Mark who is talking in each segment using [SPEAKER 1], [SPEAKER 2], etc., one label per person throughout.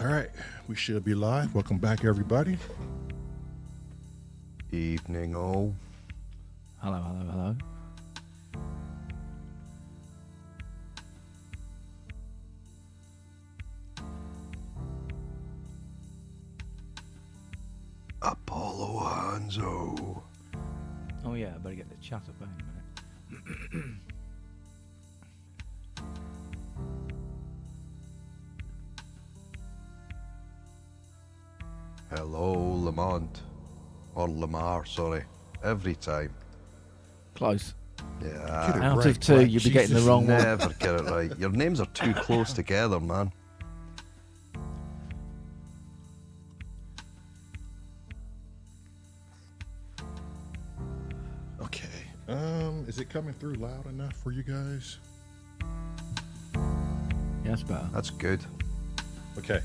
[SPEAKER 1] All right, we should be live. Welcome back, everybody.
[SPEAKER 2] Evening, all.
[SPEAKER 3] Hello, hello, hello.
[SPEAKER 2] Apollo Hanzo.
[SPEAKER 3] Oh yeah, I better get the chat up in a minute.
[SPEAKER 2] Hello, Lamont. Or Lamar, sorry. Every time.
[SPEAKER 3] Close.
[SPEAKER 2] Yeah.
[SPEAKER 1] Get it
[SPEAKER 3] Out
[SPEAKER 1] right,
[SPEAKER 3] of two,
[SPEAKER 1] Black.
[SPEAKER 3] you'd be getting the
[SPEAKER 1] Jesus.
[SPEAKER 3] wrong one.
[SPEAKER 2] Never get it right. Your names are too close together, man.
[SPEAKER 1] Okay. Is it coming through loud enough for you guys?
[SPEAKER 3] Yeah, that's better.
[SPEAKER 2] That's good.
[SPEAKER 1] Okay.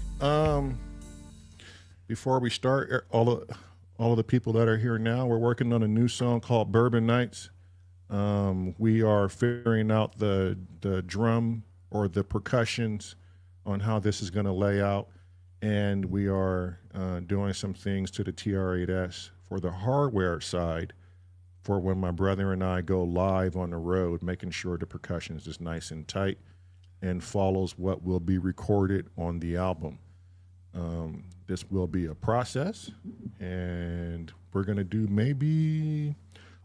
[SPEAKER 1] Before we start, all of the people that are here now, we're working on a new song called Bourbon Nights. We are figuring out the drum or the percussions on how this is going to lay out, and we are doing some things to the TR-8S for the hardware side for when my brother and I go live on the road, making sure the percussion is just nice and tight and follows what will be recorded on the album. This will be a process, and we're going to do maybe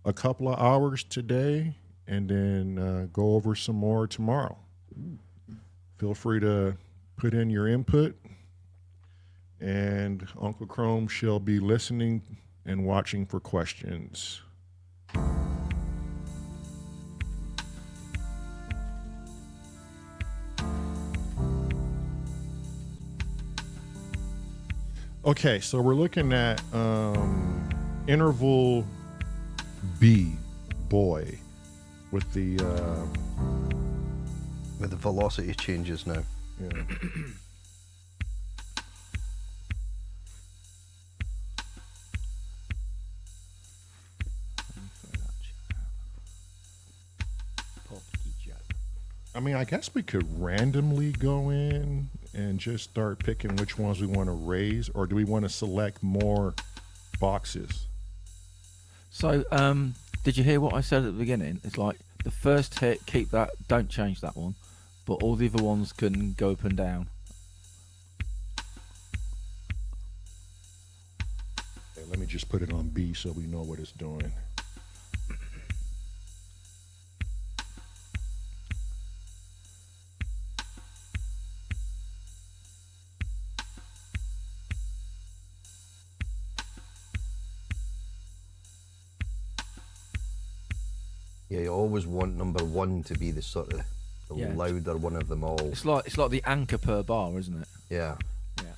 [SPEAKER 1] a couple of hours today and then go over some more tomorrow. Feel free to put in your input, and Uncle Chrome shall be listening and watching for questions. Okay, so we're looking at interval B, boy, with the
[SPEAKER 2] velocity changes now.
[SPEAKER 1] yeah. I mean, I guess we could randomly go in and just start picking which ones we want to raise, or do we want to select more boxes?
[SPEAKER 3] So, did you hear what I said at the beginning? It's like the first hit, keep that, don't change that one, but all the other ones can go up and down.
[SPEAKER 1] Okay, let me just put it on B so we know what it's doing.
[SPEAKER 2] Yeah, you always want number one to be the sort of the
[SPEAKER 3] Yeah.
[SPEAKER 2] louder one of them all.
[SPEAKER 3] It's like the anchor per bar, isn't it?
[SPEAKER 2] Yeah.
[SPEAKER 3] Yeah.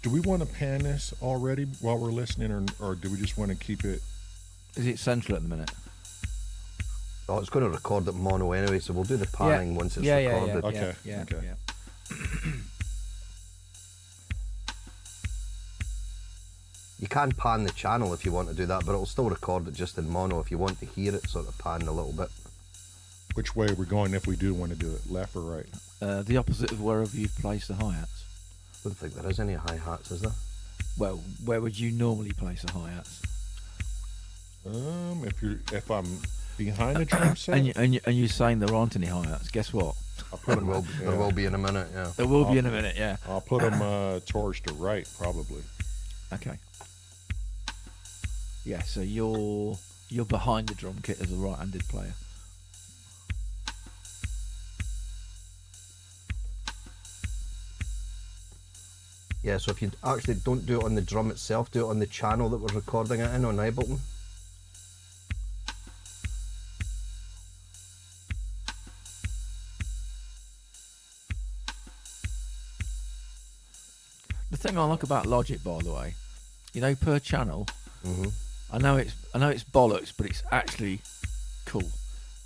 [SPEAKER 1] Do we want to pan this already while we're listening, or do we just want to keep it?
[SPEAKER 3] Is it central at the minute?
[SPEAKER 2] Oh, it's going to record it mono anyway, so we'll do the panning once it's recorded.
[SPEAKER 1] Okay,
[SPEAKER 3] Yeah.
[SPEAKER 1] okay.
[SPEAKER 3] Yeah.
[SPEAKER 2] You can pan the channel if you want to do that, but it'll still record it just in mono if you want to hear it sort of pan a little bit.
[SPEAKER 1] Which way are we going if we do want to do it, left or right?
[SPEAKER 3] The opposite of wherever you've placed the hi-hats.
[SPEAKER 2] I don't think there is any hi-hats, is there?
[SPEAKER 3] Well, where would you normally place the hi-hats?
[SPEAKER 1] If I'm behind the drum set,
[SPEAKER 3] And you're saying there aren't any hi-hats. Guess what?
[SPEAKER 1] I'll put them.
[SPEAKER 2] There will be in a minute, yeah.
[SPEAKER 3] There will be in a minute, yeah.
[SPEAKER 1] I'll put them towards the right, probably.
[SPEAKER 3] Okay. Yeah, so you're behind the drum kit as a right-handed player.
[SPEAKER 2] Yeah, so if you actually don't do it on the drum itself, do it on the channel that we're recording it in on Ableton.
[SPEAKER 3] The thing I like about Logic, by the way, you know, per channel, I know it's bollocks, but it's actually cool.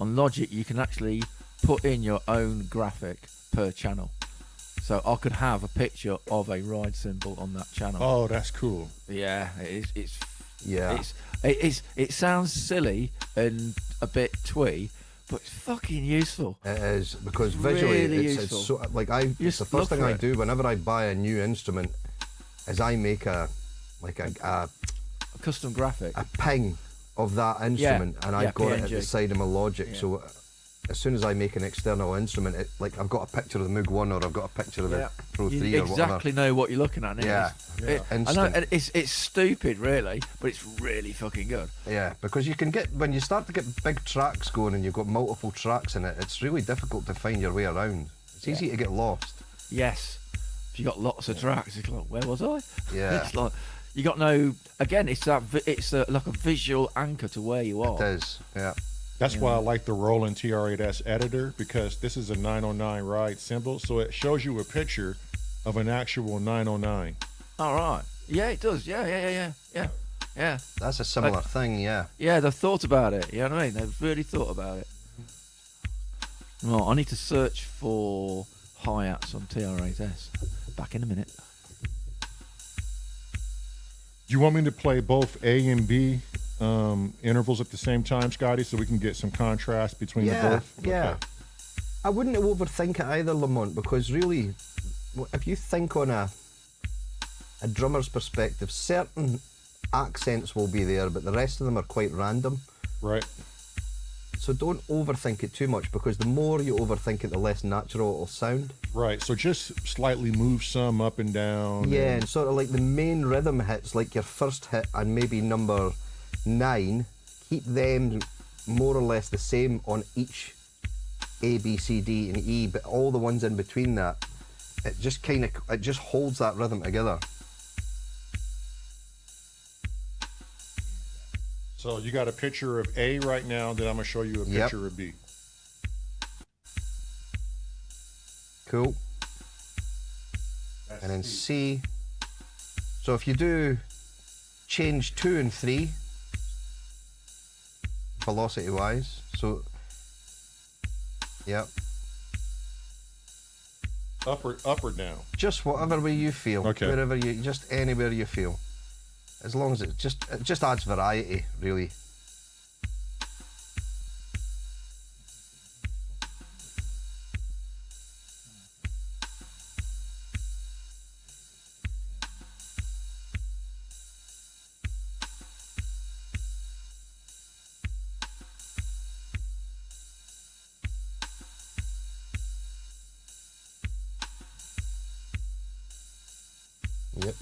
[SPEAKER 3] On Logic, you can actually put in your own graphic per channel. So I could have a picture of a ride symbol on that channel.
[SPEAKER 1] Oh, that's cool.
[SPEAKER 3] Yeah, it is.
[SPEAKER 2] Yeah.
[SPEAKER 3] It sounds silly and a bit twee, but it's fucking useful.
[SPEAKER 2] It is, because
[SPEAKER 3] It's
[SPEAKER 2] visually
[SPEAKER 3] really
[SPEAKER 2] it's
[SPEAKER 3] useful.
[SPEAKER 2] so like it's
[SPEAKER 3] just
[SPEAKER 2] the first
[SPEAKER 3] look
[SPEAKER 2] thing
[SPEAKER 3] for
[SPEAKER 2] I
[SPEAKER 3] it.
[SPEAKER 2] do whenever I buy a new instrument is I make a
[SPEAKER 3] A custom graphic.
[SPEAKER 2] ping of that instrument, and I've got it at
[SPEAKER 3] PNG.
[SPEAKER 2] the side of my Logic.
[SPEAKER 3] Yeah.
[SPEAKER 2] So as soon as I make an external instrument, like I've got a picture of the Moog 1 or I've got a picture of the Pro 3
[SPEAKER 3] You
[SPEAKER 2] or whatever.
[SPEAKER 3] exactly know what you're looking at.
[SPEAKER 2] Yeah.
[SPEAKER 3] I know
[SPEAKER 2] Instant.
[SPEAKER 3] it's stupid, really, but it's really fucking good.
[SPEAKER 2] Yeah, because you can get, when you start to get big tracks going and you've got multiple tracks in it, it's really difficult to find your way around. It's easy to get lost.
[SPEAKER 3] Yes, if you got lots of tracks, it's like, where was I?
[SPEAKER 2] Yeah.
[SPEAKER 3] It's like you got no. Again, it's that. It's like a visual anchor to where you are.
[SPEAKER 2] It is, yeah.
[SPEAKER 1] That's why I like the Roland TR8S editor, because this is a 909 ride symbol, so it shows you a picture of an actual 909.
[SPEAKER 3] All right. Yeah, it does. Yeah.
[SPEAKER 2] That's a similar thing, yeah.
[SPEAKER 3] Yeah, they've thought about it. You know what I mean? They've really thought about it. Right, I need to search for hi-hats on TR8S. Back in a minute.
[SPEAKER 1] Do you want me to play both A and B intervals at the same time, Scotty, so we can get some contrast between the both?
[SPEAKER 2] Yeah.
[SPEAKER 1] Okay.
[SPEAKER 2] I wouldn't overthink it either, Lamont, because really, if you think on a drummer's perspective, certain accents will be there, but the rest of them are quite random.
[SPEAKER 1] Right.
[SPEAKER 2] So don't overthink it too much, because the more you overthink it, the less natural it'll sound.
[SPEAKER 1] Right. So just slightly move some up and down.
[SPEAKER 2] Yeah, and sort of like the main rhythm hits, like your first hit and maybe number 9, keep them more or less the same on each A, B, C, D, and E, but all the ones in between that, it just holds that rhythm together.
[SPEAKER 1] So you got a picture of A right now, then I'm going to show you a
[SPEAKER 2] Yep.
[SPEAKER 1] picture of B.
[SPEAKER 2] Cool. And then C. So if you do change 2 and 3, velocity wise, so, yep.
[SPEAKER 1] Up or down?
[SPEAKER 2] Just whatever way you feel.
[SPEAKER 1] Okay.
[SPEAKER 2] Wherever you, just anywhere you feel. As long as it just adds variety, really. Yep.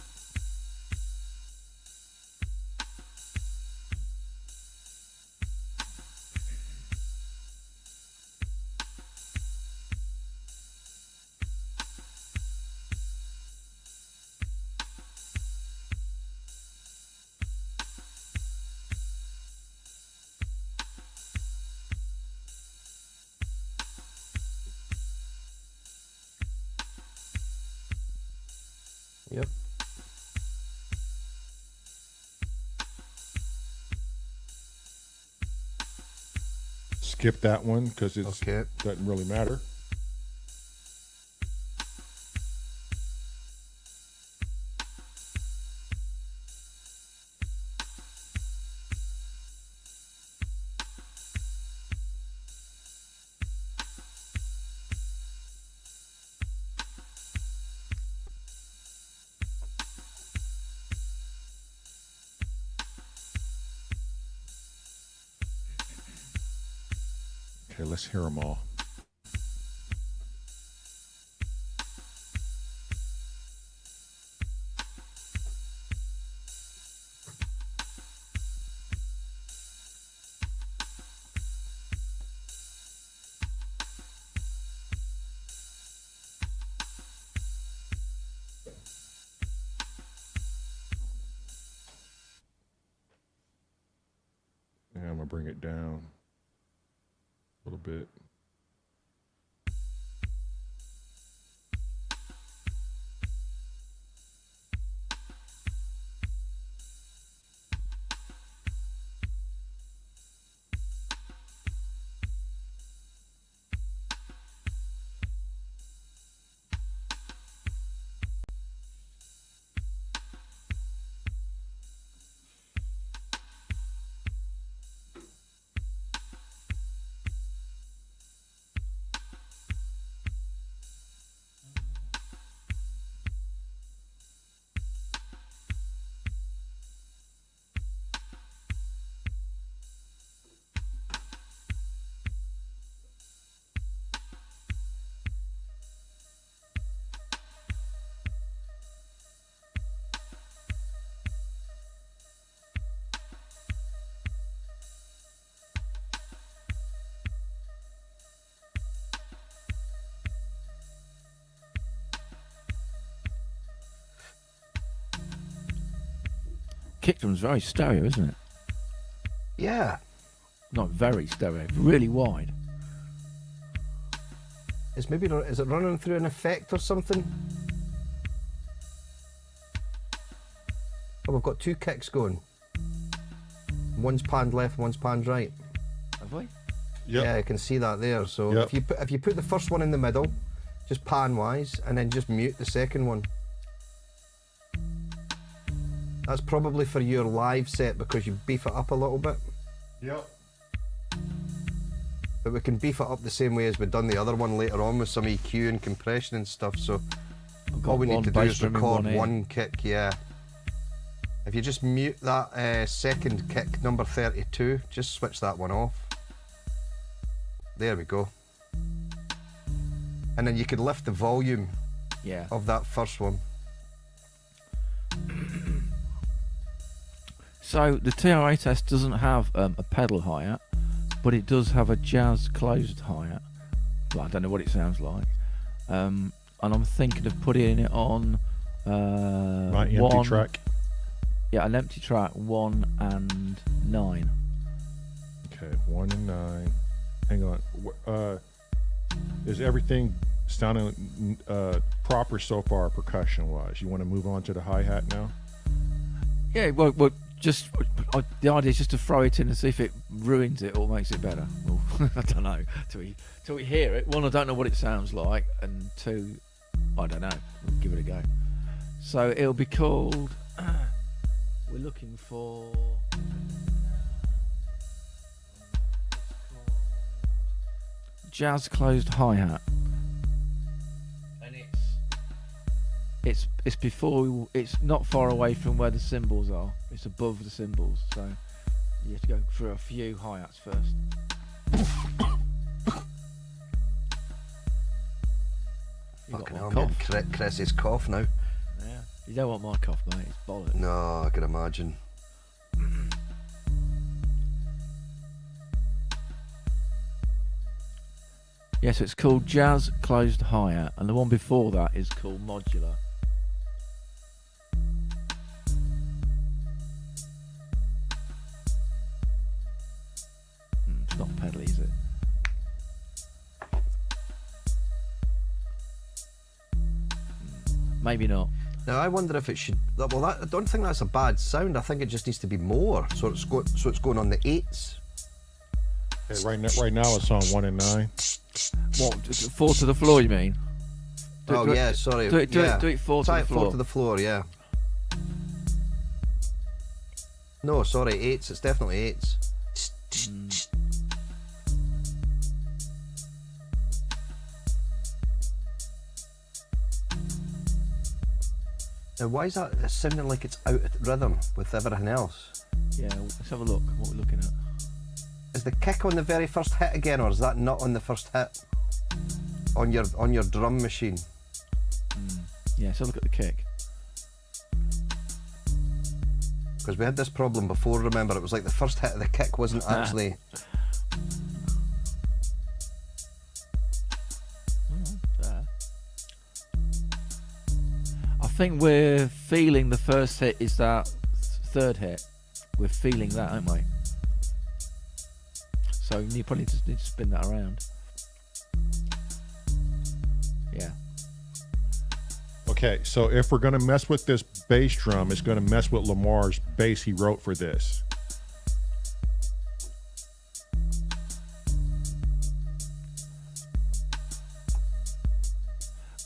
[SPEAKER 2] Yep.
[SPEAKER 1] Skip that one because it
[SPEAKER 2] Okay.
[SPEAKER 1] doesn't really matter. Okay, let's hear them all. Yeah, I'm gonna bring it down a little bit.
[SPEAKER 3] kick drum's very stereo, isn't it?
[SPEAKER 2] Yeah.
[SPEAKER 3] Not very stereo, really wide.
[SPEAKER 2] Is it running through an effect or something? Oh, we've got 2 kicks going. One's panned left, one's panned right.
[SPEAKER 3] Have we?
[SPEAKER 1] Yep.
[SPEAKER 2] Yeah, I can see that there. So
[SPEAKER 1] Yep.
[SPEAKER 2] if you put the first one in the middle, just pan wise, and then just mute the second one. That's probably for your live set because you beef it up a little bit.
[SPEAKER 1] Yep.
[SPEAKER 2] But we can beef it up the same way as we've done the other one later on with some EQ and compression and stuff. So
[SPEAKER 3] I've got
[SPEAKER 2] all we
[SPEAKER 3] one
[SPEAKER 2] need to do
[SPEAKER 3] bass
[SPEAKER 2] is
[SPEAKER 3] drum in
[SPEAKER 2] record
[SPEAKER 3] ear.
[SPEAKER 2] one kick. Yeah. If you just mute that second kick, number 32, just switch that one off. There we go. And then you could lift the volume
[SPEAKER 3] Yeah.
[SPEAKER 2] of that first one.
[SPEAKER 3] So the TR-8S doesn't have a pedal hi-hat, but it does have a jazz closed hi-hat. Well, I don't know what it sounds like. And I'm thinking of putting it on
[SPEAKER 1] My empty
[SPEAKER 3] one,
[SPEAKER 1] track.
[SPEAKER 3] Yeah, an empty track, 1 and 9.
[SPEAKER 1] Okay, 1 and 9. Hang on. Is everything sounding proper so far, percussion-wise? You want to move on to the hi-hat now?
[SPEAKER 3] Yeah, well just the idea is just to throw it in and see if it ruins it or makes it better. Well, I don't know. Till we hear it. 1, I don't know what it sounds like, and 2, I don't know. We'll give it a go. So it'll be called. We're looking for. Jazz closed hi-hat, and it's before it's not far away from where the cymbals are. It's above the cymbals, so you have to go through a few hi-hats first. You got
[SPEAKER 2] Fucking
[SPEAKER 3] my
[SPEAKER 2] hell, I'm
[SPEAKER 3] cough.
[SPEAKER 2] getting Chris's cough now.
[SPEAKER 3] Yeah, you don't want my cough, mate. It's bollocks.
[SPEAKER 2] No, I can imagine.
[SPEAKER 3] Yeah, so it's called Jazz Closed Hi-Hat, and the one before that is called Modular. It's not pedally, is it? Maybe not.
[SPEAKER 2] Now I wonder if it should. Well, I don't think that's a bad sound. I think it just needs to be more. So it's going on the 8s.
[SPEAKER 1] Okay, right now it's on 1 and 9.
[SPEAKER 3] What? 4 to the floor, you mean?
[SPEAKER 2] Oh yeah, sorry.
[SPEAKER 3] Do it 4 to
[SPEAKER 2] Try
[SPEAKER 3] the
[SPEAKER 2] it
[SPEAKER 3] floor.
[SPEAKER 2] 4 to the floor, yeah. No, sorry, 8s. It's definitely 8s. Now, why is that sounding like it's out of rhythm with everything else?
[SPEAKER 3] Yeah, let's have a look. What we're looking at.
[SPEAKER 2] Is the kick on the very first hit again, or is that not on the first hit? On your drum machine?
[SPEAKER 3] Yeah, so look at the kick.
[SPEAKER 2] Because we had this problem before, remember? It was like the first hit of the kick wasn't actually...
[SPEAKER 3] I think we're feeling the first hit is that third hit. We're feeling that, aren't we? So you probably just need to spin that around. Yeah.
[SPEAKER 1] Okay, so if we're gonna mess with this bass drum, it's gonna mess with Lamar's bass he wrote for this.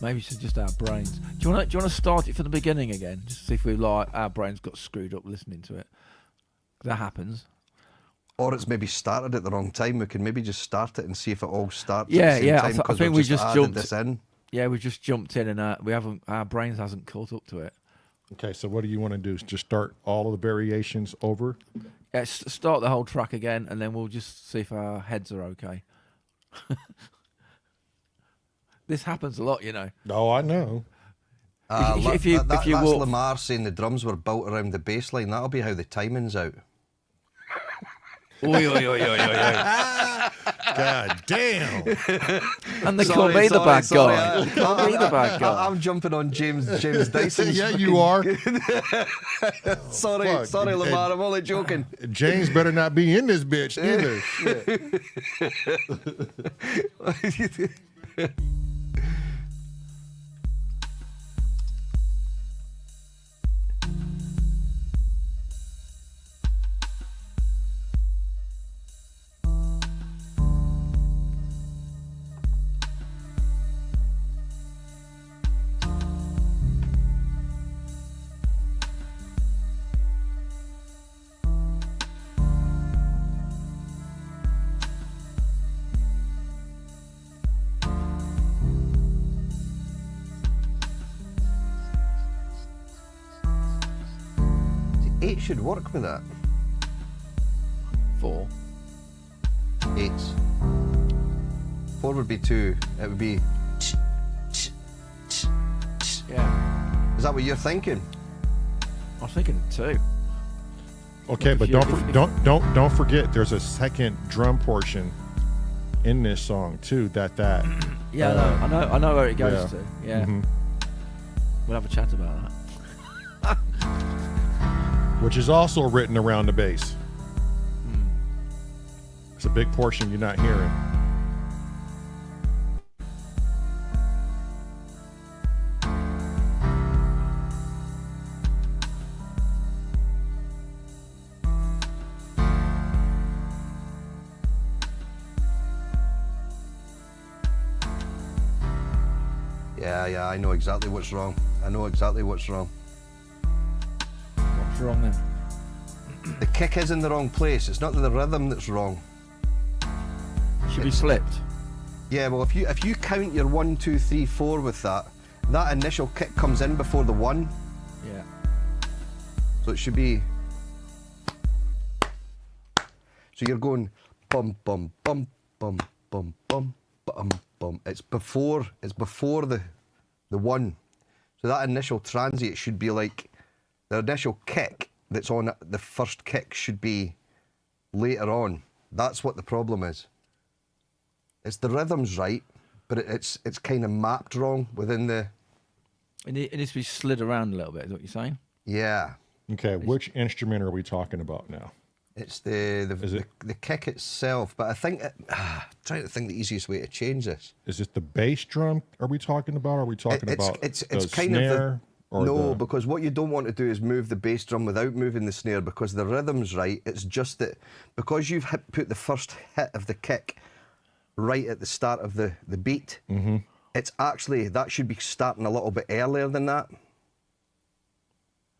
[SPEAKER 3] Maybe it's just our brains. Do you want to start it from the beginning again, just to see if we like our brains got screwed up listening to it? That happens.
[SPEAKER 2] Or it's maybe started at the wrong time. We can maybe just start it and see if it all starts
[SPEAKER 3] Yeah,
[SPEAKER 2] at the same
[SPEAKER 3] yeah,
[SPEAKER 2] time.
[SPEAKER 3] I
[SPEAKER 2] 'cause
[SPEAKER 3] think
[SPEAKER 2] we've
[SPEAKER 3] we just
[SPEAKER 2] added
[SPEAKER 3] jumped-
[SPEAKER 2] this in.
[SPEAKER 3] Yeah, we just jumped in and our brains hasn't caught up to it.
[SPEAKER 1] Okay, so what do you want to do? Just start all of the variations over?
[SPEAKER 3] Yeah, start the whole track again, and then we'll just see if our heads are okay. This happens a lot, you know.
[SPEAKER 1] Oh, I know.
[SPEAKER 3] If you
[SPEAKER 2] That's
[SPEAKER 3] walk-
[SPEAKER 2] Lamar saying the drums were built around the bass line. That'll be how the timing's out.
[SPEAKER 3] Oi, oi, oi, oi, oi, oi.
[SPEAKER 1] God damn.
[SPEAKER 3] And they call me the bad guy. They call me the bad guy.
[SPEAKER 2] I'm jumping on James Dyson's.
[SPEAKER 1] Yeah, you are.
[SPEAKER 2] Sorry,
[SPEAKER 1] Fuck.
[SPEAKER 2] Lamar. I'm only joking.
[SPEAKER 1] James better not be in this bitch either. Shit.
[SPEAKER 2] Eight should work with that.
[SPEAKER 3] 4.
[SPEAKER 2] 8. 4 would be 2. It would be.
[SPEAKER 3] Yeah.
[SPEAKER 2] Is that what you're thinking?
[SPEAKER 3] I was thinking 2.
[SPEAKER 1] Okay,
[SPEAKER 3] If
[SPEAKER 1] but
[SPEAKER 3] you-
[SPEAKER 1] don't forget there's a second drum portion in this song too.
[SPEAKER 3] Yeah, I know where it goes
[SPEAKER 1] yeah.
[SPEAKER 3] to. Yeah.
[SPEAKER 1] Mhm.
[SPEAKER 3] We'll have a chat about that.
[SPEAKER 1] Which is also written around the bass. It's a big portion you're not hearing.
[SPEAKER 2] Yeah, I know exactly what's wrong. I know exactly what's wrong.
[SPEAKER 3] What's wrong then?
[SPEAKER 2] The kick is in the wrong place. It's not the rhythm that's wrong.
[SPEAKER 3] Should be slipped.
[SPEAKER 2] Yeah, well, if you count your 1, 2, 3, 4 with that initial kick comes in before the 1,
[SPEAKER 3] Yeah.
[SPEAKER 2] so it should be. So you're going bum bum bum bum bum bum bum bum. It's before the 1. So that initial transient should be like the initial kick that's on the first kick should be later on. That's what the problem is. It's the rhythm's right, but it's kind of mapped wrong within the.
[SPEAKER 3] It needs to be slid around a little bit, is what you're saying?
[SPEAKER 2] Yeah,
[SPEAKER 1] Okay, which instrument are we talking about now?
[SPEAKER 2] it's
[SPEAKER 1] Is it-
[SPEAKER 2] the kick itself. But I think trying to think the easiest way to change this.
[SPEAKER 1] Is it the bass drum? Are we talking about? Are we talking about
[SPEAKER 2] It's
[SPEAKER 1] the
[SPEAKER 2] kind of
[SPEAKER 1] snare? Or
[SPEAKER 2] no,
[SPEAKER 1] the,
[SPEAKER 2] because what you don't want to do is move the bass drum without moving the snare, because the rhythm's right. It's just that because you've put the first hit of the kick right at the start of the beat, it's actually, that should be starting a little bit earlier than that.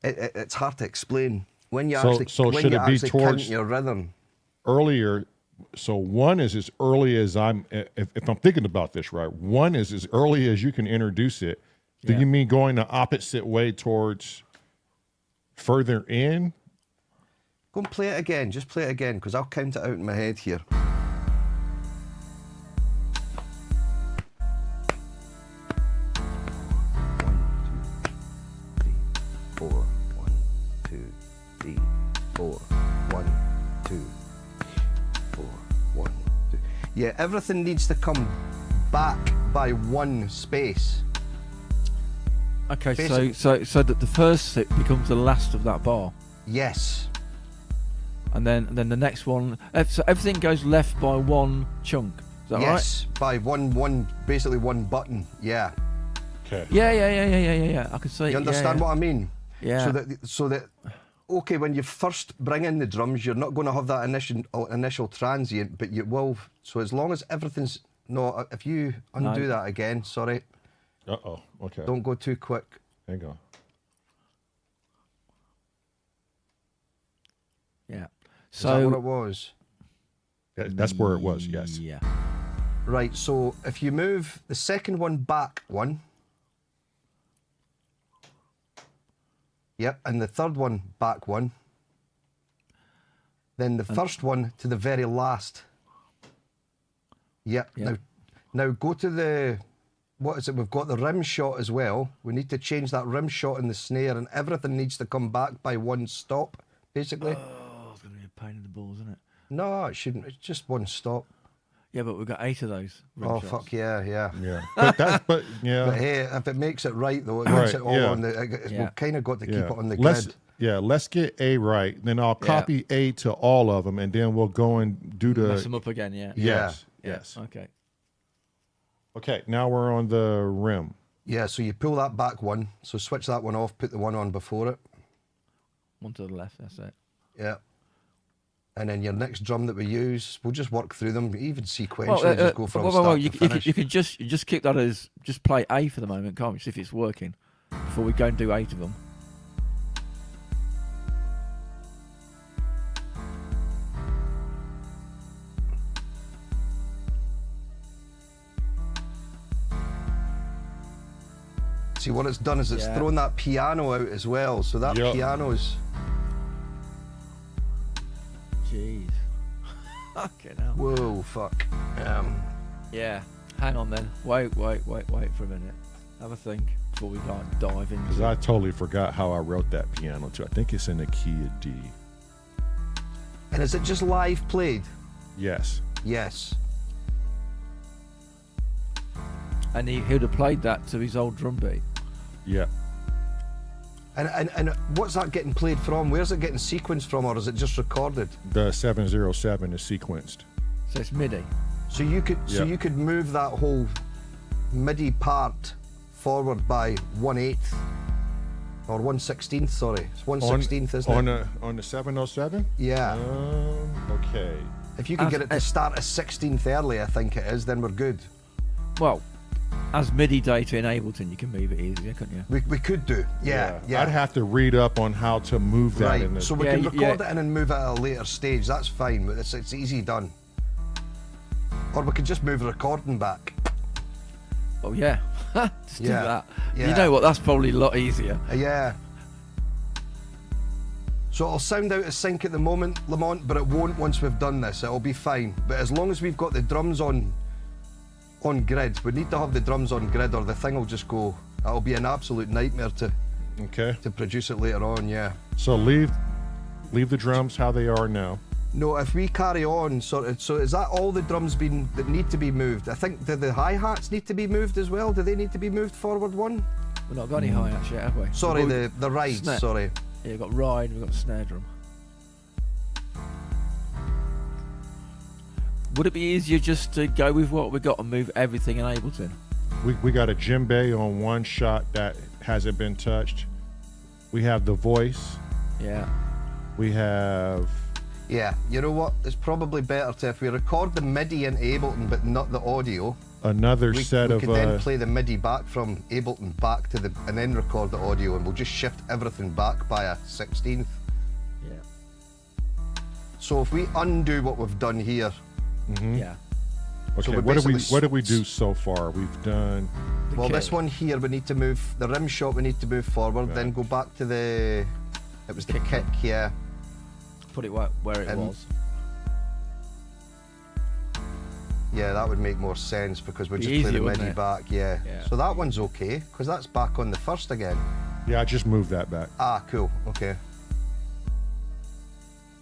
[SPEAKER 2] It's hard to explain when you
[SPEAKER 1] So
[SPEAKER 2] actually when
[SPEAKER 1] should
[SPEAKER 2] you
[SPEAKER 1] it be
[SPEAKER 2] actually
[SPEAKER 1] towards-
[SPEAKER 2] count your rhythm.
[SPEAKER 1] earlier. So 1 is as early as if I'm thinking about this right. 1 is as early as you can introduce it. Do
[SPEAKER 3] Yeah.
[SPEAKER 1] you mean going the opposite way towards further in?
[SPEAKER 2] Go and play it again. Just play it again, because I'll count it out in my head here. One, two, three, four. 1, 2, 4. 1, 2. Yeah, everything needs to come back by 1 space.
[SPEAKER 3] Okay,
[SPEAKER 2] Basic-
[SPEAKER 3] so that the first hit becomes the last of that bar,
[SPEAKER 2] Yes.
[SPEAKER 3] and then the next one. So everything goes left by 1 chunk. Is that right?
[SPEAKER 2] Yes. By basically 1 button. Yeah.
[SPEAKER 1] Okay.
[SPEAKER 3] Yeah. I can see.
[SPEAKER 2] You understand what I mean?
[SPEAKER 3] Yeah.
[SPEAKER 2] So that okay, when you first bring in the drums, you're not going to have that initial transient, but you will. So as long as everything's no, if you undo that again, sorry,
[SPEAKER 1] Uh-oh. Okay.
[SPEAKER 2] don't go too quick.
[SPEAKER 1] Hang on.
[SPEAKER 3] Yeah.
[SPEAKER 2] Is that what it
[SPEAKER 3] So
[SPEAKER 2] was?
[SPEAKER 1] That's where it was. Yes.
[SPEAKER 3] Yeah.
[SPEAKER 2] Right. So if you move the second one back 1. Yep, and the third one back 1. Then the first one to the very last. Yep.
[SPEAKER 3] Yep.
[SPEAKER 2] Now go to the, what is it? We've got the rim shot as well. We need to change that rim shot in the snare, and everything needs to come back by 1 stop, basically.
[SPEAKER 3] Oh, it's gonna be a pain in the balls, isn't it?
[SPEAKER 2] No, it shouldn't. It's just 1 stop.
[SPEAKER 3] Yeah, but we've got 8 of those. rim
[SPEAKER 2] Oh
[SPEAKER 3] shots.
[SPEAKER 2] fuck yeah.
[SPEAKER 1] Yeah, but yeah,
[SPEAKER 2] But hey, if it makes it right though, it
[SPEAKER 1] Right,
[SPEAKER 2] makes it all
[SPEAKER 1] yeah.
[SPEAKER 2] on the.
[SPEAKER 1] Yeah.
[SPEAKER 2] We've kind of got to keep it on the
[SPEAKER 1] let's
[SPEAKER 2] grid.
[SPEAKER 1] let's get A right. Then I'll copy A to all of them, and then we'll go and do
[SPEAKER 3] Mess
[SPEAKER 1] the
[SPEAKER 3] them up again, yeah.
[SPEAKER 1] yes,
[SPEAKER 3] Yeah.
[SPEAKER 1] yes.
[SPEAKER 3] Okay.
[SPEAKER 1] Okay, now we're on the rim.
[SPEAKER 2] Yeah, so you pull that back one. So switch that one off. Put the one on before it.
[SPEAKER 3] One to the left, that's it.
[SPEAKER 2] Yeah. And then your next drum that we use, we'll just work through them, even sequentially, just go from start
[SPEAKER 3] you,
[SPEAKER 2] to finish.
[SPEAKER 3] you can just keep that as just play A for the moment, can't we? See if it's working before we go and do 8 of them.
[SPEAKER 2] See, what it's done is it's
[SPEAKER 3] Yeah.
[SPEAKER 2] thrown that piano out as well. So that
[SPEAKER 1] Yep.
[SPEAKER 2] piano's...
[SPEAKER 3] Jeez. Fucking hell.
[SPEAKER 2] Whoa, fuck.
[SPEAKER 3] Yeah. Hang on then. Wait for a minute. Have a think before we like dive
[SPEAKER 1] Because
[SPEAKER 3] into
[SPEAKER 1] I
[SPEAKER 3] it.
[SPEAKER 1] totally forgot how I wrote that piano too. I think it's in the key of D.
[SPEAKER 2] And is it just live played?
[SPEAKER 1] Yes.
[SPEAKER 2] Yes.
[SPEAKER 3] And he'd have played that to his old drum beat.
[SPEAKER 1] Yeah.
[SPEAKER 2] And what's that getting played from? Where's it getting sequenced from, or is it just recorded?
[SPEAKER 1] The 707 is sequenced.
[SPEAKER 3] So it's MIDI.
[SPEAKER 2] So you could move that whole MIDI part forward by 1/8 or 1/16. Sorry, it's 1/16, isn't it?
[SPEAKER 1] On the 707?
[SPEAKER 2] Yeah.
[SPEAKER 1] Okay.
[SPEAKER 2] If you can get it to start a 16th early, I think it is, then we're good.
[SPEAKER 3] Well, as MIDI data in Ableton, you can move it easier, couldn't you?
[SPEAKER 2] We could do. Yeah.
[SPEAKER 1] I'd have to read up on how to move that
[SPEAKER 2] Right.
[SPEAKER 1] in the
[SPEAKER 2] So we
[SPEAKER 3] Yeah,
[SPEAKER 2] can
[SPEAKER 3] yeah.
[SPEAKER 2] record it in and move it at a later stage. That's fine, but it's easy done. Or we could just move the recording back.
[SPEAKER 3] Oh yeah. Just do
[SPEAKER 2] Yeah.
[SPEAKER 3] that.
[SPEAKER 2] Yeah.
[SPEAKER 3] You know what? That's probably a lot easier.
[SPEAKER 2] Yeah. So it'll sound out of sync at the moment, Lamont, but it won't once we've done this. It'll be fine. But as long as we've got the drums on grid, we need to have the drums on grid, or the thing will just go. It'll be an absolute nightmare to
[SPEAKER 1] Okay.
[SPEAKER 2] produce it later on. Yeah.
[SPEAKER 1] So leave the drums how they are now.
[SPEAKER 2] No, if we carry on, so is that all the drums that need to be moved? I think the hi-hats need to be moved as well. Do they need to be moved forward one?
[SPEAKER 3] We've not got any hi-hats yet, have we?
[SPEAKER 2] Sorry,
[SPEAKER 3] We've
[SPEAKER 2] the rides.
[SPEAKER 3] snare.
[SPEAKER 2] Sorry.
[SPEAKER 3] Yeah, we've got ride, we've got snare drum. Would it be easier just to go with what we got and move everything in Ableton?
[SPEAKER 1] We got a djembe on one shot that hasn't been touched. We have the voice.
[SPEAKER 3] Yeah.
[SPEAKER 1] We have
[SPEAKER 2] Yeah, you know what? It's probably better to, if we record the MIDI in Ableton but not the audio,
[SPEAKER 1] another
[SPEAKER 2] we
[SPEAKER 1] set of
[SPEAKER 2] could then play the MIDI back from Ableton back to and then record the audio, and we'll just shift everything back by a 16th.
[SPEAKER 3] Yeah.
[SPEAKER 2] So if we undo what we've done here,
[SPEAKER 3] Yeah.
[SPEAKER 1] okay.
[SPEAKER 2] we
[SPEAKER 1] What
[SPEAKER 2] basically
[SPEAKER 1] did we do so far? We've done
[SPEAKER 2] well,
[SPEAKER 3] kick.
[SPEAKER 2] this one here we need to move the rim shot. We need to move forward, then go back to the. It was the kick, yeah.
[SPEAKER 3] Put it where it
[SPEAKER 2] And-
[SPEAKER 3] was.
[SPEAKER 2] Yeah, that would make more sense because we
[SPEAKER 3] Be
[SPEAKER 2] just play
[SPEAKER 3] easier,
[SPEAKER 2] the
[SPEAKER 3] wouldn't
[SPEAKER 2] MIDI
[SPEAKER 3] it?
[SPEAKER 2] back, yeah.
[SPEAKER 3] Yeah.
[SPEAKER 2] So that one's okay because that's back on the first again.
[SPEAKER 1] yeah. I just moved that back.
[SPEAKER 2] Ah, cool. Okay.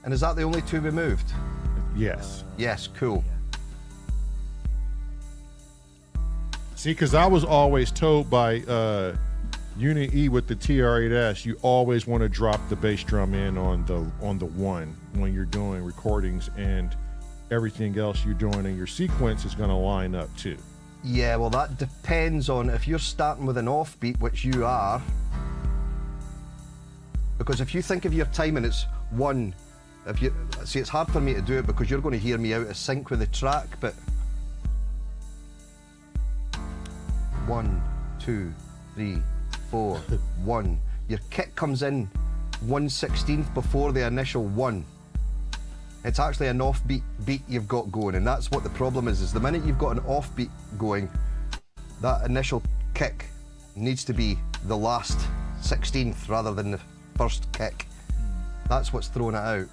[SPEAKER 2] And is that the only two we moved?
[SPEAKER 1] Yes.
[SPEAKER 2] Yes, cool.
[SPEAKER 1] See, because I was always told by Unit E with the TR8S, you always want to drop the bass drum in on the one when you're doing recordings, and everything else you're doing in your sequence is going to line up too.
[SPEAKER 2] Yeah, well, that depends on if you're starting with an offbeat, which you are. Because if you think of your time and it's one, if you see, it's hard for me to do it because you're going to hear me out of sync with the track, but 1, 2, 3, 4, 1. Your kick comes in 1/16 before the initial 1. It's actually an offbeat beat you've got going, and that's what the problem is the minute you've got an offbeat going, that initial kick needs to be the last 16th rather than the first kick. That's what's throwing it out.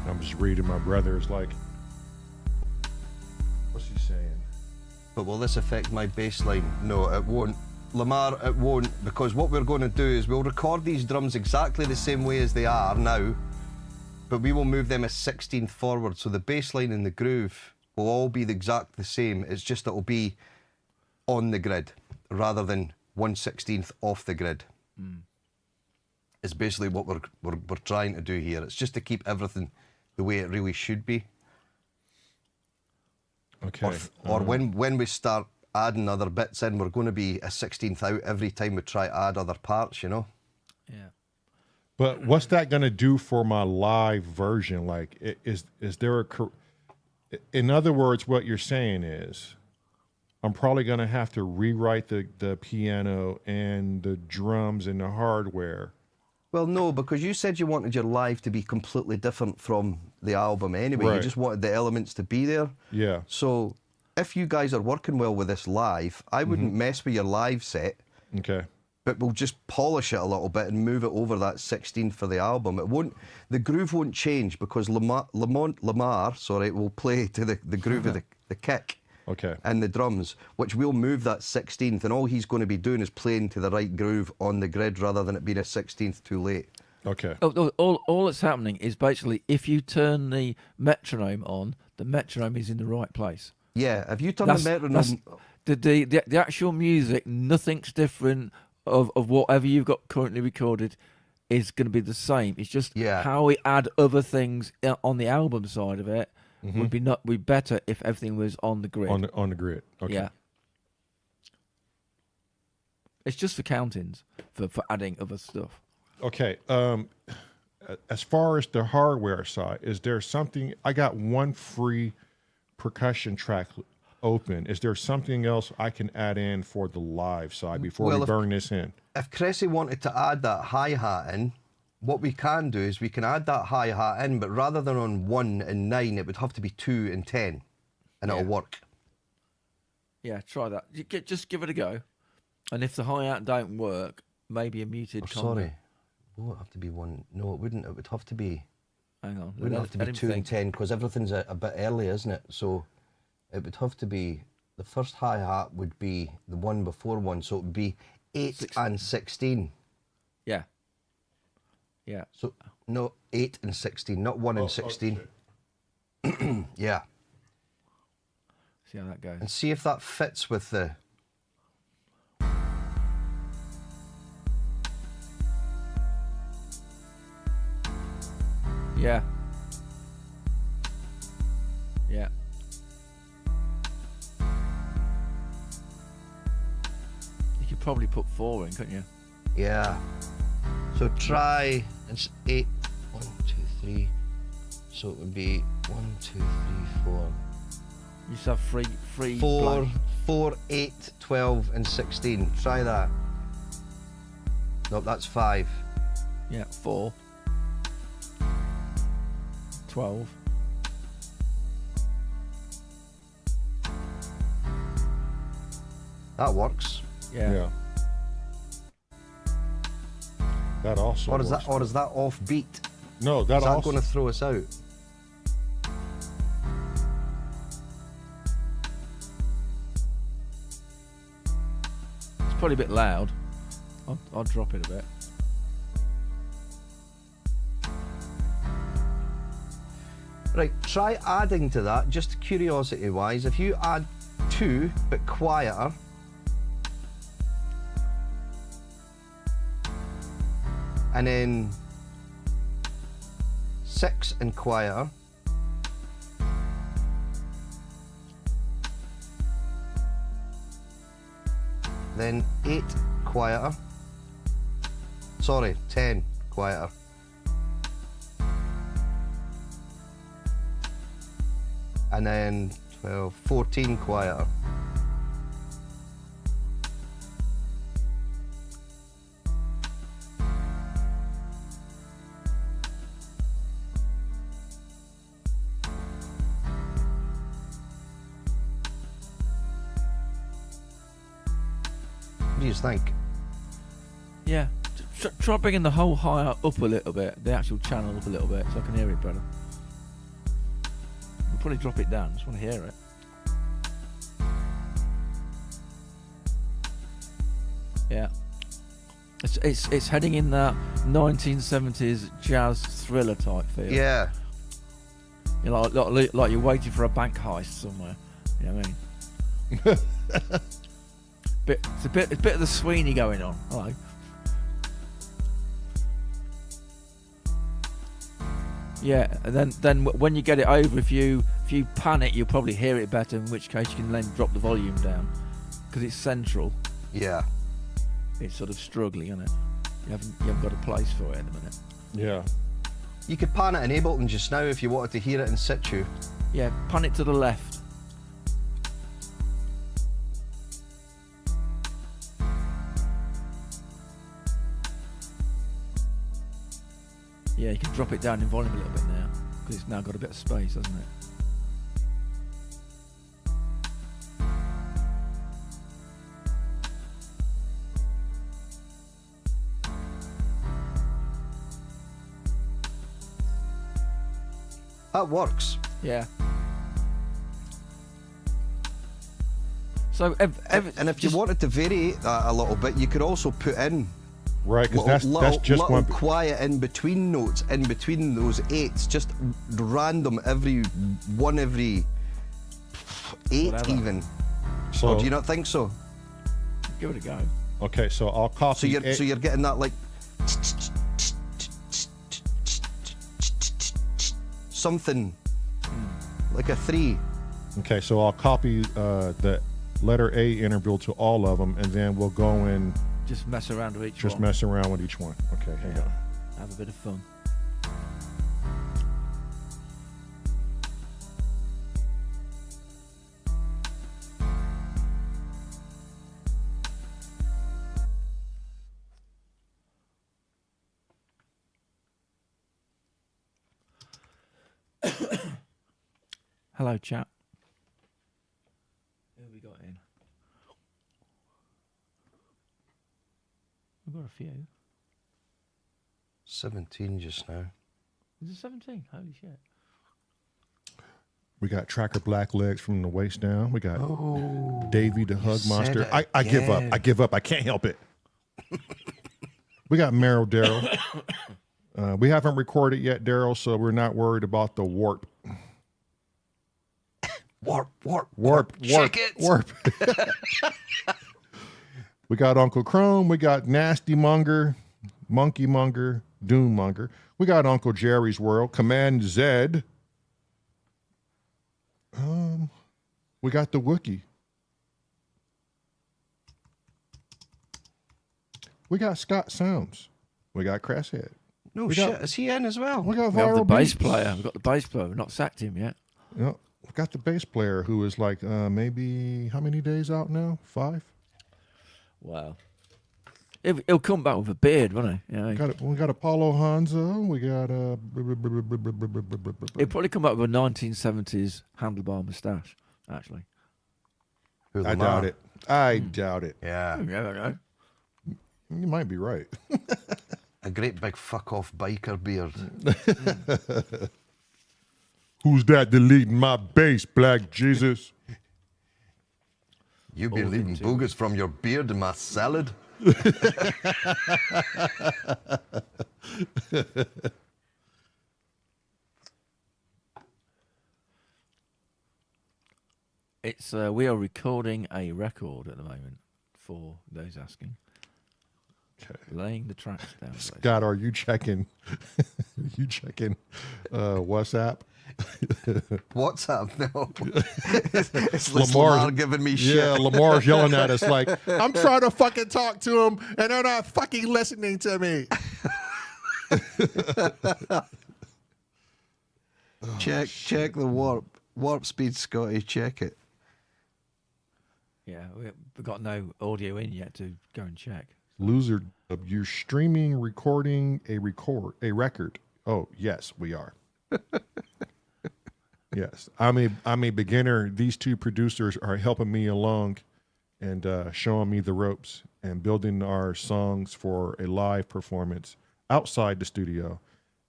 [SPEAKER 1] I'm just reading my brother's like, what's he saying?
[SPEAKER 2] But will this affect my bass line? No, it won't. Lamar, it won't, because what we're going to do is we'll record these drums exactly the same way as they are now, but we will move them a 16th forward, so the bass line and the groove will all be the same. It's just it'll be on the grid rather than 1/16th off the grid. It's basically what we're trying to do here. It's just to keep everything the way it really should be.
[SPEAKER 1] Okay.
[SPEAKER 2] Or when we start adding other bits in, we're going to be a 16th out every time we try to add other parts, you know?
[SPEAKER 3] Yeah.
[SPEAKER 1] But what's that going to do for my live version? Like, is there in other words, what you're saying is I'm probably going to have to rewrite the piano and the drums and the hardware.
[SPEAKER 2] Well, no, because you said you wanted your live to be completely different from the album anyway. You
[SPEAKER 1] Right.
[SPEAKER 2] just wanted the elements to be there.
[SPEAKER 1] Yeah.
[SPEAKER 2] So if you guys are working well with this live, I wouldn't mess with your live set,
[SPEAKER 1] Okay.
[SPEAKER 2] but we'll just polish it a little bit and move it over that 16th for the album. It won't, the groove won't change because Lamar will play to the groove of the kick.
[SPEAKER 1] Okay.
[SPEAKER 2] And the drums, which we'll move that 16th, and all he's going to be doing is playing to the right groove on the grid rather than it being a 16th too late.
[SPEAKER 1] Okay.
[SPEAKER 3] All that's happening is basically if you turn the metronome on, the metronome is in the right place.
[SPEAKER 2] Yeah, if you turn the metronome...
[SPEAKER 3] The actual music, nothing's different of whatever you've got currently recorded is going to be the same. It's just how we add other things on the album side of it would be better if everything was on the grid.
[SPEAKER 1] On the grid. Okay.
[SPEAKER 3] Yeah. It's just for countings, for adding other stuff.
[SPEAKER 1] Okay. As far as the hardware side, is there something? I got one free percussion track open. Is there something else I can add in for the live side before we burn this in?
[SPEAKER 2] If Cressy wanted to add that hi-hat in, what we can do is we can add that hi-hat in, but rather than on 1 and 9, it would have to be 2 and 10, and it'll work.
[SPEAKER 3] Yeah, try that. Just give it a go. And if the hi-hat don't work, maybe a muted combo.
[SPEAKER 2] Sorry. It won't have to be 1. No, it wouldn't. It would have to be...
[SPEAKER 3] Hang on.
[SPEAKER 2] It wouldn't have to be 2 and 10, because everything's a bit early, isn't it? So it would have to be... The first hi-hat would be the one before 1, so it would be 8 and 16.
[SPEAKER 3] Yeah. Yeah.
[SPEAKER 2] So, no, 8 and 16, not 1 and 16. Yeah.
[SPEAKER 3] See how that goes.
[SPEAKER 2] And see if that fits with the...
[SPEAKER 3] Yeah. Yeah. You could probably put 4 in, couldn't you?
[SPEAKER 2] Yeah. So try, it's 8, 1, 2, 3. So it would be 1, 2, 3, 4.
[SPEAKER 3] You just have three
[SPEAKER 2] 4,
[SPEAKER 3] blank.
[SPEAKER 2] 4, 8, 12, and 16. Try that. Nope, that's 5.
[SPEAKER 3] Yeah, 4. 12.
[SPEAKER 2] That works.
[SPEAKER 3] Yeah.
[SPEAKER 1] That also
[SPEAKER 2] Or is
[SPEAKER 1] works.
[SPEAKER 2] that off beat?
[SPEAKER 1] No, that
[SPEAKER 2] Is that
[SPEAKER 1] also...
[SPEAKER 2] going to throw us out?
[SPEAKER 3] It's probably a bit loud. I'll drop it a bit.
[SPEAKER 2] Right, try adding to that, just curiosity-wise. If you add 2, but quieter, and then 6 and quieter, then 8 quieter, sorry, 10 quieter. And then 12, 14 quieter. What do you think?
[SPEAKER 3] Yeah. Try bringing the whole hi-hat up a little bit, the actual channel up a little bit, so I can hear it better. I'll probably drop it down, just want to hear it. Yeah. It's heading in that 1970s jazz thriller type feel.
[SPEAKER 2] Yeah.
[SPEAKER 3] You know, like you're waiting for a bank heist somewhere. You know what I mean? It's a bit of the Sweeney going on. Hello. Yeah, and then when you get it over, if you pan it, you'll probably hear it better. In which case, you can then drop the volume down because it's central.
[SPEAKER 2] Yeah.
[SPEAKER 3] It's sort of struggling, isn't it? You haven't got a place for it in a minute.
[SPEAKER 1] Yeah.
[SPEAKER 2] You could pan it in Ableton just now if you wanted to hear it in situ.
[SPEAKER 3] Yeah, pan it to the left. Yeah, you can drop it down in volume a little bit now because it's now got a bit of space, hasn't it?
[SPEAKER 2] That works.
[SPEAKER 3] Yeah. So,
[SPEAKER 2] And if you wanted to vary that a little bit, you could also put in
[SPEAKER 1] Right, because that's just
[SPEAKER 2] little
[SPEAKER 1] one.
[SPEAKER 2] quiet in between notes, in between those eights, just random every 8
[SPEAKER 3] Whatever.
[SPEAKER 2] even.
[SPEAKER 1] So
[SPEAKER 2] Or do you not think so?
[SPEAKER 3] give it a go.
[SPEAKER 1] okay, so I'll copy.
[SPEAKER 2] So you're getting that like something like a 3.
[SPEAKER 1] Okay, so I'll copy the letter A interval to all of them, and then we'll go and
[SPEAKER 3] Just mess around with each
[SPEAKER 1] just
[SPEAKER 3] one.
[SPEAKER 1] mess around with each one. Okay, hang on.
[SPEAKER 3] Have a bit of fun. Hello, chat. Who have we got in? We've got a few.
[SPEAKER 2] 17 just now.
[SPEAKER 3] Is it 17? Holy shit.
[SPEAKER 1] We got Tracker Black Legs from the waist down. We got Davey the Hug Monster.
[SPEAKER 2] it
[SPEAKER 1] I give up.
[SPEAKER 2] again.
[SPEAKER 1] I give up. I can't help it. We got Meryl Daryl. We haven't recorded yet, Daryl, so we're not worried about the warp.
[SPEAKER 2] Warp. Check it.
[SPEAKER 1] Warp. We got Uncle Chrome. We got Nasty Monger, Monkey Monger, Doom Monger. We got Uncle Jerry's World, Command Z. We got the Wookiee. We got Scott Sounds. We got Crasshead.
[SPEAKER 2] No
[SPEAKER 1] We
[SPEAKER 2] shit.
[SPEAKER 1] got-
[SPEAKER 2] Is he in as well?
[SPEAKER 1] We got
[SPEAKER 3] We have the
[SPEAKER 1] Viral
[SPEAKER 3] bass
[SPEAKER 1] Beats.
[SPEAKER 3] player. We've got the bass player. We've not sacked him yet.
[SPEAKER 1] Yeah, we got the bass player who is like maybe how many days out now? 5.
[SPEAKER 3] Wow. He'll come back with a beard, won't he? You know,
[SPEAKER 1] We got Apollo Hanzo. We got
[SPEAKER 3] he'll probably come back with a 1970s handlebar moustache, actually.
[SPEAKER 2] Who
[SPEAKER 1] I
[SPEAKER 2] Lamar?
[SPEAKER 1] doubt it. I doubt it.
[SPEAKER 2] Yeah.
[SPEAKER 3] Yeah, I know.
[SPEAKER 1] You might be right.
[SPEAKER 2] A great big fuck off biker beard.
[SPEAKER 1] Who's that deleting my bass, Black Jesus?
[SPEAKER 2] You be leaving boogers from your beard in my salad?
[SPEAKER 3] It's we are recording a record at the moment for those asking.
[SPEAKER 1] Okay.
[SPEAKER 3] Laying the tracks down. please.
[SPEAKER 1] Scott, are you checking? You checking WhatsApp?
[SPEAKER 2] WhatsApp? No. it's Lamar giving me shit.
[SPEAKER 1] Yeah, Lamar's yelling at us like, I'm trying to fucking talk to him and they're not fucking listening to me.
[SPEAKER 2] Check the warp speed, Scotty. Check it.
[SPEAKER 3] Yeah, we've got no audio in yet to go and check.
[SPEAKER 1] Loser, you're streaming, recording a record. Oh, yes, we are. Yes, I'm a beginner. These two producers are helping me along and showing me the ropes and building our songs for a live performance outside the studio.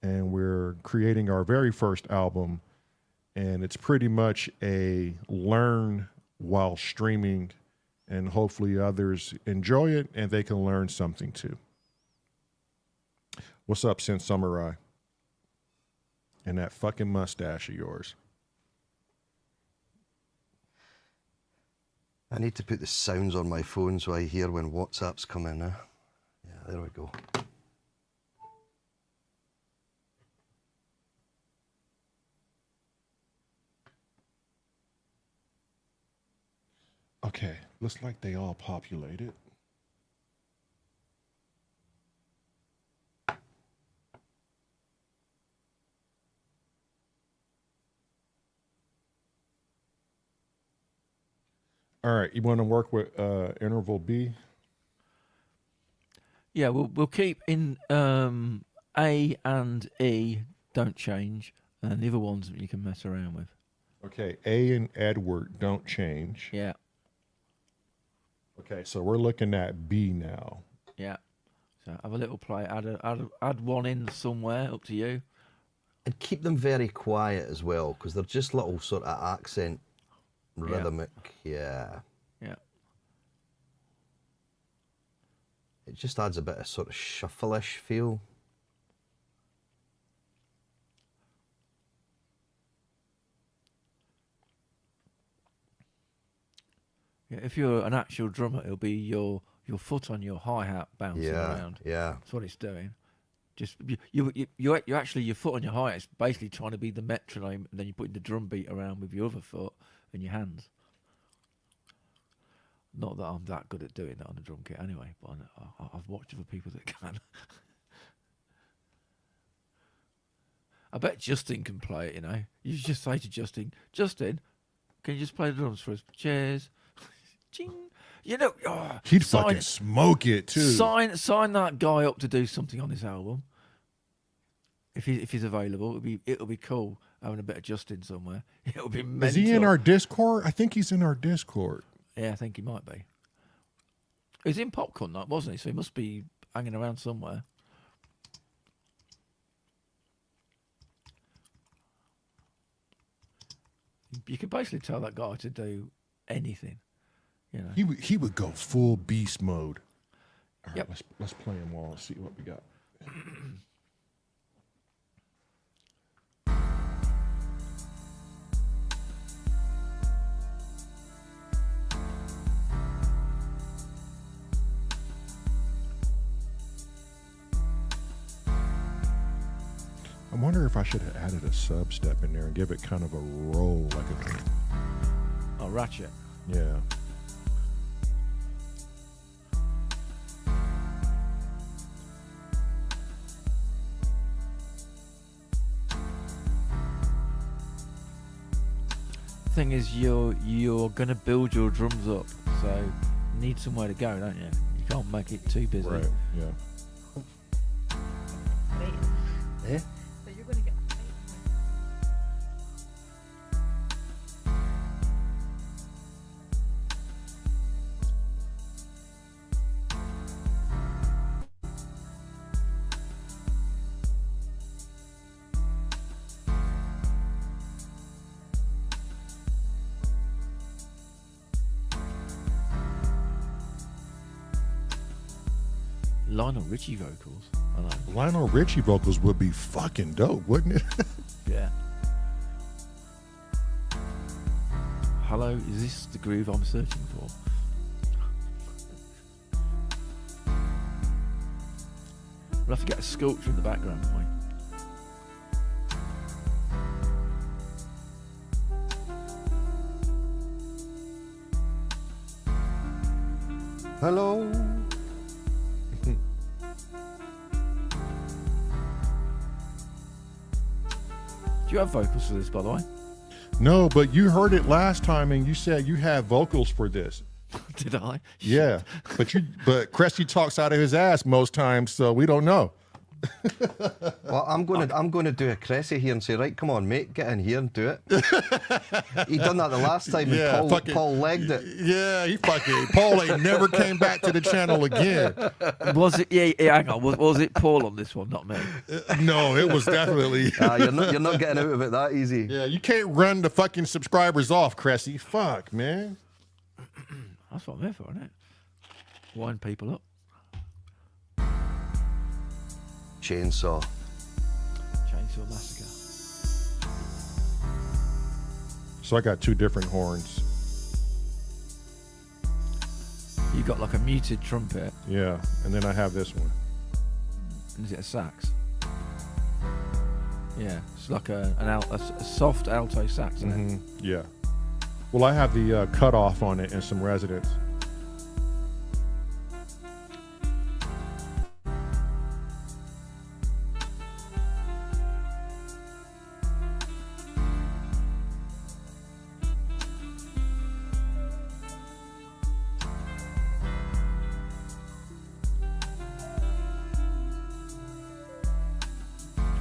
[SPEAKER 1] And we're creating our very first album, and it's pretty much a learn while streaming and hopefully others enjoy it and they can learn something too. What's up, Sin Samurai? And that fucking mustache of yours.
[SPEAKER 2] I need to put the sounds on my phone so I hear when WhatsApps come in. Yeah, there we go.
[SPEAKER 1] Okay, looks like they all populated. All right, you want to work with interval B?
[SPEAKER 3] Yeah, we'll keep in A and E don't change, and the other ones you can mess around with.
[SPEAKER 1] Okay, A and Edward don't change.
[SPEAKER 3] Yeah,
[SPEAKER 1] Okay, so we're looking at B now.
[SPEAKER 3] yeah. So have a little play. Add one in somewhere. Up to you.
[SPEAKER 2] And keep them very quiet as well, because they're just little sort of accent, rhythmic. Yeah.
[SPEAKER 3] Yeah.
[SPEAKER 2] It just adds a bit of sort of shuffleish feel.
[SPEAKER 3] Yeah, if you're an actual drummer, it'll be your foot on your hi-hat bouncing around.
[SPEAKER 2] Yeah.
[SPEAKER 3] That's what it's doing. Just you actually your foot on your hi-hat is basically trying to be the metronome, and then you're putting the drum beat around with your other foot and your hands. Not that I'm that good at doing that on the drum kit anyway, but I've watched other people that can. I bet Justin can play it, you know. You just say to Justin, can you just play the drums for us? Cheers. Ching. You know,
[SPEAKER 1] He'd fucking smoke it too.
[SPEAKER 3] Sign that guy up to do something on this album. If he's available, it'll be cool having a bit of Justin somewhere. It'll be mental.
[SPEAKER 1] Is he in our Discord? I think he's in our Discord.
[SPEAKER 3] Yeah, I think he might be. He was in Popcorn Night, wasn't he? So he must be hanging around somewhere. You could basically tell that guy to do anything. You know.
[SPEAKER 1] He would go full beast mode. All right,
[SPEAKER 3] Yep.
[SPEAKER 1] let's play him all and see what we got. I wonder if I should have added a sub step in there and give it kind of a roll, like a
[SPEAKER 3] Oh, Ratchet.
[SPEAKER 1] yeah.
[SPEAKER 3] Thing is, you're gonna build your drums up, so you need somewhere to go, don't you? You can't make it too busy.
[SPEAKER 1] Right. Yeah.
[SPEAKER 2] Eh?
[SPEAKER 4] So you're going to get
[SPEAKER 3] Lionel Richie vocals. I know.
[SPEAKER 1] Lionel Richie vocals would be fucking dope, wouldn't it?
[SPEAKER 3] Yeah. Hello, is this the groove I'm searching for? We'll have to get a sculpture in the background, won't we?
[SPEAKER 2] Hello.
[SPEAKER 3] Do you have vocals for this, by the way?
[SPEAKER 1] No, but you heard it last time and you said you have vocals for this.
[SPEAKER 3] Did I?
[SPEAKER 1] Yeah. but Cressy talks out of his ass most times, so we don't know.
[SPEAKER 2] Well, I'm going to do a Cressy here and say, right, come on, mate, get in here and do it. He done that the last time,
[SPEAKER 1] Yeah,
[SPEAKER 2] and
[SPEAKER 1] fucking-
[SPEAKER 2] Paul legged it.
[SPEAKER 1] Yeah, he fucking Paul ain't never came back to the channel again.
[SPEAKER 3] Was it? Yeah, hang on. Was it Paul on this one, not me?
[SPEAKER 1] No, it was definitely.
[SPEAKER 2] You're not getting out of it that easy.
[SPEAKER 1] Yeah, you can't run the fucking subscribers off, Cressy. Fuck, man.
[SPEAKER 3] That's what I'm here for, isn't it? Wind people up.
[SPEAKER 2] Chainsaw.
[SPEAKER 3] Chainsaw Massacre.
[SPEAKER 1] So I got two different horns.
[SPEAKER 3] You got like a muted trumpet.
[SPEAKER 1] Yeah, and then I have this one.
[SPEAKER 3] Is it a sax? Yeah, it's like a soft alto sax, isn't it?
[SPEAKER 1] Yeah. Well, I have the cutoff on it and some resonance.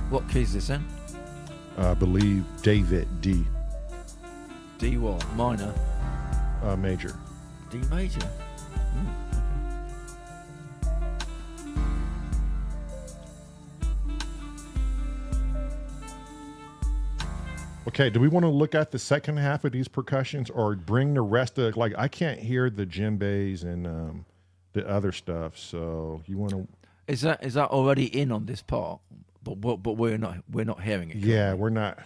[SPEAKER 3] What key is this in?
[SPEAKER 1] I believe David D.
[SPEAKER 3] D what? Minor?
[SPEAKER 1] Major.
[SPEAKER 3] D major?
[SPEAKER 1] Okay, do we want to look at the second half of these percussions or bring the rest of, like, I can't hear the djembes and the other stuff, so you want to...
[SPEAKER 3] Is that already in on this part? But we're not hearing it.
[SPEAKER 1] Yeah, we're not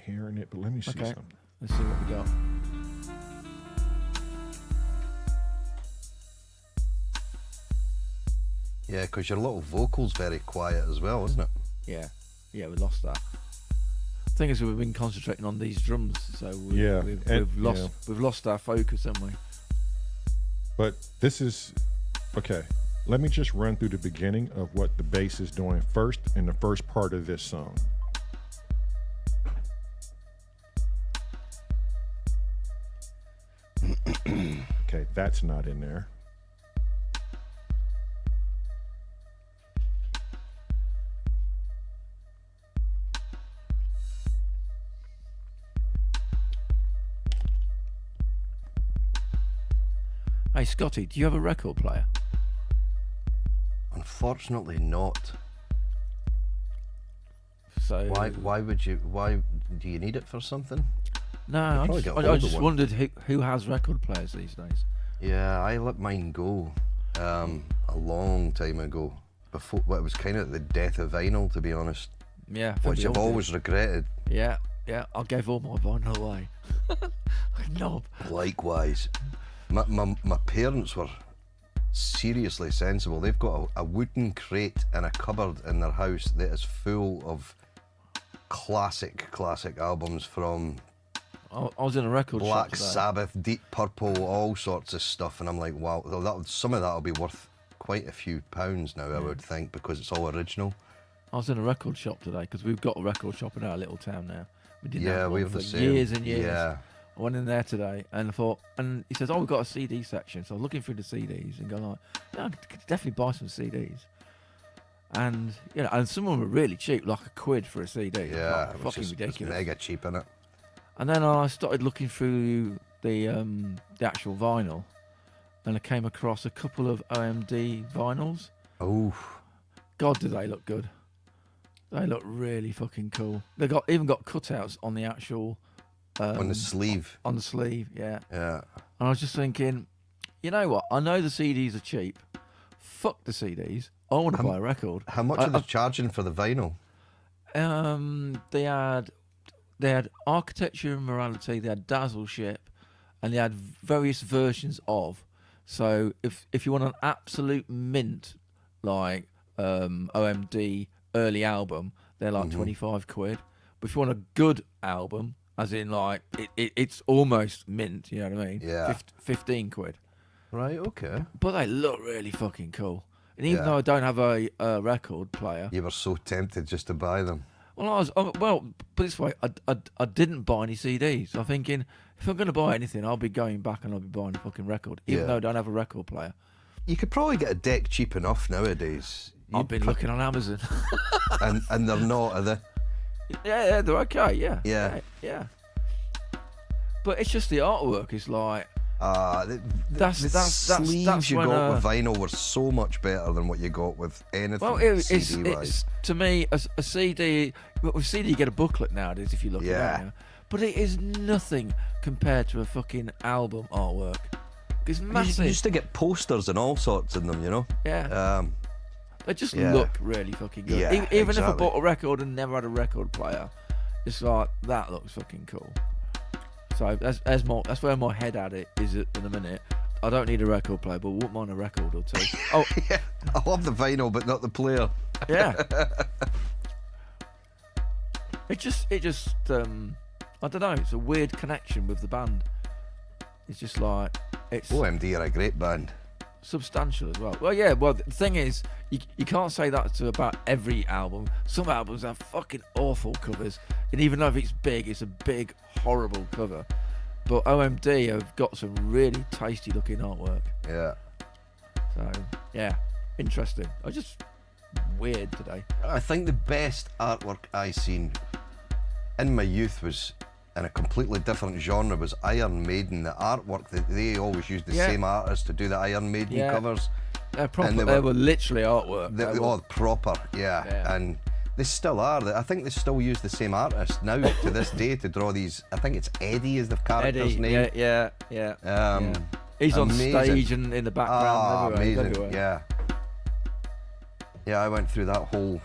[SPEAKER 1] hearing it, but let me see
[SPEAKER 3] Okay.
[SPEAKER 1] something.
[SPEAKER 3] Let's see what we got.
[SPEAKER 2] Yeah, because your little vocal's very quiet as well, isn't it?
[SPEAKER 3] Yeah, we lost that. Thing is, we've been concentrating on these drums, so we've lost our focus, haven't we?
[SPEAKER 1] But this is okay. Let me just run through the beginning of what the bass is doing first in the first part of this song. Okay, that's not in there.
[SPEAKER 3] Hey Scotty, do you have a record player?
[SPEAKER 2] Unfortunately not.
[SPEAKER 3] So
[SPEAKER 2] Why do you need it for something?
[SPEAKER 3] No,
[SPEAKER 2] probably get hold
[SPEAKER 3] I
[SPEAKER 2] of
[SPEAKER 3] just
[SPEAKER 2] one.
[SPEAKER 3] wondered who has record players these days.
[SPEAKER 2] Yeah, I let mine go a long time ago. Before, well, it was kind of the death of vinyl, to be honest,
[SPEAKER 3] Yeah,
[SPEAKER 2] which I've always regretted.
[SPEAKER 3] Yeah, I gave all my vinyl away. Knob.
[SPEAKER 2] Likewise, my parents were seriously sensible. They've got a wooden crate in a cupboard in their house that is full of classic albums from
[SPEAKER 3] I was in a record shop
[SPEAKER 2] Black
[SPEAKER 3] today.
[SPEAKER 2] Sabbath, Deep Purple, all sorts of stuff, and I'm like, wow, some of that will be worth quite a few pounds now, I would think, because it's all original.
[SPEAKER 3] I was in a record shop today because we've got a record shop in our little town now. We didn't
[SPEAKER 2] Yeah,
[SPEAKER 3] have
[SPEAKER 2] we
[SPEAKER 3] one
[SPEAKER 2] have
[SPEAKER 3] for
[SPEAKER 2] the same.
[SPEAKER 3] years and years.
[SPEAKER 2] Yeah.
[SPEAKER 3] I went in there today and I thought, and he says, "Oh, we've got a CD section." So I was looking through the CDs and going like, "Yeah, I could definitely buy some CDs." And and some of them were really cheap, like £1 for a CD.
[SPEAKER 2] Yeah,
[SPEAKER 3] Like,
[SPEAKER 2] it's
[SPEAKER 3] fucking
[SPEAKER 2] just,
[SPEAKER 3] ridiculous.
[SPEAKER 2] It's mega cheap, innit?
[SPEAKER 3] And then I started looking through the actual vinyl, and I came across a couple of OMD vinyls.
[SPEAKER 2] Oh,
[SPEAKER 3] God, do they look good? They look really fucking cool. They even got cutouts on the actual
[SPEAKER 2] on the sleeve.
[SPEAKER 3] On the sleeve, yeah.
[SPEAKER 2] Yeah.
[SPEAKER 3] And I was just thinking, you know what? I know the CDs are cheap. Fuck the CDs. I want to buy a record.
[SPEAKER 2] How much are they charging for the vinyl?
[SPEAKER 3] They had Architecture and Morality. They had Dazzle Ship, and they had various versions of. So if you want an absolute mint, like OMD early album, they're like £25. But if you want a good album, as in like it's almost mint, you know what I mean?
[SPEAKER 2] Yeah.
[SPEAKER 3] £15.
[SPEAKER 2] Right, okay.
[SPEAKER 3] But they look really fucking cool. And even
[SPEAKER 2] Yeah.
[SPEAKER 3] though I don't have a record player,
[SPEAKER 2] You were so tempted just to buy them.
[SPEAKER 3] well, put it this way, I didn't buy any CDs. I'm thinking, if I'm going to buy anything, I'll be going back and I'll be buying a fucking record, even
[SPEAKER 2] Yeah.
[SPEAKER 3] though I don't have a record player.
[SPEAKER 2] You could probably get a deck cheap enough nowadays.
[SPEAKER 3] I've been looking on Amazon.
[SPEAKER 2] and they're not, are they?
[SPEAKER 3] yeah, they're okay, yeah.
[SPEAKER 2] Yeah.
[SPEAKER 3] Yeah. But it's just the artwork. It's like,
[SPEAKER 2] The
[SPEAKER 3] That's
[SPEAKER 2] sleeves you
[SPEAKER 3] when,
[SPEAKER 2] got with vinyl were so much better than what you got with anything.
[SPEAKER 3] well, it's
[SPEAKER 2] CD-wise.
[SPEAKER 3] to me a CD. With CD, you get a booklet nowadays if you look
[SPEAKER 2] Yeah.
[SPEAKER 3] at it. But it is nothing compared to a fucking album artwork. It's
[SPEAKER 2] You
[SPEAKER 3] massive.
[SPEAKER 2] used to get posters and all sorts in them, you know.
[SPEAKER 3] Yeah. They just
[SPEAKER 2] yeah.
[SPEAKER 3] look really fucking good.
[SPEAKER 2] Yeah,
[SPEAKER 3] Even if I
[SPEAKER 2] exactly.
[SPEAKER 3] bought a record and never had a record player, it's like, that looks fucking cool. So that's where my head at it is at the minute. I don't need a record player, but I wouldn't mind a record or two. Oh,
[SPEAKER 2] Yeah, I love the vinyl, but not the player.
[SPEAKER 3] yeah. It just I don't know, it's a weird connection with the band. It's just like, it's
[SPEAKER 2] OMD are a great band.
[SPEAKER 3] substantial as well. Well, yeah, well, the thing is, you can't say that about every album. Some albums have fucking awful covers, and even though if it's big, it's a big, horrible cover. But OMD have got some really tasty looking artwork.
[SPEAKER 2] Yeah.
[SPEAKER 3] So, yeah, interesting. I was just weird today.
[SPEAKER 2] I think the best artwork I seen in my youth was in a completely different genre was Iron Maiden. The artwork that they always used the
[SPEAKER 3] Yeah.
[SPEAKER 2] same artist to do the Iron Maiden
[SPEAKER 3] Yeah.
[SPEAKER 2] covers.
[SPEAKER 3] They're proper,
[SPEAKER 2] And
[SPEAKER 3] they were literally artwork.
[SPEAKER 2] They
[SPEAKER 3] They
[SPEAKER 2] were
[SPEAKER 3] were-
[SPEAKER 2] all proper, yeah.
[SPEAKER 3] Yeah.
[SPEAKER 2] And they still are. I think they still use the same artist now to this day to draw these. I think it's Eddie is the character's
[SPEAKER 3] Eddie,
[SPEAKER 2] name.
[SPEAKER 3] yeah.
[SPEAKER 2] Um,
[SPEAKER 3] Yeah. He's on
[SPEAKER 2] amazing.
[SPEAKER 3] stage and in the background.
[SPEAKER 2] Ah,
[SPEAKER 3] everywhere, he's
[SPEAKER 2] amazing.
[SPEAKER 3] everywhere.
[SPEAKER 2] Yeah. Yeah, I went through that whole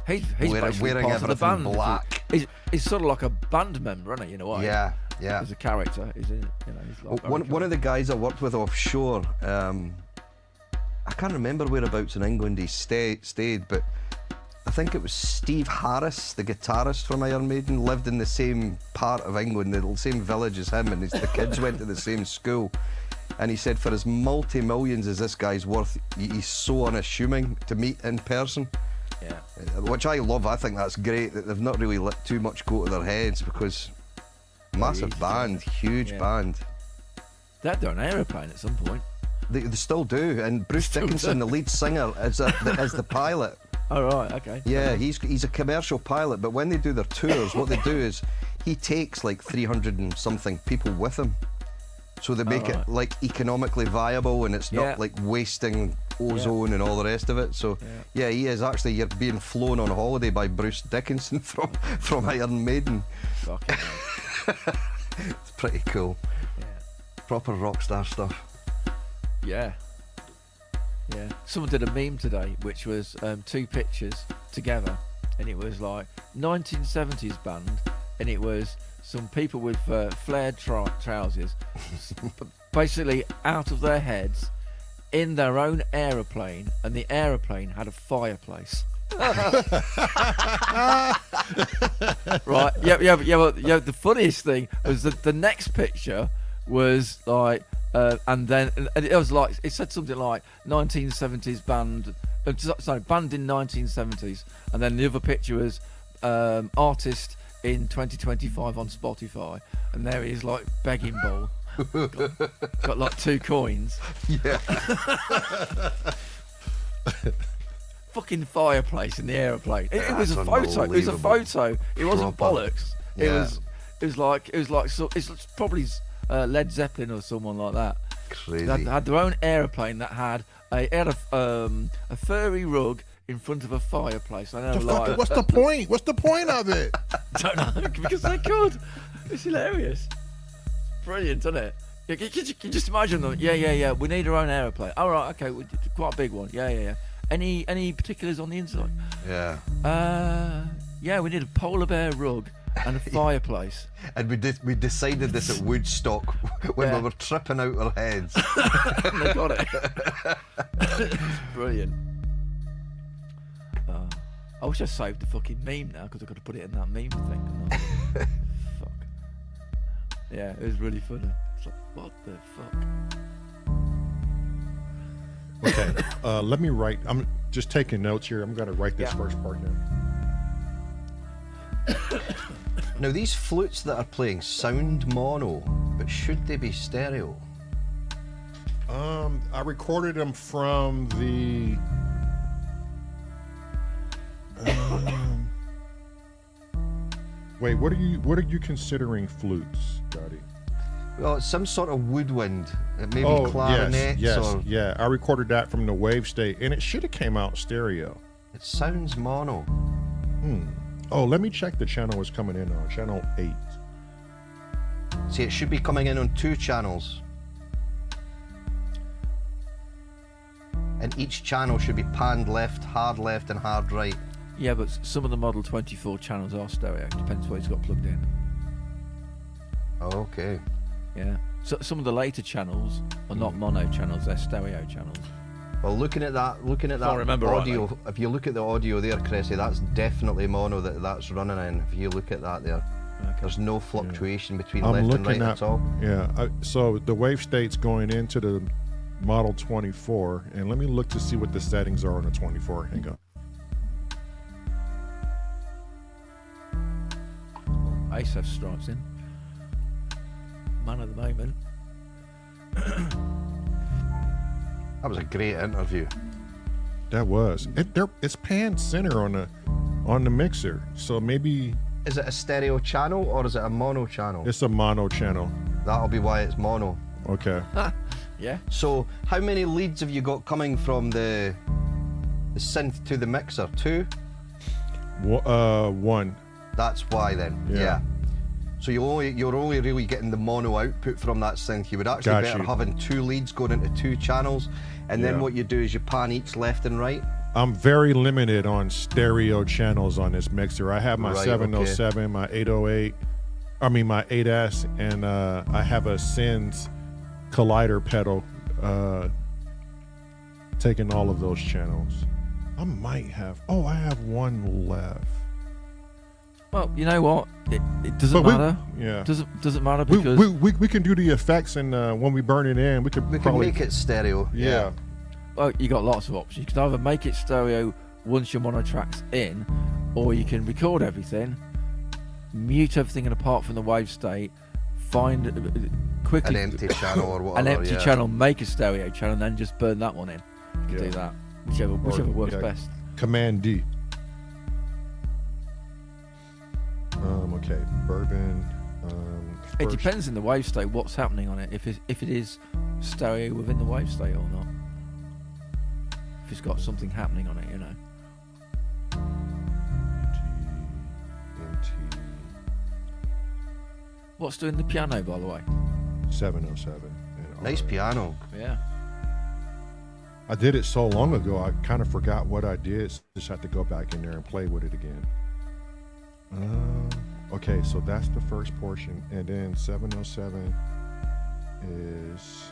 [SPEAKER 3] He's
[SPEAKER 2] wearing
[SPEAKER 3] basically part of the
[SPEAKER 2] everything
[SPEAKER 3] band.
[SPEAKER 2] black.
[SPEAKER 3] He's sort of like a band member, isn't he? In a way.
[SPEAKER 2] Yeah, yeah.
[SPEAKER 3] As a character, he's in. He's like
[SPEAKER 2] One of the guys I worked with offshore, I can't remember whereabouts in England he stayed, but I think it was Steve Harris, the guitarist from Iron Maiden, lived in the same part of England, the same village as him, and the kids went to the same school. And he said for as multi-millions as this guy's worth, he's so unassuming to meet in person.
[SPEAKER 3] Yeah.
[SPEAKER 2] Which I love. I think that's great that they've not really let too much go to their heads, because massive
[SPEAKER 3] easy,
[SPEAKER 2] band, huge
[SPEAKER 3] Yeah.
[SPEAKER 2] band.
[SPEAKER 3] They had their own aeroplane at some point.
[SPEAKER 2] They still do, and Bruce
[SPEAKER 3] Still
[SPEAKER 2] Dickinson,
[SPEAKER 3] do.
[SPEAKER 2] the lead singer, is the pilot.
[SPEAKER 3] Oh right, okay.
[SPEAKER 2] Yeah, he's a commercial pilot, but when they do their tours, what they do is he takes like 300 and something people with him, so they make it
[SPEAKER 3] right.
[SPEAKER 2] like economically viable, and it's
[SPEAKER 3] Yeah.
[SPEAKER 2] not like wasting ozone and all the rest of it. So yeah, he is actually, you're being flown on holiday by Bruce Dickinson from Iron Maiden.
[SPEAKER 3] Fucking hell.
[SPEAKER 2] It's pretty cool.
[SPEAKER 3] Yeah.
[SPEAKER 2] Proper rock star stuff.
[SPEAKER 3] Yeah. Yeah. Someone did a meme today, which was two pictures together, and it was like 1970s band, and it was some people with flared trousers, basically out of their heads, in their own aeroplane, and the aeroplane had a fireplace. Right? Yeah. Well, the funniest thing was that the next picture was like, and it was like, it said something like 1970s band, sorry, band in 1970s, and then the other picture was artist in 2025 on Spotify, and there he is, like begging bowl, got like 2 coins.
[SPEAKER 2] Yeah.
[SPEAKER 3] Fucking fireplace in the aeroplane. It was a
[SPEAKER 2] That's
[SPEAKER 3] photo. It was a
[SPEAKER 2] unbelievable.
[SPEAKER 3] photo. It wasn't
[SPEAKER 2] Proper.
[SPEAKER 3] bollocks.
[SPEAKER 2] Yeah.
[SPEAKER 3] It was like so. It's probably Led Zeppelin or someone like that.
[SPEAKER 2] Crazy.
[SPEAKER 3] They had their own aeroplane that had a furry rug in front of a fireplace. I know, like,
[SPEAKER 1] What's the point? What's the point of it?
[SPEAKER 3] don't know, because they could. It's hilarious. Brilliant, isn't it? You can just imagine them. Yeah. We need our own aeroplane. All right, okay, quite a big one. Yeah. Any particulars on the inside?
[SPEAKER 2] Yeah.
[SPEAKER 3] Yeah, we need a polar bear rug and a fireplace.
[SPEAKER 2] And we decided this at Woodstock when
[SPEAKER 3] Yeah.
[SPEAKER 2] we were tripping out our heads.
[SPEAKER 3] And they got it. It's brilliant. I wish I saved the fucking meme now, because I've got to put it in that meme thing. Fuck. Yeah, it was really funny. It's like, what the fuck?
[SPEAKER 1] Okay, let me write. I'm just taking notes here. I'm going to write this
[SPEAKER 3] Yeah.
[SPEAKER 1] first part down.
[SPEAKER 2] Now, these flutes that are playing sound mono, but should they be stereo?
[SPEAKER 1] I recorded them from the. Wait, what are you considering flutes, Dottie?
[SPEAKER 2] Well, it's some sort of woodwind, maybe
[SPEAKER 1] Oh,
[SPEAKER 2] clarinets
[SPEAKER 1] yes,
[SPEAKER 2] or
[SPEAKER 1] yeah. I recorded that from the wave state, and it should have came out stereo.
[SPEAKER 2] it sounds mono.
[SPEAKER 1] Oh, let me check the channel it's coming in on. Channel 8.
[SPEAKER 2] See, it should be coming in on 2 channels. And each channel should be panned left, and hard right.
[SPEAKER 3] Yeah, but some of the Model 24 channels are stereo. Depends what it's got plugged in.
[SPEAKER 2] Oh, okay.
[SPEAKER 3] Yeah. So some of the later channels are not mono channels; they're stereo channels.
[SPEAKER 2] Well, looking at that
[SPEAKER 3] remember
[SPEAKER 2] audio,
[SPEAKER 3] rightly.
[SPEAKER 2] if you look at the audio there, Cressy, that's definitely mono that's running in. If you look at that there, there's no fluctuation between
[SPEAKER 1] I'm
[SPEAKER 2] left and
[SPEAKER 1] looking
[SPEAKER 2] right
[SPEAKER 1] at
[SPEAKER 2] at all.
[SPEAKER 1] Yeah. So the wave state's going into the Model 24, and let me look to see what the settings are on the 24. Hang on.
[SPEAKER 3] Ace have stripes in. Man of the moment.
[SPEAKER 2] That was a great interview.
[SPEAKER 1] That was it's pan center on the mixer, so maybe
[SPEAKER 2] Is it a stereo channel or is it a mono channel?
[SPEAKER 1] it's a mono channel.
[SPEAKER 2] That'll be why it's mono.
[SPEAKER 1] Okay.
[SPEAKER 3] Yeah.
[SPEAKER 2] So, how many leads have you got coming from the synth to the mixer? 2?
[SPEAKER 1] One.
[SPEAKER 2] That's why then.
[SPEAKER 1] Yeah.
[SPEAKER 2] So you're only really getting the mono output from that synth. You would actually
[SPEAKER 1] Got
[SPEAKER 2] better
[SPEAKER 1] you.
[SPEAKER 2] having 2 leads going into 2 channels, and then
[SPEAKER 1] Yeah.
[SPEAKER 2] what you do is you pan each left and right.
[SPEAKER 1] I'm very limited on stereo channels on this mixer. I have my
[SPEAKER 2] Right,
[SPEAKER 1] 707, my 808, my 8S, and I have a Sins collider pedal taking all of those channels. I have one left.
[SPEAKER 3] Well, you know what? It doesn't
[SPEAKER 1] But
[SPEAKER 3] matter.
[SPEAKER 1] Yeah.
[SPEAKER 3] Doesn't matter
[SPEAKER 1] We,
[SPEAKER 3] because
[SPEAKER 1] we can do the effects, and when we burn it in, we could
[SPEAKER 2] We can
[SPEAKER 1] probably
[SPEAKER 2] make it stereo.
[SPEAKER 1] Yeah.
[SPEAKER 3] well, you got lots of options. You can either make it stereo once your mono track's in, or you can record everything, mute everything and apart from the wave state, find quickly
[SPEAKER 2] An empty channel or whatever.
[SPEAKER 3] an empty
[SPEAKER 2] yeah.
[SPEAKER 3] channel, make a stereo channel, and then just burn that one in. You can
[SPEAKER 1] Yeah.
[SPEAKER 3] do that. Whichever works
[SPEAKER 1] yeah.
[SPEAKER 3] best.
[SPEAKER 1] Command D. Okay, Bourbon.
[SPEAKER 3] It
[SPEAKER 1] First-
[SPEAKER 3] depends in the wave state what's happening on it. If it is stereo within the wave state or not. If it's got something happening on it, you know.
[SPEAKER 1] MT
[SPEAKER 3] What's doing the piano, by the way?
[SPEAKER 1] 707. and
[SPEAKER 2] Nice
[SPEAKER 1] RF.
[SPEAKER 2] piano.
[SPEAKER 3] Yeah.
[SPEAKER 1] I did it so long ago, I kind of forgot what I did. So just have to go back in there and play with it again. Okay, so that's the first portion, and then 707 is.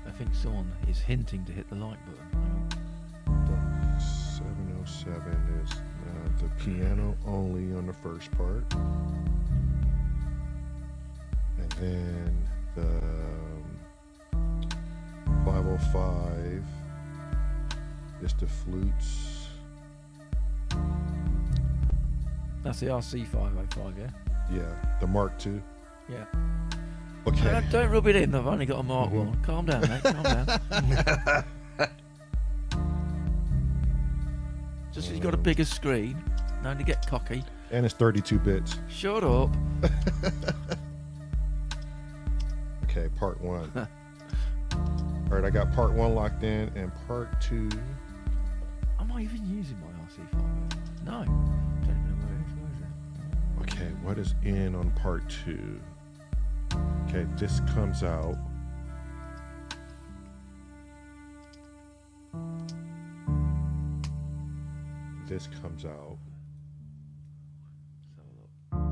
[SPEAKER 3] I think someone is hinting to hit the like button. Hang on.
[SPEAKER 1] 707 is the piano only on the first part, and then the 505 is the flutes.
[SPEAKER 3] That's the RC505, yeah?
[SPEAKER 1] Yeah, the Mark II.
[SPEAKER 3] Yeah.
[SPEAKER 1] Okay.
[SPEAKER 3] Don't rub it in, I've only got a Mark 1. Calm down, mate, calm down. Just 'cause you've got a bigger screen, no need to get cocky.
[SPEAKER 1] And it's 32 bits.
[SPEAKER 3] Shut up.
[SPEAKER 1] Okay, part 1. All right, I got part 1 locked in, and part 2.
[SPEAKER 3] Am I even using my RC5? No. Don't even know where it is. Where is it?
[SPEAKER 1] Okay, what is in on part 2? Okay, this comes out. This comes out.
[SPEAKER 3] Let's have a look.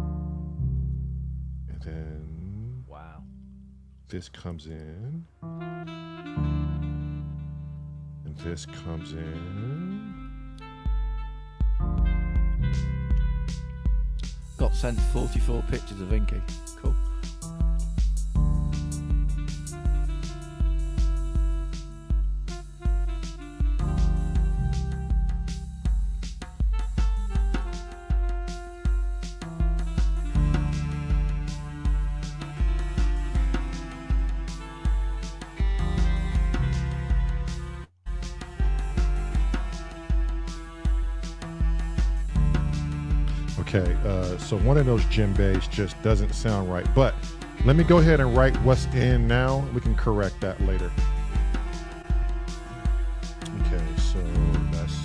[SPEAKER 1] And then
[SPEAKER 3] Wow.
[SPEAKER 1] this comes in. And this comes in.
[SPEAKER 3] Got sent 44 pictures of Inky. Cool.
[SPEAKER 1] Okay, so one of those djembes just doesn't sound right. But let me go ahead and write what's in now. We can correct that later. Okay, so that's.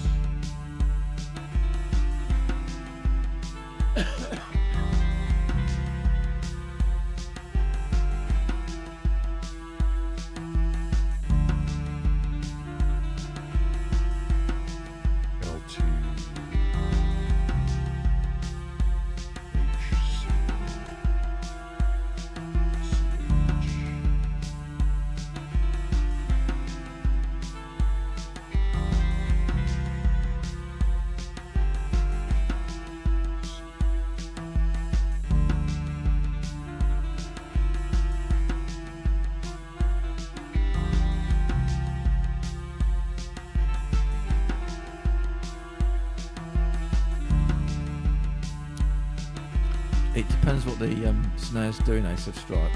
[SPEAKER 3] It depends what the snares do now, Subscribe.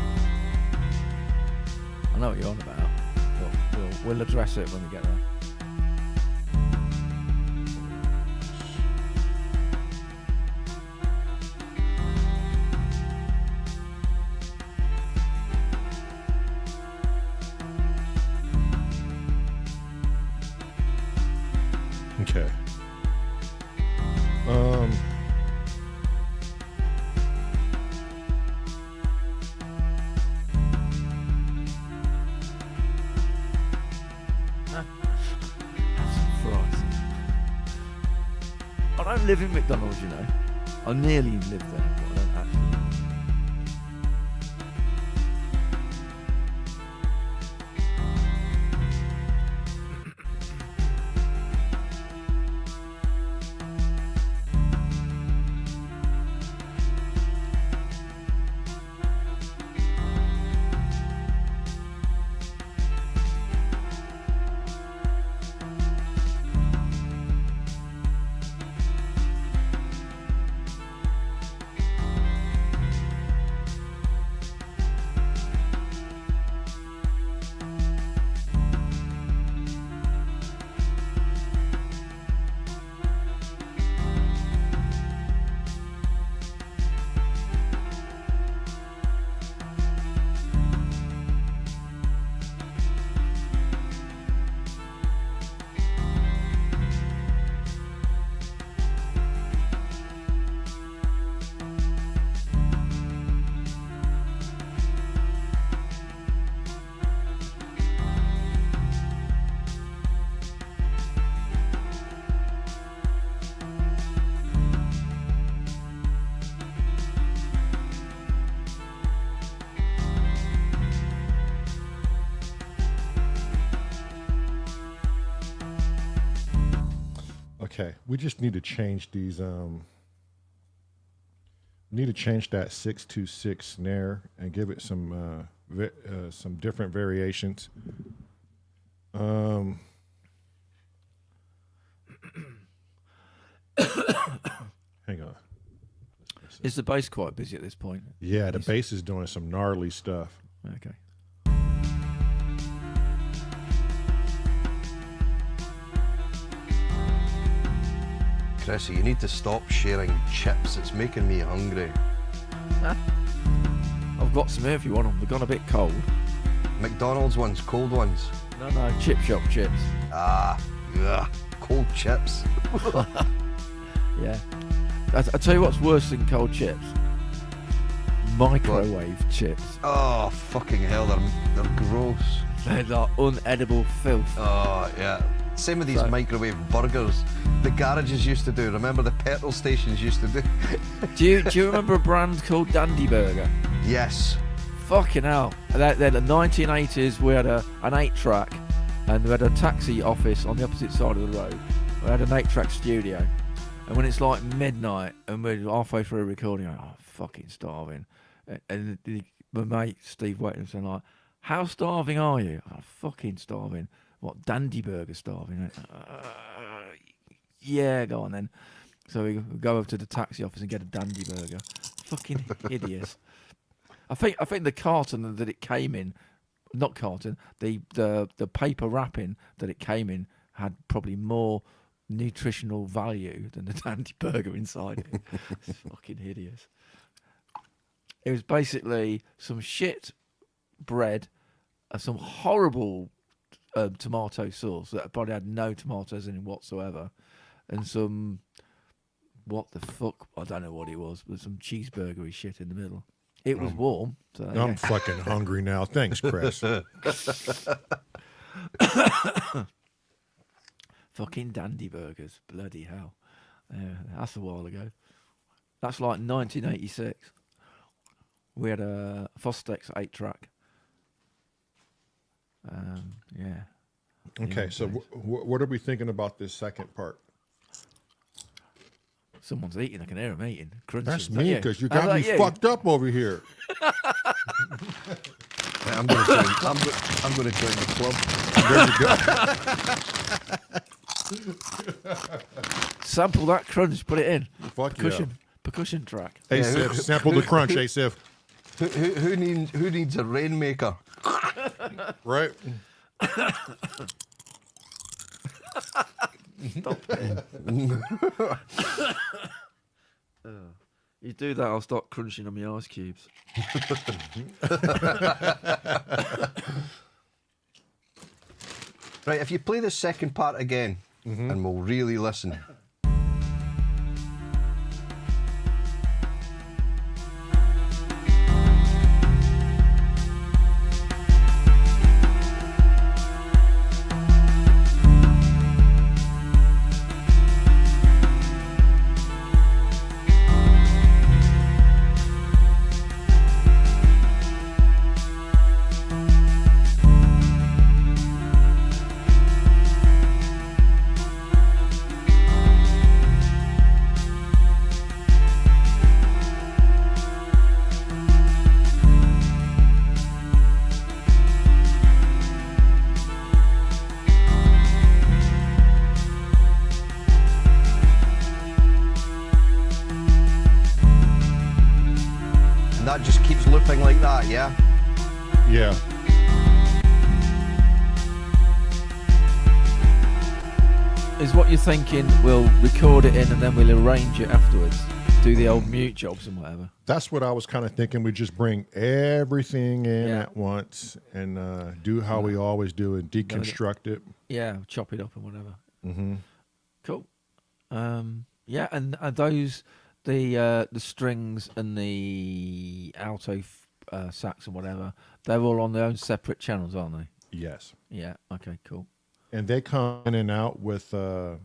[SPEAKER 3] I know what you're on about. We'll address it when we get there.
[SPEAKER 1] Okay.
[SPEAKER 3] I don't live in McDonald's, you know. I nearly live there, but I don't actually.
[SPEAKER 1] Okay, we just need to change these. We need to change that 626 snare and give it some different variations. Hang on.
[SPEAKER 3] Is the bass quite busy at this point?
[SPEAKER 1] Yeah, the bass is doing some gnarly stuff.
[SPEAKER 3] Okay.
[SPEAKER 2] Chrissy, you need to stop sharing chips. It's making me hungry.
[SPEAKER 3] I've got some here if you want them. They've gone a bit cold.
[SPEAKER 2] McDonald's ones, cold ones.
[SPEAKER 3] No, chip shop chips.
[SPEAKER 2] Ah, ugh, cold chips.
[SPEAKER 3] Yeah. I tell you what's worse than cold chips. Microwave chips.
[SPEAKER 2] Oh, fucking hell, they're gross.
[SPEAKER 3] They're like unedible filth.
[SPEAKER 2] Oh, yeah. Same with these microwave burgers. The garages used to do. Remember the petrol stations used to do?
[SPEAKER 3] Do you remember a brand called Dandy Burger?
[SPEAKER 2] Yes.
[SPEAKER 3] Fucking hell. They're the 1980s. We had an 8-track and we had a taxi office on the opposite side of the road. We had an 8-track studio. And when it's like midnight and we're halfway through recording, I'm fucking starving. And my mate Steve Wetton saying like, how starving are you? I'm fucking starving. What, Dandy Burger starving? Yeah, go on then. So we go over to the taxi office and get a Dandy Burger. Fucking hideous. I think the carton that it came in, not carton, the paper wrapping that it came in had probably more nutritional value than the Dandy Burger inside it. It's fucking hideous. It was basically some shit bread and some horrible tomato sauce that probably had no tomatoes in it whatsoever, and some, what the fuck, I don't know what it was, but some cheeseburgery shit in the middle. It was warm. So,
[SPEAKER 1] I'm fucking hungry now. Thanks, Chris.
[SPEAKER 3] Fucking Dandy Burgers. Bloody hell. That's a while ago. That's like 1986. We had a Fostex 8-track. Yeah.
[SPEAKER 1] Okay, so what are we thinking about this second part?
[SPEAKER 3] Someone's eating. I can hear them eating. Crunching.
[SPEAKER 1] That's me, because you got me fucked up over here.
[SPEAKER 2] I'm going to join the club.
[SPEAKER 1] There you go.
[SPEAKER 3] Sample that crunch. Put it in.
[SPEAKER 1] Fuck
[SPEAKER 3] percussion.
[SPEAKER 1] yeah.
[SPEAKER 3] percussion track.
[SPEAKER 1] Asif, sample the crunch, Asif.
[SPEAKER 2] Who needs a rainmaker?
[SPEAKER 1] Right?
[SPEAKER 3] You do that, I'll start crunching on my ice cubes.
[SPEAKER 2] Right, if you play the second part again, and we'll really listen. That just keeps looping like that, yeah?
[SPEAKER 1] Yeah.
[SPEAKER 3] Is what you're thinking, we'll record it in and then we'll arrange it afterwards? Do the old mute jobs and whatever?
[SPEAKER 1] That's what I was kind of thinking. We just bring everything in at once and do how we always do and deconstruct it.
[SPEAKER 3] Yeah, chop it up and whatever.
[SPEAKER 1] Mm-hmm.
[SPEAKER 3] Cool. Yeah, and are those the strings and the alto sax and whatever? They're all on their own separate channels, aren't they?
[SPEAKER 1] Yes.
[SPEAKER 3] Yeah. Okay. Cool.
[SPEAKER 1] And they come in and out with the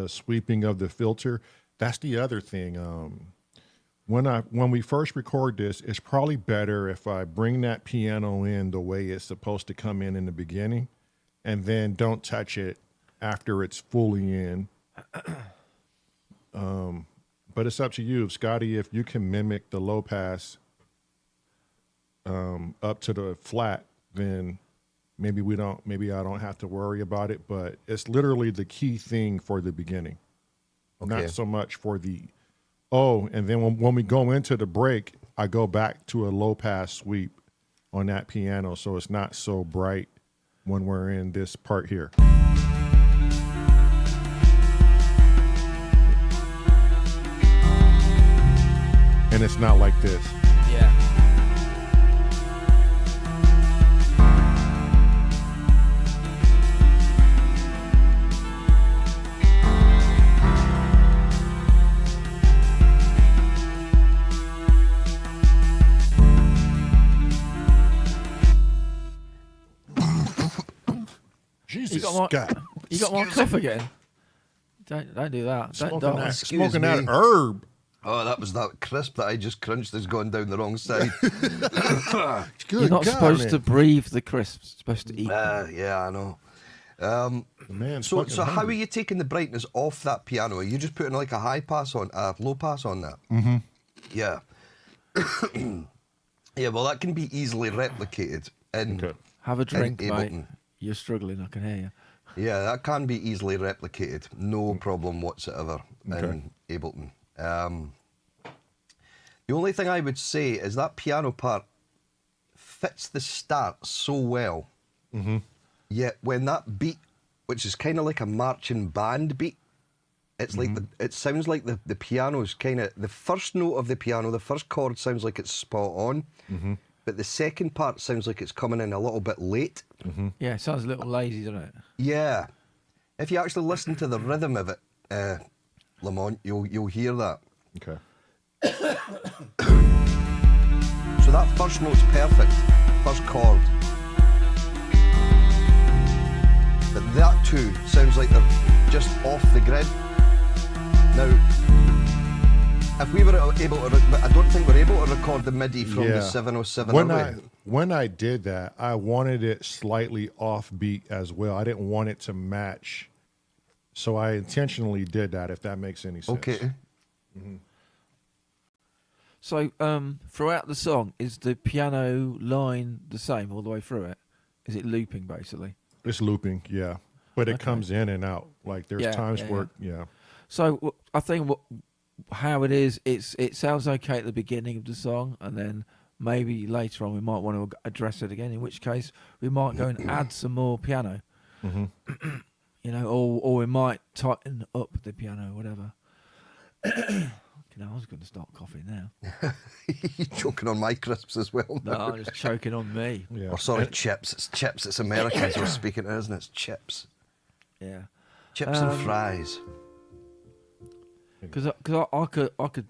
[SPEAKER 1] sweeping of the filter. That's the other thing. When we first record this, it's probably better if I bring that piano in the way it's supposed to come in the beginning, and then don't touch it after it's fully in. But it's up to you, Scotty. If you can mimic the low pass up to the flat, then maybe I don't have to worry about it. But it's literally the key thing for the beginning, not so much for the and then when we go into the break, I go back to a low pass sweep on that piano, so it's not so bright when we're in this part here. And it's not like this.
[SPEAKER 3] Yeah.
[SPEAKER 1] Jesus,
[SPEAKER 3] Scott. You got more cough again? Don't do that.
[SPEAKER 1] Smoking that herb.
[SPEAKER 2] Oh, that was that crisp that I just crunched has gone down the wrong side.
[SPEAKER 3] You're not supposed to breathe the crisps. You're supposed to eat.
[SPEAKER 2] Yeah, I know. So how are you taking the brightness off that piano? Are you just putting like a high pass on, a low pass on that?
[SPEAKER 1] Mm-hmm.
[SPEAKER 2] Yeah. Yeah, well, that can be easily replicated.
[SPEAKER 3] Have a drink, mate.
[SPEAKER 2] Ableton.
[SPEAKER 3] You're struggling, I can hear you.
[SPEAKER 2] Yeah, that can be easily replicated. No problem whatsoever in Ableton. The only thing I would say is that piano part fits the start so well.
[SPEAKER 1] Mm-hmm.
[SPEAKER 2] Yet when that beat, which is kind of like a marching band beat, it's like it sounds like the piano's kind of the first note of the piano, the first chord sounds like it's spot on, but the second part sounds like it's coming in a little bit late.
[SPEAKER 1] Mm-hmm.
[SPEAKER 3] Yeah, it sounds a little lazy, doesn't it?
[SPEAKER 2] Yeah, if you actually listen to the rhythm of it, Lamont, you'll hear that.
[SPEAKER 1] Okay.
[SPEAKER 2] So that first note's perfect, first chord. But that too sounds like they're just off the grid. Now, if we were able to, I don't think we're able to record the MIDI from the 707.
[SPEAKER 1] When I did that, I wanted it slightly offbeat as well. I didn't want it to match. So I intentionally did that, if that makes any sense.
[SPEAKER 2] Okay.
[SPEAKER 1] Mm-hmm.
[SPEAKER 3] So throughout the song, is the piano line the same all the way through it? Is it looping, basically?
[SPEAKER 1] It's looping, yeah. But it comes in and out. Like there's times where,
[SPEAKER 3] So I think how it is, it sounds okay at the beginning of the song, and then maybe later on we might want to address it again. In which case we might go and add some more piano,
[SPEAKER 1] Mm-hmm.
[SPEAKER 3] you know, or we might tighten up the piano, or whatever. You know, I was going to start coughing now.
[SPEAKER 2] You're choking on my crisps as well.
[SPEAKER 3] No, I'm just choking on me.
[SPEAKER 1] Yeah.
[SPEAKER 2] Or sorry, chips. It's chips. It's Americans we're speaking to, isn't it? It's chips.
[SPEAKER 3] Yeah.
[SPEAKER 2] Chips and fries.
[SPEAKER 3] Because I could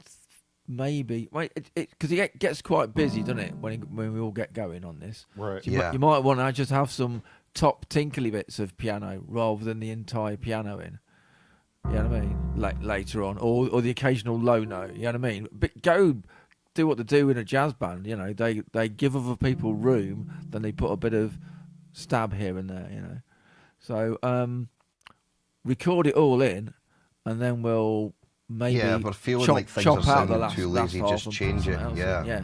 [SPEAKER 3] maybe because it gets quite busy, doesn't it? When we all get going on this,
[SPEAKER 1] Right.
[SPEAKER 3] So
[SPEAKER 2] Yeah.
[SPEAKER 3] you might want to just have some top tinkly bits of piano rather than the entire piano in. You know what I mean? Like later on, or the occasional low note. You know what I mean? But go do what they do in a jazz band. You know, they give other people room, then they put a bit of stab here and there. You know, so record it all in, and then we'll maybe
[SPEAKER 2] Yeah, but feeling
[SPEAKER 3] chop,
[SPEAKER 2] like things
[SPEAKER 3] chop
[SPEAKER 2] are
[SPEAKER 3] out the
[SPEAKER 2] sounding
[SPEAKER 3] last,
[SPEAKER 2] too
[SPEAKER 3] last
[SPEAKER 2] lazy,
[SPEAKER 3] half
[SPEAKER 2] just
[SPEAKER 3] and put
[SPEAKER 2] change it.
[SPEAKER 3] something else in.
[SPEAKER 2] Yeah.
[SPEAKER 3] Yeah.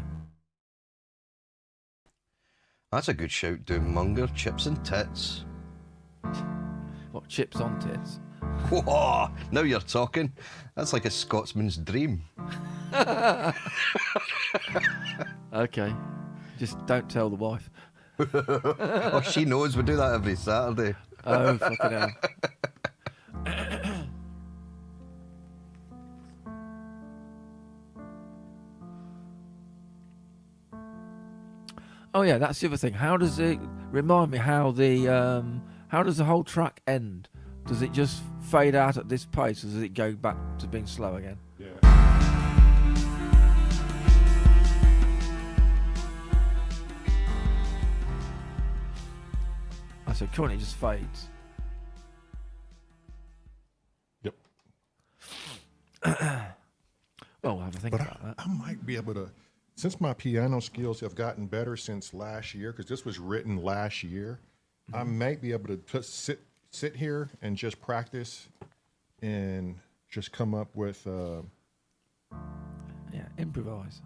[SPEAKER 2] That's a good shout, doing Munger, chips and tits.
[SPEAKER 3] What, chips on tits?
[SPEAKER 2] Whoa, now you're talking. That's like a Scotsman's dream.
[SPEAKER 3] Okay, just don't tell the wife.
[SPEAKER 2] Oh, she knows. We do that every Saturday.
[SPEAKER 3] Oh, fucking hell. Oh yeah, that's the other thing. How does it remind me how does the whole track end? Does it just fade out at this pace, or does it go back to being slow again?
[SPEAKER 1] Yeah.
[SPEAKER 3] Oh, so currently it just fades.
[SPEAKER 1] Yep.
[SPEAKER 3] Well, we'll have a think
[SPEAKER 1] But
[SPEAKER 3] about that.
[SPEAKER 1] I might be able to, since my piano skills have gotten better since last year, because this was written last year, I might be able to just sit here and just practice and just come up with
[SPEAKER 3] Yeah, improvise.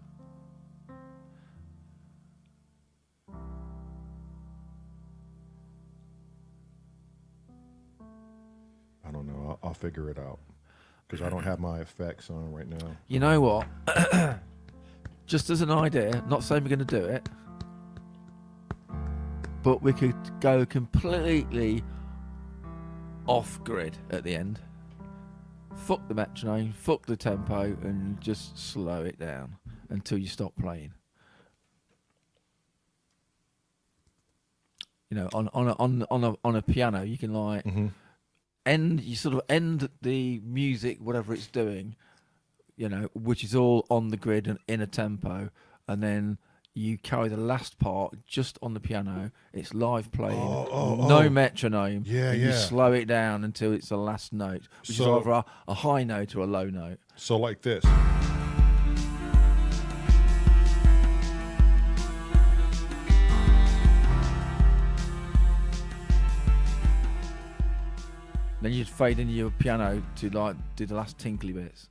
[SPEAKER 1] I don't know. I'll figure it out because I don't have my effects on right now.
[SPEAKER 3] You know what? Just as an idea, not saying we're going to do it, but we could go completely off grid at the end. Fuck the metronome, fuck the tempo, and just slow it down until you stop playing. You know, on a piano, you can like you sort of end the music, whatever it's doing, you know, which is all on the grid and in a tempo, and then you carry the last part just on the piano. It's live playing, no metronome.
[SPEAKER 1] Yeah,
[SPEAKER 3] and
[SPEAKER 1] yeah.
[SPEAKER 3] You slow it down until it's the last note, which
[SPEAKER 1] So-
[SPEAKER 3] is either a high note or a low note.
[SPEAKER 1] So like this.
[SPEAKER 3] Then you'd fade into your piano to like do the last tinkly bits.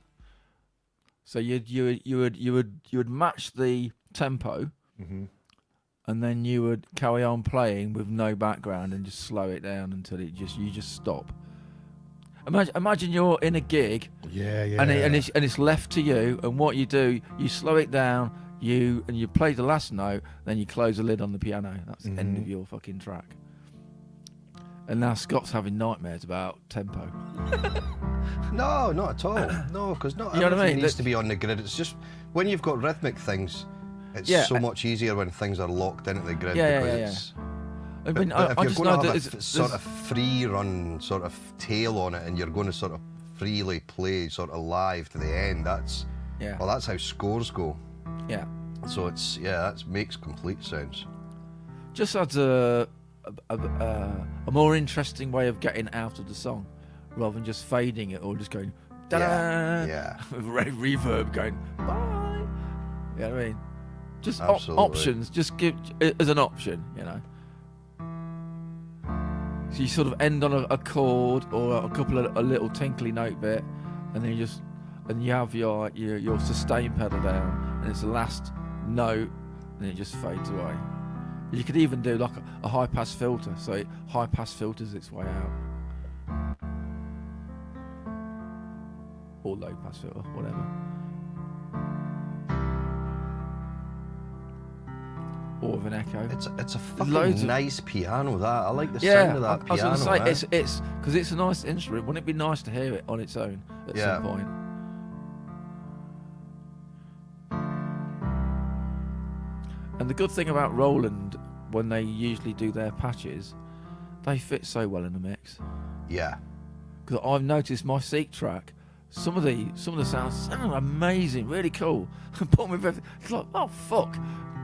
[SPEAKER 3] So you would match the tempo, and then you would carry on playing with no background and just slow it down until you just stop. Imagine you're in a gig,
[SPEAKER 1] Yeah, yeah.
[SPEAKER 3] and it's left to you, and what you do, you slow it down, you play the last note, then you close the lid on the piano. That's the end of your fucking track. And now Scott's having nightmares about tempo.
[SPEAKER 2] No, not at all. No, because not
[SPEAKER 3] You know what I
[SPEAKER 2] everything
[SPEAKER 3] mean?
[SPEAKER 2] needs to be on the grid. It's just when you've got rhythmic things, it's
[SPEAKER 3] Yeah.
[SPEAKER 2] so much easier when things are locked into the grid.
[SPEAKER 3] Yeah,
[SPEAKER 2] because
[SPEAKER 3] yeah,
[SPEAKER 2] it's,
[SPEAKER 3] I mean,
[SPEAKER 2] but if
[SPEAKER 3] I
[SPEAKER 2] you're
[SPEAKER 3] just
[SPEAKER 2] going
[SPEAKER 3] know
[SPEAKER 2] to
[SPEAKER 3] that
[SPEAKER 2] have a sort of free run, sort of tail on it, and you're going to sort of freely play sort of live to the end, that's
[SPEAKER 3] yeah,
[SPEAKER 2] well, that's how scores go.
[SPEAKER 3] yeah.
[SPEAKER 2] So it's that makes complete sense.
[SPEAKER 3] Just adds a more interesting way of getting out of the song, rather than just fading it or just going da-da,
[SPEAKER 2] Yeah.
[SPEAKER 3] with reverb going bye. You know what I mean? Just
[SPEAKER 2] Absolutely.
[SPEAKER 3] options. Just give it as an option, you know. So you sort of end on a chord or a couple of a little tinkly note bit, and then you have your sustain pedal down, and it's the last note, and it just fades away. You could even do like a high pass filter, so it high pass filters its way out. or low pass filter, whatever. Or with an echo.
[SPEAKER 2] It's a fucking
[SPEAKER 3] Loads of-
[SPEAKER 2] nice piano. That I like the
[SPEAKER 3] Yeah,
[SPEAKER 2] sound of that
[SPEAKER 3] I was
[SPEAKER 2] piano.
[SPEAKER 3] going to say
[SPEAKER 2] eh?
[SPEAKER 3] it's because it's a nice instrument. Wouldn't it be nice to hear it on its own at
[SPEAKER 2] Yeah.
[SPEAKER 3] some point? And the good thing about Roland, when they usually do their patches, they fit so well in the mix.
[SPEAKER 2] Yeah.
[SPEAKER 3] Because I've noticed my Seek track, some of the sounds sound amazing, really cool. Put me with, it's like, oh fuck,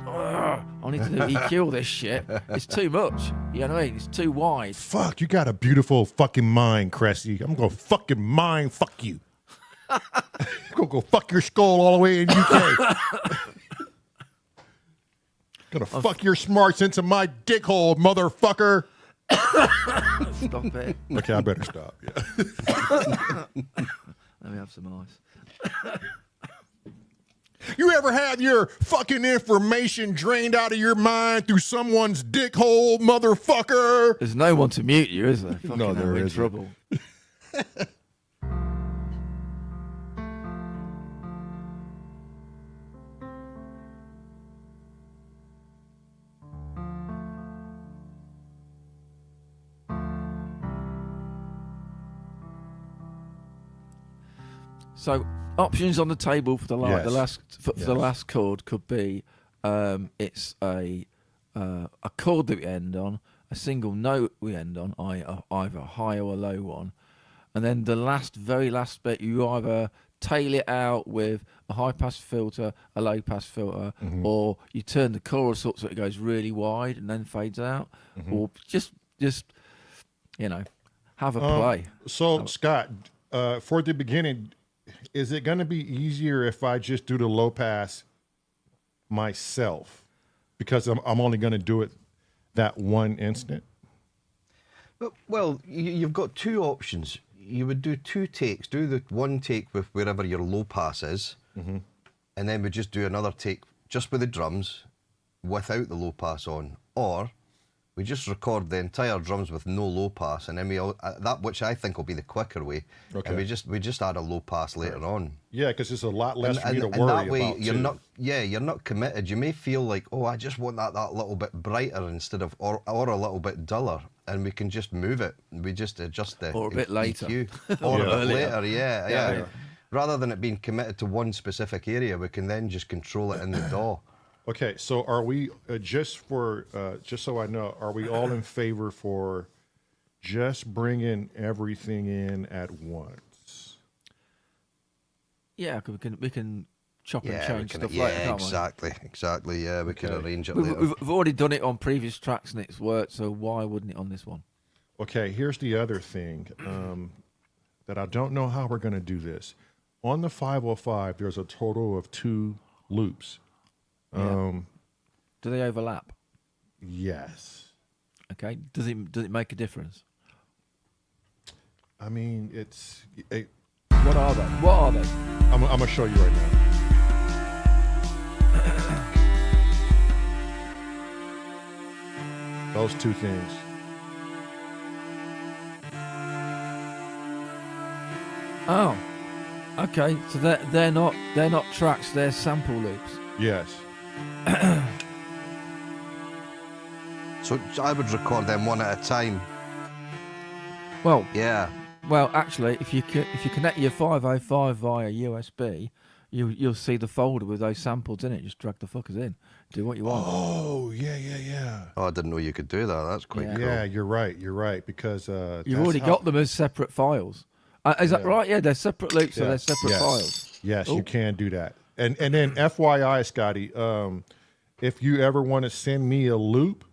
[SPEAKER 3] Ugh, I need to EQ all this shit. It's too much. You know what I mean? It's too wide.
[SPEAKER 1] Fuck, you got a beautiful fucking mind, Cressy. I'm gonna fucking mind fuck you. I'm gonna go fuck your skull all the way in UK. Gonna fuck your smarts into my dick hole, motherfucker.
[SPEAKER 3] Stop it.
[SPEAKER 1] Okay, I better stop. Yeah.
[SPEAKER 3] Let me have some ice.
[SPEAKER 1] You ever have your fucking information drained out of your mind through someone's dick hole, motherfucker?
[SPEAKER 3] There's no one to mute you, is there? Fucking
[SPEAKER 1] No,
[SPEAKER 3] hell,
[SPEAKER 1] there
[SPEAKER 3] we're in
[SPEAKER 1] isn't.
[SPEAKER 3] trouble. So options on the table for the
[SPEAKER 1] Yes.
[SPEAKER 3] for the last chord could be it's a chord that we end on, a single note we end on, either a high or a low one, and then the very last bit you either tail it out with a high pass filter, a low pass filter, or you turn the chorus up so it goes really wide and then fades out, or just have a play.
[SPEAKER 1] So, Scott, for the beginning, is it going to be easier if I just do the low pass myself? Because I'm only going to do it that one instant.
[SPEAKER 2] Well, you've got two options. You would do two takes. Do the one take with wherever your low pass is, and then we just do another take just with the drums without the low pass on. Or we just record the entire drums with no low pass, and then that, which I think will be the quicker way.
[SPEAKER 1] Okay.
[SPEAKER 2] And we just add a low pass later on.
[SPEAKER 1] Yeah, because it's a lot less for me to
[SPEAKER 2] and
[SPEAKER 1] worry
[SPEAKER 2] that way
[SPEAKER 1] about.
[SPEAKER 2] you're
[SPEAKER 1] too.
[SPEAKER 2] not. Yeah, you're not committed. You may feel like, oh, I just want that little bit brighter instead of or a little bit duller, and we can just move it. We just adjust the
[SPEAKER 3] Or a bit later.
[SPEAKER 2] EQ. Or a bit
[SPEAKER 3] Earlier.
[SPEAKER 2] later. Yeah.
[SPEAKER 3] Yeah.
[SPEAKER 2] Rather than it being committed to one specific area, we can then just control it in the DAW.
[SPEAKER 1] Okay, so are we just so I know, are we all in favor for just bringing everything in at once?
[SPEAKER 3] Yeah, 'cause we can chop and
[SPEAKER 2] Yeah,
[SPEAKER 3] change stuff
[SPEAKER 2] yeah,
[SPEAKER 3] later, can't we?
[SPEAKER 2] exactly. Yeah, we can
[SPEAKER 1] Okay.
[SPEAKER 2] arrange it
[SPEAKER 3] We've,
[SPEAKER 2] later.
[SPEAKER 3] we've already done it on previous tracks and it's worked, so why wouldn't it on this one?
[SPEAKER 1] Okay, here's the other thing that I don't know how we're going to do this. On the 505, there's a total of 2 loops.
[SPEAKER 3] Do they overlap?
[SPEAKER 1] Yes.
[SPEAKER 3] Okay. Does it make a difference?
[SPEAKER 1] I mean,
[SPEAKER 3] What are they? What are they?
[SPEAKER 1] I'm going to show you right now. Those 2 things.
[SPEAKER 3] Oh. Okay. So they're not tracks, they're sample loops.
[SPEAKER 1] Yes.
[SPEAKER 2] So I would record them one at a time.
[SPEAKER 3] Well,
[SPEAKER 2] Yeah.
[SPEAKER 3] actually, if you connect your 505 via USB, you'll see the folder with those samples in it. Just drag the fuckers in. Do what you want.
[SPEAKER 1] Oh, yeah.
[SPEAKER 2] Oh, I didn't know you could do that. That's quite
[SPEAKER 3] Yeah.
[SPEAKER 2] cool.
[SPEAKER 1] Yeah, you're right. Because
[SPEAKER 3] You've already got them as separate files. Is that right? Yeah, they're separate loops, so
[SPEAKER 1] Yeah.
[SPEAKER 3] they're separate
[SPEAKER 1] Yes.
[SPEAKER 3] files.
[SPEAKER 1] Yes,
[SPEAKER 3] Oh.
[SPEAKER 1] you can do that. And then FYI, Scotty, if you ever want to send me a loop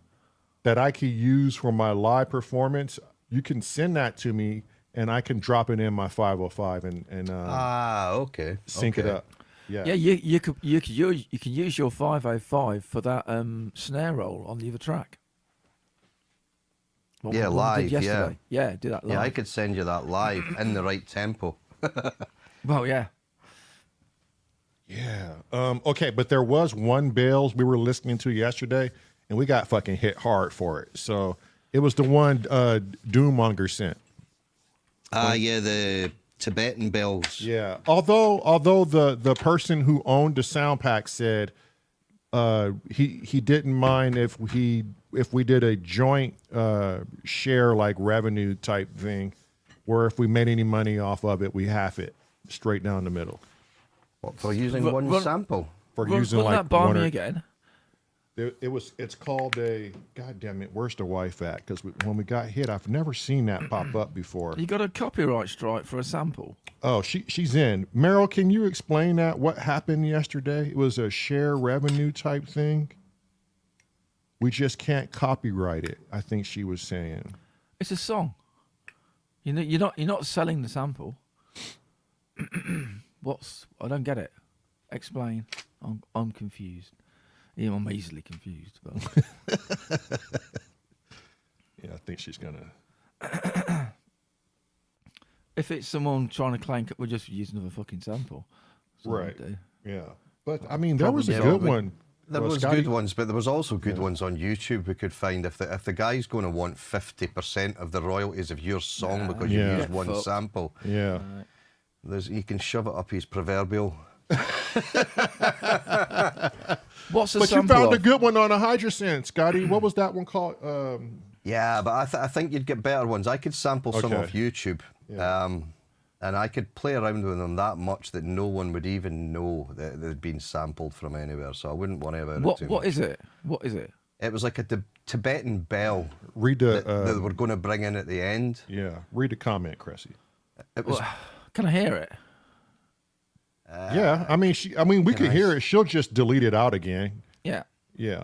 [SPEAKER 1] that I could use for my live performance, you can send that to me and I can drop it in my 505 and
[SPEAKER 2] Okay.
[SPEAKER 1] sync it
[SPEAKER 2] Okay.
[SPEAKER 1] up. Yeah.
[SPEAKER 3] Yeah, you can use your 505 for that snare roll on the other track. What
[SPEAKER 2] Yeah,
[SPEAKER 3] we did
[SPEAKER 2] live, yeah.
[SPEAKER 3] yesterday. Yeah, do that live.
[SPEAKER 2] Yeah, I could send you that live in the right tempo.
[SPEAKER 3] Well, yeah.
[SPEAKER 1] Yeah. Okay, but there was one Bales we were listening to yesterday and we got fucking hit hard for it. So it was the one Doommonger sent.
[SPEAKER 2] Yeah, the Tibetan bells.
[SPEAKER 1] Yeah. Although the person who owned the sound pack said he didn't mind if we did a joint share like revenue type thing, where if we made any money off of it, we half it straight down the middle.
[SPEAKER 2] What, for using one sample?
[SPEAKER 1] For using like
[SPEAKER 3] that by
[SPEAKER 1] one
[SPEAKER 3] me
[SPEAKER 1] or,
[SPEAKER 3] again.
[SPEAKER 1] It's called a, God damn it, where's the wife at? Because when we got hit, I've never seen that pop up before.
[SPEAKER 3] You got a copyright strike for a sample.
[SPEAKER 1] Oh, she's in. Meryl, can you explain that? What happened yesterday? It was a share revenue type thing. We just can't copyright it, I think she was saying.
[SPEAKER 3] It's a song. You know, you're not selling the sample. I don't get it. Explain. I'm confused. Yeah, I'm easily confused. But
[SPEAKER 1] Yeah, I think she's gonna.
[SPEAKER 3] if it's someone trying to claim we're just using another fucking sample, that's what
[SPEAKER 1] Right.
[SPEAKER 3] we do.
[SPEAKER 1] Yeah, but I mean, there was a
[SPEAKER 2] Probably
[SPEAKER 1] good
[SPEAKER 2] not.
[SPEAKER 1] one.
[SPEAKER 2] There
[SPEAKER 1] Well,
[SPEAKER 2] was
[SPEAKER 1] Scotty-
[SPEAKER 2] good ones, but there was also good ones on YouTube we could find. If the guy's going to want 50% of the royalties of your song because you
[SPEAKER 1] Yeah.
[SPEAKER 2] used one
[SPEAKER 3] Fuck.
[SPEAKER 2] sample,
[SPEAKER 1] Yeah.
[SPEAKER 2] he can shove it up his proverbial.
[SPEAKER 3] What's a
[SPEAKER 1] But you
[SPEAKER 3] sample
[SPEAKER 1] found a
[SPEAKER 3] of?
[SPEAKER 1] good one on a Hydrocent, Scotty. What was that one called?
[SPEAKER 2] Yeah, but I think you'd get better ones. I could sample some
[SPEAKER 1] Okay.
[SPEAKER 2] off YouTube, and I could play around with them that much that no one would even know that they'd been sampled from anywhere. So I wouldn't worry about it too
[SPEAKER 3] What
[SPEAKER 2] much.
[SPEAKER 3] is it? What is it?
[SPEAKER 2] It was like a Tibetan bell
[SPEAKER 1] Read
[SPEAKER 2] that
[SPEAKER 1] the.
[SPEAKER 2] we're going to bring in at the end.
[SPEAKER 1] Yeah, read the comment, Cressy.
[SPEAKER 2] It was.
[SPEAKER 3] Can I hear it?
[SPEAKER 1] Yeah, I mean, we could hear it. She'll just delete it out again.
[SPEAKER 3] Yeah.
[SPEAKER 1] Yeah.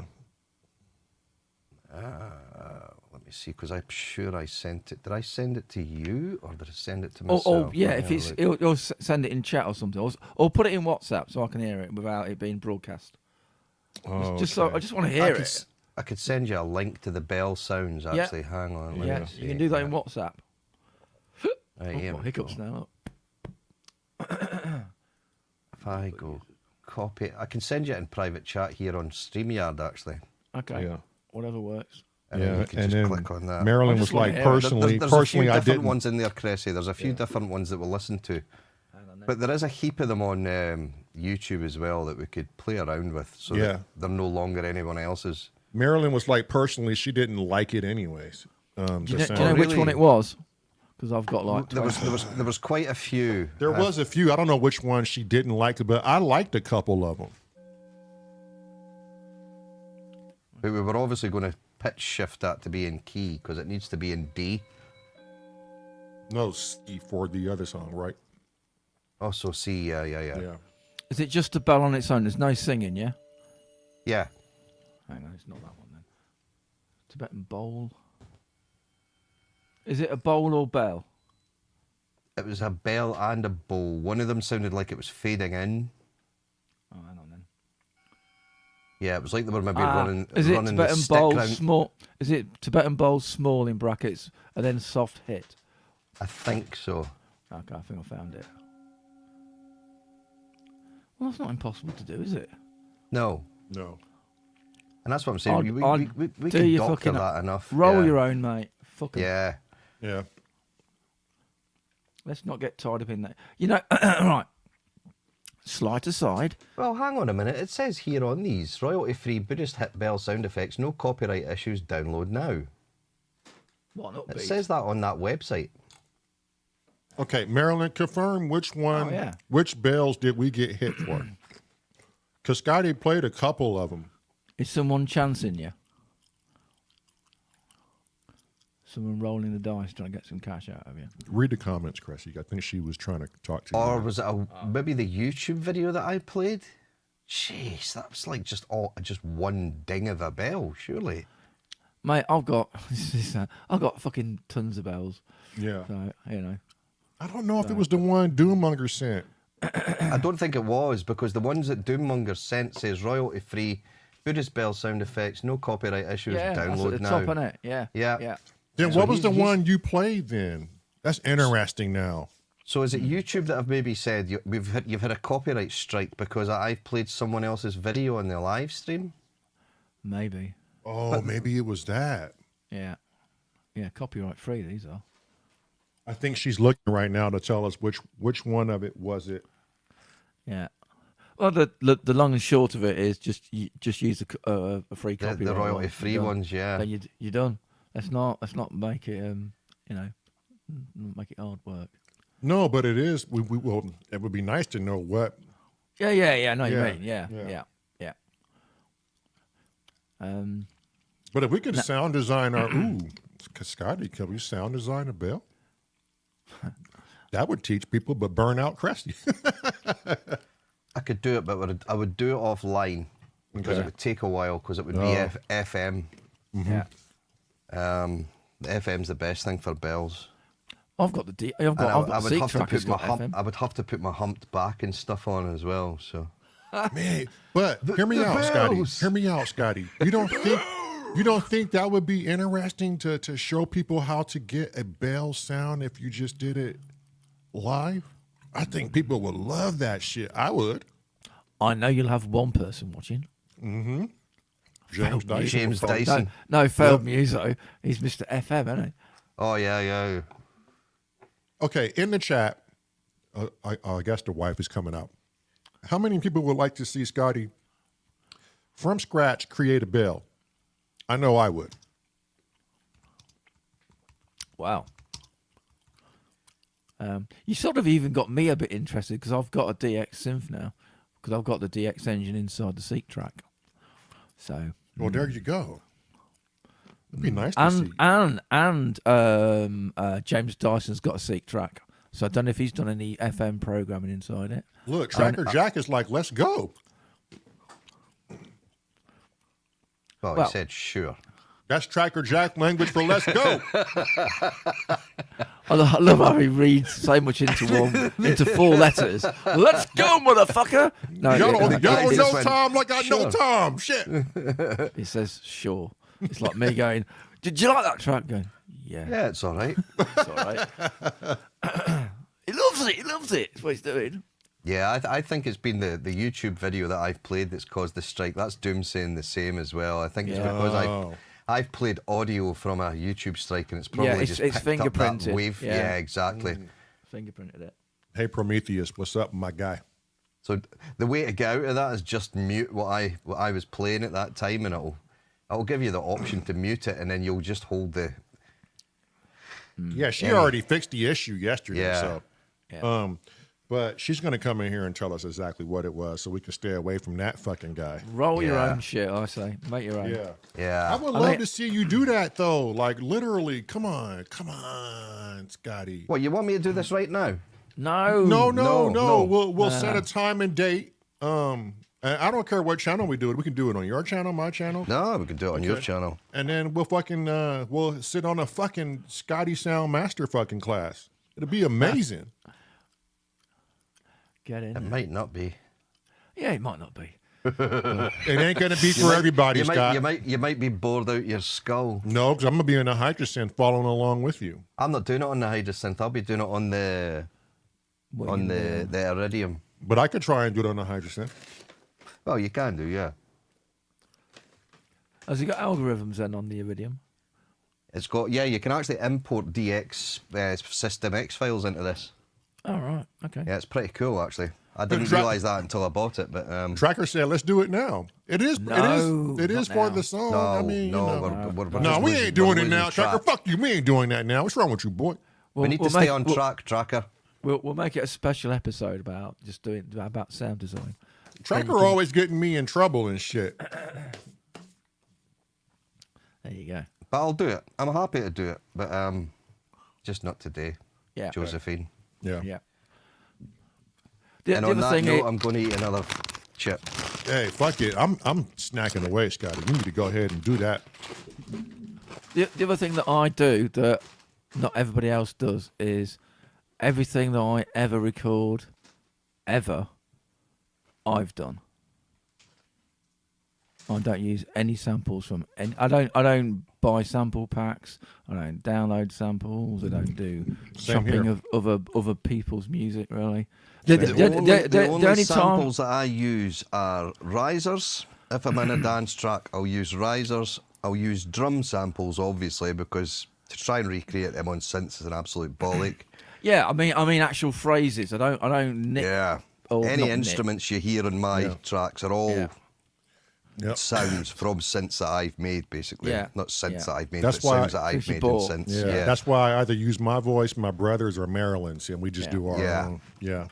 [SPEAKER 2] Let me see, because I'm sure I sent it. Did I send it to you or did I send it to
[SPEAKER 3] Or,
[SPEAKER 2] myself?
[SPEAKER 3] yeah,
[SPEAKER 2] Let
[SPEAKER 3] if
[SPEAKER 2] me
[SPEAKER 3] it's,
[SPEAKER 2] have a look.
[SPEAKER 3] he'll send it in chat or something, or put it in WhatsApp so I can hear it without it being broadcast.
[SPEAKER 1] Oh,
[SPEAKER 3] Just so I just want to hear it.
[SPEAKER 2] I could send you a link to the bell sounds.
[SPEAKER 3] Yeah.
[SPEAKER 2] Actually, hang on. let
[SPEAKER 3] Yeah,
[SPEAKER 2] me
[SPEAKER 3] you can
[SPEAKER 2] see.
[SPEAKER 3] do that in WhatsApp.
[SPEAKER 2] Right, here
[SPEAKER 3] Oh,
[SPEAKER 2] we
[SPEAKER 3] hiccups
[SPEAKER 2] go.
[SPEAKER 3] now.
[SPEAKER 2] If I go copy, I can send you it in private chat here on StreamYard actually.
[SPEAKER 3] Okay.
[SPEAKER 1] Yeah.
[SPEAKER 3] Whatever works.
[SPEAKER 2] And then
[SPEAKER 1] Yeah,
[SPEAKER 2] you can
[SPEAKER 1] and
[SPEAKER 2] just
[SPEAKER 1] then
[SPEAKER 2] click on that.
[SPEAKER 1] Marilyn
[SPEAKER 3] I
[SPEAKER 1] was
[SPEAKER 3] just wanna
[SPEAKER 1] like,
[SPEAKER 3] hear it.
[SPEAKER 1] personally,
[SPEAKER 2] There's a few
[SPEAKER 1] personally, I
[SPEAKER 2] different
[SPEAKER 1] didn't.
[SPEAKER 2] ones in there, Cressy. There's a few different ones that we'll listen to. But there is a heap of them on YouTube as well that we could play around with so
[SPEAKER 1] Yeah.
[SPEAKER 2] that they're no longer anyone else's.
[SPEAKER 1] Marilyn was like, personally, she didn't like it anyways.
[SPEAKER 3] Do
[SPEAKER 1] The
[SPEAKER 3] you know
[SPEAKER 1] sound.
[SPEAKER 3] which one it was? Because I've got like
[SPEAKER 2] There was quite a few.
[SPEAKER 1] There was a few. I don't know which one she didn't like, but I liked a couple of them.
[SPEAKER 2] But we were obviously going to pitch shift that to be in key because it needs to be in D.
[SPEAKER 1] No, C for the other song, right?
[SPEAKER 2] Also C, yeah.
[SPEAKER 1] Yeah.
[SPEAKER 3] Is it just a bell on its own? There's no singing, yeah?
[SPEAKER 2] Yeah.
[SPEAKER 3] Hang on, it's not that one then. Tibetan bowl. Is it a bowl or bell?
[SPEAKER 2] It was a bell and a bowl. One of them sounded like it was fading in.
[SPEAKER 3] Oh, hang on then.
[SPEAKER 2] Yeah, it was like they were maybe running
[SPEAKER 3] is it
[SPEAKER 2] running the
[SPEAKER 3] Tibetan
[SPEAKER 2] stick
[SPEAKER 3] bowl
[SPEAKER 2] round.
[SPEAKER 3] small? Is it Tibetan bowl small in brackets and then soft hit?
[SPEAKER 2] I think so.
[SPEAKER 3] Okay, I think I found it. Well, that's not impossible to do, is it?
[SPEAKER 2] No.
[SPEAKER 1] No.
[SPEAKER 2] And that's what I'm saying.
[SPEAKER 3] I'd
[SPEAKER 2] We
[SPEAKER 3] do
[SPEAKER 2] can
[SPEAKER 3] your
[SPEAKER 2] doctor
[SPEAKER 3] fucking-
[SPEAKER 2] that enough.
[SPEAKER 3] Roll
[SPEAKER 2] yeah.
[SPEAKER 3] your own, mate. Fuck 'em.
[SPEAKER 2] Yeah.
[SPEAKER 1] Yeah.
[SPEAKER 3] Let's not get tied up in that. You know, right. Slight aside.
[SPEAKER 2] Well, hang on a minute. It says here on these royalty-free Buddhist hit bell sound effects, no copyright issues. Download now.
[SPEAKER 3] What not
[SPEAKER 2] It
[SPEAKER 3] beat?
[SPEAKER 2] says that on that website.
[SPEAKER 1] Okay, Marilyn, confirm which one,
[SPEAKER 3] Oh, yeah.
[SPEAKER 1] which bells did we get hit for? Because Scotty played a couple of them.
[SPEAKER 3] Is someone chancing you? Someone rolling the dice trying to get some cash out of you?
[SPEAKER 1] Read the comments, Cressy. I think she was trying to talk to you.
[SPEAKER 2] Or was it maybe the YouTube video that I played? Jeez, that was like just one ding of a bell, surely.
[SPEAKER 3] Mate, I've got fucking tons of bells.
[SPEAKER 1] Yeah.
[SPEAKER 3] So, you know.
[SPEAKER 1] I don't know if it was the one Doommonger sent.
[SPEAKER 2] I don't think it was, because the ones that Doommonger sent says royalty-free Buddhist bell sound effects, no copyright issues,
[SPEAKER 3] Yeah, that's
[SPEAKER 2] download
[SPEAKER 3] at the
[SPEAKER 2] now.
[SPEAKER 3] top, innit? Yeah.
[SPEAKER 2] Yeah.
[SPEAKER 3] Yeah.
[SPEAKER 1] Then
[SPEAKER 2] So
[SPEAKER 1] what was the
[SPEAKER 2] he's-
[SPEAKER 1] one you played then? That's interesting now.
[SPEAKER 2] So is it YouTube that have maybe said you've had a copyright strike because I've played someone else's video on the live stream?
[SPEAKER 3] Maybe.
[SPEAKER 1] Oh, maybe it was that.
[SPEAKER 3] Yeah. Yeah, copyright free, these are.
[SPEAKER 1] I think she's looking right now to tell us which one of it was it.
[SPEAKER 3] Yeah. Well, the long and short of it is just use a free copy.
[SPEAKER 2] The royalty free ones, yeah.
[SPEAKER 3] Then you're done. Let's not make it make it hard work.
[SPEAKER 1] No, but it is. We will. It would be nice to know what.
[SPEAKER 3] Yeah. I know what you
[SPEAKER 1] Yeah,
[SPEAKER 3] mean. Yeah.
[SPEAKER 1] But if we could sound design our Scotty, can we sound design a bell? That would teach people, but burn out Cresty.
[SPEAKER 2] I could do it, but I would do it offline because it would take a while because it would be FM.
[SPEAKER 3] Yeah.
[SPEAKER 2] The FM's the best thing for bells.
[SPEAKER 3] I've got I've got seat track that's got FM.
[SPEAKER 2] I would have to put my humped back and stuff on as well. So,
[SPEAKER 1] Man, but hear me out, Scotty.
[SPEAKER 2] bells.
[SPEAKER 1] Hear me out, Scotty. You don't think that would be interesting to show people how to get a bell sound if you just did it live? I think people would love that shit. I would.
[SPEAKER 3] I know you'll have one person watching.
[SPEAKER 1] James Dyson.
[SPEAKER 2] James Dyson.
[SPEAKER 3] No, failed Muso. He's Mr. FM, isn't he?
[SPEAKER 2] Oh yeah.
[SPEAKER 1] Okay, in the chat, I guess the wife is coming out. How many people would like to see Scotty from scratch create a bell? I know I would.
[SPEAKER 3] Wow. You sort of even got me a bit interested because I've got a DX synth now because I've got the DX engine inside the seat track. So.
[SPEAKER 1] Well, there you go. It'd be nice to see.
[SPEAKER 3] And James Dyson's got a seat track. So I don't know if he's done any FM programming inside it.
[SPEAKER 1] Look, Tracker Jack is like, let's go.
[SPEAKER 2] Well, he said sure.
[SPEAKER 1] That's Tracker Jack language for let's go.
[SPEAKER 3] I love how he reads so much into 4 letters. Let's go, motherfucker! No,
[SPEAKER 1] Y'all
[SPEAKER 3] yeah,
[SPEAKER 1] don't
[SPEAKER 2] he
[SPEAKER 1] know
[SPEAKER 2] just went,
[SPEAKER 1] Tom like I know
[SPEAKER 2] "Sure."
[SPEAKER 1] Tom. Shit.
[SPEAKER 3] he says sure. It's like me going, "Did you like that track?" Going, yeah,
[SPEAKER 2] Yeah, it's all right.
[SPEAKER 3] it's all right. He loves it. He loves it. That's what he's doing.
[SPEAKER 2] Yeah, I think it's been the YouTube video that I've played that's caused the strike. That's Doom saying the same as well. I think it's because I've played audio from a YouTube strike and it's probably
[SPEAKER 3] it's
[SPEAKER 2] just picked up that
[SPEAKER 3] fingerprinted.
[SPEAKER 2] wave. Yeah, exactly.
[SPEAKER 3] Fingerprinted it.
[SPEAKER 1] Hey, Prometheus, what's up, my guy?
[SPEAKER 2] So the way to get out of that is just mute what I was playing at that time, and it'll give you the option to mute it, and then you'll just hold the.
[SPEAKER 1] Yeah, she already fixed the issue yesterday.
[SPEAKER 2] Yeah.
[SPEAKER 1] So, but she's going to come in here and tell us exactly what it was so we can stay away from that fucking guy.
[SPEAKER 3] Roll your
[SPEAKER 2] Yeah.
[SPEAKER 3] own shit, I say. Make your own.
[SPEAKER 1] Yeah.
[SPEAKER 2] Yeah.
[SPEAKER 1] I would love to see you do that, though. Like, literally, come on, Scotty.
[SPEAKER 2] What, you want me to do this right now?
[SPEAKER 3] No.
[SPEAKER 1] No. We'll set a time and date. And I don't care what channel we do it. We can do it on your channel, my channel.
[SPEAKER 2] No, we can do it on your channel.
[SPEAKER 1] And then we'll fucking we'll sit on a fucking Scotty Sound Master fucking class. It'll be amazing.
[SPEAKER 3] Get in.
[SPEAKER 2] It might not be.
[SPEAKER 3] Yeah, it might not be.
[SPEAKER 1] It ain't gonna be for everybody, Scott.
[SPEAKER 2] You might be bored out your skull.
[SPEAKER 1] No, because I'm gonna be in a hydrosynth following along with you.
[SPEAKER 2] I'm not doing it on the hydrosynth. I'll be doing it on the iridium.
[SPEAKER 1] But I could try and do it on a hydrosynth.
[SPEAKER 2] Well, you can do, yeah.
[SPEAKER 3] Has he got algorithms then on the Iridium?
[SPEAKER 2] It's got you can actually import DX System X files into this.
[SPEAKER 3] Oh, right. Okay.
[SPEAKER 2] Yeah, it's pretty cool actually. I didn't
[SPEAKER 1] Tra-
[SPEAKER 2] realise that until I bought it, but
[SPEAKER 1] Tracker said, "Let's do it now." It is
[SPEAKER 3] No,
[SPEAKER 1] for
[SPEAKER 3] not
[SPEAKER 1] the
[SPEAKER 3] now.
[SPEAKER 1] song.
[SPEAKER 2] no,
[SPEAKER 1] I mean,
[SPEAKER 2] no,
[SPEAKER 1] you know.
[SPEAKER 2] we're
[SPEAKER 1] No,
[SPEAKER 2] just
[SPEAKER 1] we
[SPEAKER 2] losing-
[SPEAKER 1] ain't doing
[SPEAKER 2] we're
[SPEAKER 1] it
[SPEAKER 2] losing
[SPEAKER 1] now, Tracker.
[SPEAKER 2] track.
[SPEAKER 1] Fuck you, we ain't doing that now. What's wrong with you, boy?
[SPEAKER 2] We need to stay on track, Tracker.
[SPEAKER 3] We'll make it a special episode about just doing about sound design.
[SPEAKER 1] Tracker always getting me in trouble and shit.
[SPEAKER 3] There you go.
[SPEAKER 2] But I'll do it. I'm happy to do it, but just not today.
[SPEAKER 3] Yeah.
[SPEAKER 2] Josephine.
[SPEAKER 1] Yeah.
[SPEAKER 3] Yeah. The
[SPEAKER 2] And on
[SPEAKER 3] other
[SPEAKER 2] that
[SPEAKER 3] thing,
[SPEAKER 2] note, I'm going to eat another chip.
[SPEAKER 1] Hey, fuck it. I'm snacking away, Scotty. You need to go ahead and do that.
[SPEAKER 3] the other thing that I do that not everybody else does is everything that I ever record, ever, I've done. I don't use any samples from any. I don't buy sample packs. I don't download samples. I don't do
[SPEAKER 1] Same
[SPEAKER 3] shopping
[SPEAKER 1] here.
[SPEAKER 3] of other people's music. Really,
[SPEAKER 2] The only
[SPEAKER 3] only time.
[SPEAKER 2] samples that I use are risers. If I'm in a dance track, I'll use risers. I'll use drum samples, obviously, because to try and recreate them on synths is an absolute bollock.
[SPEAKER 3] Yeah, I mean actual phrases. I don't nick.
[SPEAKER 2] Yeah.
[SPEAKER 3] Or
[SPEAKER 2] Any
[SPEAKER 3] not
[SPEAKER 2] instruments you hear on my tracks are all
[SPEAKER 1] Yep.
[SPEAKER 2] sounds from synths that I've made, basically.
[SPEAKER 3] Yeah.
[SPEAKER 2] Not synths
[SPEAKER 3] Yeah.
[SPEAKER 2] that I've made,
[SPEAKER 1] That's
[SPEAKER 2] but
[SPEAKER 1] why-
[SPEAKER 2] sounds that I've
[SPEAKER 3] Since you
[SPEAKER 2] made in
[SPEAKER 3] bought.
[SPEAKER 2] synths.
[SPEAKER 1] Yeah.
[SPEAKER 2] Yeah.
[SPEAKER 1] That's why I either use my voice, my brother's, or Marilyn's, and we just
[SPEAKER 3] Yeah.
[SPEAKER 1] do our
[SPEAKER 2] Yeah.
[SPEAKER 1] own. Yeah.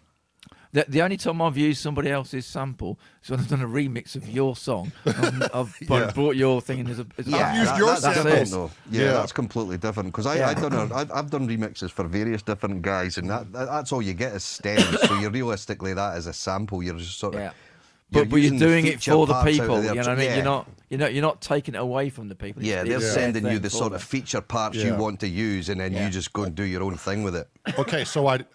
[SPEAKER 3] The only time I've used somebody else's sample is when I've done a remix of your song. I've
[SPEAKER 1] Yeah.
[SPEAKER 3] brought your thing in as a.
[SPEAKER 2] Yeah,
[SPEAKER 1] used your
[SPEAKER 2] that's
[SPEAKER 1] samples.
[SPEAKER 2] different, though. Yeah,
[SPEAKER 1] Yeah.
[SPEAKER 2] that's completely different. Because I've done remixes for various different guys, and that's all you get is stems. So you realistically, that is a sample. You're just sort of.
[SPEAKER 3] Yeah. But you're
[SPEAKER 2] using
[SPEAKER 3] doing it
[SPEAKER 2] feature
[SPEAKER 3] for the
[SPEAKER 2] parts out of
[SPEAKER 3] people. You
[SPEAKER 2] their
[SPEAKER 3] know what I mean?
[SPEAKER 2] Yeah.
[SPEAKER 3] You're not taking it away from the people.
[SPEAKER 2] Yeah, they're
[SPEAKER 3] It's
[SPEAKER 2] sending
[SPEAKER 3] their
[SPEAKER 2] you
[SPEAKER 3] thing
[SPEAKER 2] the
[SPEAKER 3] for
[SPEAKER 2] sort of
[SPEAKER 3] them.
[SPEAKER 2] feature parts
[SPEAKER 1] Yeah.
[SPEAKER 2] you want to use, and then
[SPEAKER 3] Yeah.
[SPEAKER 2] you just go and do your own thing with it.
[SPEAKER 1] Okay, so I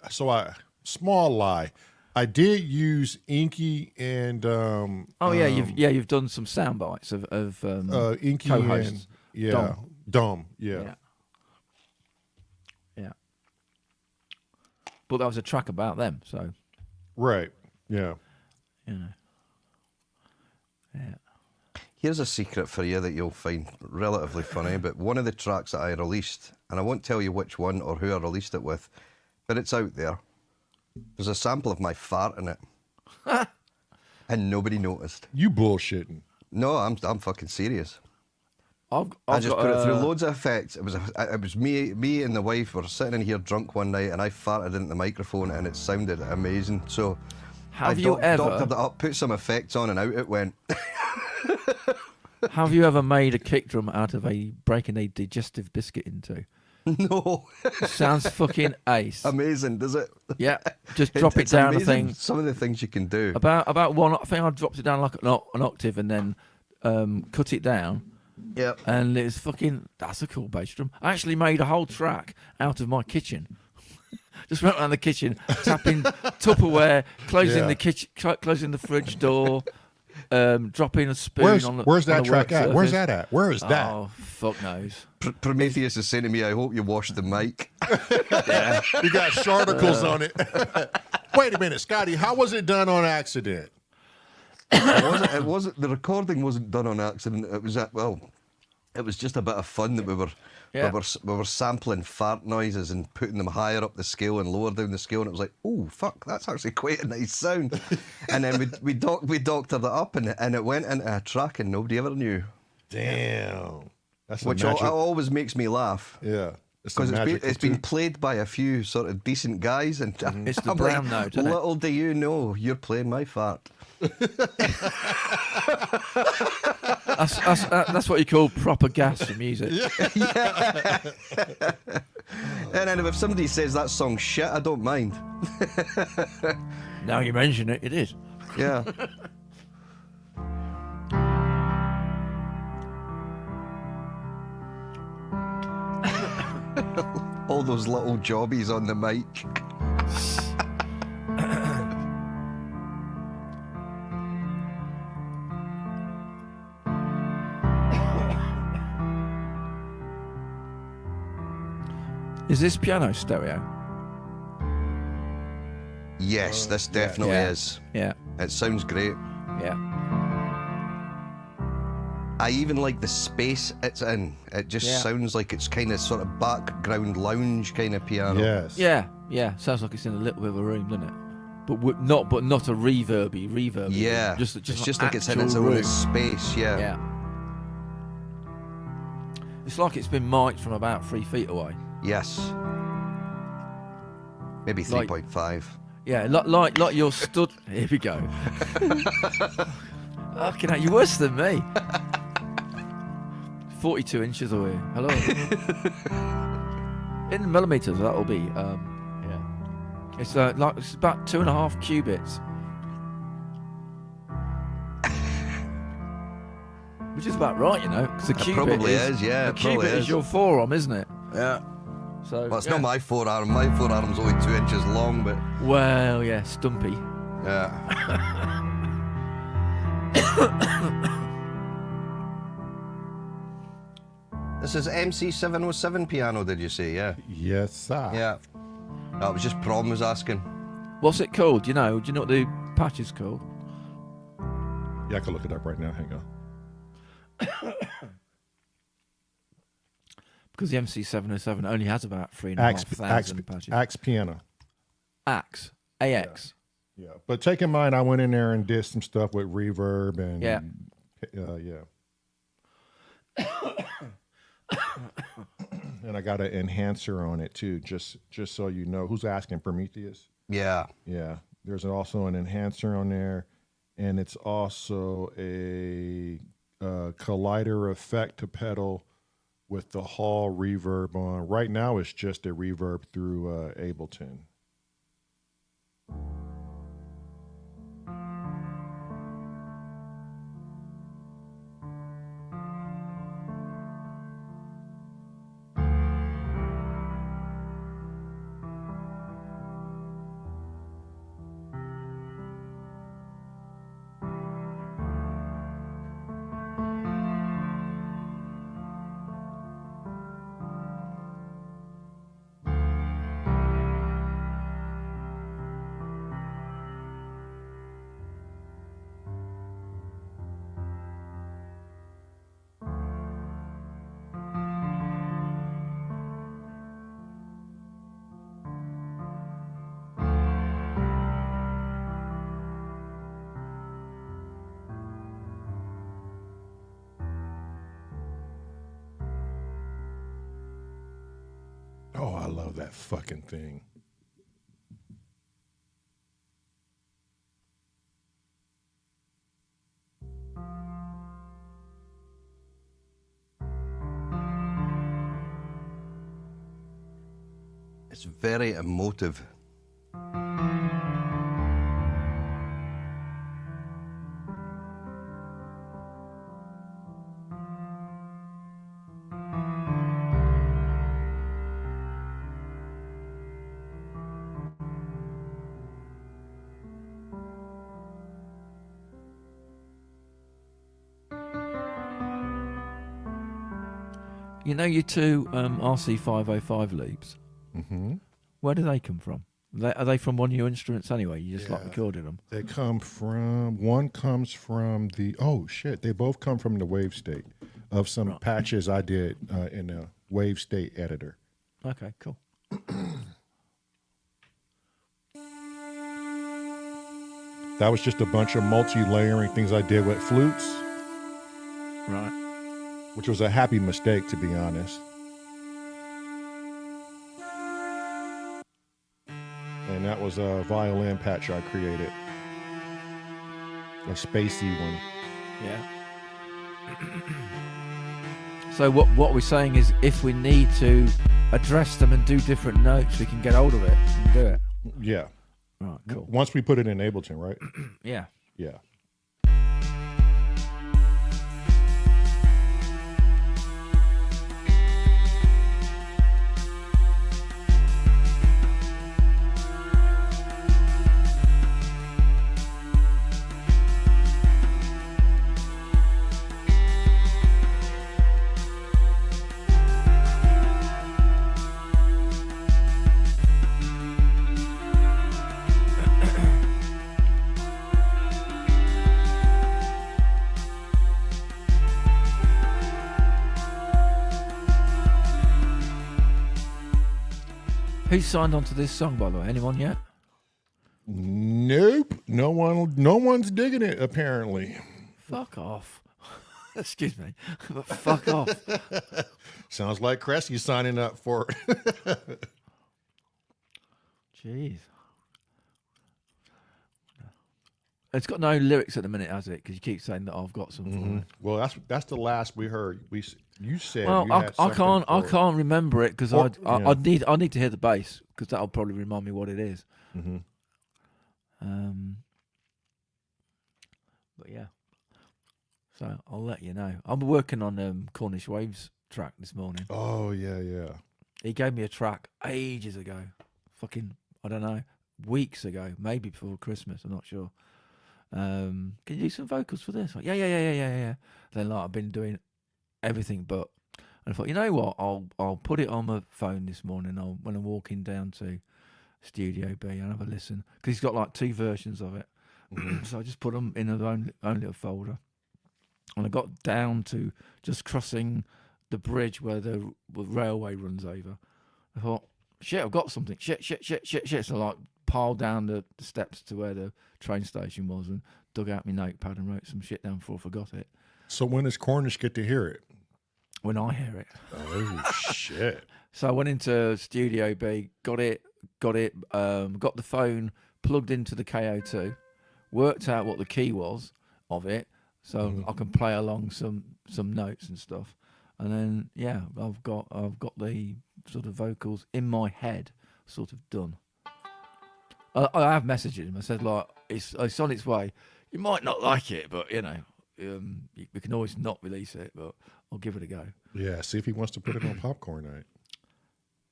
[SPEAKER 1] small lie. I did use Inky and
[SPEAKER 3] Oh yeah, you've done some sound bites of
[SPEAKER 1] Inky
[SPEAKER 3] co-hosts.
[SPEAKER 1] and Dom.
[SPEAKER 3] Yeah. But that was a track about them, so
[SPEAKER 1] Right. Yeah.
[SPEAKER 3] you know. Yeah.
[SPEAKER 2] Here's a secret for you that you'll find relatively funny, but one of the tracks that I released, and I won't tell you which one or who I released it with, but it's out there. There's a sample of my fart in it. And nobody noticed.
[SPEAKER 1] You bullshitting.
[SPEAKER 2] No, I'm fucking serious.
[SPEAKER 3] I
[SPEAKER 2] I just put it through loads of effects. It was me and the wife were sitting in here drunk one night, and I farted into the microphone, and it sounded amazing. So
[SPEAKER 3] Have
[SPEAKER 2] I
[SPEAKER 3] you ever
[SPEAKER 2] doctored it up, put some effects on, and out it went.
[SPEAKER 3] have you ever made a kick drum out of breaking a digestive biscuit into?
[SPEAKER 2] No,
[SPEAKER 3] Sounds fucking ace.
[SPEAKER 2] amazing, does it?
[SPEAKER 3] Yeah, just drop it
[SPEAKER 2] It's
[SPEAKER 3] down a
[SPEAKER 2] amazing
[SPEAKER 3] thing.
[SPEAKER 2] Some of the things you can do.
[SPEAKER 3] About one. I think I dropped it down like an octave and then cut it down.
[SPEAKER 2] Yep.
[SPEAKER 3] And it's fucking. That's a cool bass drum. I actually made a whole track out of my kitchen. Just went around the kitchen, tapping Tupperware, closing
[SPEAKER 1] Yeah.
[SPEAKER 3] the kitchen, closing the fridge door, dropping a spoon on the.
[SPEAKER 1] Where's
[SPEAKER 3] on
[SPEAKER 1] that
[SPEAKER 3] the
[SPEAKER 1] track
[SPEAKER 3] work
[SPEAKER 1] at? Where's
[SPEAKER 3] surface.
[SPEAKER 1] that at? Where is that?
[SPEAKER 3] Oh, fuck knows.
[SPEAKER 2] Prometheus is saying to me, "I hope you washed the mic."
[SPEAKER 1] You got sharticles on it. Wait a minute, Scotty. How was it done on accident?
[SPEAKER 2] It wasn't. The recording wasn't done on accident. It was it was just a bit of fun that we were sampling fart noises and putting them higher up the scale and lower down the scale, and it was like, oh fuck, that's actually quite a nice sound. And then we doctored it up, and it went into a track, and nobody ever knew.
[SPEAKER 1] Damn. That's a
[SPEAKER 2] Which
[SPEAKER 1] magic.
[SPEAKER 2] always makes me laugh.
[SPEAKER 1] Yeah.
[SPEAKER 2] Because it's been played by a few sort of decent guys, and
[SPEAKER 3] It's the
[SPEAKER 2] I'm
[SPEAKER 3] brown
[SPEAKER 2] like,
[SPEAKER 3] note, isn't it?
[SPEAKER 2] little do you know, you're playing my fart.
[SPEAKER 3] That's what you call proper gas for music.
[SPEAKER 2] And then if somebody says that song's shit, I don't mind.
[SPEAKER 3] Now you mention it, it is.
[SPEAKER 2] Yeah. All those little jobbies on the mic.
[SPEAKER 3] Is this piano stereo?
[SPEAKER 2] Yes, this definitely
[SPEAKER 3] Yeah.
[SPEAKER 2] is.
[SPEAKER 3] Yeah,
[SPEAKER 2] It sounds great.
[SPEAKER 3] yeah.
[SPEAKER 2] I even like the space it's in. It just
[SPEAKER 3] Yeah.
[SPEAKER 2] sounds like it's kind of sort of background lounge kind of piano.
[SPEAKER 1] Yes.
[SPEAKER 3] Yeah. Sounds like it's in a little bit of a room, doesn't it? But not a reverby.
[SPEAKER 2] Yeah.
[SPEAKER 3] room. Just
[SPEAKER 2] it's just like it's in its
[SPEAKER 3] actual
[SPEAKER 2] own
[SPEAKER 3] room.
[SPEAKER 2] space. Yeah.
[SPEAKER 3] Yeah. It's like it's been mic'd from about 3 feet away.
[SPEAKER 2] Yes. Maybe
[SPEAKER 3] Like-
[SPEAKER 2] 3.5.
[SPEAKER 3] Yeah, like you're stood. Here we go. Fucking hell, you're worse than me. 42 inches away. Hello. In millimeters, that'll be. Yeah. It's it's about 2.5 cubits. Which is about right, you know, because a
[SPEAKER 2] It
[SPEAKER 3] cubit
[SPEAKER 2] probably is, yeah,
[SPEAKER 3] A
[SPEAKER 2] it probably
[SPEAKER 3] cubit is
[SPEAKER 2] is.
[SPEAKER 3] your forearm, isn't it?
[SPEAKER 2] Yeah.
[SPEAKER 3] So.
[SPEAKER 2] Well, it's
[SPEAKER 3] yeah.
[SPEAKER 2] not my forearm. My forearm's only 2 inches long, but
[SPEAKER 3] Well, yeah, stumpy.
[SPEAKER 2] yeah. This is MC707 piano, did you say? Yeah.
[SPEAKER 1] Yes, sir.
[SPEAKER 2] Yeah. That was just Prom was asking.
[SPEAKER 3] What's it called? Do you know what the patch is called?
[SPEAKER 1] Yeah, I can look it up right now. Hang on.
[SPEAKER 3] because the MC707 only has about 3,500 patches.
[SPEAKER 1] Axe piano.
[SPEAKER 3] Axe. AX.
[SPEAKER 1] Yeah, but take in mind, I went in there and did some stuff with reverb and
[SPEAKER 3] Yeah.
[SPEAKER 1] And I got an enhancer on it too, just so you know. Who's asking? Prometheus?
[SPEAKER 2] Yeah.
[SPEAKER 1] Yeah, there's also an enhancer on there, and it's also a collider effect to pedal with the Hall reverb on. Right now, it's just a reverb through Ableton. Oh, I love that fucking thing.
[SPEAKER 2] It's very emotive.
[SPEAKER 3] You know your two RC505 loops?
[SPEAKER 1] Mm-hmm.
[SPEAKER 3] Where do they come from? Are they from one of your instruments anyway? You just like recorded them?
[SPEAKER 1] They come from, one comes from the, oh shit, they both come from the wave state of some patches I did in the wave state editor.
[SPEAKER 3] Okay, cool.
[SPEAKER 1] That was just a bunch of multi-layering things I did with flutes.
[SPEAKER 3] Right.
[SPEAKER 1] Which was a happy mistake, to be honest. And that was a violin patch I created. A spacey one.
[SPEAKER 3] Yeah. So what we're saying is, if we need to address them and do different notes, we can get hold of it and do it.
[SPEAKER 1] Yeah.
[SPEAKER 3] Right, cool.
[SPEAKER 1] Once we put it in Ableton, right?
[SPEAKER 3] Yeah.
[SPEAKER 1] Yeah.
[SPEAKER 3] Who's signed on to this song, by the way? Anyone yet?
[SPEAKER 1] Nope. No one's digging it, apparently.
[SPEAKER 3] Fuck off. Excuse me. But fuck off.
[SPEAKER 1] Sounds like Cressy signing up for it.
[SPEAKER 3] Jeez. It's got no lyrics at the minute, has it? Because you keep saying that I've got some. For it.
[SPEAKER 1] Well, that's the last we heard. You said.
[SPEAKER 3] Well,
[SPEAKER 1] you had
[SPEAKER 3] I
[SPEAKER 1] something
[SPEAKER 3] can't remember it because
[SPEAKER 1] Or-
[SPEAKER 3] I need to hear the bass because that'll probably remind me what it is.
[SPEAKER 1] Mm-hmm.
[SPEAKER 3] But yeah. So I'll let you know. I'm working on Cornish Waves track this morning.
[SPEAKER 1] Oh yeah, yeah.
[SPEAKER 3] He gave me a track ages ago. Fucking, I don't know, weeks ago, maybe before Christmas. I'm not sure. Can you do some vocals for this? Like, yeah. Then like I've been doing everything but, and I thought, you know what? I'll put it on my phone this morning. When I'm walking down to Studio B, and have a listen because he's got like 2 versions of it. So I just put them in their own little folder, and I got down to just crossing the bridge where the railway runs over. I thought, shit, I've got something. Shit. So I like piled down the steps to where the train station was and dug out my notepad and wrote some shit down before I forgot it.
[SPEAKER 1] So when does Cornish get to hear it?
[SPEAKER 3] When I hear it.
[SPEAKER 1] Oh shit!
[SPEAKER 3] So I went into Studio B, got it, got the phone plugged into the KO2, worked out what the key was of it, so I can play along some notes and stuff, and then yeah, I've got the sort of vocals in my head sort of done. I have messaged him. I said like it's on its way. You might not like it, but you know. We can always not release it, but I'll give it a go.
[SPEAKER 1] Yeah, see if he wants to put it on Popcorn Night.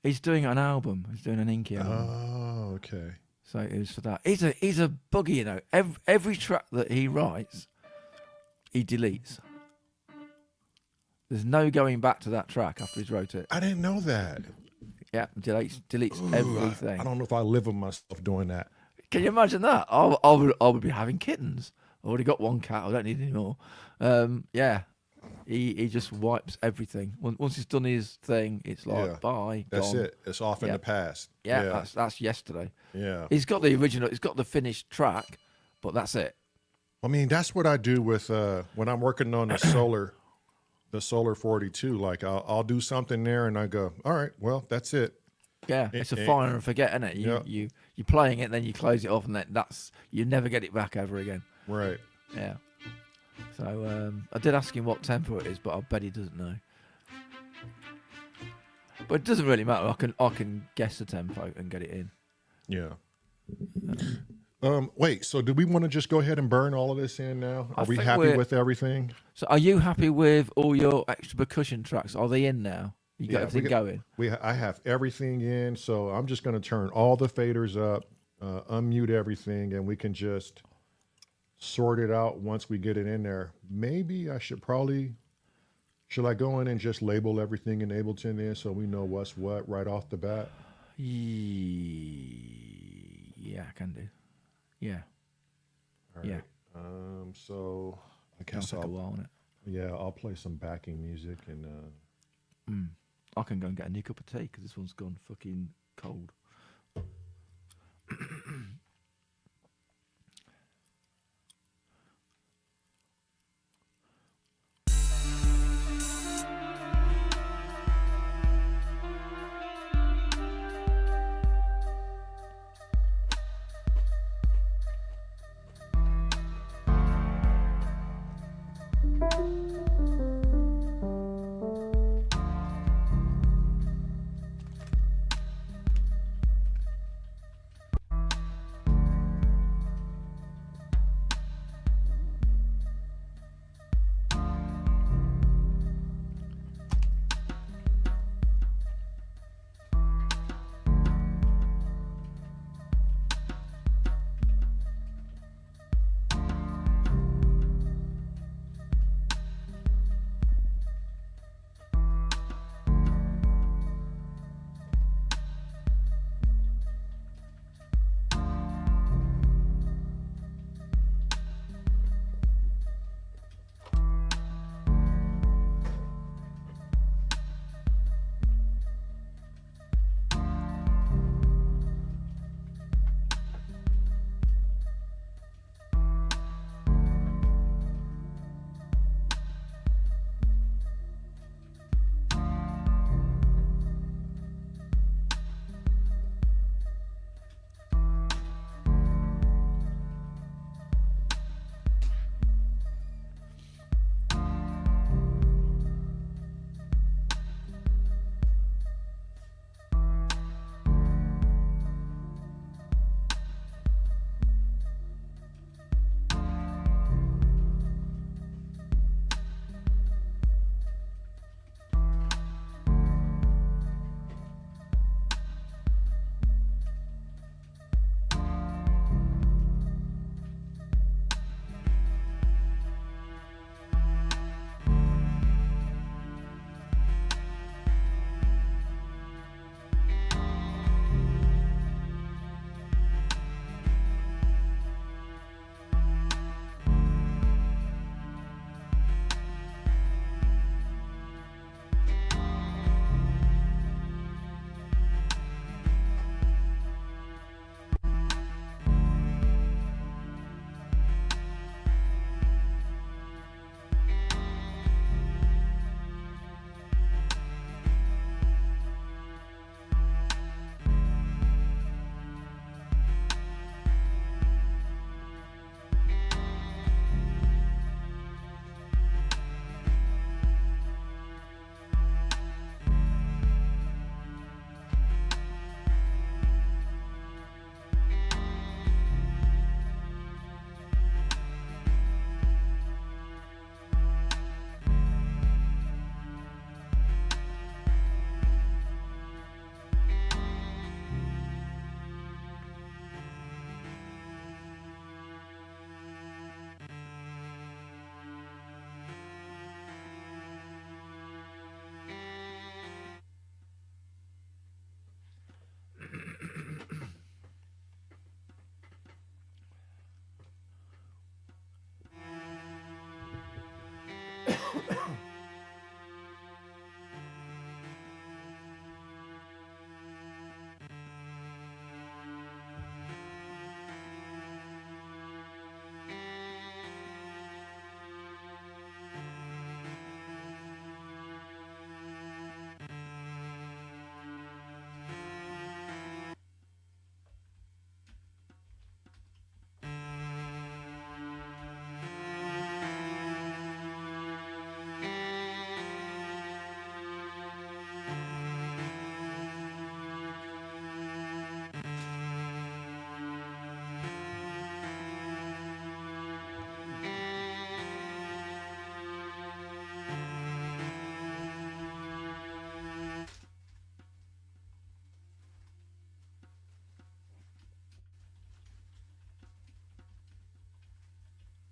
[SPEAKER 3] He's doing an album. He's doing an Inky album.
[SPEAKER 1] Oh, okay.
[SPEAKER 3] So it was for that. He's a bugger, you know. Every track that he writes, he deletes. There's no going back to that track after he's wrote it.
[SPEAKER 1] I didn't know that.
[SPEAKER 3] Yeah, deletes everything.
[SPEAKER 1] I don't know if I live with myself doing that.
[SPEAKER 3] Can you imagine that? I would be having kittens. I've already got one cat. I don't need any more. Yeah, he just wipes everything. Once he's done his thing, it's like bye.
[SPEAKER 1] That's
[SPEAKER 3] gone.
[SPEAKER 1] it. It's off in the past.
[SPEAKER 3] Yeah, that's yesterday.
[SPEAKER 1] Yeah.
[SPEAKER 3] He's got the original. He's got the finished track, but that's it.
[SPEAKER 1] I mean, that's what I do with when I'm working on the solar 42. Like I'll do something there, and I go, all right, well, that's it.
[SPEAKER 3] Yeah, it's a fire and forget, isn't it? You're playing it, then you close it off, and then you never get it back ever again.
[SPEAKER 1] Right.
[SPEAKER 3] Yeah. So I did ask him what tempo it is, but I bet he doesn't know. But it doesn't really matter. I can guess the tempo and get it in.
[SPEAKER 1] Yeah. Wait. So, do we want to just go ahead and burn all of this in now? Are we happy with everything?
[SPEAKER 3] So, are you happy with all your extra percussion tracks? Are they in now? You got everything going?
[SPEAKER 1] I have everything in, so I'm just going to turn all the faders up, unmute everything, and we can just sort it out once we get it in there. Maybe I should I go in and just label everything in Ableton then so we know what's what right off the bat?
[SPEAKER 3] Yeah, I can do. Yeah.
[SPEAKER 1] All right.
[SPEAKER 3] Yeah.
[SPEAKER 1] So I guess
[SPEAKER 3] It'll take a while, won't it?
[SPEAKER 1] Yeah, I'll play some backing music and
[SPEAKER 3] I can go and get a new cup of tea because this one's gone fucking cold.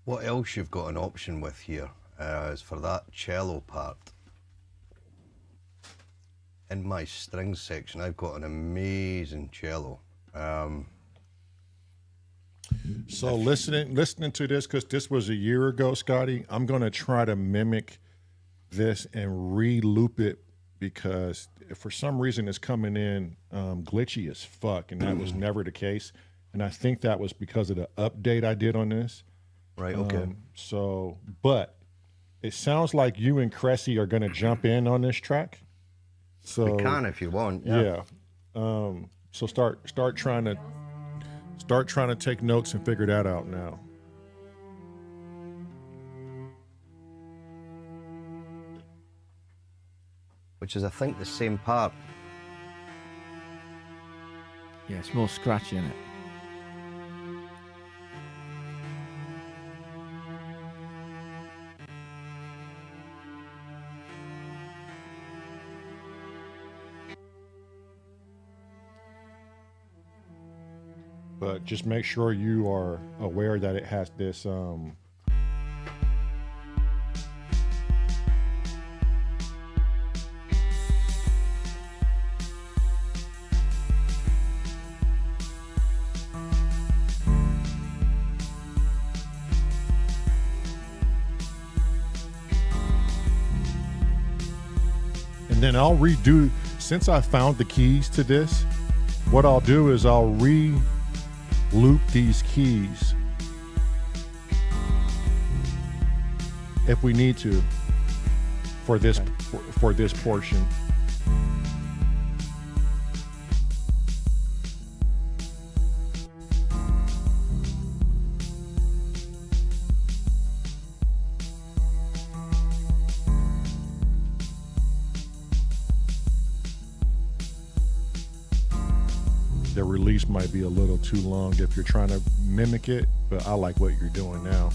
[SPEAKER 2] What else you've got an option with here is for that cello part. In my strings section, I've got an amazing cello.
[SPEAKER 1] So listening to this, because this was a year ago, Scotty, I'm going to try to mimic this and re-loop it, because if for some reason it's coming in glitchy as fuck, and that was never the case. And I think that was because of the update I did on this.
[SPEAKER 2] Right, okay.
[SPEAKER 1] But it sounds like you and Cressy are going to jump in on this track. So
[SPEAKER 2] We can if you want. Yeah.
[SPEAKER 1] So start trying to take notes and figure that out now.
[SPEAKER 2] Which is, I think, the same part.
[SPEAKER 3] Yeah, it's more scratchy in it.
[SPEAKER 1] But just make sure you are aware that it has this and then I'll redo, since I found the keys to this, what I'll do is I'll loop these keys if we need to for this for this portion. The release might be a little too long if you're trying to mimic it, but I like what you're doing now.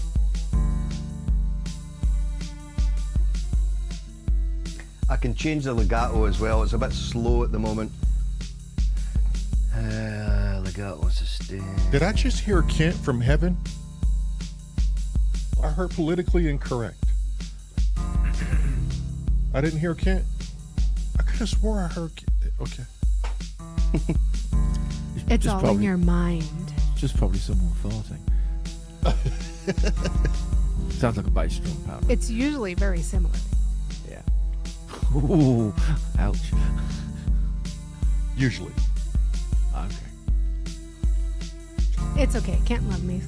[SPEAKER 2] I can change the legato as well. It's a bit slow at the moment. Legato sustain.
[SPEAKER 1] Did I just hear Kent from heaven? I heard politically incorrect. I didn't hear Kent. I could have swore I heard Kent. Okay.
[SPEAKER 4] It's
[SPEAKER 3] Just
[SPEAKER 4] all
[SPEAKER 3] probably-
[SPEAKER 4] in your mind.
[SPEAKER 3] Just probably someone farting. Sounds like a bass drum, apparently.
[SPEAKER 4] It's usually very similar.
[SPEAKER 3] Yeah. Ooh, ouch.
[SPEAKER 1] Usually.
[SPEAKER 3] Okay.
[SPEAKER 4] It's okay. Can't love me.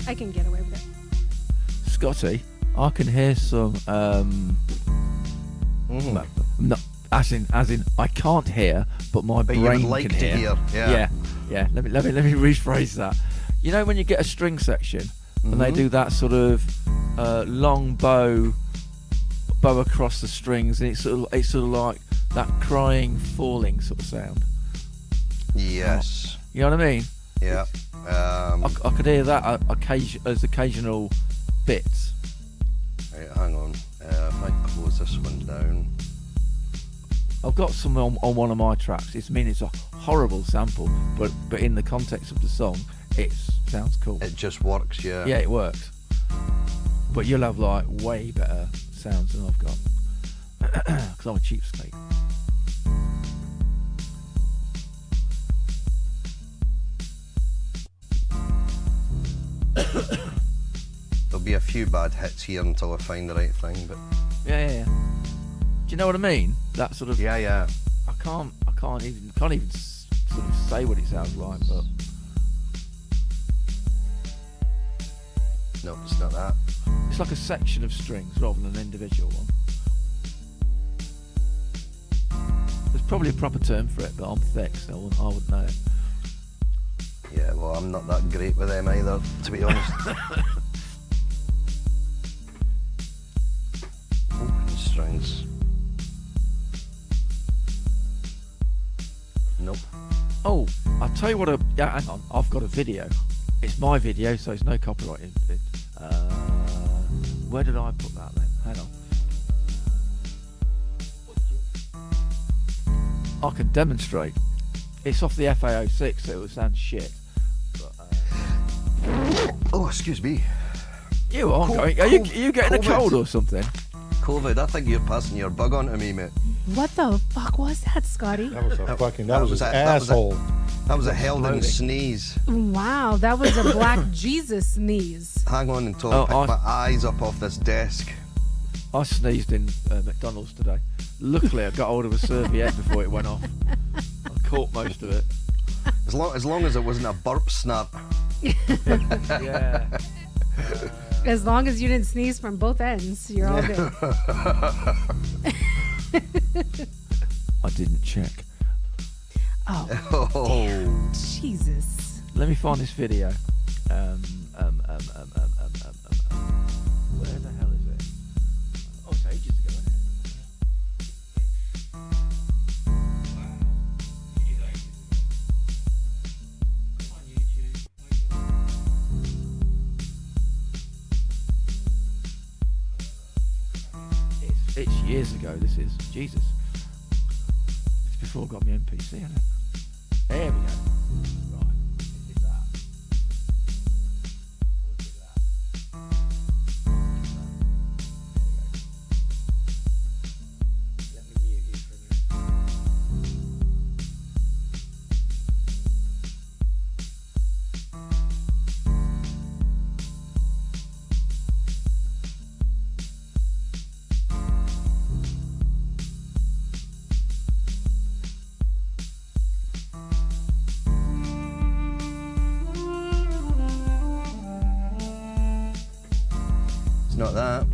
[SPEAKER 4] I can get away with it.
[SPEAKER 3] Scotty, I can hear some. No, as in, I can't hear, but my
[SPEAKER 2] But you
[SPEAKER 3] brain
[SPEAKER 2] would like
[SPEAKER 3] can
[SPEAKER 2] to
[SPEAKER 3] hear.
[SPEAKER 2] hear, yeah.
[SPEAKER 3] Let me rephrase that. You know when you get a string section and they do that sort of long bow across the strings, and it's sort of like that crying, falling sort of sound.
[SPEAKER 2] Yes.
[SPEAKER 3] You know what I mean?
[SPEAKER 2] Yeah.
[SPEAKER 3] I could hear that as occasional bits.
[SPEAKER 2] Right, hang on. If I close this one down.
[SPEAKER 3] I've got some on one of my tracks. It's a horrible sample, but in the context of the song, it sounds cool.
[SPEAKER 2] It just works, yeah.
[SPEAKER 3] Yeah, it works. But you'll have like way better sounds than I've got, because I'm a cheapskate.
[SPEAKER 2] There'll be a few bad hits here until I find the right thing, but
[SPEAKER 3] Yeah. Do you know what I mean? That sort of.
[SPEAKER 2] yeah.
[SPEAKER 3] I can't even sort of say what it sounds like, but
[SPEAKER 2] No, it's not that.
[SPEAKER 3] it's like a section of strings rather than an individual one. There's probably a proper term for it, but I'm thick, so I wouldn't know it.
[SPEAKER 2] Yeah, well, I'm not that great with them either, to be honest. Open strings. Nope.
[SPEAKER 3] Oh, I'll tell you what. Hang on, I've got a video. It's my video, so it's no copyright in it. Where did I put that then? Hang on. I can demonstrate. It's off the FA06, so it will sound shit. But,
[SPEAKER 2] Oh, excuse me.
[SPEAKER 3] You are going. Are you getting a
[SPEAKER 2] COVID.
[SPEAKER 3] cold or something?
[SPEAKER 2] COVID, I think you're passing your bug on to me, mate.
[SPEAKER 4] What the fuck was that, Scotty?
[SPEAKER 1] That was a fucking. That was his
[SPEAKER 2] that was a-
[SPEAKER 1] asshole.
[SPEAKER 2] That was a Heldon
[SPEAKER 3] Exploding.
[SPEAKER 2] sneeze.
[SPEAKER 4] Wow, that was a black Jesus sneeze.
[SPEAKER 2] Hang on until
[SPEAKER 3] Oh,
[SPEAKER 2] I pick my eyes up off this desk.
[SPEAKER 3] I sneezed in McDonald's today. Luckily, I got hold of a serviette before it went off. I caught most of it.
[SPEAKER 2] As long as it wasn't a burp snap.
[SPEAKER 3] Yeah.
[SPEAKER 4] As long as you didn't sneeze from both ends, you're all good.
[SPEAKER 3] I didn't check.
[SPEAKER 4] Oh,
[SPEAKER 2] Oh.
[SPEAKER 4] Jesus.
[SPEAKER 3] Let me find this video. Where the hell is it? Oh, it's ages ago, isn't it? Wow. It is ages ago. Come on, YouTube. It's years ago, this is. Jesus. It's before I got my NPC, isn't it? There we go. Right. Is it that? Or is it that? There we go. Let me mute you for a minute.
[SPEAKER 2] It's not that.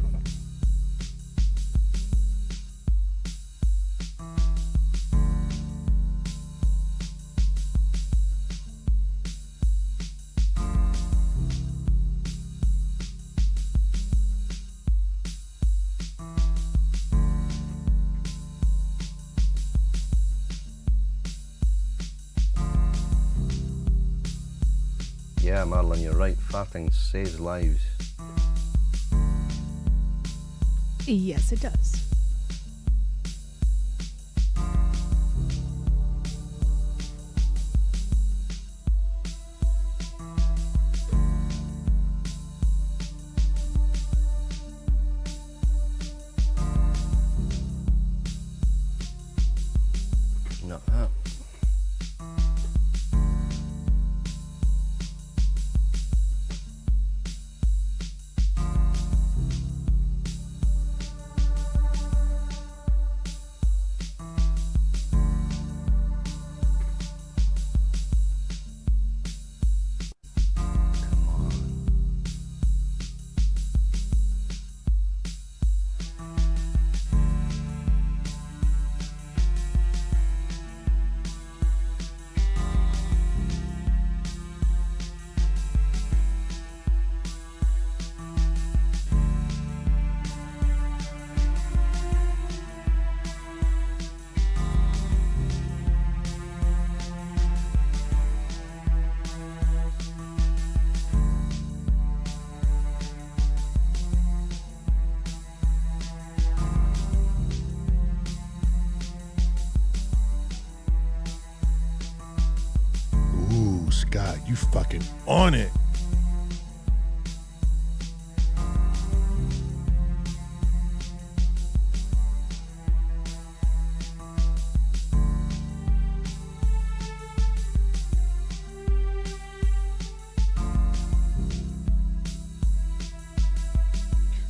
[SPEAKER 2] Yeah, Marilyn, you're right. Farting saves lives.
[SPEAKER 4] Yes, it does.
[SPEAKER 2] Not that. Come on.
[SPEAKER 1] Ooh, Scott, you fucking on it.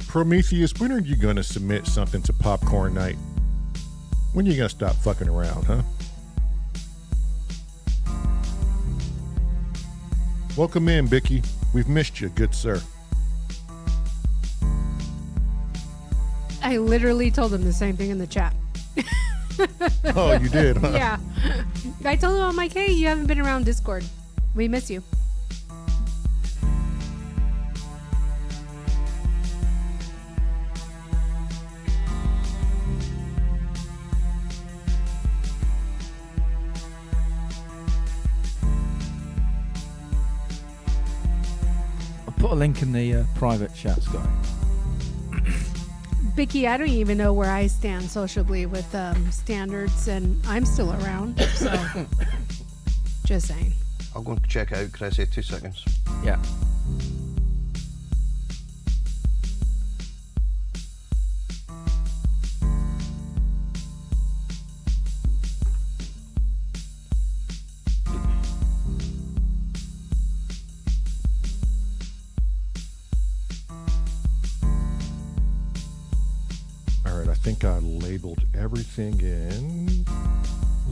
[SPEAKER 1] Prometheus, when are you gonna submit something to Popcorn Night? When you gonna stop fucking around, huh? Welcome in, Bicky. We've missed you, good sir.
[SPEAKER 4] I literally told him the same thing in the chat.
[SPEAKER 1] Oh, you did, huh?
[SPEAKER 4] Yeah. I told him, I'm like, hey, you haven't been around Discord. We miss you.
[SPEAKER 3] I'll put a link in the private chat, Scott.
[SPEAKER 4] Vicky, I don't even know where I stand socially with standards, and I'm still around. So, just saying.
[SPEAKER 2] I'll go and check it out, Chrissy. 2 seconds.
[SPEAKER 3] Yeah.
[SPEAKER 1] think I labeled everything in,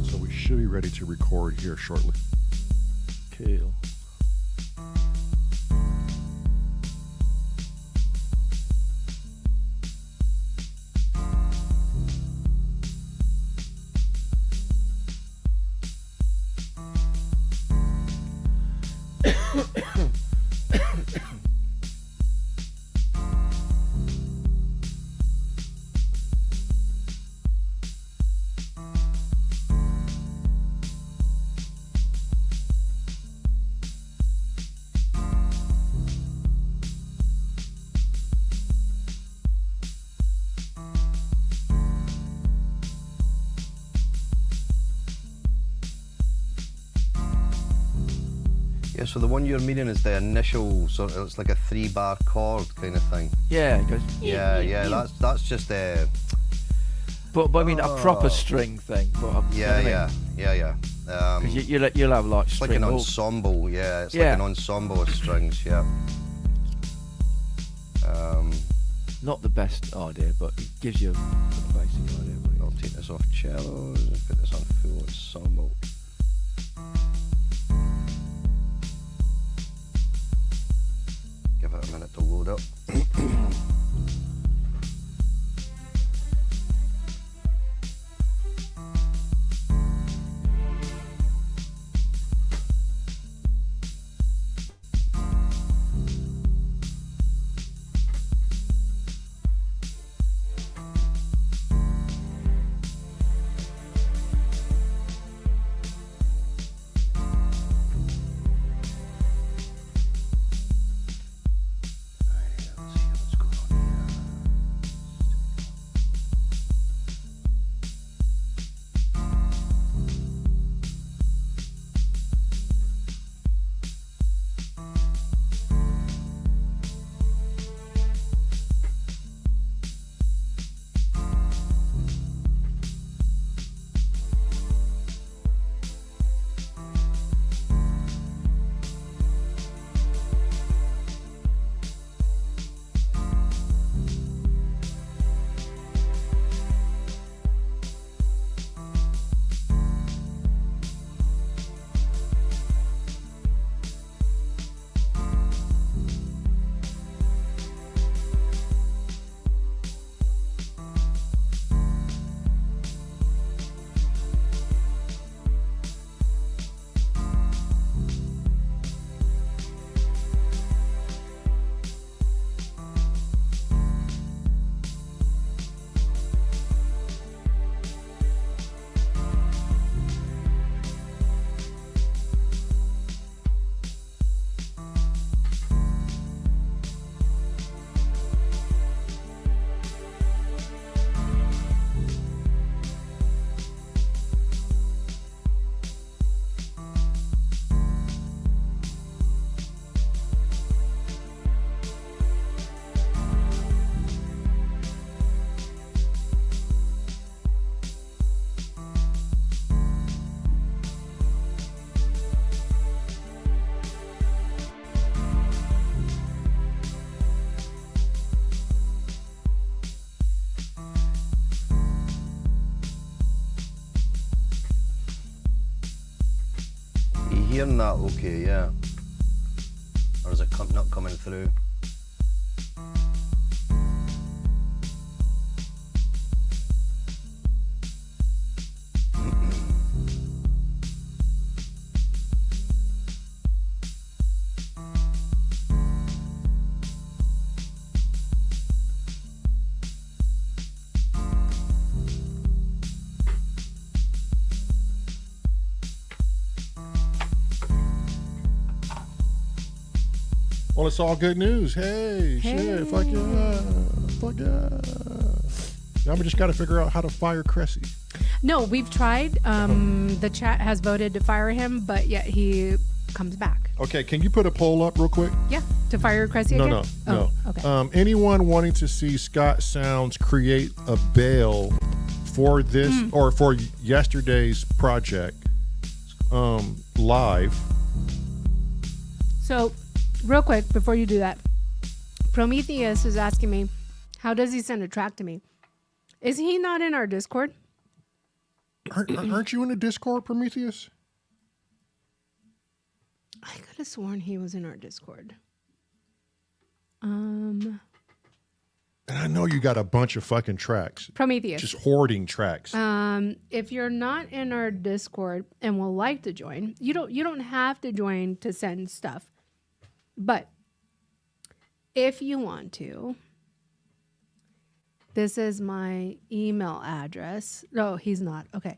[SPEAKER 1] so we should be ready to record here shortly.
[SPEAKER 3] Cool.
[SPEAKER 2] Yeah, so the one you're meaning is the initial sort of, it's like a 3-bar chord kind of thing.
[SPEAKER 3] Yeah, it goes.
[SPEAKER 2] Yeah, that's just a.
[SPEAKER 3] But I mean a proper string thing. But,
[SPEAKER 2] Yeah.
[SPEAKER 3] Because you'll have like
[SPEAKER 2] It's
[SPEAKER 3] string.
[SPEAKER 2] like an
[SPEAKER 3] all-
[SPEAKER 2] ensemble, yeah. It's
[SPEAKER 3] Yeah.
[SPEAKER 2] like an ensemble of strings, yeah.
[SPEAKER 3] Not the best idea, but it gives you a basic idea. Of what
[SPEAKER 2] I'll take this off cellos and put this on full ensemble. Give it a minute to load up. You hearing that okay, yeah? Or is it not coming through?
[SPEAKER 1] Well, it's all good news. Hey, shit, fuck yeah, fuck yeah. Now we just got to figure out how to fire Cressy.
[SPEAKER 4] No, we've tried. The chat has voted to fire him, but yet he comes back.
[SPEAKER 1] Okay, can you put a poll up real quick?
[SPEAKER 4] Yeah, to fire Cressy
[SPEAKER 1] No,
[SPEAKER 4] again?
[SPEAKER 1] no.
[SPEAKER 4] Okay.
[SPEAKER 1] Anyone wanting to see Scott Sounds create a bail for this or for yesterday's project live?
[SPEAKER 4] So, real quick, before you do that, Prometheus is asking me, how does he send a track to me? Is he not in our Discord?
[SPEAKER 1] Aren't you in the Discord, Prometheus?
[SPEAKER 4] I could have sworn he was in our Discord.
[SPEAKER 1] And I know you got a bunch of fucking tracks.
[SPEAKER 4] Prometheus.
[SPEAKER 1] Just hoarding tracks.
[SPEAKER 4] If you're not in our Discord and would like to join, you don't have to join to send stuff. But if you want to, this is my email address. No, he's not. Okay.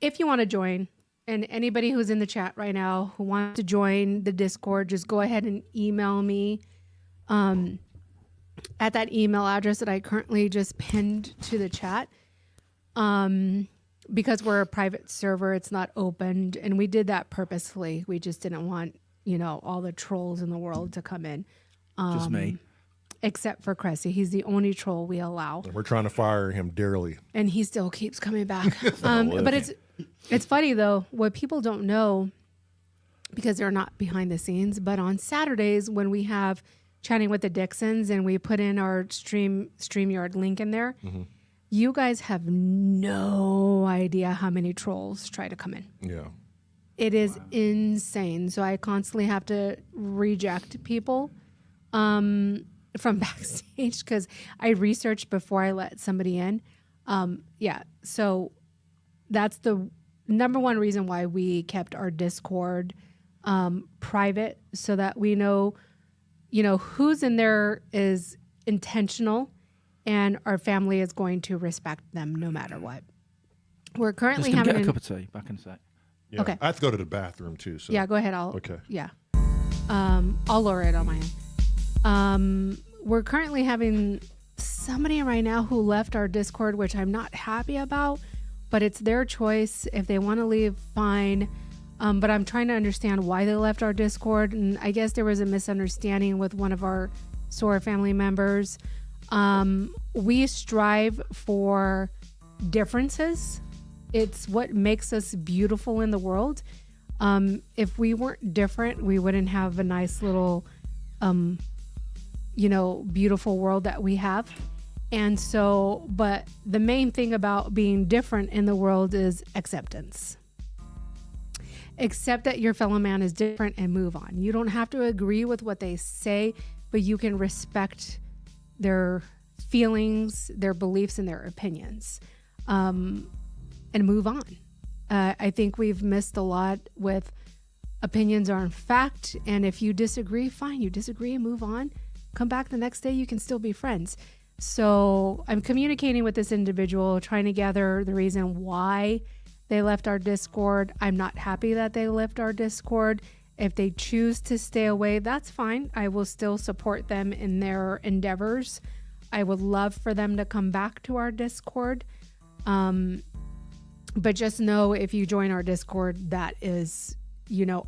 [SPEAKER 4] If you want to join, and anybody who's in the chat right now who wants to join the Discord, just go ahead and email me at that email address that I currently just pinned to the chat. Because we're a private server, it's not opened, and we did that purposefully. We just didn't want, all the trolls in the world to come in.
[SPEAKER 3] Just me.
[SPEAKER 4] Except for Cressy. He's the only troll we allow.
[SPEAKER 1] We're trying to fire him dearly.
[SPEAKER 4] And he still keeps coming back. But it's funny, though, what people don't know, because they're not behind the scenes, but on Saturdays when we have Chatting with the Dixons and we put in our Streamyard link in there, you guys have no idea how many trolls try to come in.
[SPEAKER 1] Yeah.
[SPEAKER 4] It is insane. So I constantly have to reject people from backstage because I researched before I let somebody in. So that's the number one reason why we kept our Discord private, so that we know, who's in there is intentional and our family is going to respect them no matter what. We're currently
[SPEAKER 3] Just gonna
[SPEAKER 4] having
[SPEAKER 3] get a cup of tea back in a sec.
[SPEAKER 1] Yeah.
[SPEAKER 4] Okay.
[SPEAKER 1] I have to go to the bathroom too. So.
[SPEAKER 4] Yeah, go ahead.
[SPEAKER 1] Okay.
[SPEAKER 4] Yeah. I'll lower it on my end. We're currently having somebody right now who left our Discord, which I'm not happy about, but it's their choice. If they want to leave, fine. But I'm trying to understand why they left our Discord. And I guess there was a misunderstanding with one of our S.O.R family members. We strive for differences. It's what makes us beautiful in the world. If we weren't different, we wouldn't have a nice little, beautiful world that we have. And so, but the main thing about being different in the world is acceptance. Accept that your fellow man is different and move on. You don't have to agree with what they say, but you can respect their feelings, their beliefs, and their opinions. And move on. I think we've missed a lot with opinions are in fact, and if you disagree, fine, you disagree and move on. Come back the next day, you can still be friends. So I'm communicating with this individual, trying to gather the reason why they left our Discord. I'm not happy that they left our Discord. If they choose to stay away, that's fine. I will still support them in their endeavors. I would love for them to come back to our Discord. But just know, if you join our Discord, that is,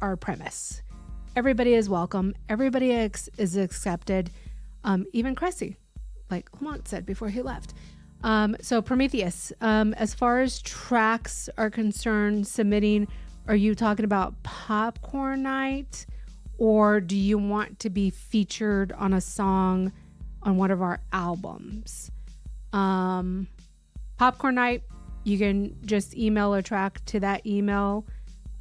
[SPEAKER 4] our premise. Everybody is welcome. Everybody is accepted. Even Cressy, like Lamont said before he left. So Prometheus, as far as tracks are concerned, submitting, are you talking about popcorn night, or do you want to be featured on a song on one of our albums? Popcorn night, you can just email a track to that email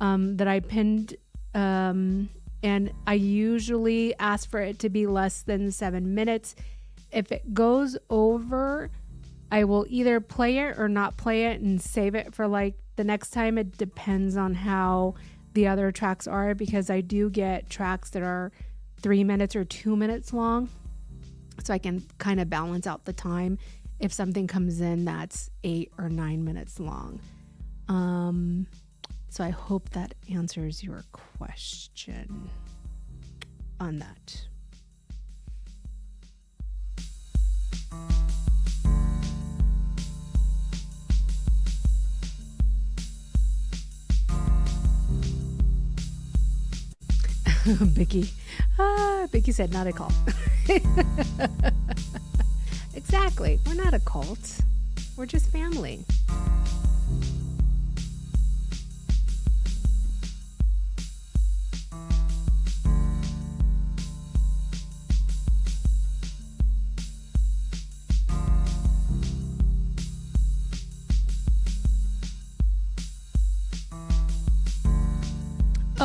[SPEAKER 4] that I pinned. And I usually ask for it to be less than 7 minutes. If it goes over, I will either play it or not play it and save it for like the next time. It depends on how the other tracks are, because I do get tracks that are 3 minutes or 2 minutes long. So I can kind of balance out the time if something comes in that's 8 or 9 minutes long. So I hope that answers your question on that. Bicky said not a cult. Exactly. We're not a cult. We're just family.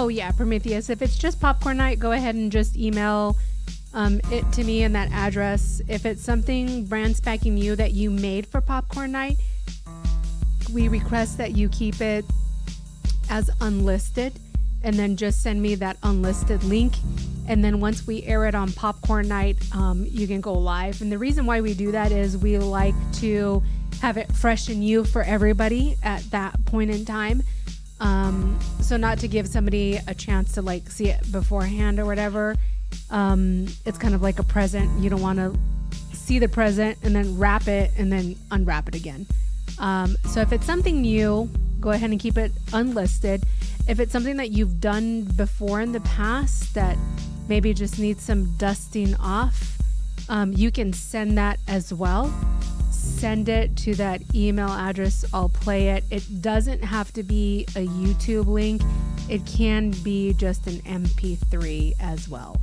[SPEAKER 4] Oh yeah, Prometheus. If it's just popcorn night, go ahead and just email it to me and that address. If it's something brand spanking new that you made for popcorn night, we request that you keep it as unlisted, and then just send me that unlisted link. And then once we air it on popcorn night, you can go live. And the reason why we do that is we like to have it fresh and new for everybody at that point in time. So not to give somebody a chance to like see it beforehand or whatever. It's kind of like a present. You don't want to see the present and then wrap it and then unwrap it again. So if it's something new, go ahead and keep it unlisted. If it's something that you've done before in the past that maybe just needs some dusting off, you can send that as well. Send it to that email address. I'll play it. It doesn't have to be a YouTube link. It can be just an MP3 as well.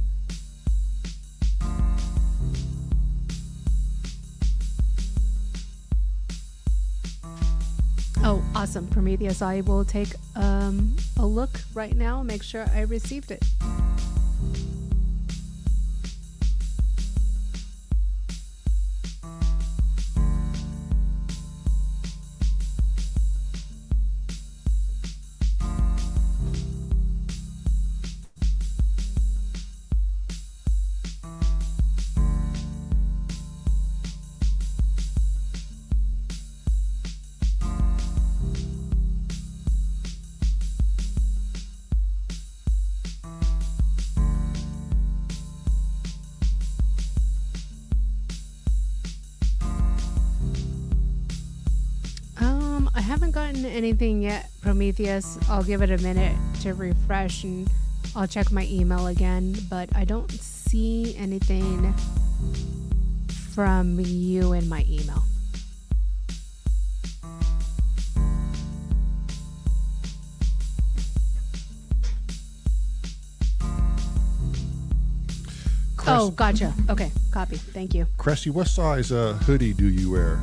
[SPEAKER 4] Oh, awesome. Prometheus, I will take a look right now, make sure I received it. I haven't gotten anything yet, Prometheus. I'll give it a minute to refresh and I'll check my email again, but I don't see anything from you in my email. Oh, gotcha. Okay, copy. Thank you.
[SPEAKER 1] Cressy, what size hoodie do you wear?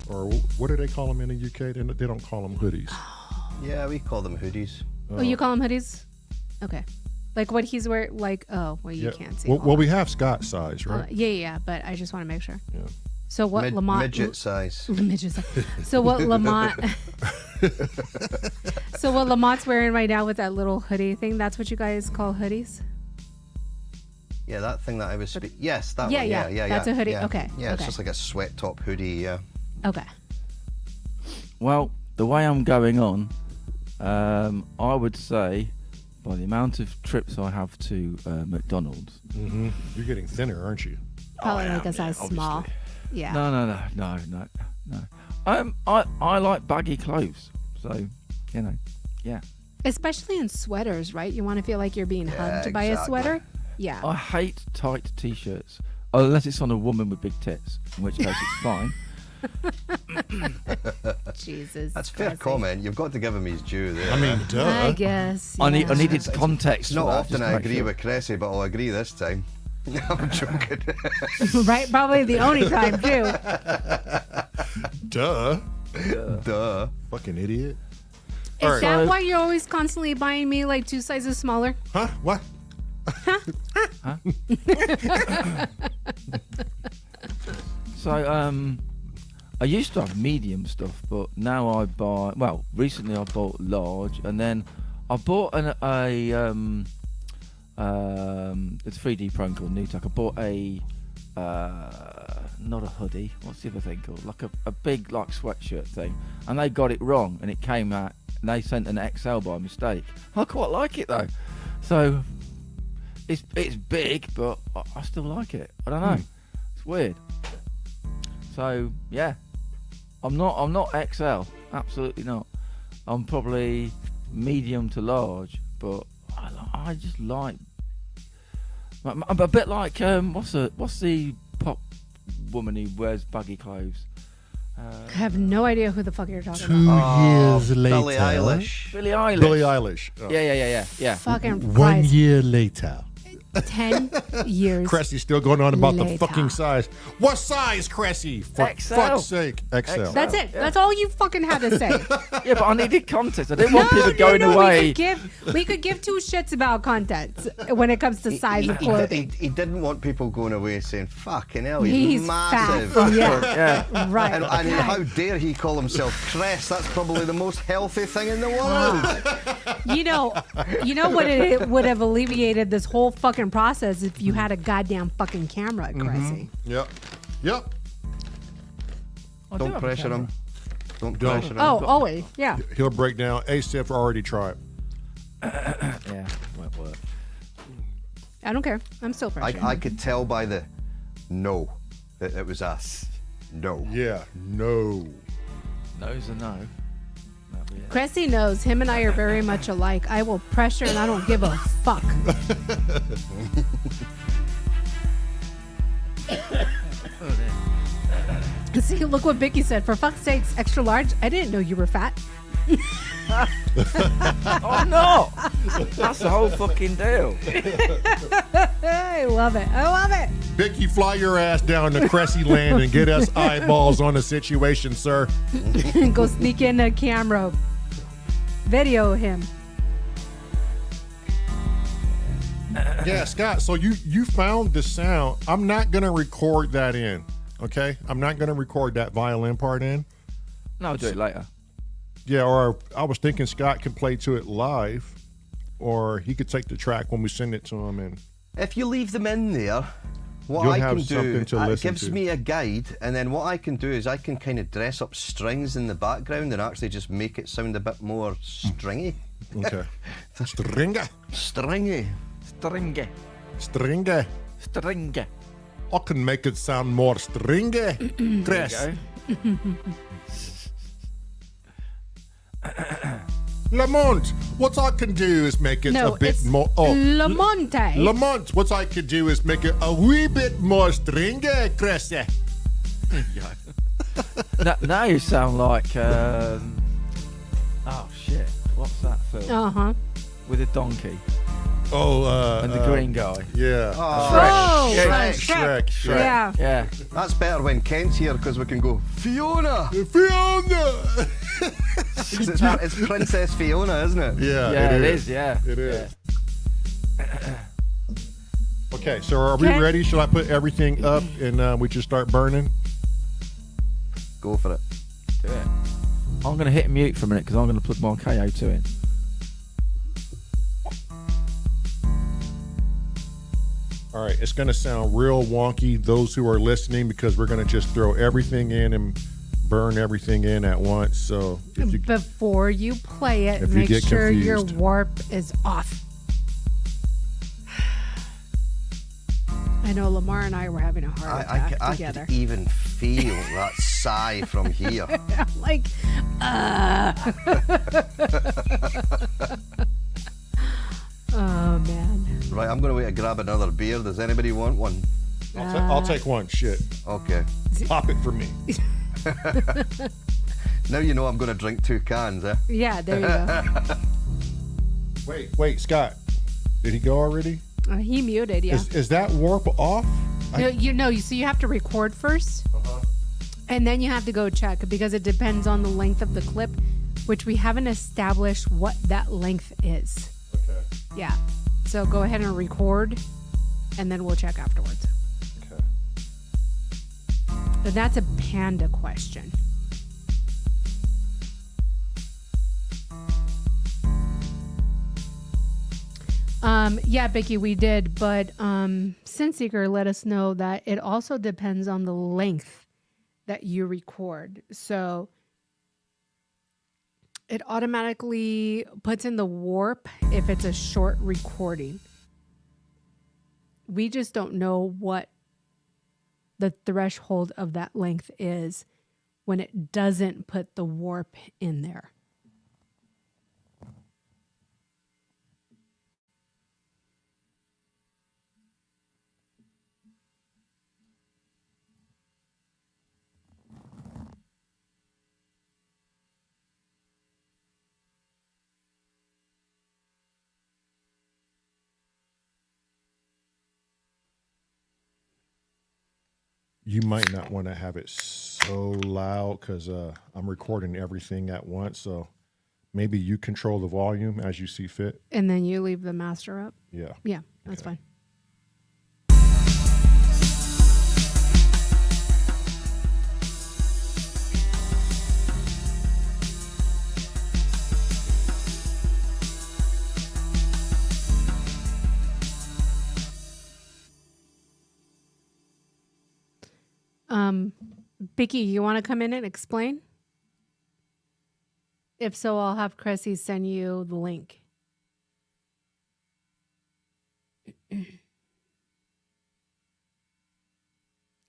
[SPEAKER 1] Or what do they call them in the UK? They don't call them hoodies.
[SPEAKER 2] Yeah, we call them hoodies.
[SPEAKER 4] Oh, you call them hoodies? Okay. Like what he's wearing, like, oh, well, you can't see.
[SPEAKER 1] Well, we have Scott size, right?
[SPEAKER 4] Yeah, but I just want to make sure.
[SPEAKER 1] Yeah.
[SPEAKER 4] So what Lamont...
[SPEAKER 2] Midget size.
[SPEAKER 4] Midget size. So what Lamont... So what Lamont's wearing right now with that little hoodie thing, that's what you guys call hoodies?
[SPEAKER 2] Yeah, that thing that I was... Yes, that
[SPEAKER 4] Yeah,
[SPEAKER 2] one.
[SPEAKER 4] yeah. That's a hoodie.
[SPEAKER 2] Yeah.
[SPEAKER 4] Okay,
[SPEAKER 2] Yeah, it's
[SPEAKER 4] okay.
[SPEAKER 2] just like a sweat top hoodie, yeah.
[SPEAKER 4] Okay.
[SPEAKER 3] Well, the way I'm going on, I would say by the amount of trips I have to McDonald's.
[SPEAKER 1] Mm-hmm. You're getting thinner, aren't you?
[SPEAKER 4] Probably like a size small.
[SPEAKER 3] obviously.
[SPEAKER 4] Yeah.
[SPEAKER 3] No. I like baggy clothes, so yeah.
[SPEAKER 4] Especially in sweaters, right? You want to feel like you're being hugged by a
[SPEAKER 2] exactly.
[SPEAKER 4] sweater. Yeah.
[SPEAKER 3] I hate tight t-shirts, unless it's on a woman with big tits, in which case it's fine.
[SPEAKER 4] Jesus.
[SPEAKER 2] That's fair
[SPEAKER 4] Christ.
[SPEAKER 2] comment. You've got to give him his due there.
[SPEAKER 1] I mean, duh.
[SPEAKER 4] I guess.
[SPEAKER 3] I
[SPEAKER 4] yeah.
[SPEAKER 3] needed context.
[SPEAKER 2] It's not
[SPEAKER 3] for that,
[SPEAKER 2] often
[SPEAKER 3] just to
[SPEAKER 2] I
[SPEAKER 3] make
[SPEAKER 2] agree
[SPEAKER 3] sure.
[SPEAKER 2] with Cressy, but I'll agree this time. I'm joking.
[SPEAKER 4] Right? Probably the only time, too.
[SPEAKER 1] Duh.
[SPEAKER 2] Duh.
[SPEAKER 1] Fucking idiot.
[SPEAKER 4] Is that why you're always constantly buying me like 2 sizes smaller?
[SPEAKER 1] Huh? What?
[SPEAKER 3] So, I used to have medium stuff, but now I buy. Well, recently I bought large, and then I bought a 3D prone called Newtek. I bought a not a hoodie. What's the other thing called? Like a big like sweatshirt thing, and they got it wrong, and it came out. And they sent an XL by mistake. I quite like it though, so it's big, but I still like it. I don't know. It's weird. So yeah, I'm not XL. Absolutely not. I'm probably medium to large, but I just like. I'm a bit like what's the pop woman who wears baggy clothes?
[SPEAKER 4] I have no idea who the fuck you're talking
[SPEAKER 1] 2
[SPEAKER 4] about.
[SPEAKER 1] years later.
[SPEAKER 2] Billie Eilish.
[SPEAKER 3] Billie Eilish.
[SPEAKER 1] Billie Eilish. Oh.
[SPEAKER 3] Yeah.
[SPEAKER 4] Fucking
[SPEAKER 1] 1
[SPEAKER 4] Christ.
[SPEAKER 1] year later.
[SPEAKER 4] 10 years.
[SPEAKER 1] Cressy's still going on about the
[SPEAKER 4] later.
[SPEAKER 1] fucking size. What size, Cressy? For
[SPEAKER 3] XL.
[SPEAKER 1] fuck's sake. XL.
[SPEAKER 4] That's it. That's all you fucking had to say.
[SPEAKER 3] Yeah, but I needed context. I didn't want people going away.
[SPEAKER 4] We could give two shits about content when it comes to size of clothing.
[SPEAKER 2] He didn't want people going away saying, fucking hell,
[SPEAKER 4] He's
[SPEAKER 2] massive.
[SPEAKER 4] fat. Yeah.
[SPEAKER 3] Yeah.
[SPEAKER 4] Right.
[SPEAKER 2] And
[SPEAKER 4] Okay.
[SPEAKER 2] how dare he call himself Cress? That's probably the most healthy thing in the world.
[SPEAKER 4] You know what it would have alleviated this whole fucking process if you had a goddamn fucking camera, Cressy.
[SPEAKER 1] Yep. Yep.
[SPEAKER 3] I do
[SPEAKER 2] Don't
[SPEAKER 3] have a
[SPEAKER 2] pressure
[SPEAKER 3] camera.
[SPEAKER 2] him. Don't
[SPEAKER 1] Don't.
[SPEAKER 2] pressure him.
[SPEAKER 4] Oh, always. Yeah.
[SPEAKER 1] He'll break down. Asif already tried.
[SPEAKER 3] Yeah, won't work.
[SPEAKER 4] I don't care. I'm still pressuring.
[SPEAKER 2] I could tell by the no that it was a no.
[SPEAKER 1] Yeah. No.
[SPEAKER 3] No's a no. That'll be it.
[SPEAKER 4] Cressy knows him and I are very much alike. I will pressure and I don't give a fuck.
[SPEAKER 3] Oh, there.
[SPEAKER 4] See, look what Vicky said. For fuck's sakes, extra large. I didn't know you were fat.
[SPEAKER 3] Oh no! That's the whole fucking deal.
[SPEAKER 4] I love it. I love it.
[SPEAKER 1] Vicky, fly your ass down to Cressy Land and get us eyeballs on the situation, sir.
[SPEAKER 4] Go sneak in a camera. Video him.
[SPEAKER 1] Yeah, Scott. So you found the sound. I'm not gonna record that in. Okay, I'm not gonna record that violin part in.
[SPEAKER 3] No, I'll do it later.
[SPEAKER 1] Yeah, or I was thinking Scott could play to it live, or he could take the track when we send it to him. And
[SPEAKER 2] If you leave them in there, what
[SPEAKER 1] You'll
[SPEAKER 2] I
[SPEAKER 1] have
[SPEAKER 2] can
[SPEAKER 1] something
[SPEAKER 2] do,
[SPEAKER 1] to
[SPEAKER 2] it
[SPEAKER 1] listen
[SPEAKER 2] gives
[SPEAKER 1] to.
[SPEAKER 2] me a guide, and then what I can do is I can kind of dress up strings in the background and actually just make it sound a bit more stringy.
[SPEAKER 1] okay, stringa,
[SPEAKER 2] Stringy.
[SPEAKER 3] Stringy.
[SPEAKER 1] stringa.
[SPEAKER 3] Stringy.
[SPEAKER 1] I can make it sound more stringy. Chris, Lamont, what I can do is make it
[SPEAKER 4] No,
[SPEAKER 1] a bit
[SPEAKER 4] it's
[SPEAKER 1] more.
[SPEAKER 4] Lamonte.
[SPEAKER 1] Lamont, what I could do is make it a wee bit more stringy, Chris.
[SPEAKER 3] Now you sound like. Oh shit! What's that film?
[SPEAKER 4] Uh-huh.
[SPEAKER 3] With a donkey
[SPEAKER 1] Oh,
[SPEAKER 3] and the green guy.
[SPEAKER 1] Yeah.
[SPEAKER 4] Oh,
[SPEAKER 3] Yeah,
[SPEAKER 4] right,
[SPEAKER 1] Shrek.
[SPEAKER 4] Yeah.
[SPEAKER 3] Yeah.
[SPEAKER 2] That's better when Kent's here because we can go, Fiona!
[SPEAKER 1] Fiona.
[SPEAKER 2] 'Cause it's Princess Fiona, isn't it?
[SPEAKER 1] Yeah,
[SPEAKER 3] Yeah, it is. Yeah.
[SPEAKER 1] It is. Okay, so are we
[SPEAKER 4] Okay.
[SPEAKER 1] ready? Shall I put everything up and we just start burning?
[SPEAKER 2] Go for it.
[SPEAKER 3] Do it. I'm gonna hit mute for a minute because I'm gonna plug my KO2 in.
[SPEAKER 1] All right, it's going to sound real wonky, those who are listening, because we're going to just throw everything in and burn everything in at once. So if you,
[SPEAKER 4] Before you play it,
[SPEAKER 1] If you
[SPEAKER 4] make
[SPEAKER 1] get
[SPEAKER 4] sure your
[SPEAKER 1] confused.
[SPEAKER 4] warp is off. I know Lamar and I were having a heart attack
[SPEAKER 2] I
[SPEAKER 4] together.
[SPEAKER 2] could even feel that sigh from here.
[SPEAKER 4] Like, oh man.
[SPEAKER 2] Right, I'm going to wait to grab another beer. Does anybody want one?
[SPEAKER 1] I'll take one. Shit.
[SPEAKER 2] Okay.
[SPEAKER 1] Pop it for me.
[SPEAKER 2] Now you know I'm going to drink 2 cans, eh?
[SPEAKER 4] Yeah, there you go.
[SPEAKER 1] Wait, Scott. Did he go already?
[SPEAKER 4] He muted, yeah.
[SPEAKER 1] Is that warp off?
[SPEAKER 4] So you have to record first, and then you have to go check because it depends on the length of the clip, which we haven't established what that length is.
[SPEAKER 1] Okay.
[SPEAKER 4] Yeah. So go ahead and record, and then we'll check afterwards.
[SPEAKER 1] Okay.
[SPEAKER 4] But that's a panda question. Yeah, Becky, we did, but Sinseeker let us know that it also depends on the length that you record. So it automatically puts in the warp if it's a short recording. We just don't know what the threshold of that length is when it doesn't put the warp in there.
[SPEAKER 1] you might not want to have it so loud because I'm recording everything at once. So maybe you control the volume as you see fit.
[SPEAKER 4] And then you leave the master up.
[SPEAKER 1] Yeah.
[SPEAKER 4] Yeah, that's
[SPEAKER 1] Okay.
[SPEAKER 4] fine. Becky, you want to come in and explain? If so, I'll have Cressy send you the link.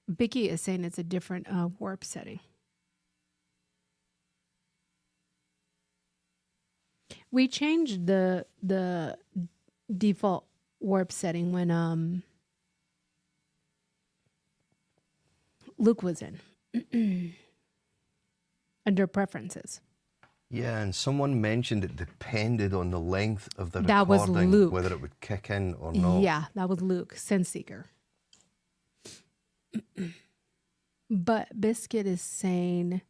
[SPEAKER 4] Becky is saying it's a different warp setting. We changed the default warp setting when Luke was in under preferences.
[SPEAKER 2] Yeah, and someone mentioned it depended on the length of the
[SPEAKER 4] That was
[SPEAKER 2] recording,
[SPEAKER 4] Luke.
[SPEAKER 2] whether it would kick in or not.
[SPEAKER 4] Yeah, that was Luke, Sense Seeker. But Biscuit is saying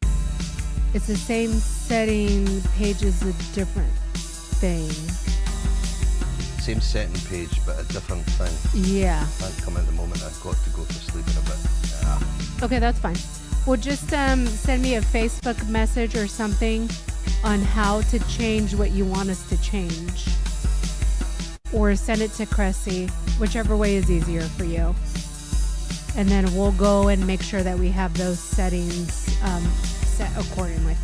[SPEAKER 4] it's the same setting, page is a different thing.
[SPEAKER 2] Same setting page, but a different thing.
[SPEAKER 4] Yeah.
[SPEAKER 2] Can't come at the moment. I've got to go to sleep in a bit. Yeah.
[SPEAKER 4] Okay, that's fine. Well, just send me a Facebook message or something on how to change what you want us to change. Or send it to Cressy, whichever way is easier for you. And then we'll go and make sure that we have those settings set accordingly.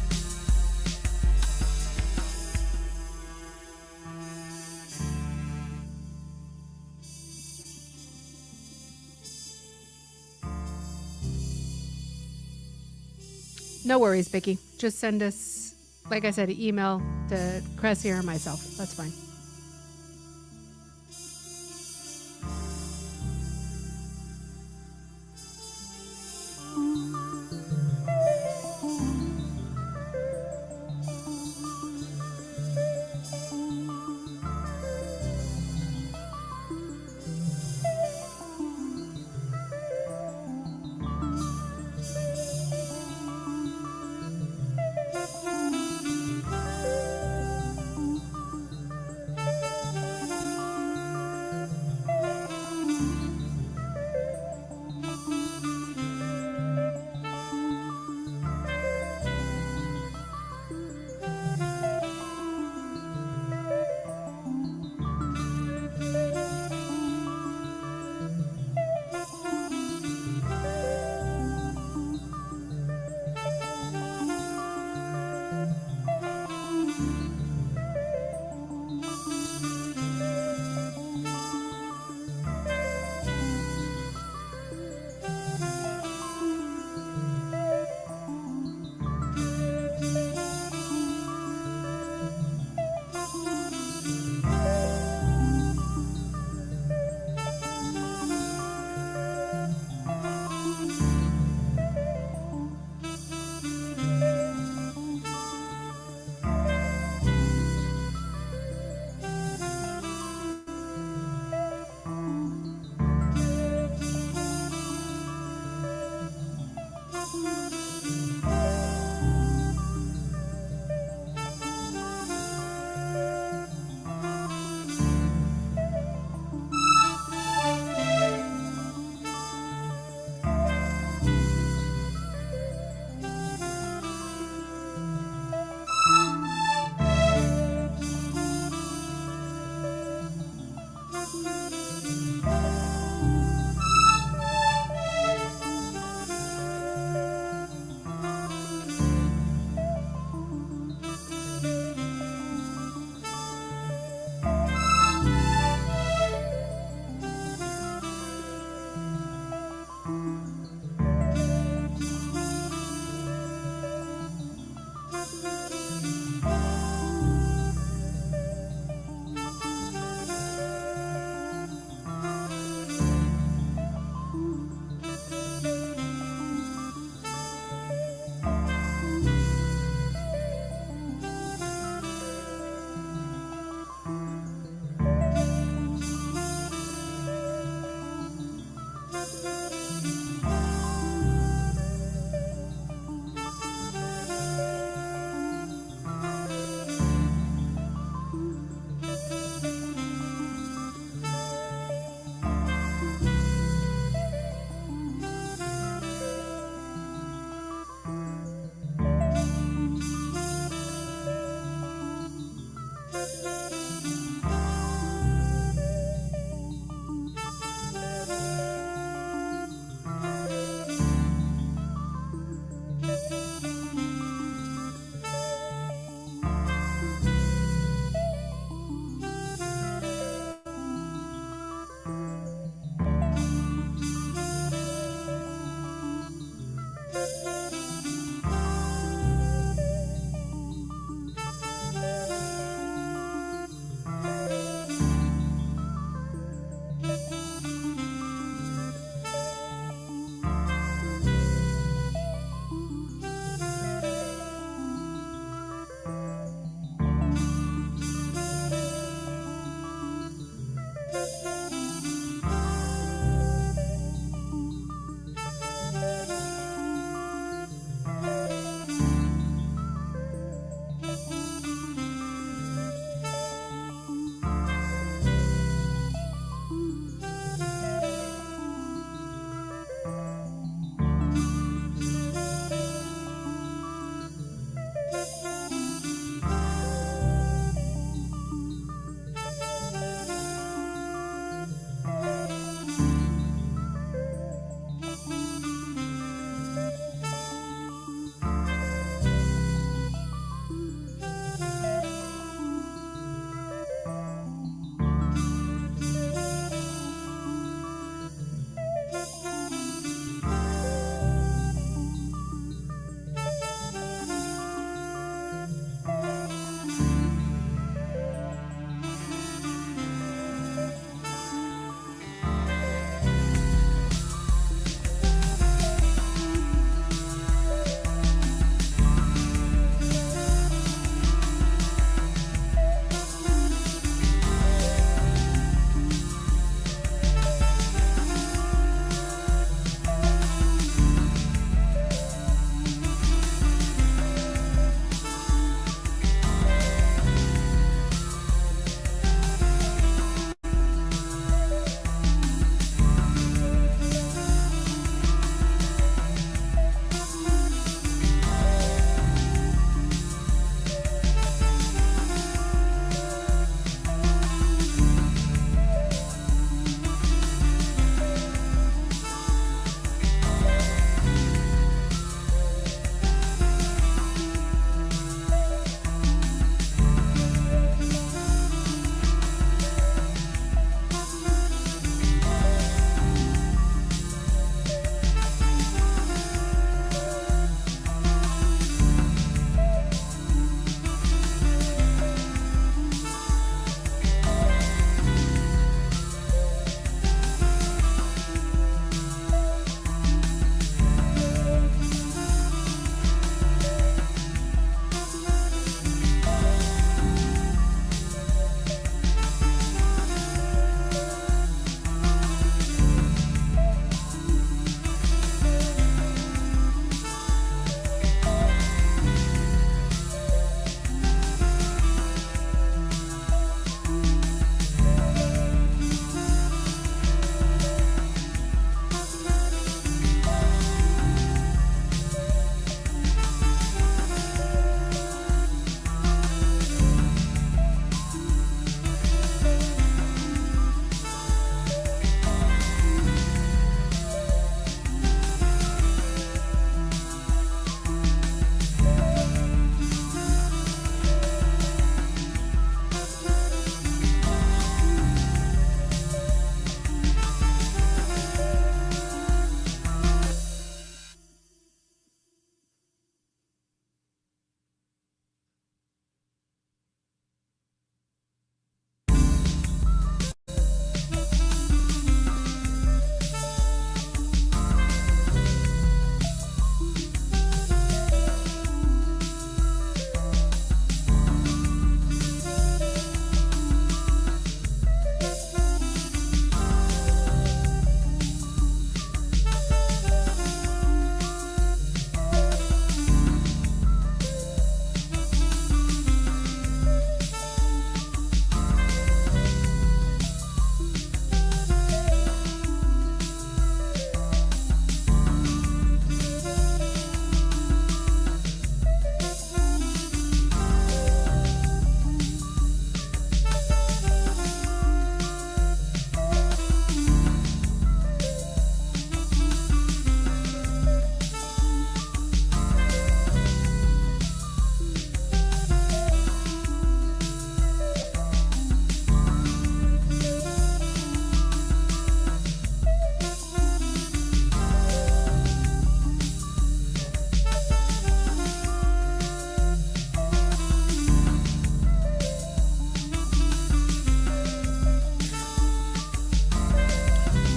[SPEAKER 4] No worries, Becky. Just send us, like I said, an email to Cressy or myself. That's fine.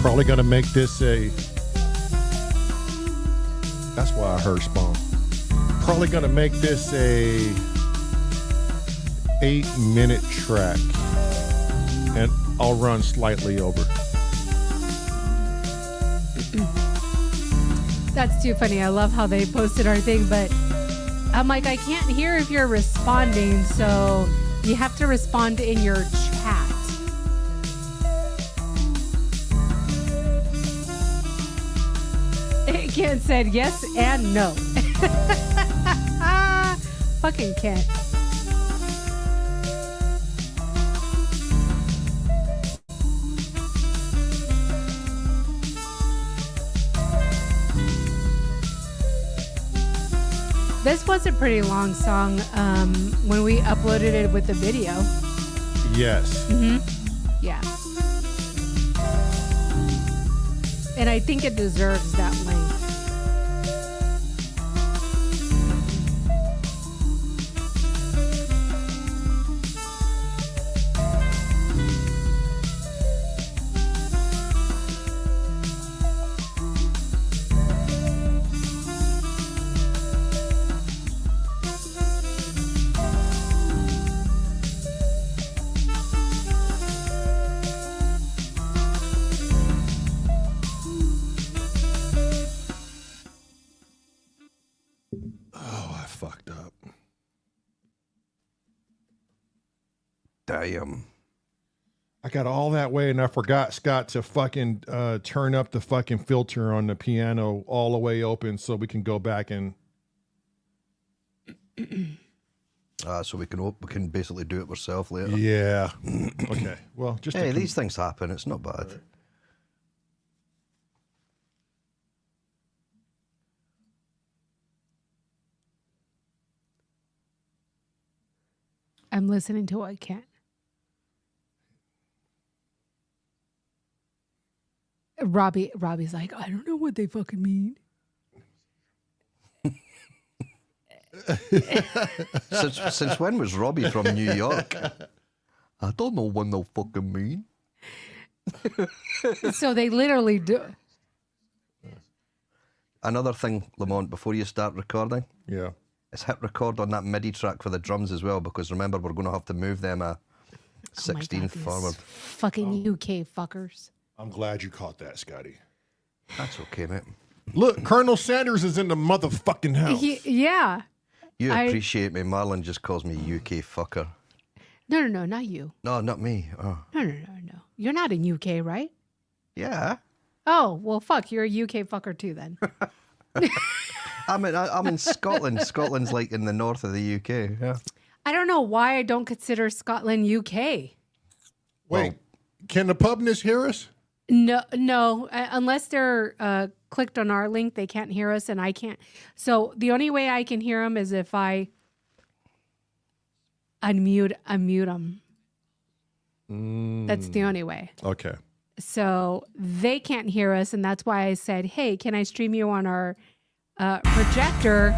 [SPEAKER 1] Probably gonna make this a. That's why I heard Spawn. Probably gonna make this a 8-minute track, and I'll run slightly over.
[SPEAKER 4] That's too funny. I love how they posted our thing, but I'm like, I can't hear if you're responding, so you have to respond in your chat. Kent said yes and no. Fucking Kent. This was a pretty long song when we uploaded it with the video.
[SPEAKER 1] Yes.
[SPEAKER 4] Yeah. And I think it deserves that length.
[SPEAKER 1] Fucked up.
[SPEAKER 2] Damn.
[SPEAKER 1] I got all that way and I forgot, Scott, to fucking turn up the fucking filter on the piano all the way open so we can go back and.
[SPEAKER 2] So we can basically do it ourselves later.
[SPEAKER 1] Yeah. Okay. Well, just
[SPEAKER 2] hey, these things happen. It's not bad. Right.
[SPEAKER 4] I'm listening to what Kent. Robbie's like, I don't know what they fucking mean.
[SPEAKER 2] Since when was Robbie from New York? I don't know what they fucking mean.
[SPEAKER 4] So they literally do.
[SPEAKER 2] Another thing, Lamont, before you start recording.
[SPEAKER 1] Yeah.
[SPEAKER 2] Is hit record on that MIDI track for the drums as well, because remember, we're going to have to move them 16th forward.
[SPEAKER 4] Fucking UK fuckers.
[SPEAKER 1] I'm glad you caught that, Scotty.
[SPEAKER 2] That's okay, mate.
[SPEAKER 1] Look, Colonel Sanders is in the motherfucking house.
[SPEAKER 4] Yeah.
[SPEAKER 2] You appreciate me. Marlon just calls me UK fucker.
[SPEAKER 4] No, not you.
[SPEAKER 2] No, not me. Oh.
[SPEAKER 4] No. You're not in UK, right?
[SPEAKER 2] Yeah.
[SPEAKER 4] Oh, well, fuck. You're a UK fucker too, then.
[SPEAKER 2] I'm in Scotland. Scotland's like in the north of the UK. Yeah.
[SPEAKER 4] I don't know why I don't consider Scotland UK.
[SPEAKER 1] Wait, can the pubness hear us?
[SPEAKER 4] No. Unless they're clicked on our link, they can't hear us, and I can't. So the only way I can hear them is if I unmute them. That's the only way.
[SPEAKER 1] Okay.
[SPEAKER 4] So they can't hear us, and that's why I said, hey, can I stream you on our projector?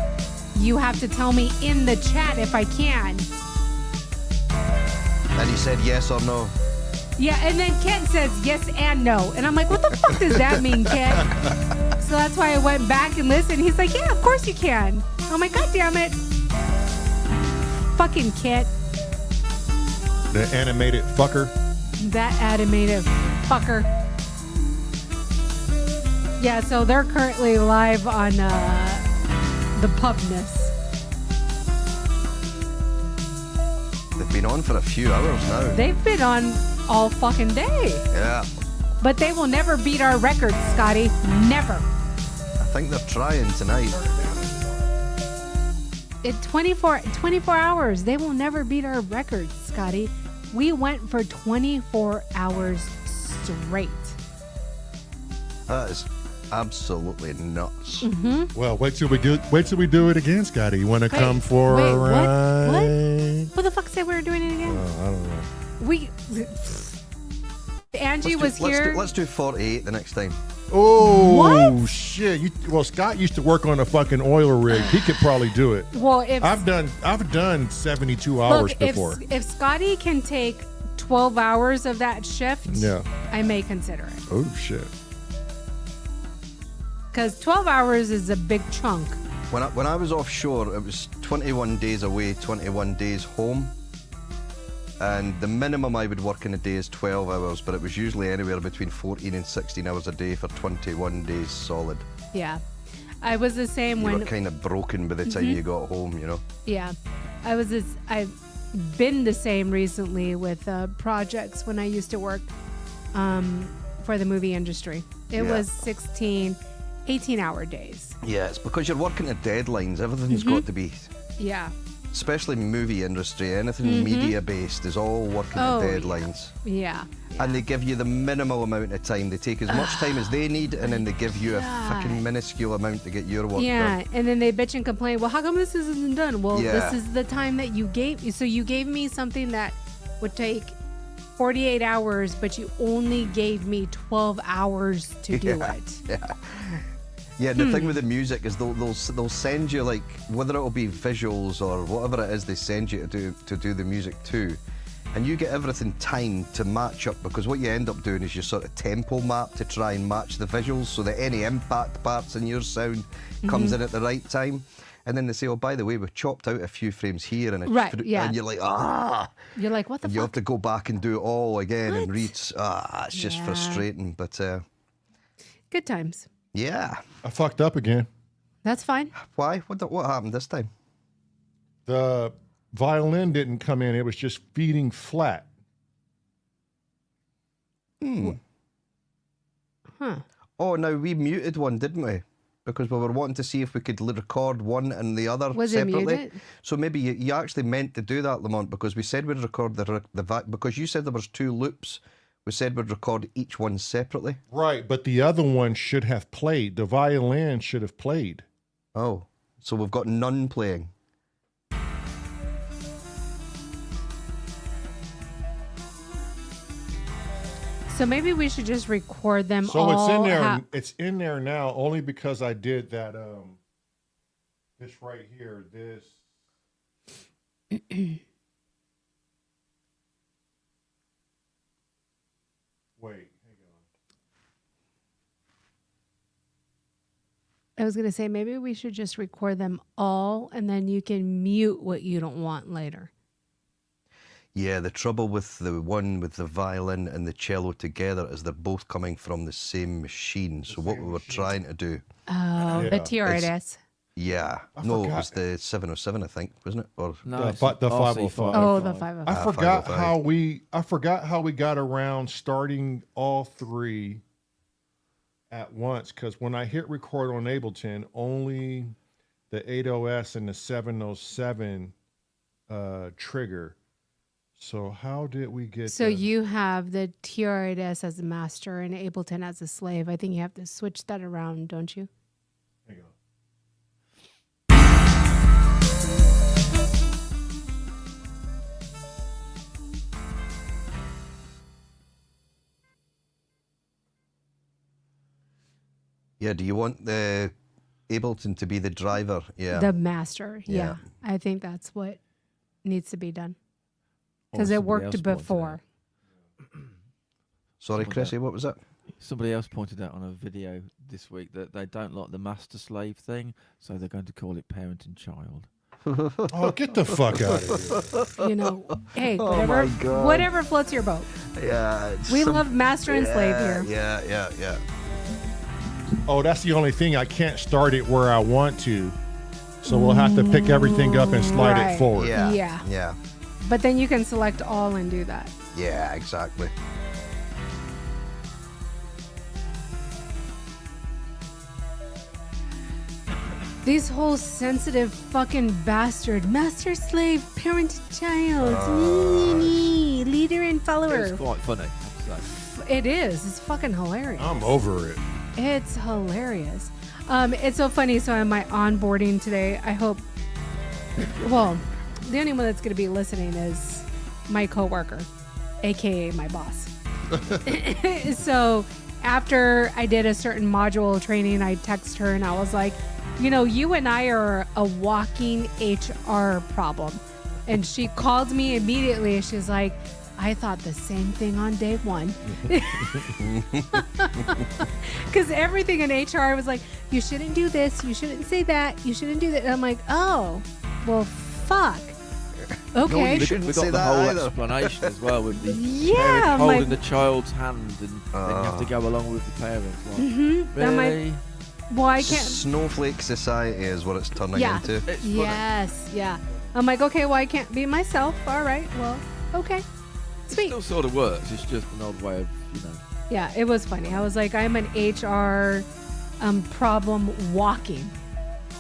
[SPEAKER 4] You have to tell me in the chat if I can.
[SPEAKER 2] And he said yes or no.
[SPEAKER 4] Yeah, and then Kent says yes and no. And I'm like, what the fuck does that mean, Kent? So that's why I went back and listened. He's like, yeah, of course you can. I'm like, God damn it. Fucking Kent.
[SPEAKER 1] The animated fucker.
[SPEAKER 4] That animated fucker. Yeah, so they're currently live on the pubness.
[SPEAKER 2] They've been on for a few hours now.
[SPEAKER 4] They've been on all fucking day.
[SPEAKER 2] Yeah.
[SPEAKER 4] But they will never beat our record, Scotty. Never.
[SPEAKER 2] I think they're trying tonight.
[SPEAKER 4] In 24 hours, they will never beat our record, Scotty. We went for 24 hours straight.
[SPEAKER 2] That is absolutely nuts.
[SPEAKER 4] Mm-hmm.
[SPEAKER 1] Well, wait till we do it again, Scotty. You want to come for a ride?
[SPEAKER 4] What? Who the fuck said we were doing it again?
[SPEAKER 1] I don't know.
[SPEAKER 4] Angie was here.
[SPEAKER 2] Let's do 48 the next time.
[SPEAKER 1] Oh,
[SPEAKER 4] what?
[SPEAKER 1] Shit. Scott used to work on a fucking oil rig. He could probably do it.
[SPEAKER 4] Well, if
[SPEAKER 1] I've done 72 hours before.
[SPEAKER 4] If Scotty can take 12 hours of that shift,
[SPEAKER 1] yeah,
[SPEAKER 4] I may consider it.
[SPEAKER 1] Oh shit.
[SPEAKER 4] Because 12 hours is a big chunk.
[SPEAKER 2] When I was offshore, it was 21 days away, 21 days home. And the minimum I would work in a day is 12 hours, but it was usually anywhere between 14 and 16 hours a day for 21 days solid.
[SPEAKER 4] Yeah. I was the same
[SPEAKER 2] You
[SPEAKER 4] when...
[SPEAKER 2] were kind of broken by the time you got home, you know?
[SPEAKER 4] Yeah. I've been the same recently with projects when I used to work for the movie industry. It was 18-hour days.
[SPEAKER 2] Yeah, it's because you're working at deadlines. Everything's got to be,
[SPEAKER 4] Yeah.
[SPEAKER 2] especially movie industry, anything media-based is all working
[SPEAKER 4] Oh,
[SPEAKER 2] at deadlines.
[SPEAKER 4] Yeah.
[SPEAKER 2] And they give you the minimal amount of time. They take as much time as they need, and then they give you a
[SPEAKER 4] God.
[SPEAKER 2] fucking minuscule amount to get your work
[SPEAKER 4] Yeah,
[SPEAKER 2] done.
[SPEAKER 4] and then they bitch and complain. Well, how come this isn't done? Well,
[SPEAKER 2] Yeah.
[SPEAKER 4] this is the time that you gave. So you gave me something that would take 48 hours, but you only gave me 12 hours to do it.
[SPEAKER 2] Yeah, the thing with the music is they'll send you, like, whether it'll be visuals or whatever it is they send you to do the music too, and you get everything timed to match up, because what you end up doing is you sort of tempo map to try and match the visuals so that any impact parts in your sound comes in at the right time. And then they say, oh, by the way, we've chopped out a few frames here, and and you're like,
[SPEAKER 4] You're like, what the
[SPEAKER 2] and you have
[SPEAKER 4] fuck?
[SPEAKER 2] to go back and do it all again and
[SPEAKER 4] What?
[SPEAKER 2] read. It's just
[SPEAKER 4] Yeah.
[SPEAKER 2] frustrating, but
[SPEAKER 4] Good times.
[SPEAKER 2] yeah.
[SPEAKER 1] I fucked up again.
[SPEAKER 4] That's fine.
[SPEAKER 2] Why? What happened this time?
[SPEAKER 1] The violin didn't come in. It was just feeding flat.
[SPEAKER 4] Huh.
[SPEAKER 2] Oh, now we muted one, didn't we? Because we were wanting to see if we could record one and the other
[SPEAKER 4] Was it
[SPEAKER 2] separately.
[SPEAKER 4] muted?
[SPEAKER 2] So maybe you actually meant to do that, Lamont, because we said we'd record because you said there was 2 loops. We said we'd record each one separately.
[SPEAKER 1] Right, but the other one should have played. The violin should have played.
[SPEAKER 2] Oh, so we've got none playing.
[SPEAKER 4] So maybe we should just record them
[SPEAKER 1] So
[SPEAKER 4] all.
[SPEAKER 1] it's in there. It's in there now only because I did that. This right here. This. Wait, hang on.
[SPEAKER 4] I was going to say maybe we should just record them all and then you can mute what you don't want later.
[SPEAKER 2] Yeah, the trouble with the one with the violin and the cello together is they're both coming from the same machine. So what we were trying to do,
[SPEAKER 4] Oh,
[SPEAKER 1] Yeah.
[SPEAKER 4] the TRS.
[SPEAKER 2] yeah,
[SPEAKER 1] I
[SPEAKER 2] no, it
[SPEAKER 1] forgot.
[SPEAKER 2] was the 707, I think, wasn't it? Or
[SPEAKER 3] No,
[SPEAKER 1] The
[SPEAKER 3] it's
[SPEAKER 1] fi- the
[SPEAKER 3] RC5.
[SPEAKER 1] 505.
[SPEAKER 4] Oh, the 505.
[SPEAKER 1] I forgot
[SPEAKER 2] 505.
[SPEAKER 1] I forgot how we got around starting all 3 at once, because when I hit record on Ableton, only the 80S and the 707 trigger. So how did we get?
[SPEAKER 4] So you have the TRS as a master and Ableton as a slave. I think you have to switch that around, don't you?
[SPEAKER 1] Hang on.
[SPEAKER 2] yeah, do you want the Ableton to be the driver? Yeah.
[SPEAKER 4] The master. Yeah.
[SPEAKER 2] Yeah.
[SPEAKER 4] I think that's what needs to be done.
[SPEAKER 3] Or
[SPEAKER 4] Because it
[SPEAKER 3] somebody
[SPEAKER 4] worked
[SPEAKER 3] else pointed
[SPEAKER 4] before.
[SPEAKER 2] Sorry, Chrissy, what was that?
[SPEAKER 3] Somebody else pointed out on a video this week that they don't like the master-slave thing, so they're going to call it parent and child.
[SPEAKER 1] Oh, get the fuck out of here!
[SPEAKER 4] You know, hey,
[SPEAKER 2] Oh
[SPEAKER 4] whatever,
[SPEAKER 2] my God.
[SPEAKER 4] whatever floats your boat.
[SPEAKER 2] Yeah.
[SPEAKER 4] We love master and slave here.
[SPEAKER 2] Yeah.
[SPEAKER 1] Oh, that's the only thing. I can't start it where I want to, so we'll have to pick everything up and slide
[SPEAKER 4] Right.
[SPEAKER 1] it forward.
[SPEAKER 2] Yeah.
[SPEAKER 4] Yeah.
[SPEAKER 2] Yeah.
[SPEAKER 4] But then you can select all and do that.
[SPEAKER 2] Yeah, exactly.
[SPEAKER 4] These whole sensitive fucking bastard, master, slave, parent, child, leader and follower.
[SPEAKER 3] It's quite funny, I have to say.
[SPEAKER 4] It is. It's fucking hilarious.
[SPEAKER 1] I'm over it.
[SPEAKER 4] It's hilarious. It's so funny. So on my onboarding today, I hope, well, the only one that's going to be listening is my coworker, AKA my boss. So after I did a certain module training, I texted her and I was like, you know, you and I are a walking HR problem. And she called me immediately. She's like, I thought the same thing on day one. Because everything in HR was like, you shouldn't do this, you shouldn't say that, you shouldn't do that. And I'm like, oh, well, fuck. Okay.
[SPEAKER 2] you shouldn't
[SPEAKER 3] We got
[SPEAKER 2] say
[SPEAKER 3] the
[SPEAKER 2] that
[SPEAKER 3] whole
[SPEAKER 2] either.
[SPEAKER 3] explanation as well with the
[SPEAKER 4] Yeah,
[SPEAKER 3] parent
[SPEAKER 4] I'm
[SPEAKER 3] holding
[SPEAKER 4] like-
[SPEAKER 3] the child's hand, and then you have to go along with the parents. Like,
[SPEAKER 4] I'm like,
[SPEAKER 3] really?
[SPEAKER 4] well, I can't.
[SPEAKER 2] Snowflake society is what it's turning
[SPEAKER 4] Yeah.
[SPEAKER 2] into.
[SPEAKER 3] It's funny.
[SPEAKER 4] Yes, yeah. I'm like, okay, well, I can't be myself. All right, well, okay.
[SPEAKER 3] It
[SPEAKER 4] Sweet.
[SPEAKER 3] still sort of works. It's just an odd way of,
[SPEAKER 4] Yeah, it was funny. I was like, I'm an HR problem walking.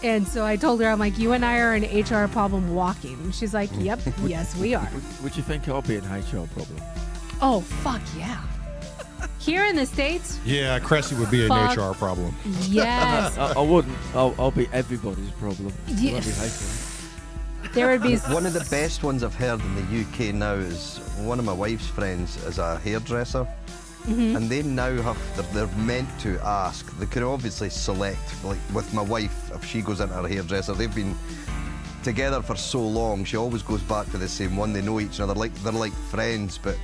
[SPEAKER 4] And so I told her, I'm like, you and I are an HR problem walking. And she's like, yep, yes, we are.
[SPEAKER 3] Would you think I'll be an HR problem?
[SPEAKER 4] Oh, fuck yeah. Here in the States,
[SPEAKER 1] Yeah, Cressy would be an
[SPEAKER 4] Fuck.
[SPEAKER 1] HR problem.
[SPEAKER 4] yes.
[SPEAKER 3] I wouldn't. I'll be everybody's problem.
[SPEAKER 4] Yeah.
[SPEAKER 3] I won't be HR.
[SPEAKER 4] There would be
[SPEAKER 2] One of the best ones I've heard in the UK now is one of my wife's friends is a hairdresser, and they now have they're meant to ask. They could obviously select, like with my wife, if she goes into her hairdresser. They've been together for so long. She always goes back to the same one. They know each other. They're like friends. But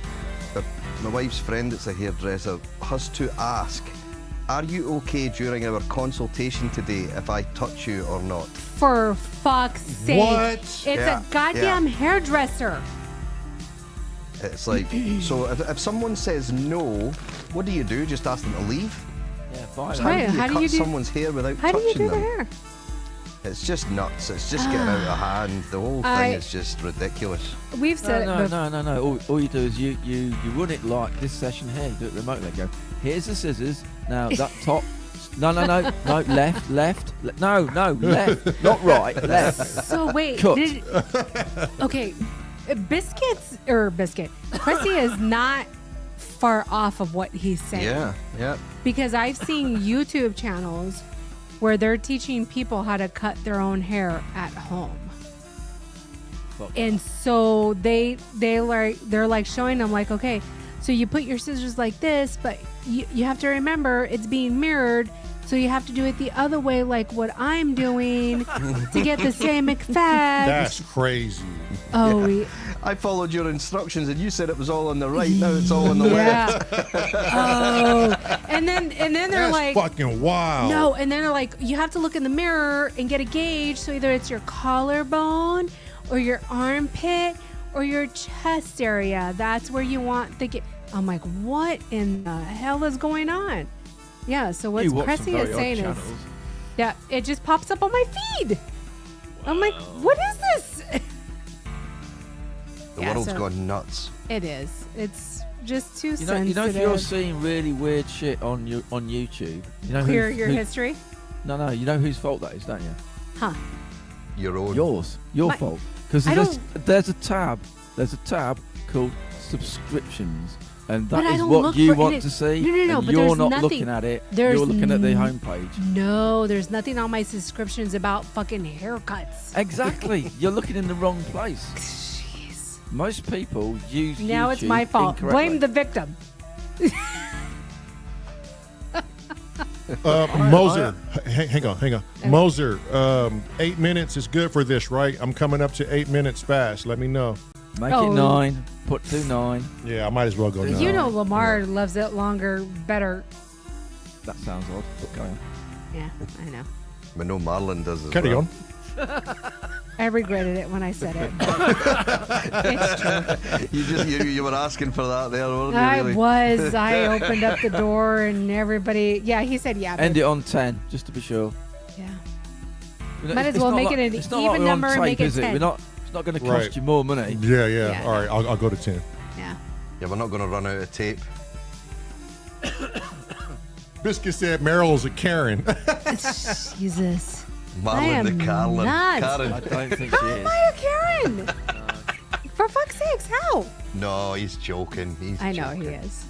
[SPEAKER 2] my wife's friend that's a hairdresser has to ask, "Are you okay during our consultation today if I touch you or not?"
[SPEAKER 4] For fuck's sake.
[SPEAKER 1] What?
[SPEAKER 4] It's
[SPEAKER 2] Yeah,
[SPEAKER 4] a goddamn hairdresser.
[SPEAKER 2] It's like, so if someone says no, what do you do? Just ask them to leave?
[SPEAKER 3] Yeah, fine.
[SPEAKER 4] Right.
[SPEAKER 2] How
[SPEAKER 4] How
[SPEAKER 2] do
[SPEAKER 4] do
[SPEAKER 2] you
[SPEAKER 4] you
[SPEAKER 2] cut
[SPEAKER 4] do-
[SPEAKER 2] someone's hair without
[SPEAKER 4] How do
[SPEAKER 2] touching
[SPEAKER 4] you do
[SPEAKER 2] them?
[SPEAKER 4] the hair?
[SPEAKER 2] It's just nuts. It's just getting out of hand. The whole thing is just ridiculous.
[SPEAKER 4] We've said
[SPEAKER 3] No,
[SPEAKER 4] it before.
[SPEAKER 3] no. All you do is you run it like this session here. You do it remotely. Go, here's the scissors. Now that top. No, left. No, left. Not right, left.
[SPEAKER 4] So wait.
[SPEAKER 3] Cut.
[SPEAKER 4] Okay. Biscuit. Cressy is not far off of what he's saying.
[SPEAKER 2] Yeah.
[SPEAKER 4] Because I've seen YouTube channels where they're teaching people how to cut their own hair at home.
[SPEAKER 3] Fuck.
[SPEAKER 4] And so they're like showing them like, okay, so you put your scissors like this, but you have to remember it's being mirrored, so you have to do it the other way, like what I'm doing, to get the same effect.
[SPEAKER 1] That's crazy.
[SPEAKER 4] Oh,
[SPEAKER 2] I followed your instructions and you said it was all on the right. Now it's all on the left.
[SPEAKER 4] yeah. Oh, and then they're
[SPEAKER 1] That's
[SPEAKER 4] like,
[SPEAKER 1] fucking wild.
[SPEAKER 4] no, and then they're like, you have to look in the mirror and get a gauge. So either it's your collarbone or your armpit or your chest area. That's where you want the. I'm like, what in the hell is going on? Yeah. So what
[SPEAKER 3] You watch
[SPEAKER 4] Cressy
[SPEAKER 3] some very
[SPEAKER 4] is
[SPEAKER 3] odd
[SPEAKER 4] saying is,
[SPEAKER 3] channels.
[SPEAKER 4] yeah, it just pops up on my feed. I'm like, what is this?
[SPEAKER 2] The
[SPEAKER 4] Yeah,
[SPEAKER 2] world's
[SPEAKER 4] so-
[SPEAKER 2] gone nuts.
[SPEAKER 4] It is. It's just too
[SPEAKER 3] You know,
[SPEAKER 4] sensitive.
[SPEAKER 3] if you're seeing really weird shit on YouTube, you know
[SPEAKER 4] Clear
[SPEAKER 3] who's-
[SPEAKER 4] your
[SPEAKER 3] who-
[SPEAKER 4] history,
[SPEAKER 3] No, you know whose fault that is, don't you?
[SPEAKER 4] huh?
[SPEAKER 2] Your own.
[SPEAKER 3] Yours, your
[SPEAKER 4] My-
[SPEAKER 3] fault. Because
[SPEAKER 4] I
[SPEAKER 3] there's a tab called subscriptions, and
[SPEAKER 4] But
[SPEAKER 3] that
[SPEAKER 4] I
[SPEAKER 3] is
[SPEAKER 4] don't
[SPEAKER 3] what
[SPEAKER 4] look
[SPEAKER 3] you
[SPEAKER 4] for
[SPEAKER 3] want
[SPEAKER 4] it.
[SPEAKER 3] to see.
[SPEAKER 4] No,
[SPEAKER 3] and
[SPEAKER 4] but
[SPEAKER 3] you're
[SPEAKER 4] there's
[SPEAKER 3] not
[SPEAKER 4] nothing.
[SPEAKER 3] looking at it.
[SPEAKER 4] There's
[SPEAKER 3] You're looking at the homepage.
[SPEAKER 4] No, there's nothing on my subscriptions about fucking haircuts.
[SPEAKER 3] Exactly. You're looking in the wrong place.
[SPEAKER 4] Jeez.
[SPEAKER 3] Most people use
[SPEAKER 4] Now it's
[SPEAKER 3] YouTube
[SPEAKER 4] my fault.
[SPEAKER 3] incorrectly.
[SPEAKER 4] Blame the victim.
[SPEAKER 1] Moser, hang on. Moser, 8 minutes is good for this, right? I'm coming up to 8 minutes fast. Let me know.
[SPEAKER 3] Make
[SPEAKER 4] Oh.
[SPEAKER 3] it 9. Put 2 9.
[SPEAKER 1] Yeah, I might as well go now.
[SPEAKER 4] You know Lamar loves it longer, better.
[SPEAKER 3] That sounds odd. But go on.
[SPEAKER 4] Yeah, I know.
[SPEAKER 2] I know Marlon does as
[SPEAKER 1] Carry
[SPEAKER 2] well.
[SPEAKER 1] on.
[SPEAKER 4] I regretted it when I said it. It's true.
[SPEAKER 2] You were asking for that there, weren't you?
[SPEAKER 4] I
[SPEAKER 2] Really?
[SPEAKER 4] was. I opened up the door and everybody. Yeah, he said yeah.
[SPEAKER 3] End
[SPEAKER 4] babe.
[SPEAKER 3] it on 10, just to be sure.
[SPEAKER 4] Yeah.
[SPEAKER 3] You know,
[SPEAKER 4] Might
[SPEAKER 3] it's
[SPEAKER 4] as well
[SPEAKER 3] not
[SPEAKER 4] make
[SPEAKER 3] like-
[SPEAKER 4] it an
[SPEAKER 3] it's not
[SPEAKER 4] even
[SPEAKER 3] like we're on
[SPEAKER 4] number and make
[SPEAKER 3] tape,
[SPEAKER 4] it
[SPEAKER 3] is it?
[SPEAKER 4] 10.
[SPEAKER 3] It's not going to cost
[SPEAKER 1] Right.
[SPEAKER 3] you more money.
[SPEAKER 1] Yeah.
[SPEAKER 4] Yeah,
[SPEAKER 1] All right, I'll go to 10.
[SPEAKER 4] Yeah.
[SPEAKER 2] Yeah, we're not going to run out of tape.
[SPEAKER 1] Biscuit said Meryl's a Karen.
[SPEAKER 4] Jesus.
[SPEAKER 2] Marlon
[SPEAKER 4] am
[SPEAKER 2] the Carlin.
[SPEAKER 4] not.
[SPEAKER 3] I
[SPEAKER 2] Karen.
[SPEAKER 3] don't think she
[SPEAKER 4] How
[SPEAKER 3] is.
[SPEAKER 4] am I a Karen? For fuck's sakes, how?
[SPEAKER 2] No, he's joking. He's
[SPEAKER 4] I know
[SPEAKER 2] joking.
[SPEAKER 4] he is.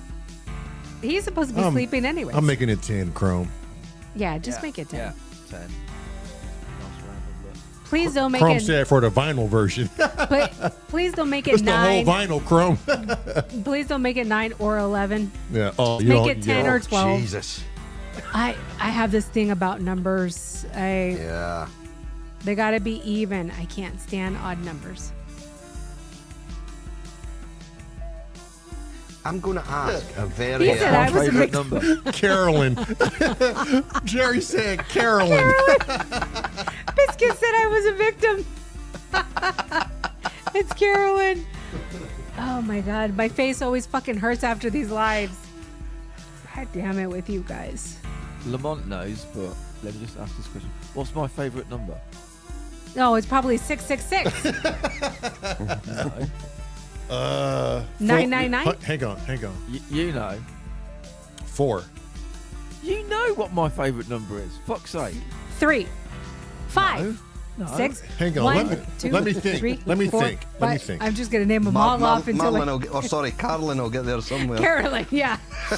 [SPEAKER 4] He's supposed to be
[SPEAKER 1] Um,
[SPEAKER 4] sleeping anyway.
[SPEAKER 1] I'm making it 10, Chrome.
[SPEAKER 4] Yeah, just make it 10.
[SPEAKER 3] Yeah, 10. Nice random, but-
[SPEAKER 4] Please don't make
[SPEAKER 1] Chrome
[SPEAKER 4] it.
[SPEAKER 1] said for the vinyl version.
[SPEAKER 4] But please don't make it
[SPEAKER 1] It's the whole
[SPEAKER 4] 9.
[SPEAKER 1] vinyl, Chrome.
[SPEAKER 4] Please don't make it 9 or 11.
[SPEAKER 1] Yeah. Oh, you
[SPEAKER 4] Make
[SPEAKER 1] don't-
[SPEAKER 4] it 10
[SPEAKER 1] yeah.
[SPEAKER 4] or 12.
[SPEAKER 2] Jesus.
[SPEAKER 4] I have this thing about numbers.
[SPEAKER 2] Yeah.
[SPEAKER 4] They got to be even. I can't stand odd numbers.
[SPEAKER 2] I'm going to ask a very...
[SPEAKER 4] He said I was a
[SPEAKER 3] Favorite
[SPEAKER 4] victim.
[SPEAKER 3] number.
[SPEAKER 1] Carolyn. Jerry said Carolyn.
[SPEAKER 4] Biscuit said I was a victim. It's Carolyn. Oh my God. My face always fucking hurts after these lives. God damn it with you guys.
[SPEAKER 3] Lamont knows, but let me just ask this question. What's my favourite number?
[SPEAKER 4] No, it's probably 666.
[SPEAKER 3] No.
[SPEAKER 4] 999?
[SPEAKER 1] Hang on.
[SPEAKER 3] You know.
[SPEAKER 1] 4.
[SPEAKER 3] You know what my favourite number is. Fuck's sake.
[SPEAKER 4] 3, 5,
[SPEAKER 3] No.
[SPEAKER 4] 6.
[SPEAKER 1] Hang on.
[SPEAKER 4] 1, 2,
[SPEAKER 1] let me think.
[SPEAKER 4] 3,
[SPEAKER 1] Let me
[SPEAKER 4] 4,
[SPEAKER 1] think. Let me
[SPEAKER 4] 5.
[SPEAKER 1] think.
[SPEAKER 4] I'm just gonna name them all off until
[SPEAKER 2] Marlon will get, or sorry, Carolyn will get there somewhere.
[SPEAKER 4] Carolyn. Yeah,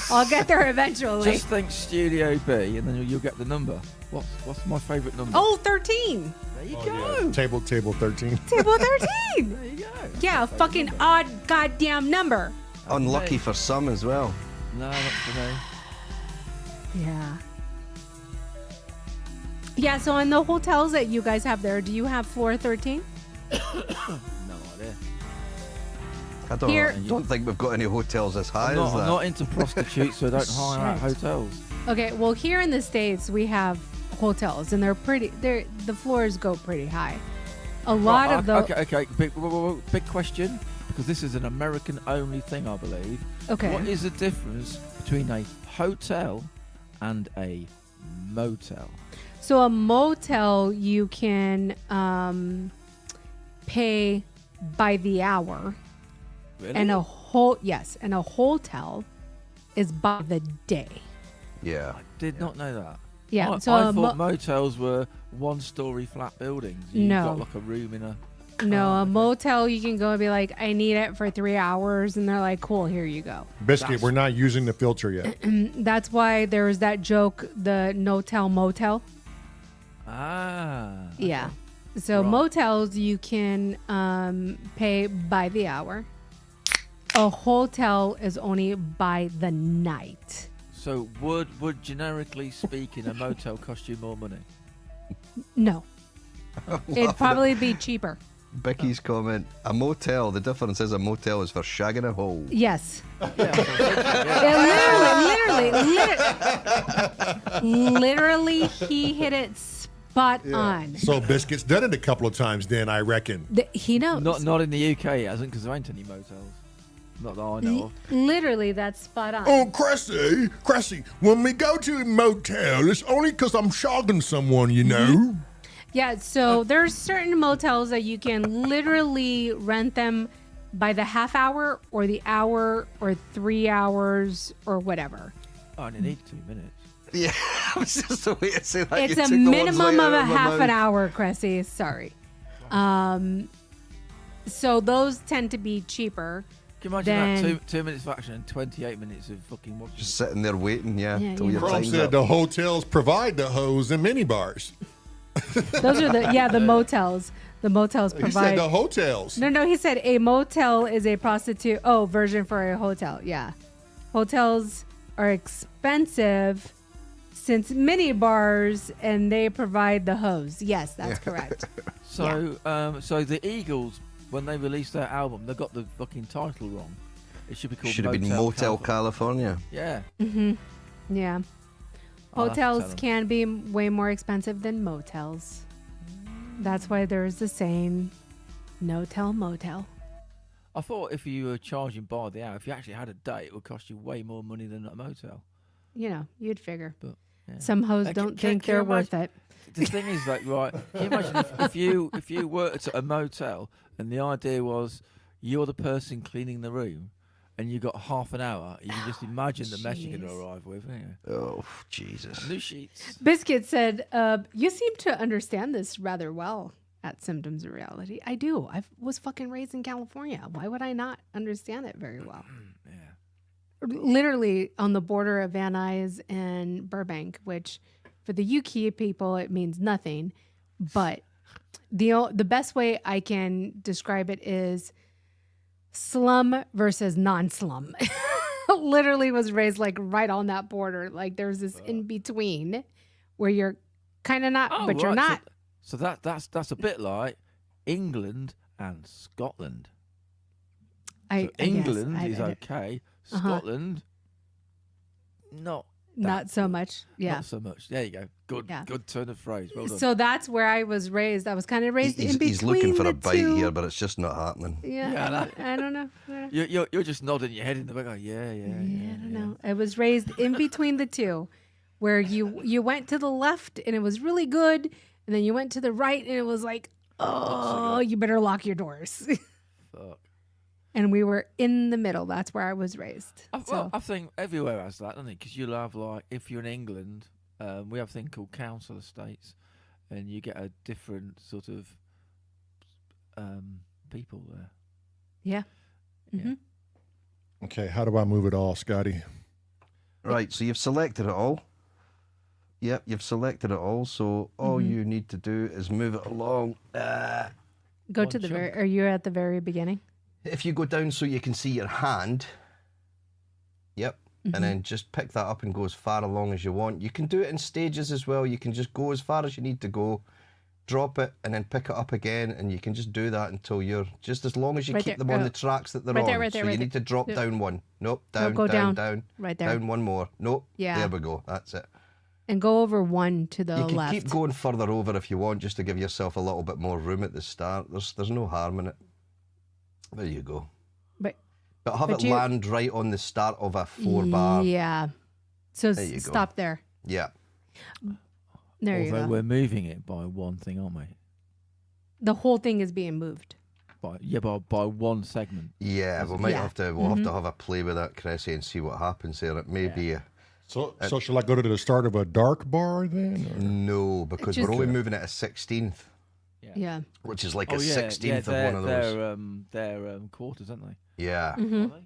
[SPEAKER 4] I'll get there eventually.
[SPEAKER 3] Just think Studio B, and then you'll get the number. What's my favourite number?
[SPEAKER 4] Oh, 13.
[SPEAKER 3] There you
[SPEAKER 1] Oh,
[SPEAKER 3] go.
[SPEAKER 1] yeah. Table 13.
[SPEAKER 4] Table 13.
[SPEAKER 3] There you go.
[SPEAKER 4] Yeah, a fucking odd goddamn number.
[SPEAKER 2] Unlucky for some as well.
[SPEAKER 3] No, not for me.
[SPEAKER 4] Yeah. Yeah, so in the hotels that you guys have there, do you have floor 13?
[SPEAKER 3] No idea.
[SPEAKER 2] I don't,
[SPEAKER 4] Here-
[SPEAKER 2] don't think we've got any hotels as high
[SPEAKER 3] I'm
[SPEAKER 2] as that.
[SPEAKER 3] not into prostitutes, so I don't hire out
[SPEAKER 4] Shit.
[SPEAKER 3] hotels.
[SPEAKER 4] Okay, well here in the States we have hotels and the floors go pretty high. A lot
[SPEAKER 3] Right,
[SPEAKER 4] of the
[SPEAKER 3] Okay. Big question, because this is an American-only thing, I believe.
[SPEAKER 4] Okay.
[SPEAKER 3] What is the difference between a hotel and a motel?
[SPEAKER 4] So a motel you can pay by the hour,
[SPEAKER 3] Really?
[SPEAKER 4] and a hotel is by the day.
[SPEAKER 2] Yeah.
[SPEAKER 3] I did not know that.
[SPEAKER 4] Yeah,
[SPEAKER 3] I
[SPEAKER 4] so
[SPEAKER 3] I
[SPEAKER 4] a
[SPEAKER 3] thought motels were one-story flat buildings. You've
[SPEAKER 4] No.
[SPEAKER 3] got like a room in a...
[SPEAKER 4] No,
[SPEAKER 3] Oh,
[SPEAKER 4] a
[SPEAKER 3] okay.
[SPEAKER 4] motel you can go and be like, I need it for 3 hours, and they're like, cool, here you go.
[SPEAKER 1] Biscuit, we're not using the filter yet.
[SPEAKER 4] That's why there was that joke, the no-tell motel.
[SPEAKER 3] Ah.
[SPEAKER 4] Yeah. So
[SPEAKER 3] Right.
[SPEAKER 4] motels you can pay by the hour. A hotel is only by the night.
[SPEAKER 3] So would generically speaking, a motel cost you more money?
[SPEAKER 4] No. It'd probably be cheaper.
[SPEAKER 2] Becky's comment, a motel, the difference is a motel is for shagging a hole.
[SPEAKER 4] Yes.
[SPEAKER 3] Yeah.
[SPEAKER 4] Literally, he hit it spot on.
[SPEAKER 1] So Biscuit's done it a couple of times then, I reckon.
[SPEAKER 4] He knows.
[SPEAKER 3] Not in the UK, it hasn't, because there ain't any motels. Not that I know of.
[SPEAKER 4] Literally, that's spot on.
[SPEAKER 1] Oh, Cressy, when we go to a motel, it's only because I'm shagging someone, you know?
[SPEAKER 4] Yeah, so there's certain motels that you can literally rent them by the half hour or the hour or 3 hours or whatever.
[SPEAKER 3] I only need 2 minutes.
[SPEAKER 2] Yeah, I was just the way to say that.
[SPEAKER 4] It's
[SPEAKER 2] You
[SPEAKER 4] a
[SPEAKER 2] took the words
[SPEAKER 4] minimum
[SPEAKER 2] right
[SPEAKER 4] of
[SPEAKER 2] out
[SPEAKER 4] a
[SPEAKER 2] my
[SPEAKER 4] half an
[SPEAKER 2] mouth.
[SPEAKER 4] hour, Cressy. Sorry. So those tend to be cheaper.
[SPEAKER 3] Can you imagine
[SPEAKER 4] Then-
[SPEAKER 3] that? 2 minutes of action and 28 minutes of fucking watching.
[SPEAKER 2] Just sitting there waiting,
[SPEAKER 4] Yeah,
[SPEAKER 2] till
[SPEAKER 4] yeah.
[SPEAKER 2] your
[SPEAKER 1] Chrome
[SPEAKER 2] time's
[SPEAKER 1] said
[SPEAKER 2] up.
[SPEAKER 1] the hotels provide the hose and minibars.
[SPEAKER 4] Those are the motels. The motels
[SPEAKER 1] He said
[SPEAKER 4] provide.
[SPEAKER 1] the hotels.
[SPEAKER 4] No, he said a motel is a prostitute. Oh, version for a hotel. Yeah. Hotels are expensive since mini bars and they provide the hose. Yes, that's correct.
[SPEAKER 3] So, so the Eagles, when they released their album, they got the fucking title wrong. It should be called
[SPEAKER 2] Should have been Motel California.
[SPEAKER 3] Yeah.
[SPEAKER 4] Yeah.
[SPEAKER 3] I'll have to tell
[SPEAKER 4] Hotels
[SPEAKER 3] them.
[SPEAKER 4] can be way more expensive than motels. That's why there's the saying, no-tell motel.
[SPEAKER 3] I thought if you were charging by the hour, if you actually had a date, it would cost you way more money than a motel.
[SPEAKER 4] You know, you'd figure.
[SPEAKER 3] But yeah.
[SPEAKER 4] Some hoes
[SPEAKER 3] Can-
[SPEAKER 4] don't
[SPEAKER 3] can-
[SPEAKER 4] think
[SPEAKER 3] can you
[SPEAKER 4] they're worth
[SPEAKER 3] imagine-
[SPEAKER 4] it.
[SPEAKER 3] The thing is, like, right? Can you imagine if you worked at a motel and the idea was you're the person cleaning the room, and you got half an hour, you can just imagine the mess you're going to
[SPEAKER 4] Jeez.
[SPEAKER 3] arrive with. Ain't
[SPEAKER 2] Oh, Jesus.
[SPEAKER 3] you? New sheets.
[SPEAKER 4] Biscuit said, you seem to understand this rather well at Symptoms of Reality. I do. I was fucking raised in California. Why would I not understand it very well?
[SPEAKER 3] Yeah.
[SPEAKER 4] Literally on the border of Van Nuys and Burbank, which for the UK people, it means nothing. But the best way I can describe it is slum versus non-slum. Literally was raised like right on that border. Like there's this in between where you're kind of not, but you're
[SPEAKER 3] right,
[SPEAKER 4] not.
[SPEAKER 3] So that's a bit like England and Scotland. So
[SPEAKER 4] I guess.
[SPEAKER 3] England
[SPEAKER 4] I
[SPEAKER 3] is
[SPEAKER 4] don't-
[SPEAKER 3] okay. Scotland, not
[SPEAKER 4] Not so much. Yeah.
[SPEAKER 3] not so much. There you go. Good,
[SPEAKER 4] Yeah.
[SPEAKER 3] good turn of phrase. Well done.
[SPEAKER 4] So that's where I was raised. I was kind of raised in between
[SPEAKER 2] He's looking for
[SPEAKER 4] the
[SPEAKER 2] a bite
[SPEAKER 4] two.
[SPEAKER 2] here, but it's just not happening.
[SPEAKER 4] Yeah,
[SPEAKER 3] Yeah,
[SPEAKER 4] I don't know.
[SPEAKER 3] You're just nodding your head in the back. Going, yeah.
[SPEAKER 4] I don't know. I was raised in between the two, where you went to the left and it was really good, and then you went to the right and it was like, oh, you better lock your doors.
[SPEAKER 3] Fuck.
[SPEAKER 4] And we were in the middle. That's where I was raised.
[SPEAKER 3] Well, I think everywhere has that, doesn't it? Because you'll have, like, if you're in England, we have a thing called council estates, and you get a different sort of people there.
[SPEAKER 4] Yeah.
[SPEAKER 3] Yeah.
[SPEAKER 1] Okay, how do I move it all, Scotty?
[SPEAKER 2] Right, so you've selected it all. Yep, you've selected it all. So all you need to do is move it along.
[SPEAKER 4] Go to the very. Are you at the very beginning?
[SPEAKER 2] If you go down so you can see your hand, yep, and then just pick that up and go as far along as you want. You can do it in stages as well. You can just go as far as you need to go, drop it, and then pick it up again, and you can just do that until you're, just as long as you
[SPEAKER 4] Right
[SPEAKER 2] keep
[SPEAKER 4] there.
[SPEAKER 2] them on the tracks that they're
[SPEAKER 4] Right
[SPEAKER 2] on.
[SPEAKER 4] there, right there,
[SPEAKER 2] so you
[SPEAKER 4] right
[SPEAKER 2] need to
[SPEAKER 4] there.
[SPEAKER 2] drop
[SPEAKER 4] Yep.
[SPEAKER 2] down one. Nope,
[SPEAKER 4] No,
[SPEAKER 2] down,
[SPEAKER 4] go
[SPEAKER 2] down,
[SPEAKER 4] down.
[SPEAKER 2] down.
[SPEAKER 4] Right there.
[SPEAKER 2] Down one more. Nope,
[SPEAKER 4] Yeah.
[SPEAKER 2] there we go. That's it.
[SPEAKER 4] And go over one to the
[SPEAKER 2] You can
[SPEAKER 4] left.
[SPEAKER 2] keep going further over if you want, just to give yourself a little bit more room at the start. There's no harm in it. There you go. But have
[SPEAKER 4] But
[SPEAKER 2] it
[SPEAKER 4] you-
[SPEAKER 2] land right on the start of a 4-bar.
[SPEAKER 4] Yeah. So
[SPEAKER 2] There you go.
[SPEAKER 4] stop there.
[SPEAKER 2] Yeah.
[SPEAKER 4] There you
[SPEAKER 3] Although
[SPEAKER 4] go.
[SPEAKER 3] we're moving it by one thing, aren't we?
[SPEAKER 4] The whole thing is being moved.
[SPEAKER 3] By one segment.
[SPEAKER 2] Yeah, we might
[SPEAKER 4] Yeah.
[SPEAKER 2] have to. We'll have to have a play with that, Cressy, and see what happens there. It may be
[SPEAKER 1] So shall I go to the start of a dark bar then? Or?
[SPEAKER 2] no, because
[SPEAKER 4] Just-
[SPEAKER 2] we're only moving it a 16th,
[SPEAKER 4] Yeah.
[SPEAKER 2] which is like
[SPEAKER 3] Oh,
[SPEAKER 2] a
[SPEAKER 3] yeah,
[SPEAKER 2] 16th of one of those.
[SPEAKER 3] They're quarters, aren't they?
[SPEAKER 2] Yeah,
[SPEAKER 4] Mm-hmm.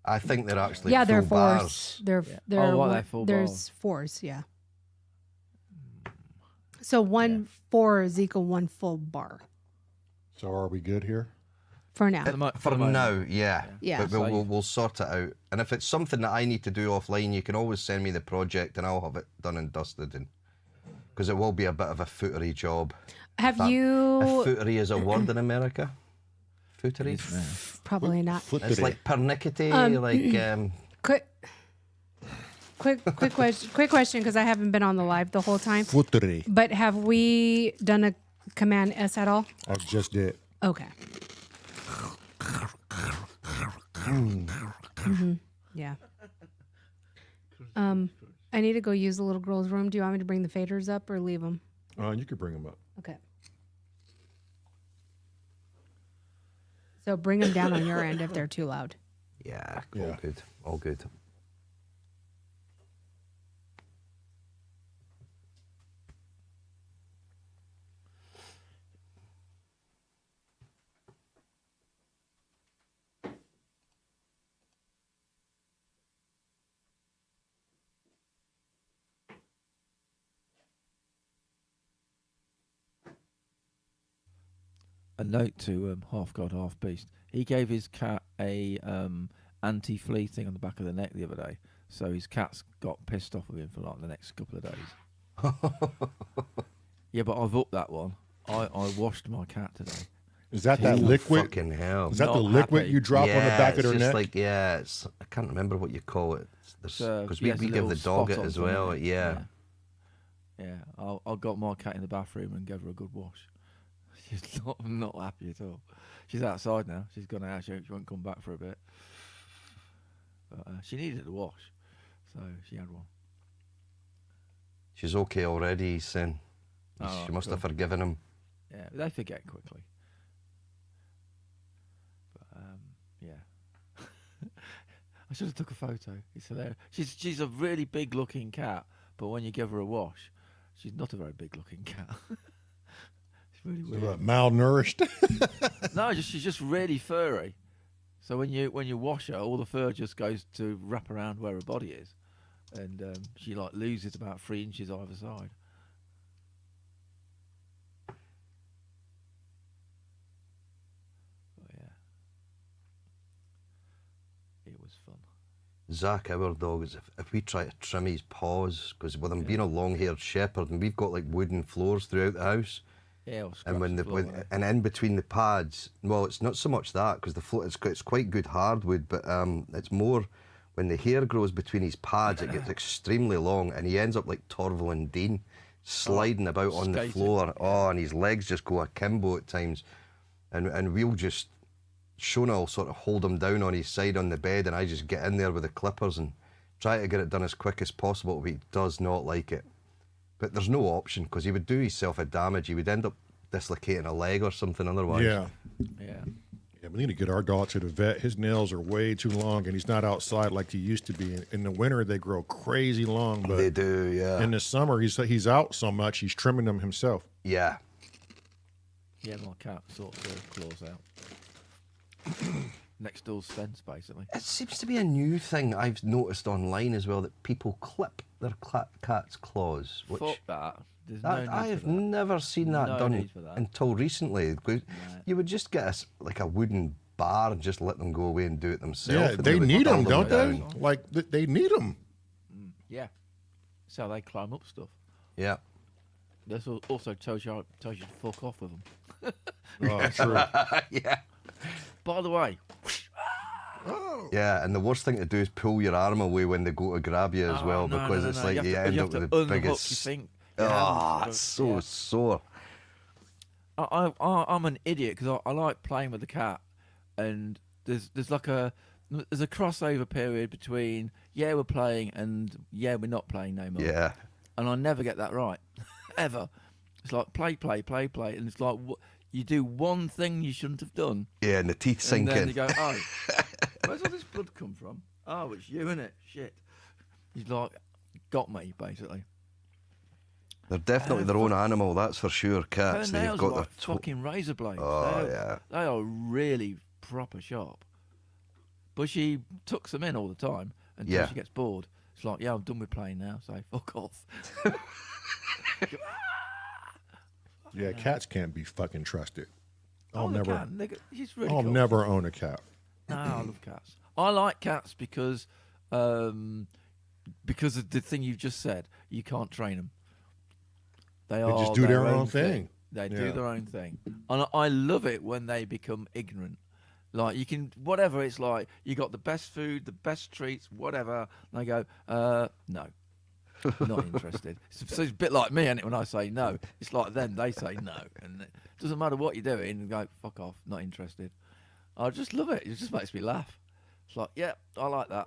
[SPEAKER 2] I think they're actually
[SPEAKER 4] Yeah, they're
[SPEAKER 2] full
[SPEAKER 4] fours.
[SPEAKER 2] bars.
[SPEAKER 4] They're
[SPEAKER 3] Yeah.
[SPEAKER 4] they're
[SPEAKER 3] Oh, what,
[SPEAKER 4] one-
[SPEAKER 3] they're full
[SPEAKER 4] there's fours, yeah. So one 4 is equal one full bar
[SPEAKER 1] So are we good here?
[SPEAKER 4] for now.
[SPEAKER 2] For now, yeah.
[SPEAKER 4] Yeah.
[SPEAKER 2] But we'll sort it out. And if it's something that I need to do offline, you can always send me the project, and I'll have it done and dusted. And because it will be a bit of a footery job.
[SPEAKER 4] Have
[SPEAKER 2] If
[SPEAKER 4] you
[SPEAKER 2] footery is a word in America? Footery?
[SPEAKER 4] probably not?
[SPEAKER 2] It's like pernickety,
[SPEAKER 4] Quick question because I haven't been on the live the whole time.
[SPEAKER 1] Footery.
[SPEAKER 4] But have we done a Command S at all?
[SPEAKER 1] I just did.
[SPEAKER 4] Okay. Yeah. I need to go use the little girl's room. Do you want me to bring the faders up or leave them?
[SPEAKER 1] You could bring them up.
[SPEAKER 4] Okay. So bring them down on your end if they're too loud.
[SPEAKER 2] Yeah,
[SPEAKER 1] Yeah.
[SPEAKER 2] all good. All good.
[SPEAKER 3] A note to Half God, Half Beast. He gave his cat a anti-flea thing on the back of the neck the other day, so his cat's got pissed off with him for like the next couple of days. Yeah, but I've upped that one. I washed my cat today.
[SPEAKER 1] Is that liquid?
[SPEAKER 2] Fucking hell.
[SPEAKER 1] Is that the
[SPEAKER 3] Not
[SPEAKER 1] liquid
[SPEAKER 3] happy.
[SPEAKER 1] you drop on the back of
[SPEAKER 2] it's
[SPEAKER 1] their
[SPEAKER 2] just
[SPEAKER 1] neck?
[SPEAKER 2] like, I can't remember what you call it. Because
[SPEAKER 3] yeah,
[SPEAKER 2] we
[SPEAKER 3] it's a
[SPEAKER 2] give the
[SPEAKER 3] little
[SPEAKER 2] dog it
[SPEAKER 3] spot on
[SPEAKER 2] as
[SPEAKER 3] something,
[SPEAKER 2] well.
[SPEAKER 3] isn't it?
[SPEAKER 2] Yeah.
[SPEAKER 3] Yeah. I got my cat in the bathroom and gave her a good wash. She's not happy at all. She's outside now. She's gone out. She won't come back for a bit. But she needed a wash, so she had one.
[SPEAKER 2] She's okay already, Sin.
[SPEAKER 3] Oh,
[SPEAKER 2] She must have
[SPEAKER 3] cool.
[SPEAKER 2] forgiven him.
[SPEAKER 3] Yeah, they forget quickly. But yeah, I should have took a photo. It's hilarious. She's a really big looking cat, but when you give her a wash, she's not a very big looking cat. It's really weird.
[SPEAKER 1] Malnourished.
[SPEAKER 3] No, she's just really furry. So when you wash her, all the fur just goes to wrap around where her body is, and she like loses about 3 inches either side. But yeah, it was fun.
[SPEAKER 2] Zach, our dog, is if we try to trim his paws, because with him being a long-haired shepherd, and we've got like wooden floors throughout the house,
[SPEAKER 3] Yeah,
[SPEAKER 2] and and in between the pads, well, it's not so much that because the floor it's quite good hardwood, but it's more when the hair grows between his pads, it gets extremely long, and he ends up like Torval and Dean, sliding about on the
[SPEAKER 3] skating.
[SPEAKER 2] floor. Oh, and his legs just go akimbo at times. And we'll just, Shona will sort of hold him down on his side on the bed, and I just get in there with the clippers and try to get it done as quick as possible, but he does not like it. But there's no option, because he would do himself a damage. He would end up dislocating a leg or something otherwise.
[SPEAKER 1] Yeah.
[SPEAKER 3] Yeah.
[SPEAKER 1] Yeah, we need to get our dog to the vet. His nails are way too long, and he's not outside like he used to be. In the winter, they grow crazy long, but
[SPEAKER 2] They do, yeah.
[SPEAKER 1] in the summer, he's out so much, he's trimming them himself.
[SPEAKER 2] Yeah.
[SPEAKER 3] Yeah, my cat sorts her claws out. Next door's fence, basically.
[SPEAKER 2] It seems to be a new thing I've noticed online as well, that people clip their cat's claws. Which
[SPEAKER 3] Fuck that. There's no need
[SPEAKER 2] I have
[SPEAKER 3] for that.
[SPEAKER 2] never seen that
[SPEAKER 3] No
[SPEAKER 2] done
[SPEAKER 3] need for that.
[SPEAKER 2] until recently. You would just get like a wooden bar and just let them go away and do it themselves.
[SPEAKER 1] Yeah,
[SPEAKER 2] and
[SPEAKER 1] they
[SPEAKER 2] would
[SPEAKER 1] need them,
[SPEAKER 2] pull
[SPEAKER 1] don't they?
[SPEAKER 2] down.
[SPEAKER 1] Like, they need them.
[SPEAKER 3] Yeah. That's how they climb up stuff.
[SPEAKER 2] Yeah.
[SPEAKER 3] That also tells you to fuck off with them.
[SPEAKER 1] Oh, true.
[SPEAKER 2] Yeah.
[SPEAKER 3] By the way,
[SPEAKER 2] Yeah, and the worst thing to do is pull your arm away when they go to grab you as well, because it's like you end up with the biggest. Oh, it's so sore.
[SPEAKER 3] I'm an idiot because I like playing with the cat, and there's like a crossover period between we're playing and we're not playing no more.
[SPEAKER 2] Yeah.
[SPEAKER 3] And I never get that right, ever. It's like play, and it's like you do one thing you shouldn't have done.
[SPEAKER 2] Yeah, and the teeth sink
[SPEAKER 3] And then
[SPEAKER 2] in.
[SPEAKER 3] you go, oh, where's all this blood come from? Oh, it's you, innit? Shit. He's like, got me, basically.
[SPEAKER 2] They're definitely their own animal, that's for sure.
[SPEAKER 3] Her
[SPEAKER 2] Cats, they've
[SPEAKER 3] nails
[SPEAKER 2] got
[SPEAKER 3] are
[SPEAKER 2] their
[SPEAKER 3] like fucking razor blades.
[SPEAKER 2] Oh,
[SPEAKER 3] They
[SPEAKER 2] yeah.
[SPEAKER 3] They are really proper sharp. But she tucks them in all the time until
[SPEAKER 2] Yeah.
[SPEAKER 3] she gets bored. It's like, I'm done with playing now, so fuck off.
[SPEAKER 1] Yeah, cats can't be fucking trusted.
[SPEAKER 3] She's really
[SPEAKER 1] I'll
[SPEAKER 3] cool.
[SPEAKER 1] never own a cat.
[SPEAKER 3] No, I love cats. I like cats because of the thing you've just said. You can't train them. They
[SPEAKER 1] just do their own thing.
[SPEAKER 3] They
[SPEAKER 1] Yeah.
[SPEAKER 3] do their own thing, and I love it when they become ignorant. Like you can whatever it's like. You got the best food, the best treats, whatever. And they go, no, not interested. So it's a bit like me, and when I say no, it's like them. They say no, and it doesn't matter what you're doing. And go, fuck off, not interested. I just love it. It just makes me laugh. It's like, yeah, I like that.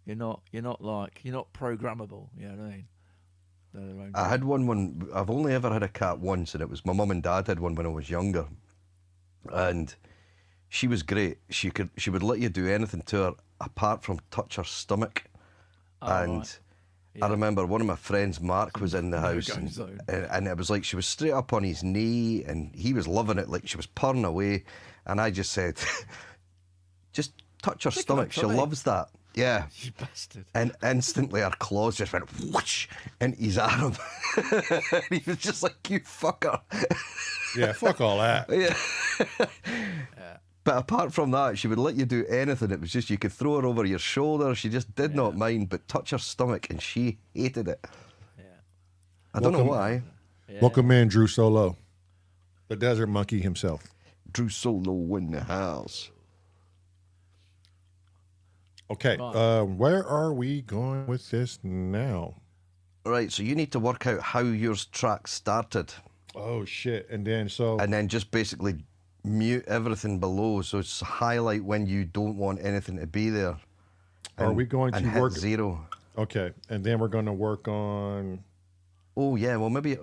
[SPEAKER 3] You're not programmable. You know what I mean? They're their own
[SPEAKER 2] I had one. I've only ever had a cat once, and it was my mum and dad had one when I was younger, and she was great. She would let you do anything to her apart from touch her stomach. And
[SPEAKER 3] right.
[SPEAKER 2] I remember one of my friends, Mark, was in the house,
[SPEAKER 3] no-go zone.
[SPEAKER 2] and it was like she was straight up on his knee, and he was loving it, like she was purring away, and I just said, just touch her
[SPEAKER 3] Stick it
[SPEAKER 2] stomach.
[SPEAKER 3] up
[SPEAKER 2] She
[SPEAKER 3] for me.
[SPEAKER 2] loves that. Yeah.
[SPEAKER 3] You bastard.
[SPEAKER 2] And instantly her claws just went whoosh into his arm. He was just like, you fucker.
[SPEAKER 1] Yeah, fuck all that.
[SPEAKER 2] Yeah. But apart from that, she would let you do anything. It was just you could throw her over your shoulder. She just did not mind, but touch her stomach, and she hated it.
[SPEAKER 3] Yeah.
[SPEAKER 2] I don't know
[SPEAKER 1] Welcome.
[SPEAKER 2] why.
[SPEAKER 3] Yeah.
[SPEAKER 1] Welcome in, Drew Solo, the desert monkey himself.
[SPEAKER 2] Drew Solo in the house.
[SPEAKER 1] Okay,
[SPEAKER 3] Right.
[SPEAKER 1] where are we going with this now?
[SPEAKER 2] Right, so you need to work out how your track started,
[SPEAKER 1] Oh shit! And then
[SPEAKER 2] and then just basically mute everything below. So it's highlight when you don't want anything to be there.
[SPEAKER 1] are we going to
[SPEAKER 2] and hit
[SPEAKER 1] work?
[SPEAKER 2] zero?
[SPEAKER 1] Okay, and then we're going to work on.
[SPEAKER 2] Oh yeah, well maybe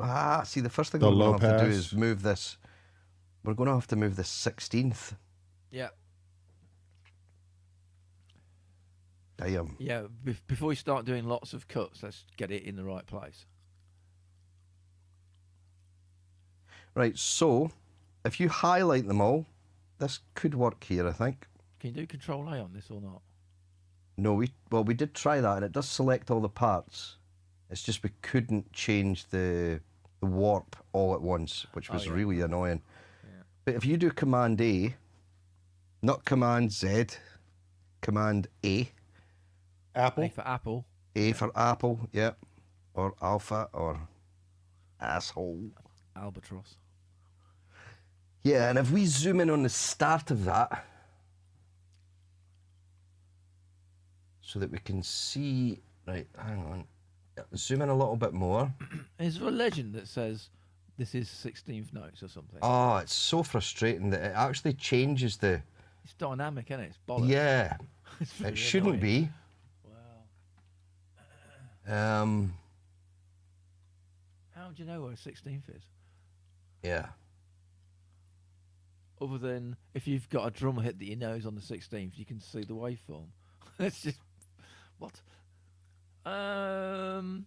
[SPEAKER 2] see the first thing
[SPEAKER 1] The
[SPEAKER 2] we're
[SPEAKER 1] low
[SPEAKER 2] going to have to do
[SPEAKER 1] pass.
[SPEAKER 2] is move this. We're going to have to move this 16th.
[SPEAKER 3] Yeah.
[SPEAKER 2] Damn.
[SPEAKER 3] Yeah. Before we start doing lots of cuts, let's get it in the right place.
[SPEAKER 2] Right, so if you highlight them all, this could work here, I think.
[SPEAKER 3] Can you do Control A on this or not?
[SPEAKER 2] No, we did try that, and it does select all the parts. It's just we couldn't change the warp all at once, which was
[SPEAKER 3] yeah.
[SPEAKER 2] really annoying.
[SPEAKER 3] Yeah.
[SPEAKER 2] But if you do Command A, not Command Z, Command A,
[SPEAKER 1] Apple.
[SPEAKER 3] A for Apple.
[SPEAKER 2] A for Apple, yep, or Alpha, or asshole.
[SPEAKER 3] Albatross.
[SPEAKER 2] Yeah, and if we zoom in on the start of that, so that we can see. Right, hang on. Zoom in a little bit more.
[SPEAKER 3] Is there a legend that says this is 16th notes or something?
[SPEAKER 2] Oh, it's so frustrating that it actually changes the.
[SPEAKER 3] It's dynamic, isn't it? It's bollocks.
[SPEAKER 2] Yeah,
[SPEAKER 3] It's really
[SPEAKER 2] it shouldn't
[SPEAKER 3] annoying.
[SPEAKER 2] be.
[SPEAKER 3] Wow. How do you know where 16th is?
[SPEAKER 2] Yeah.
[SPEAKER 3] Other than if you've got a drum hit that you know is on the 16th, you can see the waveform. It's just what? Can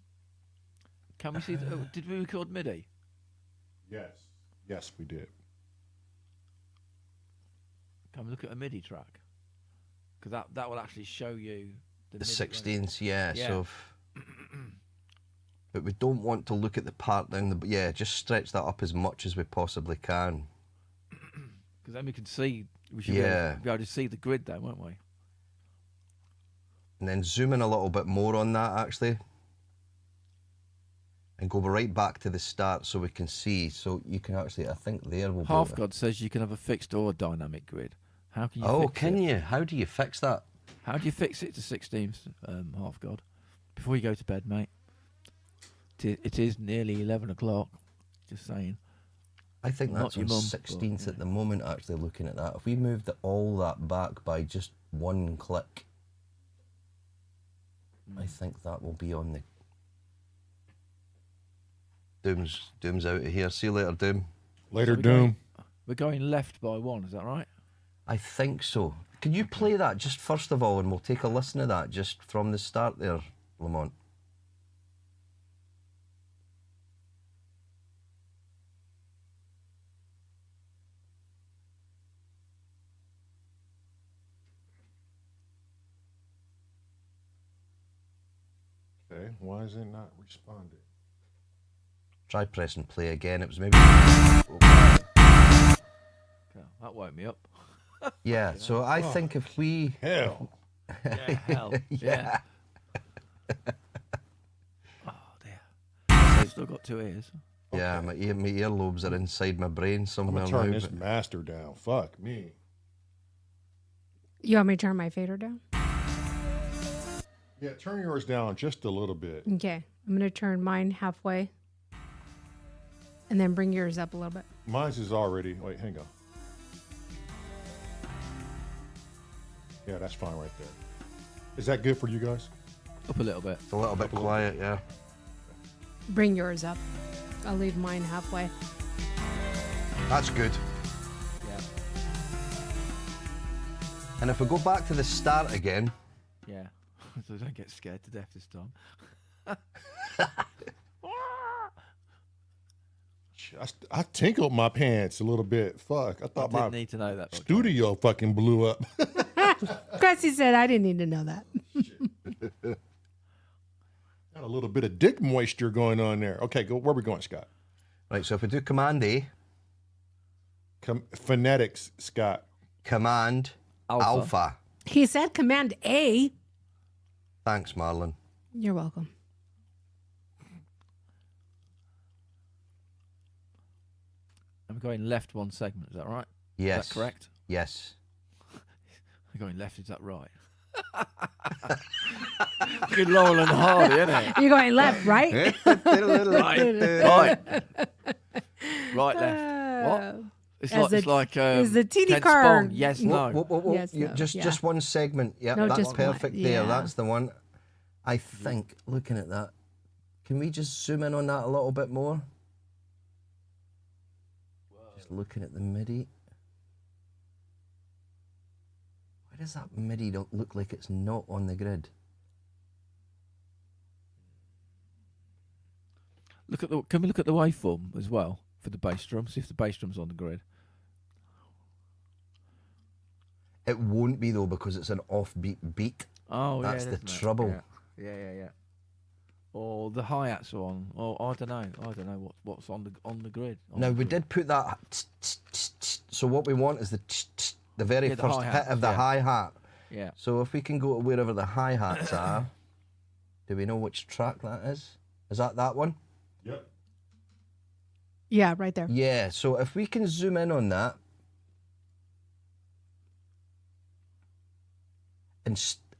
[SPEAKER 3] we see? Did we record MIDI?
[SPEAKER 1] Yes. Yes, we did.
[SPEAKER 3] Can we look at a MIDI track? Because that will actually show you
[SPEAKER 2] The
[SPEAKER 3] MIDI,
[SPEAKER 2] 16ths, yeah.
[SPEAKER 3] Yeah.
[SPEAKER 2] So, but we don't want to look at the part down the. Yeah, just stretch that up as much as we possibly can.
[SPEAKER 3] because then we can see. We should
[SPEAKER 2] Yeah.
[SPEAKER 3] be able to see the grid then, won't we?
[SPEAKER 2] And then zoom in a little bit more on that actually. And go right back to the start so we can see. So you can actually, I think there will be.
[SPEAKER 3] Half God says you can have a fixed or dynamic grid. How can you?
[SPEAKER 2] Oh,
[SPEAKER 3] fix
[SPEAKER 2] can
[SPEAKER 3] it?
[SPEAKER 2] you? How do you fix that?
[SPEAKER 3] How do you fix it to 16th, Half God? Before you go to bed, mate. It is nearly 11 o'clock. Just saying.
[SPEAKER 2] I think
[SPEAKER 3] Not
[SPEAKER 2] that's
[SPEAKER 3] your
[SPEAKER 2] on
[SPEAKER 3] mum,
[SPEAKER 2] 16th
[SPEAKER 3] but,
[SPEAKER 2] at the moment, actually, looking at that. If we moved all that back by just one click, I think that will be on the... Doom's out of here. See you later, Doom.
[SPEAKER 1] Later,
[SPEAKER 3] So
[SPEAKER 1] Doom.
[SPEAKER 3] We're going left by one, is that right?
[SPEAKER 2] I think so. Can you play that just first of all, and we'll take a listen to that just from the start there, Lamont?
[SPEAKER 1] Okay, why is it not responding?
[SPEAKER 2] Try pressing play again. It was maybe...
[SPEAKER 3] Okay, that woke me up.
[SPEAKER 2] Yeah, so I think if we...
[SPEAKER 1] Hell.
[SPEAKER 3] Yeah, hell.
[SPEAKER 2] Yeah.
[SPEAKER 3] Oh, dear. I've still got 2 ears.
[SPEAKER 2] Yeah, my earlobes are inside my brain
[SPEAKER 1] I'm
[SPEAKER 2] somewhere
[SPEAKER 1] gonna turn
[SPEAKER 2] now.
[SPEAKER 1] this master down. Fuck me.
[SPEAKER 4] You want me to turn my fader down?
[SPEAKER 1] Yeah, turn yours down just a little bit.
[SPEAKER 4] Okay. I'm going to turn mine halfway. And then bring yours up a little bit.
[SPEAKER 1] Mine's is already. Wait, hang on. Yeah, that's fine right there. Is that good for you guys?
[SPEAKER 3] Up a little bit.
[SPEAKER 2] It's a little bit quiet, yeah.
[SPEAKER 4] Bring yours up. I'll leave mine halfway.
[SPEAKER 2] That's good.
[SPEAKER 3] Yeah.
[SPEAKER 2] And if we go back to the start again,
[SPEAKER 3] Yeah. So don't get scared to death this time.
[SPEAKER 1] I tinkled my pants a little bit. Fuck, I
[SPEAKER 3] I
[SPEAKER 1] thought
[SPEAKER 3] didn't
[SPEAKER 1] my
[SPEAKER 3] need to know that. Roger.
[SPEAKER 1] studio fucking blew up.
[SPEAKER 4] Cressy said I didn't need to know that.
[SPEAKER 1] Got a little bit of dick moisture going on there. Okay, go. Where are we going, Scott?
[SPEAKER 2] right, so if we do Command A,
[SPEAKER 1] Phonetics, Scott.
[SPEAKER 2] Command Alpha.
[SPEAKER 4] He said Command A.
[SPEAKER 2] Thanks, Marlon.
[SPEAKER 4] You're welcome.
[SPEAKER 3] I'm going left one segment, is that right?
[SPEAKER 2] Yes.
[SPEAKER 3] Is that correct?
[SPEAKER 2] Yes.
[SPEAKER 3] I'm going left, is that right? Good Laurel and Hardy, isn't it?
[SPEAKER 4] You're going left, right?
[SPEAKER 3] Right. Right, left. What? It's like
[SPEAKER 4] is the TD
[SPEAKER 3] Kent
[SPEAKER 4] card.
[SPEAKER 3] Spong. Yes, no.
[SPEAKER 2] Whoa.
[SPEAKER 4] Yes, no,
[SPEAKER 2] just
[SPEAKER 4] yeah.
[SPEAKER 2] one segment. Yeah,
[SPEAKER 4] No,
[SPEAKER 2] that's
[SPEAKER 4] just one.
[SPEAKER 2] perfect there.
[SPEAKER 4] Yeah.
[SPEAKER 2] That's the one. I think, looking at that, can we just zoom in on that a little bit more? Just looking at the MIDI. Why does that MIDI don't look like it's not on the grid?
[SPEAKER 3] Can we look at the waveform as well for the bass drum? See if the bass drum's on the grid.
[SPEAKER 2] It won't be though because it's an offbeat beat.
[SPEAKER 3] Oh,
[SPEAKER 2] That's
[SPEAKER 3] yeah,
[SPEAKER 2] the
[SPEAKER 3] isn't it?
[SPEAKER 2] trouble.
[SPEAKER 3] Yeah. Or the hi-hats are on. Or I don't know what's on the grid.
[SPEAKER 2] Now we did put that. So what we want is the very
[SPEAKER 3] Yeah, the
[SPEAKER 2] first
[SPEAKER 3] hi-hat,
[SPEAKER 2] hit of the
[SPEAKER 3] yeah.
[SPEAKER 2] hi-hat.
[SPEAKER 3] Yeah.
[SPEAKER 2] So if we can go to wherever the hi-hats are, do we know which track that is? Is that one?
[SPEAKER 1] Yep.
[SPEAKER 4] Yeah, right there.
[SPEAKER 2] Yeah, so if we can zoom in on that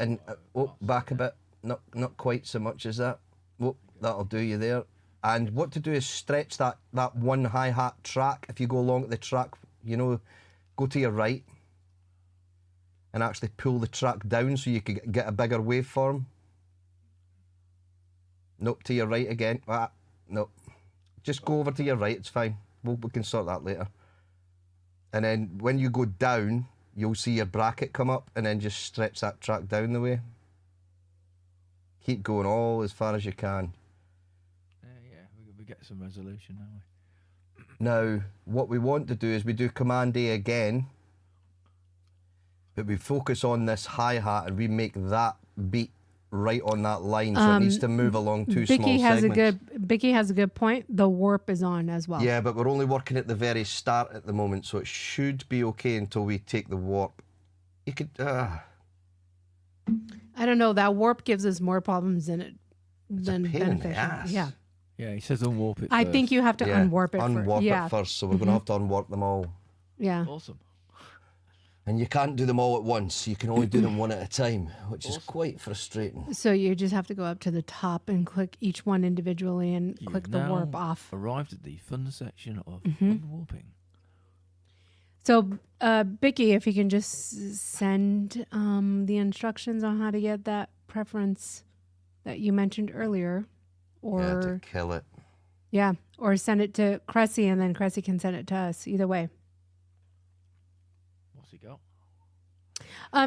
[SPEAKER 2] and back a bit. Not quite so much as that. Oh, that'll do you there. And what to do is stretch that one hi-hat track. If you go along the track, you know, go to your right and actually pull the track down so you can get a bigger waveform. Nope, to your right again. Nope. Just go over to your right, it's fine. We can sort that later. And then when you go down, you'll see your bracket come up, and then just stretch that track down the way. Keep going all as far as you can.
[SPEAKER 3] We get some resolution, don't we?
[SPEAKER 2] Now, what we want to do is we do Command A again, but we focus on this hi-hat and we make that beat right on that line, so it needs to move along two small segments.
[SPEAKER 4] Bicky has a good point. The warp is on as well.
[SPEAKER 2] Yeah, but we're only working at the very start at the moment, so it should be okay until we take the warp. You could... I
[SPEAKER 4] don't know. That warp gives us more problems than
[SPEAKER 2] a pain in the
[SPEAKER 4] beneficial.
[SPEAKER 2] ass.
[SPEAKER 4] Yeah.
[SPEAKER 3] Yeah, he says unwarp it
[SPEAKER 4] I
[SPEAKER 3] first.
[SPEAKER 4] think you have to unwarp it
[SPEAKER 2] unwarp
[SPEAKER 4] first. Yeah.
[SPEAKER 2] it first, so we're going to have to unwarp them all.
[SPEAKER 4] Yeah.
[SPEAKER 3] Awesome.
[SPEAKER 2] And you can't do them all at once. You can only do them one at a time, which is quite frustrating.
[SPEAKER 4] So you just have to go up to the top and click each one individually and click the warp off.
[SPEAKER 3] Arrived at the fun section of unwarping.
[SPEAKER 4] So, Bicky, if you can just send the instructions on how to get that preference that you mentioned earlier, or
[SPEAKER 2] Yeah, to kill it.
[SPEAKER 4] yeah, or send it to Cressy, and then Cressy can send it to us. Either way.
[SPEAKER 3] What's he got?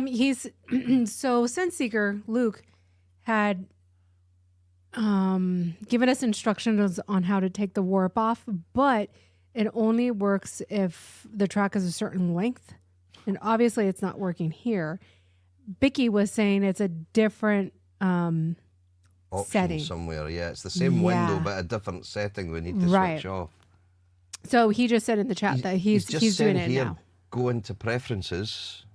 [SPEAKER 4] He's so Senseeker Luke had given us instructions on how to take the warp off, but it only works if the track is a certain length, and obviously it's not working here. Bicky was saying it's a different
[SPEAKER 2] Option
[SPEAKER 4] setting
[SPEAKER 2] somewhere. Yeah, it's the same window, but a different setting we need to switch off.
[SPEAKER 4] So he just said in the chat that he's
[SPEAKER 2] just
[SPEAKER 4] doing
[SPEAKER 2] saying
[SPEAKER 4] it
[SPEAKER 2] here,
[SPEAKER 4] now.
[SPEAKER 2] Go into preferences.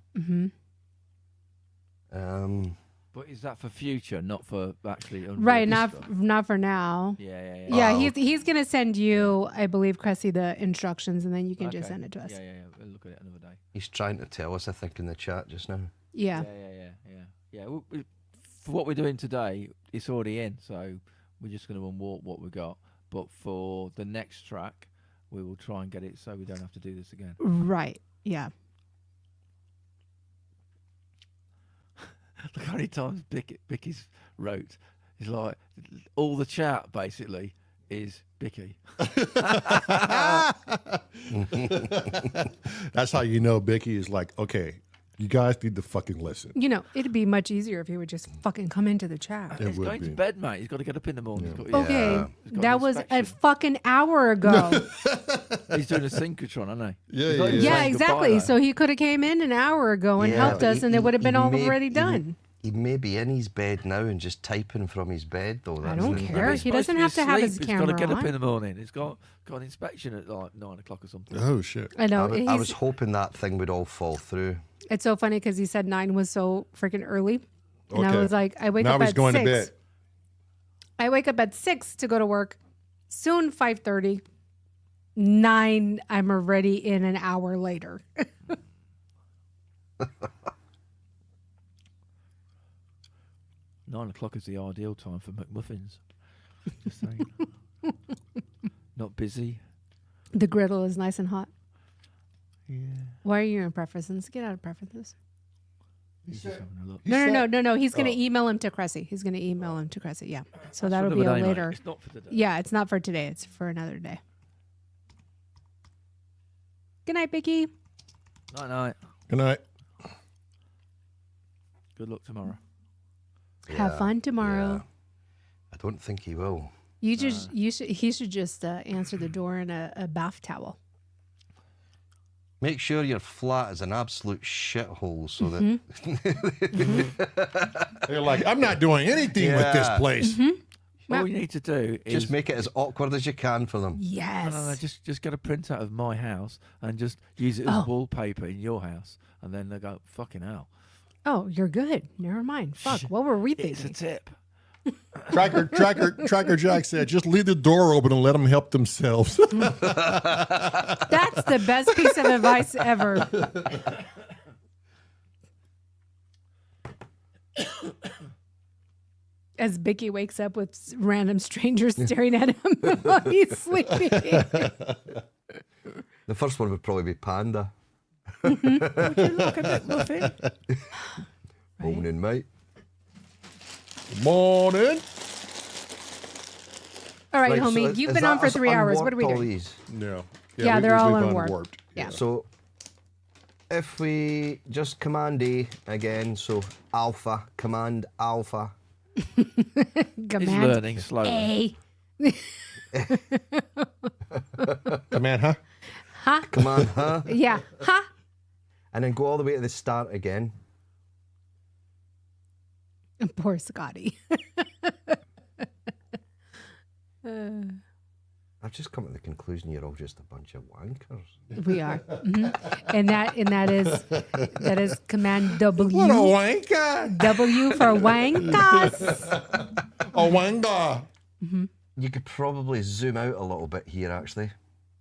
[SPEAKER 3] But is that for future, not for actually unwarp
[SPEAKER 4] Right,
[SPEAKER 3] this
[SPEAKER 4] not
[SPEAKER 3] stuff?
[SPEAKER 4] not for now.
[SPEAKER 3] Yeah.
[SPEAKER 4] Yeah, he's gonna send you, I believe, Cressy, the instructions, and then you can just send it to us.
[SPEAKER 3] Yeah. We'll look at it another day.
[SPEAKER 2] He's trying to tell us, I think, in the chat just now.
[SPEAKER 4] Yeah.
[SPEAKER 3] Yeah. For what we're doing today, it's already in, so we're just going to unwarp what we got. But for the next track, we will try and get it so we don't have to do this again.
[SPEAKER 4] Right. Yeah.
[SPEAKER 3] Look how many times Bicky's wrote. It's like all the chat basically is Bicky.
[SPEAKER 1] That's how you know Bicky is like, okay, you guys need to fucking listen.
[SPEAKER 4] You know, it'd be much easier if he would just fucking come into the chat.
[SPEAKER 3] He's going to bed, mate. He's got to get up in the morning.
[SPEAKER 1] Yeah.
[SPEAKER 4] Okay,
[SPEAKER 3] He's got
[SPEAKER 4] that
[SPEAKER 3] an
[SPEAKER 4] was a
[SPEAKER 3] inspection.
[SPEAKER 4] fucking hour ago.
[SPEAKER 3] He's doing a synchrotron, isn't he?
[SPEAKER 1] Yeah,
[SPEAKER 3] He's not even
[SPEAKER 4] Yeah,
[SPEAKER 3] saying
[SPEAKER 4] exactly.
[SPEAKER 3] goodbye,
[SPEAKER 4] So he could have came in an hour ago and helped
[SPEAKER 2] but
[SPEAKER 4] us, and it would have been already done.
[SPEAKER 2] He may be in his bed now and just typing from his bed, though.
[SPEAKER 4] I
[SPEAKER 2] That's
[SPEAKER 4] don't
[SPEAKER 2] the thing.
[SPEAKER 4] care. He doesn't have to have his
[SPEAKER 3] He's
[SPEAKER 4] camera
[SPEAKER 3] got to get up
[SPEAKER 4] on.
[SPEAKER 3] in the morning. He's got an inspection at like 9 o'clock or something.
[SPEAKER 1] Oh shit.
[SPEAKER 4] I know.
[SPEAKER 2] I was hoping that thing would all fall through.
[SPEAKER 4] It's so funny because he said 9 was so freaking early, and I
[SPEAKER 1] Okay.
[SPEAKER 4] was like, I wake
[SPEAKER 1] Now
[SPEAKER 4] up
[SPEAKER 1] he's
[SPEAKER 4] at
[SPEAKER 1] going
[SPEAKER 4] 6.
[SPEAKER 1] to bed.
[SPEAKER 4] I wake up at 6 to go to work. Soon 5:30. 9. I'm already in an hour later.
[SPEAKER 3] 9 o'clock is the ideal time for McMuffins. Just saying. Not busy.
[SPEAKER 4] The griddle is nice and hot.
[SPEAKER 3] Yeah.
[SPEAKER 4] Why are you in preferences? Get out of preferences.
[SPEAKER 3] He's just having a look.
[SPEAKER 4] No. He's going to email him to Cressy. He's going to email him to Cressy. Yeah. So
[SPEAKER 3] That's
[SPEAKER 4] that'll
[SPEAKER 3] for
[SPEAKER 4] be
[SPEAKER 3] another
[SPEAKER 4] a
[SPEAKER 3] day, mate.
[SPEAKER 4] later.
[SPEAKER 3] It's not for today.
[SPEAKER 4] Yeah, it's not for today. It's for another day. Good night, Bicky.
[SPEAKER 3] Night.
[SPEAKER 1] Good night.
[SPEAKER 3] Good luck tomorrow.
[SPEAKER 4] Have fun tomorrow.
[SPEAKER 2] Yeah. I don't think he will.
[SPEAKER 4] He should just answer the door in a bath towel.
[SPEAKER 2] Make sure your flat is an absolute shithole so that
[SPEAKER 1] They're like, I'm not doing anything with this
[SPEAKER 2] Yeah.
[SPEAKER 1] place.
[SPEAKER 3] All you need to do is
[SPEAKER 2] just make it as awkward as you can for them.
[SPEAKER 4] Yes.
[SPEAKER 3] No, just get a printout of my house and just use it as wallpaper in your house, and then they go, fucking hell.
[SPEAKER 4] Oh, you're good. Never mind. Fuck. What were we
[SPEAKER 3] It's a
[SPEAKER 4] thinking?
[SPEAKER 3] tip.
[SPEAKER 1] Tracker Jack said, just leave the door open and let them help themselves.
[SPEAKER 4] That's the best piece of advice ever. As Bicky wakes up with random strangers staring at him while he's sleeping.
[SPEAKER 2] The first one would probably be Panda.
[SPEAKER 3] Would you look a bit muffin?
[SPEAKER 2] Morning, mate.
[SPEAKER 1] Morning.
[SPEAKER 4] All right,
[SPEAKER 2] Right, so
[SPEAKER 4] homie,
[SPEAKER 2] is
[SPEAKER 4] you've been
[SPEAKER 2] that
[SPEAKER 4] on for
[SPEAKER 2] us
[SPEAKER 4] 3 hours. What are we
[SPEAKER 2] unwarped all
[SPEAKER 4] doing?
[SPEAKER 2] these?
[SPEAKER 1] Yeah.
[SPEAKER 4] Yeah, they're all
[SPEAKER 1] we've
[SPEAKER 4] unwarped. Yeah.
[SPEAKER 2] So if we just command A again, so alpha, command alpha.
[SPEAKER 3] He's
[SPEAKER 4] Command
[SPEAKER 3] learning slowly.
[SPEAKER 4] A.
[SPEAKER 1] Man, huh?
[SPEAKER 4] Ha.
[SPEAKER 2] Command huh,
[SPEAKER 4] Yeah. Ha.
[SPEAKER 2] and then go all the way to the start again.
[SPEAKER 4] Poor Scotty.
[SPEAKER 2] I've just come to the conclusion you're all just a bunch of wankers.
[SPEAKER 4] We are. And that is command W.
[SPEAKER 1] What a wanker.
[SPEAKER 4] W for wankas.
[SPEAKER 1] A wanker.
[SPEAKER 2] You could probably zoom out a little bit here, actually,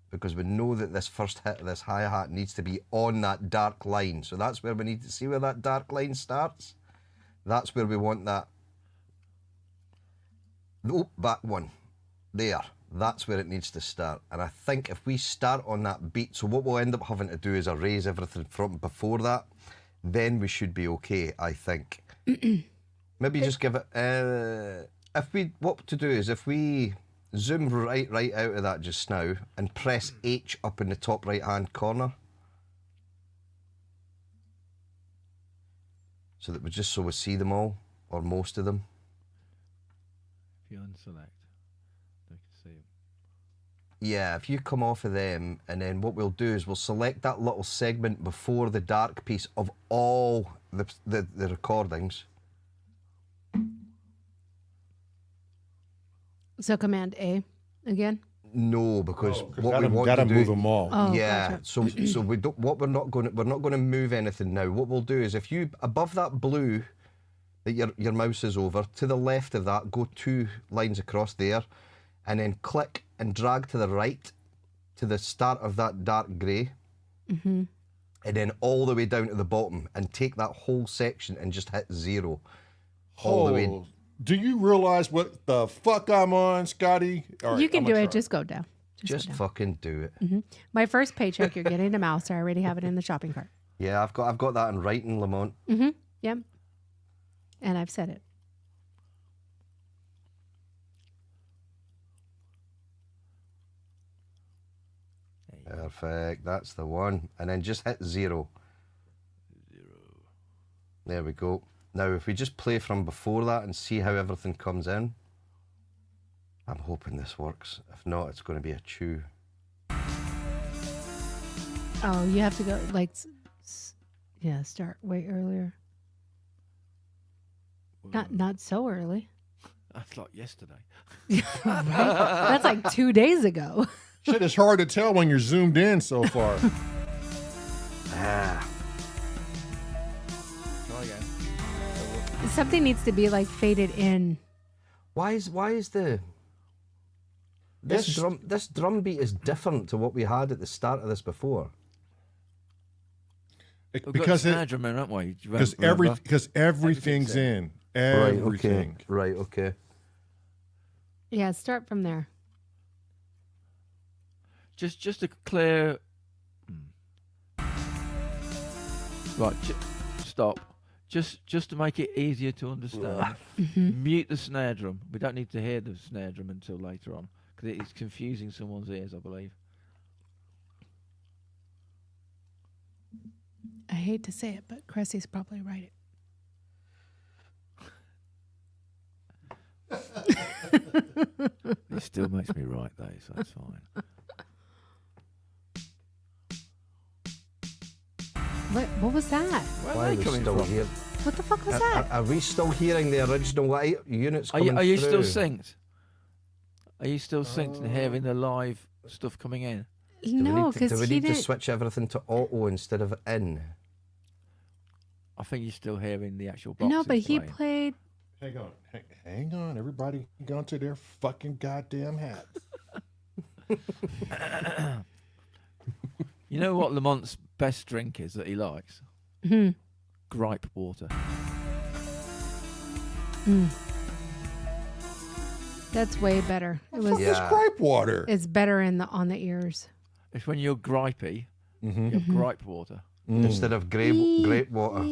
[SPEAKER 2] because we know that this first hit of this hi-hat needs to be on that dark line. So that's where we need to see where that dark line starts. That's where we want that. Oh, back one. There. That's where it needs to start. And I think if we start on that beat, so what we'll end up having to do is erase everything from before that, then we should be okay, I think. Maybe just give it... what to do is if we zoom right out of that just now and press H up in the top right-hand corner. So that so we see them all, or most of them.
[SPEAKER 3] If you unselect, they can see him.
[SPEAKER 2] Yeah, if you come off of them, and then what we'll do is we'll select that little segment before the dark piece of all the recordings.
[SPEAKER 4] So command A again.
[SPEAKER 2] No, because what we
[SPEAKER 1] gotta,
[SPEAKER 2] want
[SPEAKER 1] gotta
[SPEAKER 2] to do,
[SPEAKER 1] move them all.
[SPEAKER 4] Oh,
[SPEAKER 2] yeah.
[SPEAKER 4] gotcha.
[SPEAKER 2] So we don't. What we're not going to move anything now. What we'll do is if you above that blue that your mouse is over, to the left of that, go 2 lines across there, and then click and drag to the right to the start of that dark grey, and then all the way down to the bottom, and take that whole section and just hit 0 all the way.
[SPEAKER 1] Oh, do you realize what the fuck I'm on, Scotty? All right,
[SPEAKER 4] You can
[SPEAKER 1] I'm
[SPEAKER 4] do
[SPEAKER 1] gonna
[SPEAKER 4] it.
[SPEAKER 1] try.
[SPEAKER 4] Just go down.
[SPEAKER 2] Just
[SPEAKER 4] go down.
[SPEAKER 2] fucking do it.
[SPEAKER 4] My first paycheck, you're getting a mouse. I already have it in the shopping cart.
[SPEAKER 2] Yeah, I've got that in writing, Lamont.
[SPEAKER 4] Yep. And I've said it.
[SPEAKER 2] Perfect. That's the one. And then just hit 0. There we go. Now, if we just play from before that and see how everything comes in, I'm hoping this works. If not, it's going to be a chew.
[SPEAKER 4] Oh, you have to go start way earlier. Not so early.
[SPEAKER 3] That's like yesterday.
[SPEAKER 4] Right? That's like 2 days ago.
[SPEAKER 1] Shit, it's hard to tell when you're zoomed in so far.
[SPEAKER 2] Ah,
[SPEAKER 3] Try again.
[SPEAKER 4] Something needs to be like faded in.
[SPEAKER 2] why is the this drum beat is different to what we had at the start of this before?
[SPEAKER 3] We've got
[SPEAKER 1] Because
[SPEAKER 3] snare drum in, haven't we?
[SPEAKER 1] because everything's in. Everything.
[SPEAKER 2] Right. Okay.
[SPEAKER 4] Yeah, start from there.
[SPEAKER 3] Just a clear. Right, stop. Just to make it easier to understand, mute the snare drum. We don't need to hear the snare drum until later on because it's confusing someone's ears, I believe.
[SPEAKER 4] I hate to say it, but Cressy's probably right.
[SPEAKER 3] It still makes me right though, so that's fine.
[SPEAKER 4] What was that?
[SPEAKER 3] Where
[SPEAKER 2] Why
[SPEAKER 3] are
[SPEAKER 2] are
[SPEAKER 3] they
[SPEAKER 2] we
[SPEAKER 3] coming
[SPEAKER 2] still
[SPEAKER 3] from?
[SPEAKER 2] here?
[SPEAKER 4] What the fuck was that?
[SPEAKER 2] Are we still hearing the original units coming
[SPEAKER 3] Are you still
[SPEAKER 2] through?
[SPEAKER 3] synced? Are you still synced and hearing the live stuff coming in?
[SPEAKER 4] No,
[SPEAKER 2] Do
[SPEAKER 4] because
[SPEAKER 2] we
[SPEAKER 4] he
[SPEAKER 2] need to
[SPEAKER 4] didn't.
[SPEAKER 2] switch everything to auto instead of in?
[SPEAKER 3] I think you're still hearing the actual boxes
[SPEAKER 4] No, but he
[SPEAKER 3] playing.
[SPEAKER 4] played.
[SPEAKER 1] Hang on. Everybody gone to their fucking goddamn hats.
[SPEAKER 3] You know what Lamont's best drink is that he likes? Gripe water.
[SPEAKER 4] That's way better. It was.
[SPEAKER 1] It's gripe water.
[SPEAKER 4] It's better on the ears.
[SPEAKER 3] It's when you're gripey, you have gripe water.
[SPEAKER 2] Instead of grape water.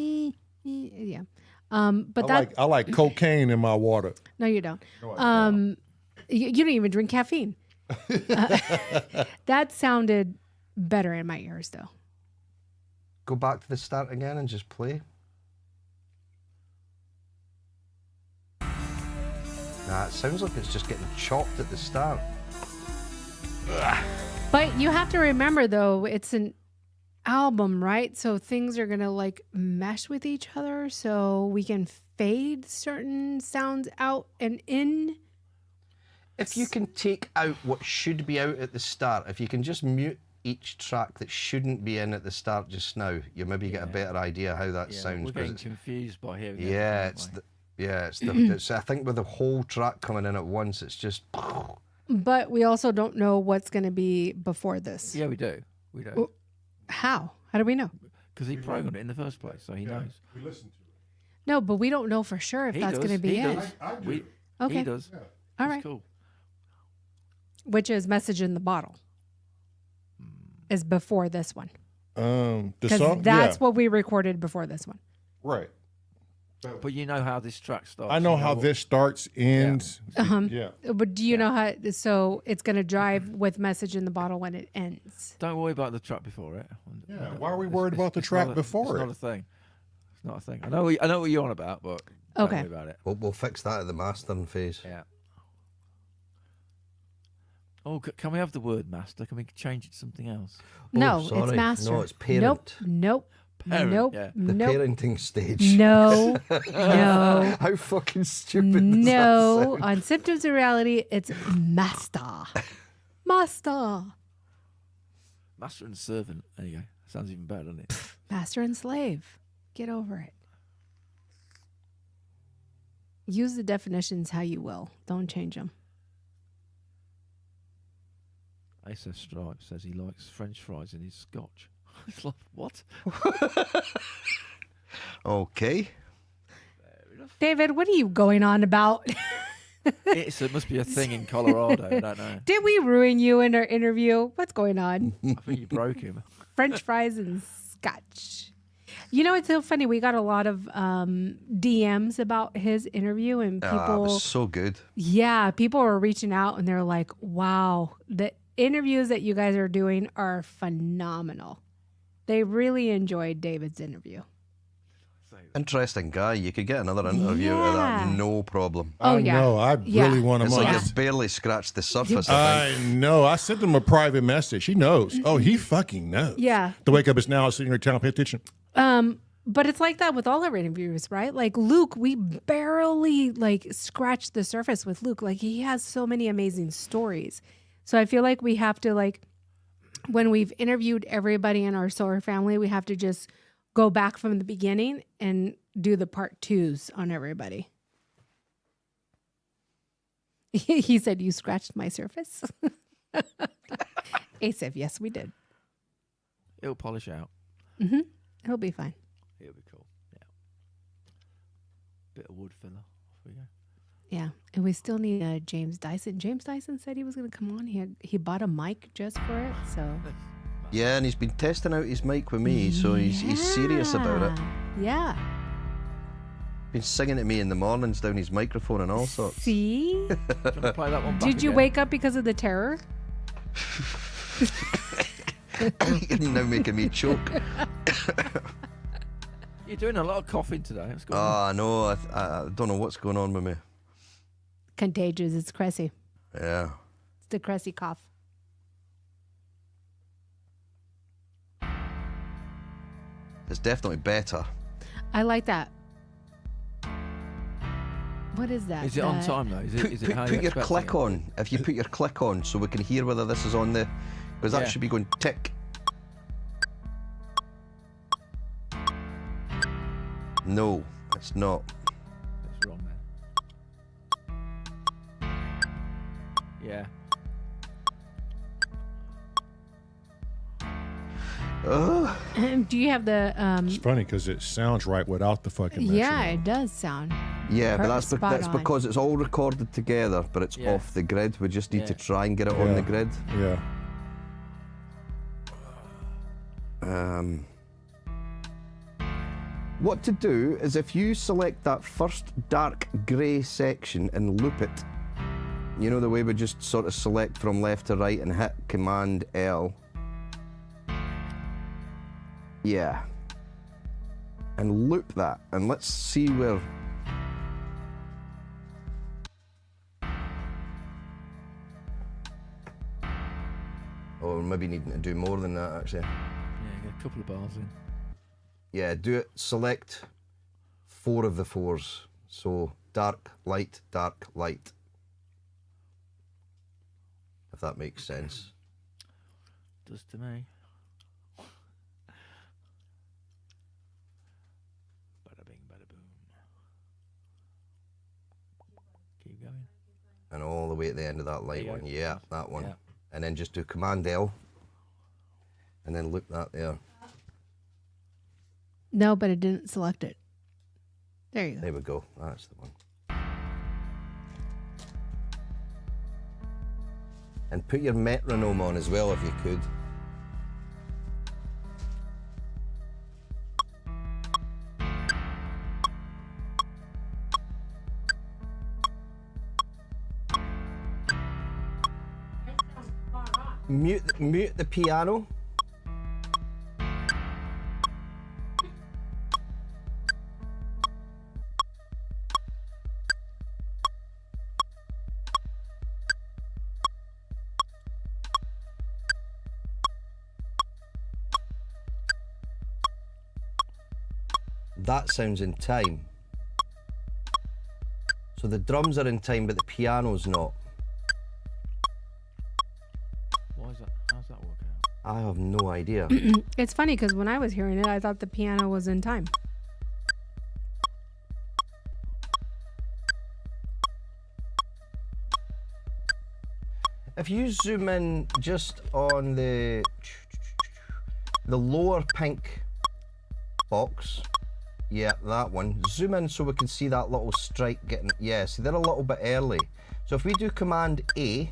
[SPEAKER 4] Yeah. But
[SPEAKER 1] I like cocaine in my water.
[SPEAKER 4] no, you don't. You don't even drink caffeine. That sounded better in my ears, though.
[SPEAKER 2] Go back to the start again and just play. Nah, it sounds like it's just getting chopped at the start.
[SPEAKER 4] But you have to remember, though, it's an album, right? So things are going to like mesh with each other. So we can fade certain sounds out and in.
[SPEAKER 2] If you can take out what should be out at the start, if you can just mute each track that shouldn't be in at the start just now, you maybe get a better idea how that sounds.
[SPEAKER 3] We're getting confused by hearing
[SPEAKER 2] it's I think with the whole track coming in at once, it's just.
[SPEAKER 4] But we also don't know what's going to be before this.
[SPEAKER 3] Yeah, we do. We do.
[SPEAKER 4] How? How do we know?
[SPEAKER 3] Because he programmed it in the first place, so he knows.
[SPEAKER 1] We listen to it.
[SPEAKER 4] No, but we don't know for sure if that's going to be it.
[SPEAKER 1] I do.
[SPEAKER 4] Okay.
[SPEAKER 3] He does.
[SPEAKER 4] All
[SPEAKER 3] It's
[SPEAKER 4] right.
[SPEAKER 3] cool.
[SPEAKER 4] Which is Message in the Bottle. Is before this one.
[SPEAKER 1] The
[SPEAKER 4] Because
[SPEAKER 1] song.
[SPEAKER 4] that's what we recorded before this one.
[SPEAKER 1] Right.
[SPEAKER 3] But you know how this track starts.
[SPEAKER 1] I know
[SPEAKER 3] you
[SPEAKER 1] how
[SPEAKER 3] what-
[SPEAKER 1] this starts, ends. Yeah.
[SPEAKER 4] But do you know how? So it's going to drive with Message in the Bottle when it ends.
[SPEAKER 3] Don't worry about the track before it.
[SPEAKER 1] Yeah. Why are we worried about the track before
[SPEAKER 3] It's
[SPEAKER 1] it?
[SPEAKER 3] not a thing. It's not a thing. I know what you're on about, but
[SPEAKER 4] Okay.
[SPEAKER 3] don't worry about it.
[SPEAKER 2] We'll fix that at the mastering phase.
[SPEAKER 3] Yeah. Oh, can we have the word master? Can we change it to something else?
[SPEAKER 4] No,
[SPEAKER 2] sorry.
[SPEAKER 4] it's Master.
[SPEAKER 2] No, it's Parent.
[SPEAKER 4] Nope.
[SPEAKER 3] Parent,
[SPEAKER 4] Nope.
[SPEAKER 3] yeah.
[SPEAKER 2] The
[SPEAKER 4] Nope.
[SPEAKER 2] parenting stage.
[SPEAKER 4] No. No.
[SPEAKER 2] How fucking stupid does
[SPEAKER 4] No.
[SPEAKER 2] that sound?
[SPEAKER 4] On Symptoms of Reality, it's Master. Master.
[SPEAKER 3] Master and servant. There you go. Sounds even better, doesn't it?
[SPEAKER 4] Master and slave. Get over it. Use the definitions how you will. Don't change them.
[SPEAKER 3] Ace Stripe says he likes French fries in his scotch. It's like, what?
[SPEAKER 2] Okay.
[SPEAKER 4] David, what are you going on about?
[SPEAKER 3] It must be a thing in Colorado. I don't know.
[SPEAKER 4] Did we ruin you in our interview? What's going on?
[SPEAKER 3] I think you broke him.
[SPEAKER 4] French fries and scotch. You know, it's so funny. We got a lot of DMs about his interview, and
[SPEAKER 2] It
[SPEAKER 4] people,
[SPEAKER 2] was so good.
[SPEAKER 4] yeah, people were reaching out and they're like, wow, the interviews that you guys are doing are phenomenal. They really enjoyed David's interview.
[SPEAKER 2] Interesting guy. You could get another interview out of that,
[SPEAKER 4] Yeah.
[SPEAKER 2] no problem.
[SPEAKER 4] Oh,
[SPEAKER 1] I
[SPEAKER 4] yeah.
[SPEAKER 1] know. I
[SPEAKER 4] Yeah.
[SPEAKER 1] really want him
[SPEAKER 2] It's
[SPEAKER 1] on.
[SPEAKER 2] like
[SPEAKER 4] Yeah.
[SPEAKER 2] you barely scratched the surface, I think.
[SPEAKER 1] I know. I sent him a private message. He knows. Oh, he fucking knows.
[SPEAKER 4] Yeah.
[SPEAKER 1] The wake up is now. Sitting here telling pay attention.
[SPEAKER 4] But it's like that with all our interviews, right? Like Luke, we barely like scratched the surface with Luke. Like he has so many amazing stories. So I feel like we have to like, when we've interviewed everybody in our S.O.R family, we have to just go back from the beginning and do the part twos on everybody. He said, you scratched my surface. Asif, yes, we did.
[SPEAKER 3] It'll polish out.
[SPEAKER 4] It'll be fine.
[SPEAKER 3] It'll be cool. Yeah. Bit of wood filler. Off we go.
[SPEAKER 4] Yeah, and we still need James Dyson. James Dyson said he was going to come on. He bought a mic just for it, so
[SPEAKER 2] Yeah, and he's been testing out his mic with me, so he's serious about it.
[SPEAKER 4] Yeah.
[SPEAKER 2] Been singing to me in the mornings down his microphone and all sorts.
[SPEAKER 4] See?
[SPEAKER 3] Do you want to play that one back
[SPEAKER 4] Did you
[SPEAKER 3] again?
[SPEAKER 4] wake up because of the terror?
[SPEAKER 2] You're now making me choke.
[SPEAKER 3] You're doing a lot of coughing today. What's going
[SPEAKER 2] Oh,
[SPEAKER 3] on?
[SPEAKER 2] I know. I don't know what's going on with me.
[SPEAKER 4] Contagious. It's Cressy.
[SPEAKER 2] Yeah.
[SPEAKER 4] It's the Cressy cough.
[SPEAKER 2] It's definitely better.
[SPEAKER 4] I like that. What is that?
[SPEAKER 3] Is it on time though? Is it
[SPEAKER 2] Put
[SPEAKER 3] how
[SPEAKER 2] your
[SPEAKER 3] expecting
[SPEAKER 2] click
[SPEAKER 3] it?
[SPEAKER 2] on. If you put your click on, so we can hear whether this is on the, because that
[SPEAKER 3] Yeah.
[SPEAKER 2] should be going tick. No, it's not.
[SPEAKER 3] It's wrong there. Yeah.
[SPEAKER 2] Oh,
[SPEAKER 4] Do you have the
[SPEAKER 1] It's funny because it sounds right without the fucking
[SPEAKER 4] yeah,
[SPEAKER 1] metronome.
[SPEAKER 4] it does sound.
[SPEAKER 2] Yeah, but
[SPEAKER 4] Spot
[SPEAKER 2] that's
[SPEAKER 4] on.
[SPEAKER 2] because it's all recorded together, but it's
[SPEAKER 3] Yeah.
[SPEAKER 2] off the grid. We just need to
[SPEAKER 3] Yeah.
[SPEAKER 2] try and get it on the grid.
[SPEAKER 1] Yeah.
[SPEAKER 2] What to do is if you select that first dark grey section and loop it, you know the way we just sort of select from left to right and hit Command L. Yeah. And loop that, and let's see where... Oh, we're maybe needing to do more than that, actually.
[SPEAKER 3] Yeah, get a couple of bars in.
[SPEAKER 2] Yeah, do it. Select 4 of the 4s. So dark, light, dark, light. If that makes sense.
[SPEAKER 3] Does to me. Bada bing, bada boom. Keep going.
[SPEAKER 2] And all the way at the end of that light
[SPEAKER 3] There you
[SPEAKER 2] one.
[SPEAKER 3] go.
[SPEAKER 2] Yeah, that one.
[SPEAKER 3] Yeah.
[SPEAKER 2] And then just do Command L. And then loop that there.
[SPEAKER 4] No, but it didn't select it. There you go.
[SPEAKER 2] There we go. That's the one. And put your metronome on as well if you could. Mute the piano. That sounds in time. So the drums are in time, but the piano's not.
[SPEAKER 3] Why is that? How's that work out?
[SPEAKER 2] I have no idea.
[SPEAKER 4] It's funny because when I was hearing it, I thought the piano was in time.
[SPEAKER 2] If you zoom in just on the lower pink box, yeah, that one. Zoom in so we can see that little stripe getting, yeah, see they're a little bit early. So if we do Command A,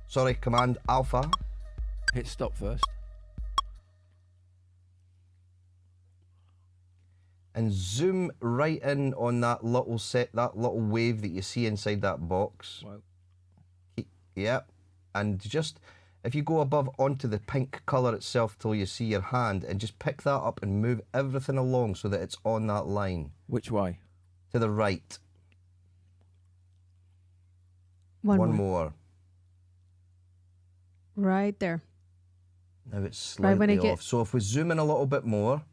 [SPEAKER 2] sorry, Command Alpha,
[SPEAKER 3] Hit stop first.
[SPEAKER 2] and zoom right in on that little wave that you see inside that box.
[SPEAKER 3] Well,
[SPEAKER 2] Yep. And just, if you go above onto the pink colour itself till you see your hand, and just pick that up and move everything along so that it's on that line.
[SPEAKER 3] which way?
[SPEAKER 2] To the right.
[SPEAKER 4] One more.
[SPEAKER 2] more.
[SPEAKER 4] Right there.
[SPEAKER 2] Now it's
[SPEAKER 4] Right when
[SPEAKER 2] slightly
[SPEAKER 4] it
[SPEAKER 2] off. So if we zoom in a little bit more,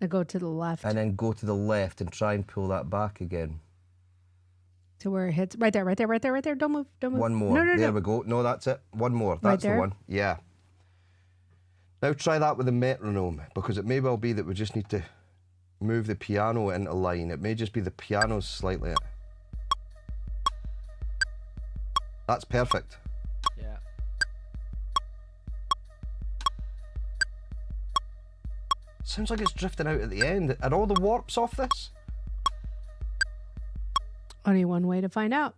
[SPEAKER 4] I go to the left
[SPEAKER 2] and then go to the left and try and pull that back again.
[SPEAKER 4] to where it hits. Right there, right there, right there, right there. Don't move, don't move.
[SPEAKER 2] One more.
[SPEAKER 4] No, no,
[SPEAKER 2] There
[SPEAKER 4] no.
[SPEAKER 2] we go. No, that's it. One more.
[SPEAKER 4] Right
[SPEAKER 2] That's the
[SPEAKER 4] there?
[SPEAKER 2] one. Yeah. Now try that with the metronome, because it may well be that we just need to move the piano into line. It may just be the piano's slightly... That's perfect.
[SPEAKER 3] Yeah.
[SPEAKER 2] Sounds like it's drifting out at the end. Are all the warps off this?
[SPEAKER 4] Only one way to find out.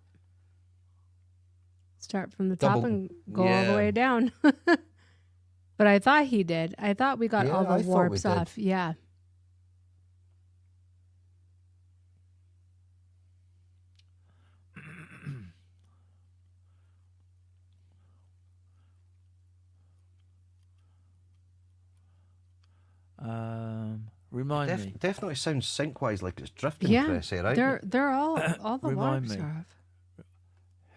[SPEAKER 4] Start from the top
[SPEAKER 2] Double-
[SPEAKER 4] and go all the
[SPEAKER 2] yeah.
[SPEAKER 4] way down. But I thought he did. I thought we got
[SPEAKER 2] Yeah,
[SPEAKER 4] all
[SPEAKER 2] I
[SPEAKER 4] the
[SPEAKER 2] thought we
[SPEAKER 4] warps
[SPEAKER 2] did.
[SPEAKER 4] off. Yeah.
[SPEAKER 3] Remind me.
[SPEAKER 2] Definitely sounds sync-wise like it's drifting,
[SPEAKER 4] Yeah.
[SPEAKER 2] Cressy, right?
[SPEAKER 4] They're all the
[SPEAKER 3] Remind
[SPEAKER 4] warps
[SPEAKER 3] me.
[SPEAKER 4] are off.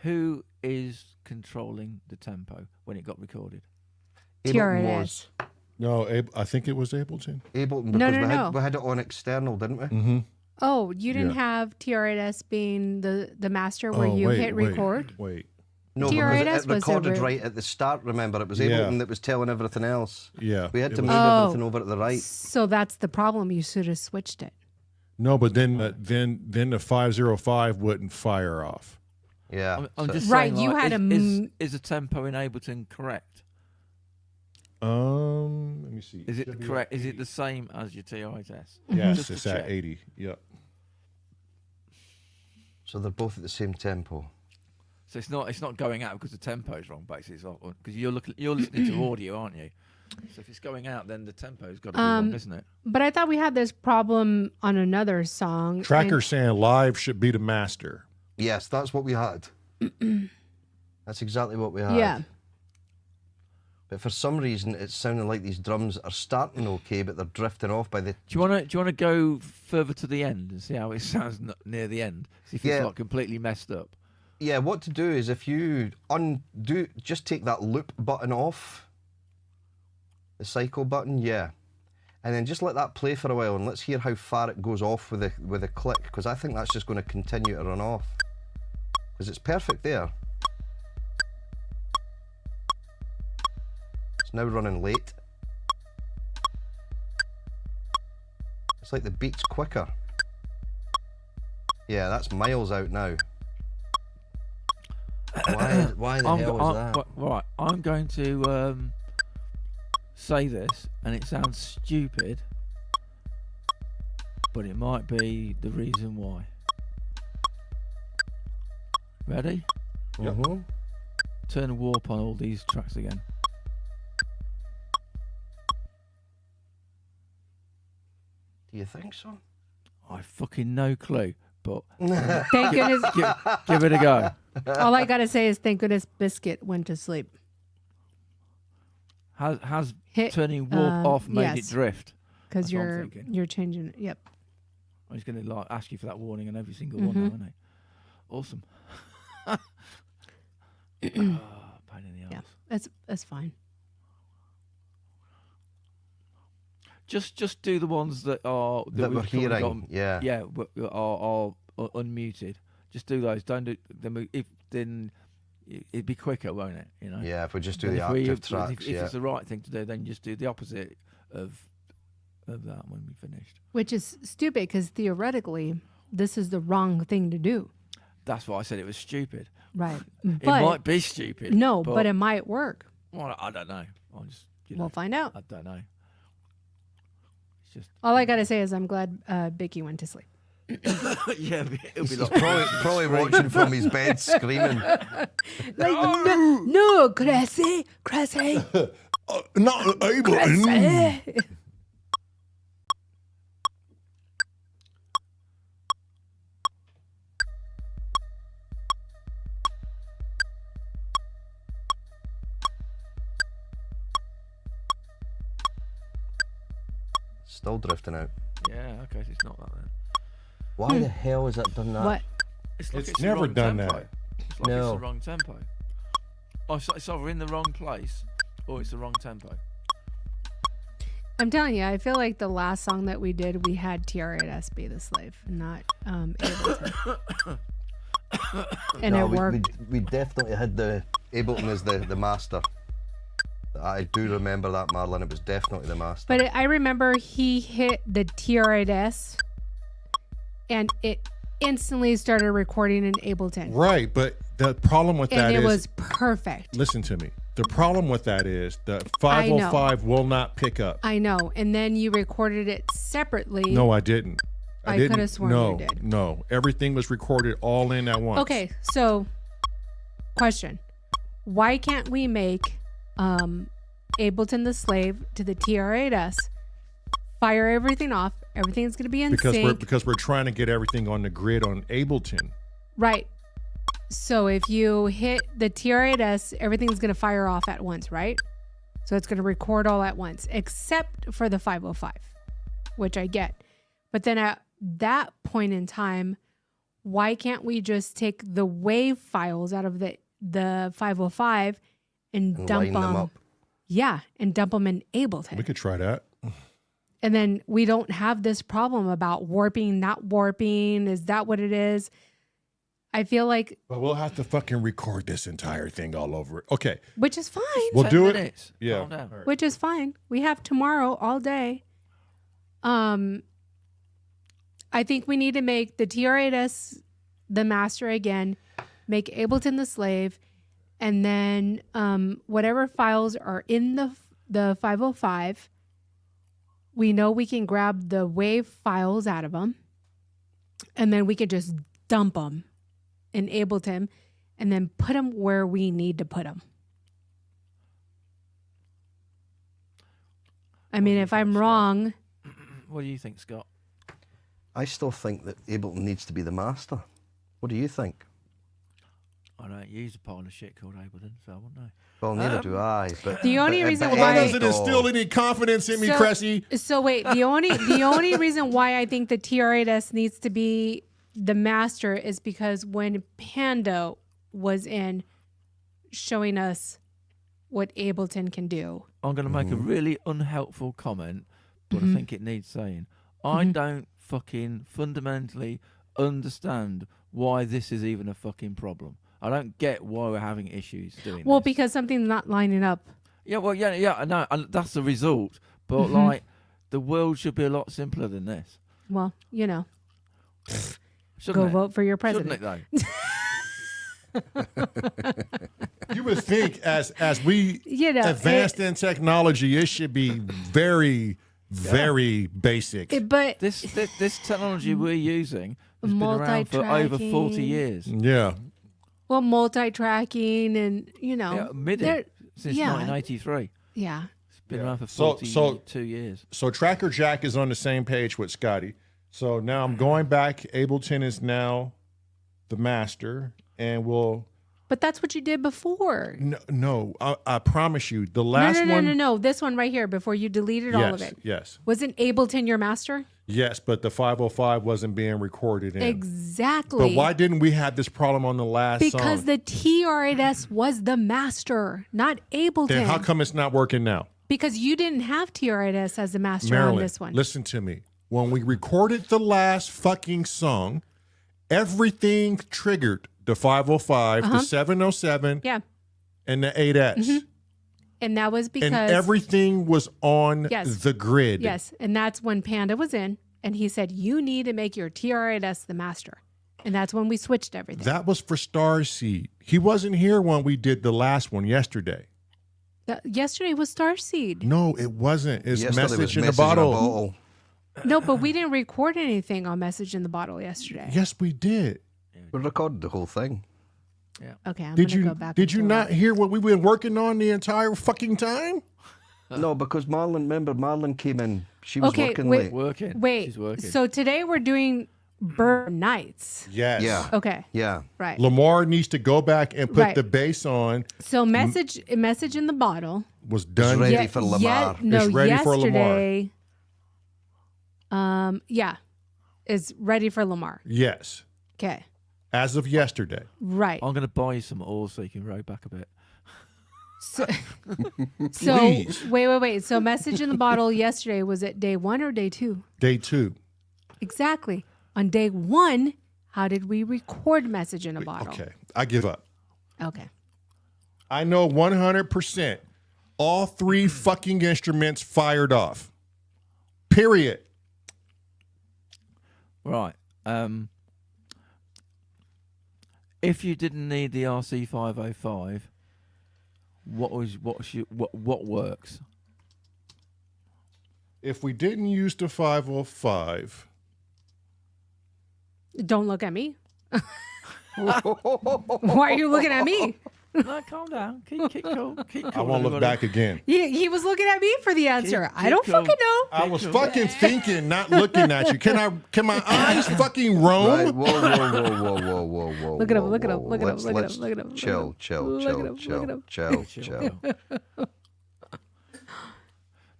[SPEAKER 3] Who is controlling the tempo when it got recorded?
[SPEAKER 2] Ableton
[SPEAKER 4] TRS.
[SPEAKER 2] was.
[SPEAKER 1] No, I think it was Ableton.
[SPEAKER 2] Ableton,
[SPEAKER 4] No,
[SPEAKER 2] because
[SPEAKER 4] no.
[SPEAKER 2] we had it on external, didn't we?
[SPEAKER 1] Mm-hmm.
[SPEAKER 4] Oh, you didn't
[SPEAKER 1] Yeah.
[SPEAKER 4] have TRS being the master where you hit record?
[SPEAKER 1] Wait.
[SPEAKER 2] No,
[SPEAKER 4] TRS
[SPEAKER 2] because it
[SPEAKER 4] was a
[SPEAKER 2] recorded
[SPEAKER 4] re-
[SPEAKER 2] right at the start, remember? It was
[SPEAKER 1] Yeah.
[SPEAKER 2] Ableton that was telling everything else.
[SPEAKER 1] Yeah.
[SPEAKER 2] We had
[SPEAKER 1] it
[SPEAKER 2] to
[SPEAKER 1] was-
[SPEAKER 2] move
[SPEAKER 4] Oh.
[SPEAKER 2] everything over to the right.
[SPEAKER 4] So that's the problem. You should have switched it.
[SPEAKER 1] No, but then the 505 wouldn't fire off.
[SPEAKER 2] Yeah.
[SPEAKER 3] I'm
[SPEAKER 2] so-
[SPEAKER 3] just
[SPEAKER 4] Right,
[SPEAKER 3] saying,
[SPEAKER 4] you
[SPEAKER 3] like,
[SPEAKER 4] had
[SPEAKER 3] is,
[SPEAKER 4] a
[SPEAKER 3] is the tempo in Ableton correct?
[SPEAKER 1] Let me see.
[SPEAKER 3] Is it
[SPEAKER 1] Should be
[SPEAKER 3] correct?
[SPEAKER 1] at
[SPEAKER 3] Is it
[SPEAKER 1] 80.
[SPEAKER 3] the same as your TRS?
[SPEAKER 1] Yes,
[SPEAKER 3] Just to
[SPEAKER 1] it's at
[SPEAKER 3] check.
[SPEAKER 1] 80. Yep.
[SPEAKER 2] So they're both at the same tempo.
[SPEAKER 3] So it's not going out because the tempo is wrong, basically. It's because you're listening to audio, aren't you? So if it's going out, then the tempo's got to be wrong, isn't it?
[SPEAKER 4] But I thought we had this problem on another song.
[SPEAKER 1] Tracker saying live should be the master.
[SPEAKER 2] Yes, that's what we had. That's exactly what we had.
[SPEAKER 4] Yeah.
[SPEAKER 2] But for some reason, it's sounding like these drums are starting okay, but they're drifting off by the.
[SPEAKER 3] Do you want to go further to the end and see how it sounds near the end? See if it's
[SPEAKER 2] Yeah.
[SPEAKER 3] like completely messed up.
[SPEAKER 2] Yeah, what to do is if you just take that loop button off, the cycle button, yeah, and then just let that play for a while, and let's hear how far it goes off with a click, because I think that's just going to continue to run off, because it's perfect there. It's now running late. It's like the beat's quicker. Yeah, that's miles out now. Why the hell was that?
[SPEAKER 3] Right, I'm going to say this, and it sounds stupid, but it might be the reason why. Ready?
[SPEAKER 2] Mhm.
[SPEAKER 3] Turn warp on all these tracks again.
[SPEAKER 2] Do you think so?
[SPEAKER 3] I fucking no clue, but
[SPEAKER 4] Thank goodness.
[SPEAKER 3] give it a go.
[SPEAKER 4] All I gotta say is thank goodness Biscuit went to sleep.
[SPEAKER 3] Has
[SPEAKER 4] Hit,
[SPEAKER 3] turning warp off made
[SPEAKER 4] yes.
[SPEAKER 3] it drift?
[SPEAKER 4] Because
[SPEAKER 3] That's what I'm thinking.
[SPEAKER 4] you're changing it. Yep.
[SPEAKER 3] I'm just going to like ask you for that warning on every single one now, isn't it? Awesome. Pain in the
[SPEAKER 4] Yeah.
[SPEAKER 3] arse.
[SPEAKER 4] That's fine.
[SPEAKER 3] Just do the ones that are
[SPEAKER 2] That we're
[SPEAKER 3] we've currently
[SPEAKER 2] hearing,
[SPEAKER 3] got-
[SPEAKER 2] yeah.
[SPEAKER 3] yeah, are unmuted. Just do those. Don't do them. If then it'd be quicker, won't it? You know.
[SPEAKER 2] Yeah, if we just do
[SPEAKER 3] But
[SPEAKER 2] the
[SPEAKER 3] if we-
[SPEAKER 2] active
[SPEAKER 3] if-
[SPEAKER 2] tracks,
[SPEAKER 3] if
[SPEAKER 2] yeah.
[SPEAKER 3] it's the right thing to do, then just do the opposite of that when we finished.
[SPEAKER 4] Which is stupid because theoretically, this is the wrong thing to do.
[SPEAKER 3] That's why I said it was stupid.
[SPEAKER 4] Right.
[SPEAKER 3] It
[SPEAKER 4] But
[SPEAKER 3] might be stupid.
[SPEAKER 4] no, but it might work.
[SPEAKER 3] well, I don't know. I'll just
[SPEAKER 4] We'll find out.
[SPEAKER 3] I don't know. It's just
[SPEAKER 4] All I gotta say is I'm glad Bicky went to sleep.
[SPEAKER 3] yeah, it'll be
[SPEAKER 2] He's
[SPEAKER 3] like
[SPEAKER 2] probably watching from his bed screaming.
[SPEAKER 4] Like no, Cressy.
[SPEAKER 1] Not able.
[SPEAKER 2] Still drifting out.
[SPEAKER 3] yeah. Okay, so it's not that then.
[SPEAKER 2] Why the hell has that done that?
[SPEAKER 4] What?
[SPEAKER 3] It's like
[SPEAKER 1] It's
[SPEAKER 3] the
[SPEAKER 1] never
[SPEAKER 3] wrong
[SPEAKER 1] done
[SPEAKER 3] tempo.
[SPEAKER 1] that.
[SPEAKER 3] It's like it's
[SPEAKER 2] No.
[SPEAKER 3] the wrong tempo. Oh, so it's either in the wrong place or it's the wrong tempo.
[SPEAKER 4] I'm telling you, I feel like the last song that we did, we had TRS be the slave, not Ableton. And
[SPEAKER 2] No,
[SPEAKER 4] it worked.
[SPEAKER 2] We definitely had the Ableton as the master. I do remember that, Marlon. It was definitely the master.
[SPEAKER 4] But I remember he hit the TRS and it instantly started recording in Ableton.
[SPEAKER 1] Right, but the problem with that
[SPEAKER 4] And
[SPEAKER 1] is,
[SPEAKER 4] it was perfect.
[SPEAKER 1] listen to me. The problem with that is the
[SPEAKER 4] I know.
[SPEAKER 1] 505 will not pick up.
[SPEAKER 4] I know. And then you recorded it separately.
[SPEAKER 1] No, I didn't.
[SPEAKER 4] I
[SPEAKER 1] didn't.
[SPEAKER 4] coulda sworn
[SPEAKER 1] no,
[SPEAKER 4] you did.
[SPEAKER 1] No, everything was recorded all in at once.
[SPEAKER 4] Okay, so question. Why can't we make Ableton the slave to the TR8S, fire everything off, everything's going to be in sync.
[SPEAKER 1] Because we're trying to get everything on the grid on Ableton.
[SPEAKER 4] Right. So if you hit the TR8S, everything's going to fire off at once, right? So it's going to record all at once, except for the 505, which I get. But then at that point in time, why can't we just take the WAV files out of the 505 and dump
[SPEAKER 2] line them up.
[SPEAKER 4] Yeah, and dump them in Ableton.
[SPEAKER 1] We could try that.
[SPEAKER 4] And then we don't have this problem about warping, not warping. Is that what it is? I feel like,
[SPEAKER 1] But we'll have to fucking record this entire thing all over. Okay.
[SPEAKER 4] which is fine.
[SPEAKER 1] We'll
[SPEAKER 3] 10
[SPEAKER 1] do it.
[SPEAKER 3] minutes.
[SPEAKER 1] Yeah.
[SPEAKER 3] Calm down.
[SPEAKER 4] Which is fine. We have tomorrow all day. I think we need to make the TR8S the master again, make Ableton the slave, and then whatever files are in the the 505. We know we can grab the wave files out of them, and then we could just dump them in Ableton and then put them where we need to put them. I mean, if I'm wrong,
[SPEAKER 3] What do you think, Scott?
[SPEAKER 2] I still think that Ableton needs to be the master. What do you think?
[SPEAKER 3] I don't use a pile of shit called Ableton, so I wouldn't know.
[SPEAKER 2] Well, neither do I. But
[SPEAKER 4] The only reason
[SPEAKER 2] but
[SPEAKER 4] why-
[SPEAKER 1] That doesn't instill any confidence in me,
[SPEAKER 4] So-
[SPEAKER 1] Cressy.
[SPEAKER 4] so wait, the only reason why I think the TR8S needs to be the master is because when Panda was in showing us what Ableton can do.
[SPEAKER 3] I'm going to make a really unhelpful comment, but I think it needs saying. I don't fucking fundamentally understand why this is even a fucking problem. I don't get why we're having issues doing
[SPEAKER 4] Well,
[SPEAKER 3] this.
[SPEAKER 4] because something's not lining up.
[SPEAKER 3] Yeah, well, yeah, I know, and that's the result. But like, the world should be a lot simpler than this,
[SPEAKER 4] Well, you know,
[SPEAKER 3] shouldn't
[SPEAKER 4] go
[SPEAKER 3] it?
[SPEAKER 4] vote for your
[SPEAKER 3] Shouldn't
[SPEAKER 4] president.
[SPEAKER 3] it though?
[SPEAKER 1] You would think as we
[SPEAKER 4] You know,
[SPEAKER 1] advanced in technology, it should be very, very basic.
[SPEAKER 4] But
[SPEAKER 3] This technology we're using has been around for over 40
[SPEAKER 4] Multi-tracking.
[SPEAKER 3] years.
[SPEAKER 1] Yeah.
[SPEAKER 4] well, multi-tracking and
[SPEAKER 3] Yeah, MIDI
[SPEAKER 4] they're-
[SPEAKER 3] since
[SPEAKER 4] yeah.
[SPEAKER 3] 1983.
[SPEAKER 4] yeah.
[SPEAKER 3] It's been around for
[SPEAKER 1] So-
[SPEAKER 3] 42 years.
[SPEAKER 1] So Tracker Jack is on the same page with Scotty. So now I'm going back. Ableton is now the master, and we'll.
[SPEAKER 4] But that's what you did before.
[SPEAKER 1] No, I promise you, the last
[SPEAKER 4] no,
[SPEAKER 1] one.
[SPEAKER 4] no. This one right here, before you deleted all of it.
[SPEAKER 1] Yes,
[SPEAKER 4] Wasn't Ableton your master?
[SPEAKER 1] yes, but the 505 wasn't being recorded in.
[SPEAKER 4] Exactly.
[SPEAKER 1] But why didn't we have this problem on the last
[SPEAKER 4] Because
[SPEAKER 1] song?
[SPEAKER 4] the TR8S was the master, not Ableton.
[SPEAKER 1] Then how come it's not working now?
[SPEAKER 4] Because you didn't have TR8S as the master on
[SPEAKER 1] Marilyn,
[SPEAKER 4] this one.
[SPEAKER 1] listen to me. When we recorded the last fucking song, everything triggered the 505, the 707,
[SPEAKER 4] Yeah.
[SPEAKER 1] and the 8S.
[SPEAKER 4] And that was because
[SPEAKER 1] And everything was on
[SPEAKER 4] Yes.
[SPEAKER 1] the grid.
[SPEAKER 4] yes, and that's when Panda was in and he said you need to make your TR8S the master. And that's when we switched everything.
[SPEAKER 1] That was for Starseed. He wasn't here when we did the last one yesterday.
[SPEAKER 4] Yesterday was Starseed.
[SPEAKER 1] No, it wasn't. It's
[SPEAKER 2] yesterday was
[SPEAKER 1] message in a
[SPEAKER 2] Message
[SPEAKER 1] bottle.
[SPEAKER 4] No, but we didn't record anything on Message in the Bottle yesterday.
[SPEAKER 1] Yes, we did.
[SPEAKER 2] We recorded the whole thing.
[SPEAKER 4] Okay, I'm
[SPEAKER 1] Did
[SPEAKER 4] gonna
[SPEAKER 1] you
[SPEAKER 4] go back.
[SPEAKER 1] did
[SPEAKER 4] and
[SPEAKER 1] you
[SPEAKER 4] pull
[SPEAKER 1] not
[SPEAKER 4] it.
[SPEAKER 1] hear what we've been working on the entire fucking time?
[SPEAKER 2] No, because Marlon came in. She was
[SPEAKER 4] Okay,
[SPEAKER 2] working
[SPEAKER 4] wait.
[SPEAKER 2] late.
[SPEAKER 3] Working.
[SPEAKER 4] Wait.
[SPEAKER 3] She's working.
[SPEAKER 4] So today we're doing Bourbon Nights.
[SPEAKER 1] Yes.
[SPEAKER 2] Yeah.
[SPEAKER 4] Okay.
[SPEAKER 2] Yeah.
[SPEAKER 4] Right.
[SPEAKER 1] Lamar needs to go back and put
[SPEAKER 4] Right.
[SPEAKER 1] the bass on.
[SPEAKER 4] So message in the bottle.
[SPEAKER 1] Was done.
[SPEAKER 2] ready for Lamar.
[SPEAKER 4] No,
[SPEAKER 1] It's ready for Lamar.
[SPEAKER 4] yesterday. Yeah, is ready for Lamar.
[SPEAKER 1] Yes.
[SPEAKER 4] Okay.
[SPEAKER 1] As of yesterday.
[SPEAKER 4] Right.
[SPEAKER 3] I'm going to buy you some oil so you can row back a bit.
[SPEAKER 4] So,
[SPEAKER 1] Please.
[SPEAKER 4] wait. So message in the bottle yesterday, was it day 1 or day 2?
[SPEAKER 1] Day 2.
[SPEAKER 4] Exactly. On day 1, how did we record message in a bottle?
[SPEAKER 1] Okay. I give up.
[SPEAKER 4] Okay.
[SPEAKER 1] I know 100% all 3 fucking instruments fired off. Period.
[SPEAKER 3] Right. If you didn't need the RC505, what works?
[SPEAKER 1] If we didn't use the 505,
[SPEAKER 4] Don't look at me. Why are you looking at me?
[SPEAKER 3] No, calm down. Keep cool. Keep cool.
[SPEAKER 1] I won't look
[SPEAKER 3] everybody.
[SPEAKER 1] back again.
[SPEAKER 4] He was looking at me for the answer. I don't
[SPEAKER 3] keep
[SPEAKER 4] fucking know.
[SPEAKER 1] I was fucking thinking, not looking at you. Can my eyes fucking roam?
[SPEAKER 2] Right. Whoa.
[SPEAKER 4] Look at him,
[SPEAKER 2] whoa,
[SPEAKER 4] look at him,
[SPEAKER 2] whoa.
[SPEAKER 4] look at him,
[SPEAKER 2] Let's-
[SPEAKER 4] look at
[SPEAKER 2] let's
[SPEAKER 4] him, look at him, look at
[SPEAKER 2] Chill,
[SPEAKER 4] him.
[SPEAKER 2] chill,
[SPEAKER 4] Look at
[SPEAKER 2] chill,
[SPEAKER 4] him, look
[SPEAKER 2] chill,
[SPEAKER 4] at him.
[SPEAKER 2] chill, chill.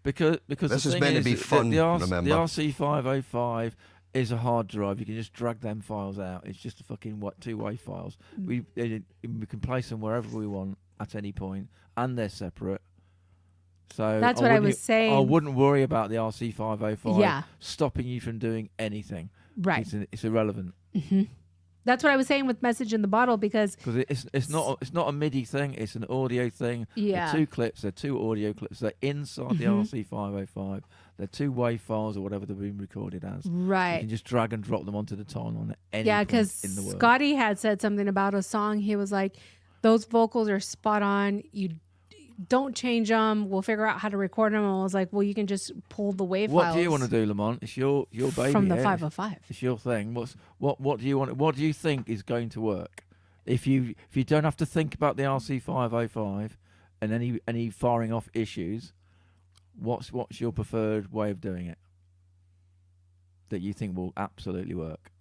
[SPEAKER 3] Because
[SPEAKER 2] This
[SPEAKER 3] the
[SPEAKER 2] is
[SPEAKER 3] thing
[SPEAKER 2] meant to
[SPEAKER 3] is
[SPEAKER 2] be
[SPEAKER 3] that
[SPEAKER 2] fun,
[SPEAKER 3] The
[SPEAKER 2] remember.
[SPEAKER 3] RC505 is a hard drive. You can just drag them files out. It's just a fucking two-way files. We can place them wherever we want at any point, and they're separate. So
[SPEAKER 4] That's what I was saying.
[SPEAKER 3] I wouldn't worry about the RC505
[SPEAKER 4] Yeah.
[SPEAKER 3] stopping you from doing anything.
[SPEAKER 4] Right.
[SPEAKER 3] It's irrelevant
[SPEAKER 4] That's what I was saying with message in the bottle because
[SPEAKER 3] because it's not a MIDI thing. It's an audio thing.
[SPEAKER 4] Yeah.
[SPEAKER 3] They're 2 clips. They're 2 audio clips. They're inside the RC505. They're 2 wave files or whatever they've been recorded as. You
[SPEAKER 4] right.
[SPEAKER 3] can just drag and drop them onto the timeline at any
[SPEAKER 4] Yeah,
[SPEAKER 3] point
[SPEAKER 4] because
[SPEAKER 3] in the world.
[SPEAKER 4] Scotty had said something about a song. He was like, "Those vocals are spot on. don't change them. We'll figure out how to record them. And I was like, well, you can just pull the WAV
[SPEAKER 3] What
[SPEAKER 4] files.
[SPEAKER 3] do you want to do, Lamont? It's your baby.
[SPEAKER 4] From the
[SPEAKER 3] yeah?
[SPEAKER 4] 505.
[SPEAKER 3] It's your thing. What do you want? What do you think is going to work? If you don't have to think about the RC505 and any firing off issues, what's your preferred way of doing it that you think will absolutely work?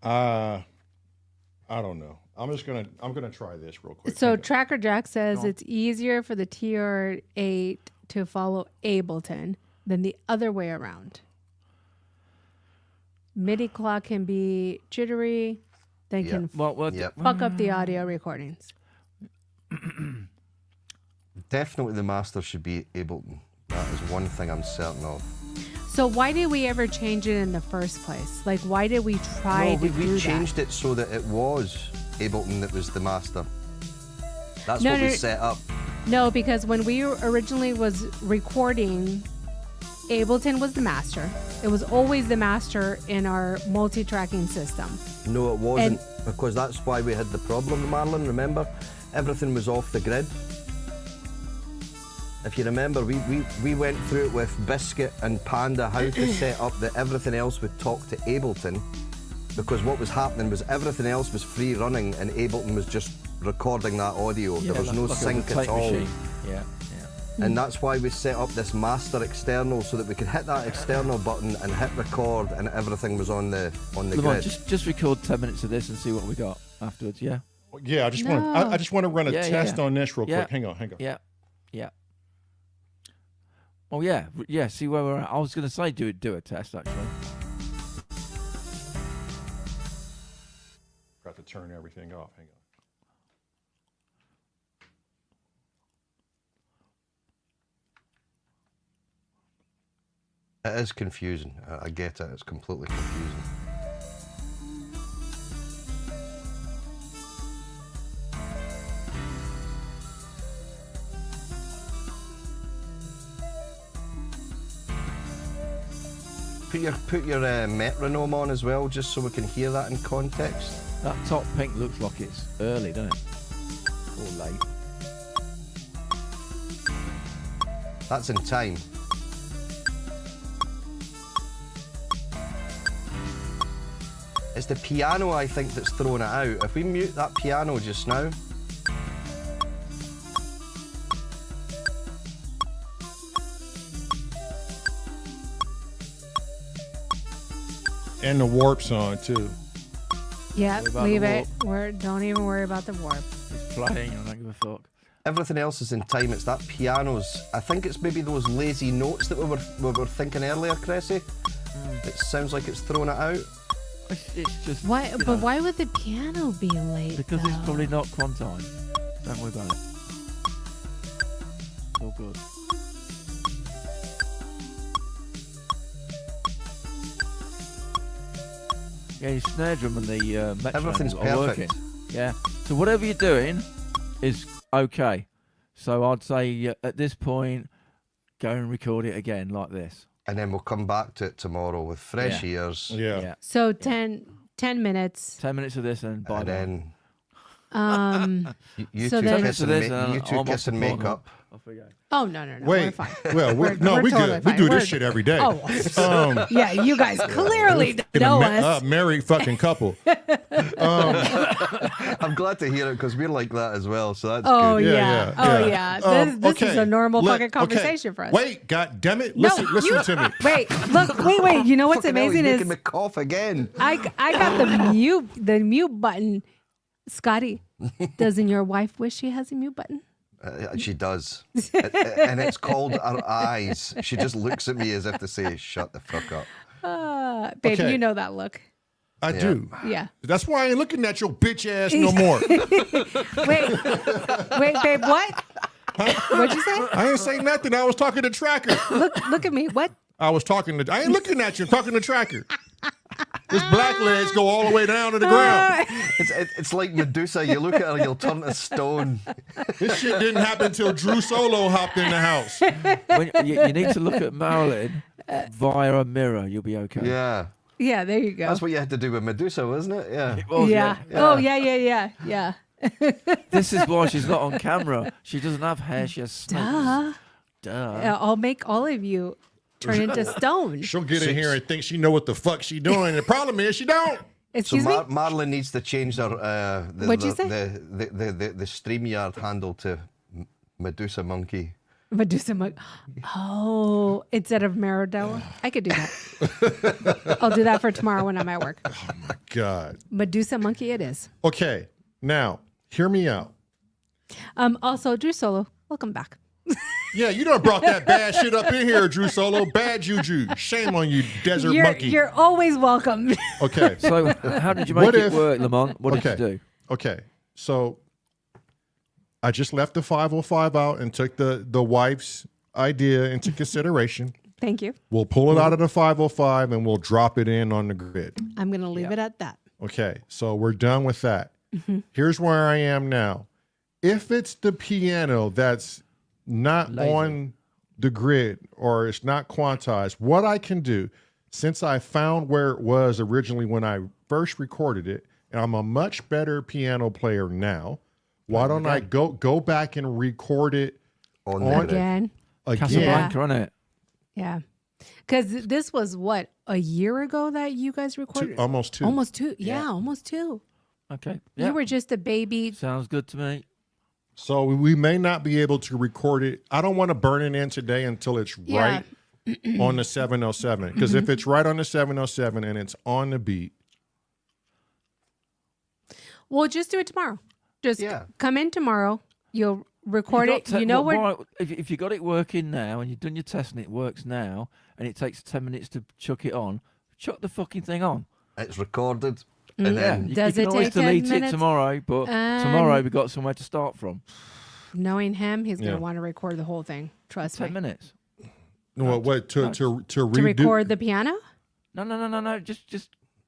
[SPEAKER 1] I don't know. I'm gonna try this real quick.
[SPEAKER 4] So
[SPEAKER 1] Hang on.
[SPEAKER 4] Tracker Jack says
[SPEAKER 3] Go on.
[SPEAKER 4] it's easier for the TR8 to follow Ableton than the other way around. MIDI clock can be jittery, they
[SPEAKER 2] Yep.
[SPEAKER 4] can
[SPEAKER 3] Well,
[SPEAKER 2] Yep.
[SPEAKER 4] fuck up the audio recordings.
[SPEAKER 2] Definitely the master should be Ableton. That is one thing I'm certain of.
[SPEAKER 4] So why did we ever change it in the first place? Like, why did we try
[SPEAKER 2] No,
[SPEAKER 4] to
[SPEAKER 2] we
[SPEAKER 4] do
[SPEAKER 2] changed it so that it was Ableton that was the master. That's
[SPEAKER 4] No,
[SPEAKER 2] what
[SPEAKER 4] no,
[SPEAKER 2] we
[SPEAKER 4] no.
[SPEAKER 2] set up.
[SPEAKER 4] that? No, because when we originally was recording, Ableton was the master. It was always the master in our multi-tracking system.
[SPEAKER 2] No, it wasn't, because that's why we had the problem, Marilyn, remember? Everything was off the grid. If you remember, we went through it with Biscuit and Panda, how to set up that everything else would talk to Ableton, because what was happening was everything else was free running and Ableton was just recording that audio. There was no
[SPEAKER 3] like a
[SPEAKER 2] sync
[SPEAKER 3] tape
[SPEAKER 2] at all.
[SPEAKER 3] machine. Yeah.
[SPEAKER 2] And that's why we set up this master external so that we could hit that external button and hit record and everything was on the
[SPEAKER 3] Lamont,
[SPEAKER 2] grid.
[SPEAKER 3] just record 10 minutes of this and see what we got afterwards. Yeah.
[SPEAKER 1] Yeah, I just
[SPEAKER 4] No.
[SPEAKER 1] want to run a
[SPEAKER 3] Yeah,
[SPEAKER 1] test
[SPEAKER 3] yeah.
[SPEAKER 1] on this real
[SPEAKER 3] Yeah.
[SPEAKER 1] quick. Hang on.
[SPEAKER 3] Yeah. Oh yeah. See where we're at. I was going to say do a test actually.
[SPEAKER 1] Got to turn everything off. Hang on.
[SPEAKER 2] It is confusing. I get it. It's completely confusing. Put your metronome on as well, just so we can hear that in context.
[SPEAKER 3] That top pink looks like it's early, doesn't it? Or late.
[SPEAKER 2] That's in time. It's the piano, I think, that's throwing it out. If we mute that piano just now,
[SPEAKER 1] And the warp's on too.
[SPEAKER 4] Yeah,
[SPEAKER 3] What about
[SPEAKER 4] leave
[SPEAKER 3] the
[SPEAKER 4] it. Don't even worry about the warp.
[SPEAKER 3] It's playing and I don't give a fuck.
[SPEAKER 2] everything else is in time. It's that piano's. I think it's maybe those lazy notes that we were thinking earlier, Cressy. It sounds like it's throwing it out.
[SPEAKER 3] It's just
[SPEAKER 4] Why?
[SPEAKER 3] you
[SPEAKER 4] But
[SPEAKER 3] know,
[SPEAKER 4] why would the piano be late?
[SPEAKER 3] because it's
[SPEAKER 4] though?
[SPEAKER 3] probably not quantized. Don't worry about it. It's all good. Yeah, your snare drum and the metronome
[SPEAKER 2] Everything's
[SPEAKER 3] are
[SPEAKER 2] perfect.
[SPEAKER 3] working. Yeah. So whatever you're doing is okay. So I'd say at this point, go and record it again like this.
[SPEAKER 2] And then we'll come back to it tomorrow with fresh
[SPEAKER 3] Yeah.
[SPEAKER 2] ears.
[SPEAKER 1] Yeah.
[SPEAKER 4] So 10 minutes.
[SPEAKER 3] 10 minutes of this and bye
[SPEAKER 2] And
[SPEAKER 3] bye.
[SPEAKER 2] then you
[SPEAKER 4] So
[SPEAKER 2] two
[SPEAKER 4] then-
[SPEAKER 2] kiss and,
[SPEAKER 3] This,
[SPEAKER 2] you two
[SPEAKER 3] I'm
[SPEAKER 2] kiss
[SPEAKER 3] off
[SPEAKER 2] and
[SPEAKER 3] the
[SPEAKER 2] make
[SPEAKER 3] bottom.
[SPEAKER 2] up.
[SPEAKER 3] Off we go.
[SPEAKER 4] Oh no, we're
[SPEAKER 1] Wait.
[SPEAKER 4] fine.
[SPEAKER 1] Well,
[SPEAKER 4] We're
[SPEAKER 1] we
[SPEAKER 4] totally
[SPEAKER 1] good. We
[SPEAKER 4] fine.
[SPEAKER 1] do
[SPEAKER 4] We're-
[SPEAKER 1] this shit every day.
[SPEAKER 4] Oh, yeah, you guys clearly
[SPEAKER 1] in
[SPEAKER 4] know
[SPEAKER 1] a
[SPEAKER 4] us.
[SPEAKER 1] married fucking couple.
[SPEAKER 2] I'm glad to hear it because we're like that as well. So that's
[SPEAKER 4] Oh
[SPEAKER 2] good.
[SPEAKER 4] yeah. Oh yeah. This is a normal fucking conversation for us.
[SPEAKER 1] Wait, god damn it.
[SPEAKER 4] No,
[SPEAKER 1] Listen to me.
[SPEAKER 4] Wait, look, wait. You know what's
[SPEAKER 2] Fucking hell, he's
[SPEAKER 4] amazing
[SPEAKER 2] making
[SPEAKER 4] is
[SPEAKER 2] me cough again.
[SPEAKER 4] I got the mute button. Scotty, doesn't your wife wish she has a mute button?
[SPEAKER 2] She does. And it's called her eyes. She just looks at me as if to say, shut the fuck up.
[SPEAKER 4] Babe,
[SPEAKER 1] Okay.
[SPEAKER 4] you know that look.
[SPEAKER 1] I do.
[SPEAKER 4] Yeah.
[SPEAKER 1] That's why I ain't looking at your bitch ass no more.
[SPEAKER 4] Wait, babe, what? What'd you say?
[SPEAKER 1] I ain't say nothing. I was talking to Tracker.
[SPEAKER 4] Look at me. What?
[SPEAKER 1] I ain't looking at you. I'm talking to Tracker. His black legs go all the way down to the ground.
[SPEAKER 2] It's like Medusa. You look at her, you'll turn to stone.
[SPEAKER 1] This shit didn't happen until Drew Solo hopped in the house.
[SPEAKER 3] When, you need to look at Marilyn via a mirror. You'll be okay.
[SPEAKER 2] Yeah.
[SPEAKER 4] Yeah, there you go.
[SPEAKER 2] That's what you had to do with Medusa, wasn't it? Yeah.
[SPEAKER 3] Well,
[SPEAKER 4] yeah. Oh, yeah.
[SPEAKER 3] This is why she's not on camera. She doesn't have hair. She has snakes. Duh.
[SPEAKER 4] I'll make all of you turn into stone.
[SPEAKER 1] She'll get in here and think she know what the fuck she doing. The problem is she don't.
[SPEAKER 4] Excuse me?
[SPEAKER 2] Marlon needs to change her
[SPEAKER 4] What'd you say?
[SPEAKER 2] the StreamYard handle to Medusa Monkey.
[SPEAKER 4] Medusa Monkey. Oh, instead of Maradona? I could do that. I'll do that for tomorrow when I'm at work.
[SPEAKER 1] Oh my God.
[SPEAKER 4] Medusa Monkey it is.
[SPEAKER 1] Okay, now hear me out.
[SPEAKER 4] Also, Drew Solo, welcome back.
[SPEAKER 1] Yeah, you done brought that bad shit up in here, Drew Solo. Bad juju. Shame on you, desert monkey.
[SPEAKER 4] You're always welcome.
[SPEAKER 1] Okay.
[SPEAKER 3] So how did you make
[SPEAKER 1] What
[SPEAKER 3] it
[SPEAKER 1] if-
[SPEAKER 3] work, Lamont? What did
[SPEAKER 1] Okay.
[SPEAKER 3] you do?
[SPEAKER 1] Okay, so I just left the 505 out and took the wife's idea into consideration.
[SPEAKER 4] Thank you.
[SPEAKER 1] We'll pull it out of the 505 and we'll drop it in on the grid.
[SPEAKER 4] I'm going to leave it at that.
[SPEAKER 1] Okay, so we're done with that. Here's where I am now. If it's the piano that's not
[SPEAKER 3] Laser.
[SPEAKER 1] on the grid or it's not quantized, what I can do, since I found where it was originally when I first recorded it, and I'm a much better piano player now, why don't I go back and record it
[SPEAKER 2] On the
[SPEAKER 1] on
[SPEAKER 2] grid.
[SPEAKER 4] Again.
[SPEAKER 1] again?
[SPEAKER 3] Casablanca, on it.
[SPEAKER 4] Yeah. Because this was what, a year ago that you guys recorded?
[SPEAKER 1] Almost two.
[SPEAKER 4] Almost two. Yeah, almost two.
[SPEAKER 3] Okay. Yeah.
[SPEAKER 4] You were just a baby.
[SPEAKER 3] Sounds good to me.
[SPEAKER 1] So we may not be able to record it. I don't want to burn it in today until it's
[SPEAKER 4] Yeah.
[SPEAKER 1] right on the 707. Because if it's right on the 707 and it's on the beat,
[SPEAKER 4] We'll just do it tomorrow. Just come in tomorrow. You'll record
[SPEAKER 3] You
[SPEAKER 4] it.
[SPEAKER 3] got
[SPEAKER 4] You know
[SPEAKER 3] why-
[SPEAKER 4] what?
[SPEAKER 3] if you got it working now and you've done your test and it works now and it takes 10 minutes to chuck it on, chuck the fucking thing on.
[SPEAKER 2] It's recorded.
[SPEAKER 4] Mm.
[SPEAKER 2] And
[SPEAKER 3] Yeah,
[SPEAKER 2] then
[SPEAKER 3] you
[SPEAKER 4] Does
[SPEAKER 3] can
[SPEAKER 4] it
[SPEAKER 3] always
[SPEAKER 4] take 10
[SPEAKER 3] delete it
[SPEAKER 4] minutes?
[SPEAKER 3] tomorrow, but tomorrow we've got somewhere to start from.
[SPEAKER 4] Knowing him, he's going
[SPEAKER 1] Yeah.
[SPEAKER 4] to want to record the whole thing. Trust
[SPEAKER 3] 10
[SPEAKER 4] me.
[SPEAKER 3] minutes.
[SPEAKER 1] what to redo?
[SPEAKER 4] To record the piano?
[SPEAKER 3] No.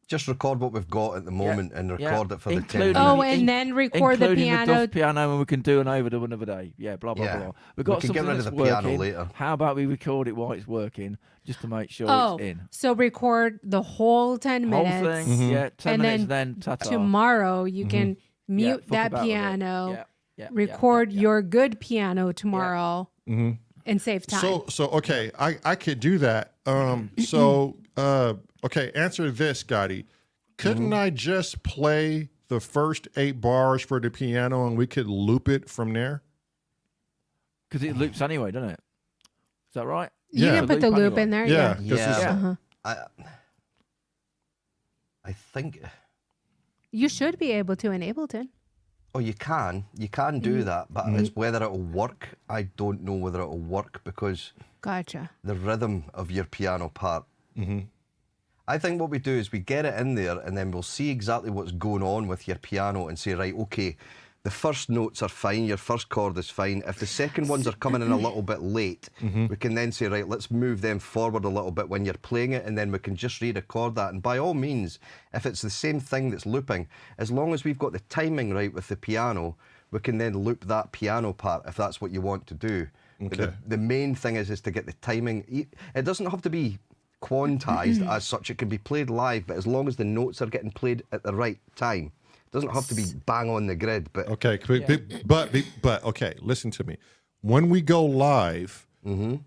[SPEAKER 2] just record what we've got at the moment and record it for the 10
[SPEAKER 3] Including-
[SPEAKER 2] minutes.
[SPEAKER 4] Oh, and then record the
[SPEAKER 3] including
[SPEAKER 4] piano.
[SPEAKER 3] duff piano, and we can do an overdub another day. Yeah, blah blah
[SPEAKER 2] Yeah.
[SPEAKER 3] blah. We've got
[SPEAKER 2] We can get
[SPEAKER 3] something
[SPEAKER 2] rid of
[SPEAKER 3] that's
[SPEAKER 2] the piano
[SPEAKER 3] working.
[SPEAKER 2] later.
[SPEAKER 3] How about we record it while it's working, just to make sure
[SPEAKER 4] Oh,
[SPEAKER 3] it's in.
[SPEAKER 4] so record the whole 10
[SPEAKER 3] Whole
[SPEAKER 4] minutes.
[SPEAKER 3] thing, yeah, 10
[SPEAKER 4] And
[SPEAKER 3] minutes,
[SPEAKER 4] then
[SPEAKER 3] then ta-ta.
[SPEAKER 4] Tomorrow, you can
[SPEAKER 3] Yeah,
[SPEAKER 4] mute
[SPEAKER 3] fuck
[SPEAKER 4] that
[SPEAKER 3] about with it.
[SPEAKER 4] piano,
[SPEAKER 3] Yeah,
[SPEAKER 4] record
[SPEAKER 3] yeah.
[SPEAKER 4] your good piano tomorrow, and save time.
[SPEAKER 1] So okay, I could do that. Okay, answer this, Gotti. Couldn't I just play the first 8 bars for the piano and we could loop it from there?
[SPEAKER 3] Because it loops anyway, doesn't it? Is that right?
[SPEAKER 4] you
[SPEAKER 1] yeah.
[SPEAKER 4] can put the loop in there.
[SPEAKER 1] Yeah,
[SPEAKER 4] Yeah.
[SPEAKER 1] 'cause
[SPEAKER 2] Yeah.
[SPEAKER 1] it's-
[SPEAKER 4] Uh-huh.
[SPEAKER 2] I think.
[SPEAKER 4] You should be able to in Ableton.
[SPEAKER 2] Oh, you can do that, but it's whether it'll work. I don't know whether it'll work because
[SPEAKER 4] Gotcha.
[SPEAKER 2] the rhythm of your piano part. I think what we do is we get it in there and then we'll see exactly what's going on with your piano and say, right, okay, the first notes are fine, your first chord is fine. If the second ones are coming in a little bit late, we can then say, right, let's move them forward a little bit when you're playing it, and then we can just re-record that. And by all means, if it's the same thing that's looping, as long as we've got the timing right with the piano, we can then loop that piano part if that's what you want to do. But
[SPEAKER 1] Okay.
[SPEAKER 2] the main thing is to get the timing. It doesn't have to be quantized as such. It can be played live, but as long as the notes are getting played at the right time. It doesn't have to be bang on the grid, but
[SPEAKER 1] Okay, but okay, listen to me. When we go live,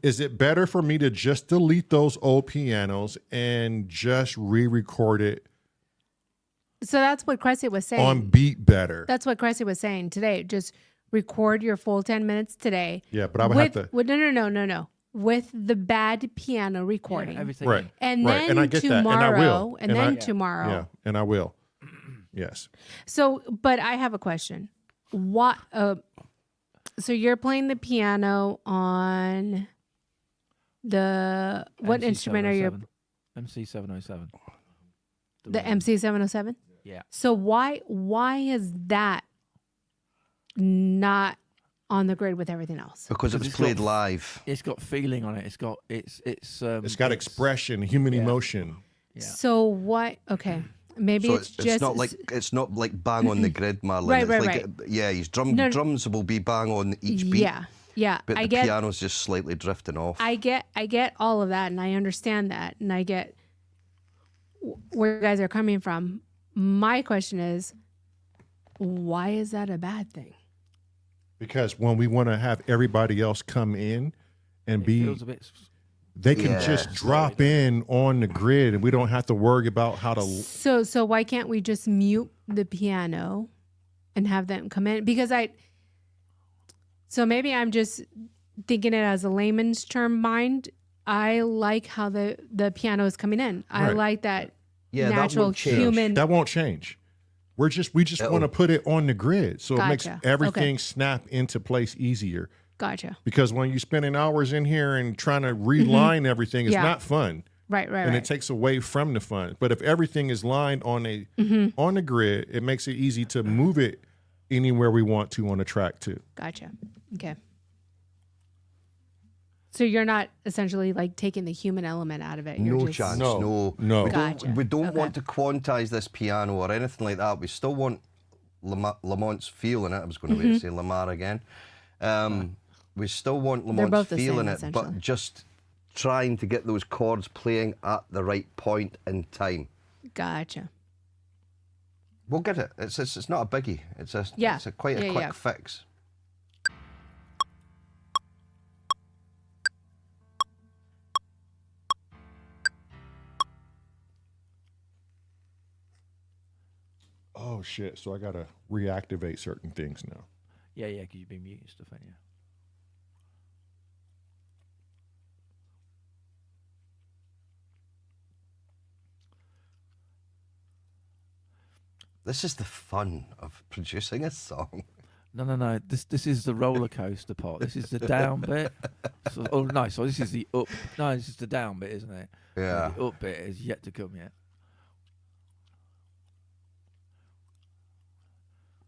[SPEAKER 1] is it better for me to just delete those old pianos and just re-record it
[SPEAKER 4] So that's what Cressy was saying.
[SPEAKER 1] on beat better?
[SPEAKER 4] That's what Cressy was saying today. Just record your full 10 minutes today.
[SPEAKER 1] Yeah, but I would
[SPEAKER 4] with,
[SPEAKER 1] have to.
[SPEAKER 4] with, no. With the bad piano recording.
[SPEAKER 3] Everything.
[SPEAKER 1] Right.
[SPEAKER 4] And
[SPEAKER 1] Right,
[SPEAKER 4] then
[SPEAKER 1] and I get that, and I
[SPEAKER 4] tomorrow,
[SPEAKER 1] will.
[SPEAKER 4] and
[SPEAKER 1] And
[SPEAKER 4] then
[SPEAKER 1] I-
[SPEAKER 4] tomorrow.
[SPEAKER 1] Yeah, and I will. Yes.
[SPEAKER 4] So, but I have a question. What? So you're playing the piano on the what instrument are you?
[SPEAKER 3] MC707.
[SPEAKER 4] The MC707.
[SPEAKER 3] Yeah.
[SPEAKER 4] So why is that not on the grid with everything else?
[SPEAKER 2] because it was
[SPEAKER 3] it's
[SPEAKER 2] played
[SPEAKER 3] got-
[SPEAKER 2] live.
[SPEAKER 3] It's got feeling on it. It's got
[SPEAKER 1] It's got expression, human emotion.
[SPEAKER 3] Yeah.
[SPEAKER 4] So what? Okay, maybe
[SPEAKER 2] So
[SPEAKER 4] it's just
[SPEAKER 2] it's not like bang on the grid, Marlon.
[SPEAKER 4] Right,
[SPEAKER 2] it's
[SPEAKER 4] right,
[SPEAKER 2] like
[SPEAKER 4] right.
[SPEAKER 2] yeah, his
[SPEAKER 4] No.
[SPEAKER 2] drums will be bang on each beat.
[SPEAKER 4] Yeah.
[SPEAKER 2] But
[SPEAKER 4] I
[SPEAKER 2] the
[SPEAKER 4] get
[SPEAKER 2] piano's just slightly drifting off.
[SPEAKER 4] I get all of that, and I understand that, and I get where you guys are coming from. My question is, Why is that a bad thing?
[SPEAKER 1] Because when we want to have everybody else come in and
[SPEAKER 3] It
[SPEAKER 1] be,
[SPEAKER 3] feels a bit.
[SPEAKER 1] they can
[SPEAKER 2] Yeah.
[SPEAKER 1] just drop in on the grid, and we don't have to worry about how to.
[SPEAKER 4] So why can't we just mute the piano and have them come in? Because so maybe I'm just thinking it as a layman's term mind. I like how the piano is coming in. I
[SPEAKER 1] Right.
[SPEAKER 4] like that
[SPEAKER 2] Yeah, that
[SPEAKER 4] natural
[SPEAKER 2] won't change.
[SPEAKER 4] human.
[SPEAKER 1] That won't change. We just want to put it on the grid, so it makes
[SPEAKER 4] Gotcha.
[SPEAKER 1] everything
[SPEAKER 4] Okay.
[SPEAKER 1] snap into place easier.
[SPEAKER 4] Gotcha.
[SPEAKER 1] Because when you're spending hours in here and trying to reline everything, it's
[SPEAKER 4] Yeah.
[SPEAKER 1] not fun.
[SPEAKER 4] Right.
[SPEAKER 1] And it takes away from the fun. But if everything is lined on on the grid, it makes it easy to move it anywhere we want to on a track too.
[SPEAKER 4] Gotcha. Okay. So you're not essentially like taking the human element out of it. You're
[SPEAKER 2] No
[SPEAKER 4] just,
[SPEAKER 2] chance.
[SPEAKER 1] No.
[SPEAKER 2] No.
[SPEAKER 4] Gotcha.
[SPEAKER 2] We don't
[SPEAKER 4] Okay.
[SPEAKER 2] want to quantize this piano or anything like that. We still want Lamont's feel in it. I was going to say Lamar again. We still want
[SPEAKER 4] both
[SPEAKER 2] Lamont's
[SPEAKER 4] the
[SPEAKER 2] feel
[SPEAKER 4] same,
[SPEAKER 2] in it,
[SPEAKER 4] essentially.
[SPEAKER 2] but just trying to get those chords playing at the right point in time.
[SPEAKER 4] Gotcha.
[SPEAKER 2] We'll get it. It's not a biggie. It's quite a
[SPEAKER 4] Yeah,
[SPEAKER 2] quick
[SPEAKER 4] yeah.
[SPEAKER 2] fix.
[SPEAKER 1] Oh shit! So I gotta reactivate certain things now.
[SPEAKER 3] Yeah, because you've been muting stuff, haven't you?
[SPEAKER 2] This is the fun of producing a song.
[SPEAKER 3] No. This is the roller coaster part. This is the down bit. So this is the up. No, this is the down bit, isn't it?
[SPEAKER 2] Yeah.
[SPEAKER 3] The up bit is yet to come yet.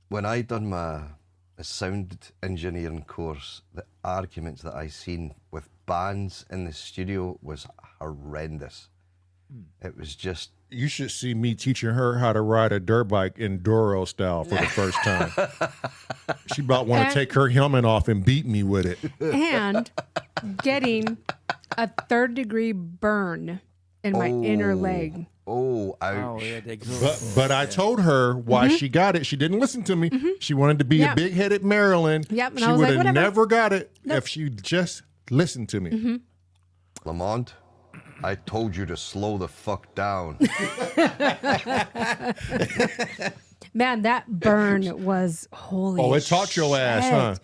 [SPEAKER 2] When I done my sound engineering course, the arguments that I seen with bands in the studio was horrendous. It was just
[SPEAKER 1] You should see me teaching her how to ride a dirt bike enduro style for the first time. She about want to take her helmet off and beat me with it.
[SPEAKER 4] And getting a 3rd-degree burn in my inner leg.
[SPEAKER 2] ouch.
[SPEAKER 3] Oh yeah, the exhaust.
[SPEAKER 1] But I told her why she got it. She didn't listen to me. She wanted to be
[SPEAKER 4] Yeah.
[SPEAKER 1] a big-headed Marilyn.
[SPEAKER 4] Yep, and
[SPEAKER 1] She
[SPEAKER 4] I was
[SPEAKER 1] would
[SPEAKER 4] like,
[SPEAKER 1] have
[SPEAKER 4] whatever.
[SPEAKER 1] never got it if she just listened to me.
[SPEAKER 2] Lamont, I told you to slow the fuck down.
[SPEAKER 4] Man, that burn was holy.
[SPEAKER 1] Oh, it taught your ass,
[SPEAKER 4] shit.
[SPEAKER 1] huh?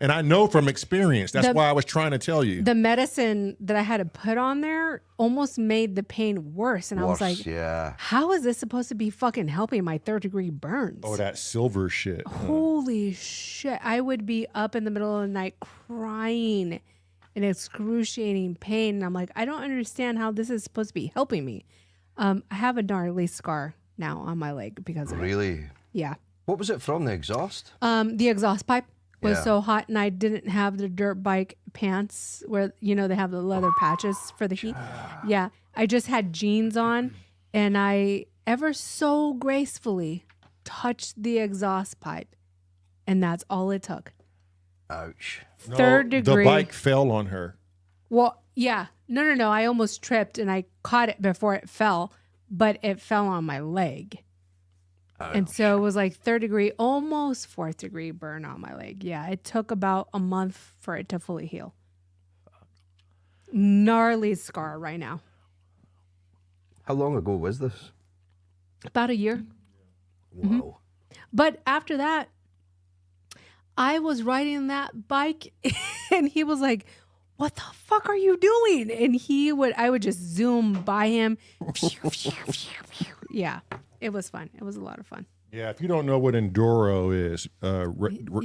[SPEAKER 1] And I know from experience. That's
[SPEAKER 4] The-
[SPEAKER 1] why I was trying to tell you.
[SPEAKER 4] The medicine that I had to put on there almost made the pain worse. And I was like,
[SPEAKER 2] yeah.
[SPEAKER 4] how is this supposed to be fucking helping my 3rd-degree burns?
[SPEAKER 1] Oh, that silver shit.
[SPEAKER 4] Holy shit. I would be up in the middle of the night crying in excruciating pain. And I'm like, I don't understand how this is supposed to be helping me. I have a gnarly scar now on my leg because of it.
[SPEAKER 2] Really?
[SPEAKER 4] Yeah.
[SPEAKER 2] What was it from, the exhaust?
[SPEAKER 4] The exhaust pipe was
[SPEAKER 2] Yeah.
[SPEAKER 4] so hot, and I didn't have the dirt bike pants where, they have the leather patches for the heat. Yeah. I just had jeans on, and I ever so gracefully touched the exhaust pipe, and that's all it took.
[SPEAKER 2] Ouch.
[SPEAKER 1] No,
[SPEAKER 4] 3rd degree.
[SPEAKER 1] The bike fell on her.
[SPEAKER 4] Well, yeah. No. I almost tripped, and I caught it before it fell, but it fell on my leg. And so it was like 3rd degree, almost 4th degree burn on my leg. Yeah, it took about a month for it to fully heal. Gnarly scar right now.
[SPEAKER 2] How long ago was this?
[SPEAKER 4] About a year.
[SPEAKER 2] Wow.
[SPEAKER 4] But after that, I was riding that bike and he was like, what the fuck are you doing? And I would just zoom by him. Yeah, it was fun. It was a lot of fun.
[SPEAKER 1] Yeah, if you don't know what enduro is,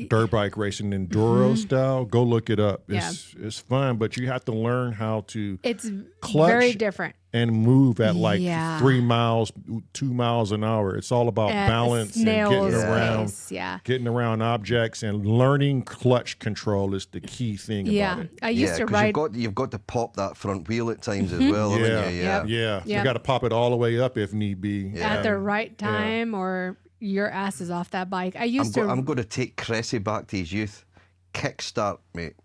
[SPEAKER 1] dirt bike racing enduro style, go look it up. It's fun, but you have to learn how to
[SPEAKER 4] It's
[SPEAKER 1] Clutch.
[SPEAKER 4] very different.
[SPEAKER 1] and move at like
[SPEAKER 4] Yeah.
[SPEAKER 1] 3 miles, 2 miles an hour. It's all about
[SPEAKER 4] At
[SPEAKER 1] balance and
[SPEAKER 4] snail's
[SPEAKER 1] getting around,
[SPEAKER 4] pace, yeah.
[SPEAKER 1] getting around objects, and learning clutch control is the key thing
[SPEAKER 4] Yeah,
[SPEAKER 1] about it.
[SPEAKER 4] I used to
[SPEAKER 2] 'cause
[SPEAKER 4] ride.
[SPEAKER 2] you've got to pop that front wheel at times as well, haven't
[SPEAKER 1] Yeah,
[SPEAKER 2] you?
[SPEAKER 4] Yep.
[SPEAKER 1] yeah.
[SPEAKER 4] Yeah.
[SPEAKER 1] You got to pop it all the way up if need be.
[SPEAKER 2] Yeah.
[SPEAKER 4] at the right time, or your ass is off that bike. I used to.
[SPEAKER 2] I'm going to take Cressy back to his youth. Kickstart, mate.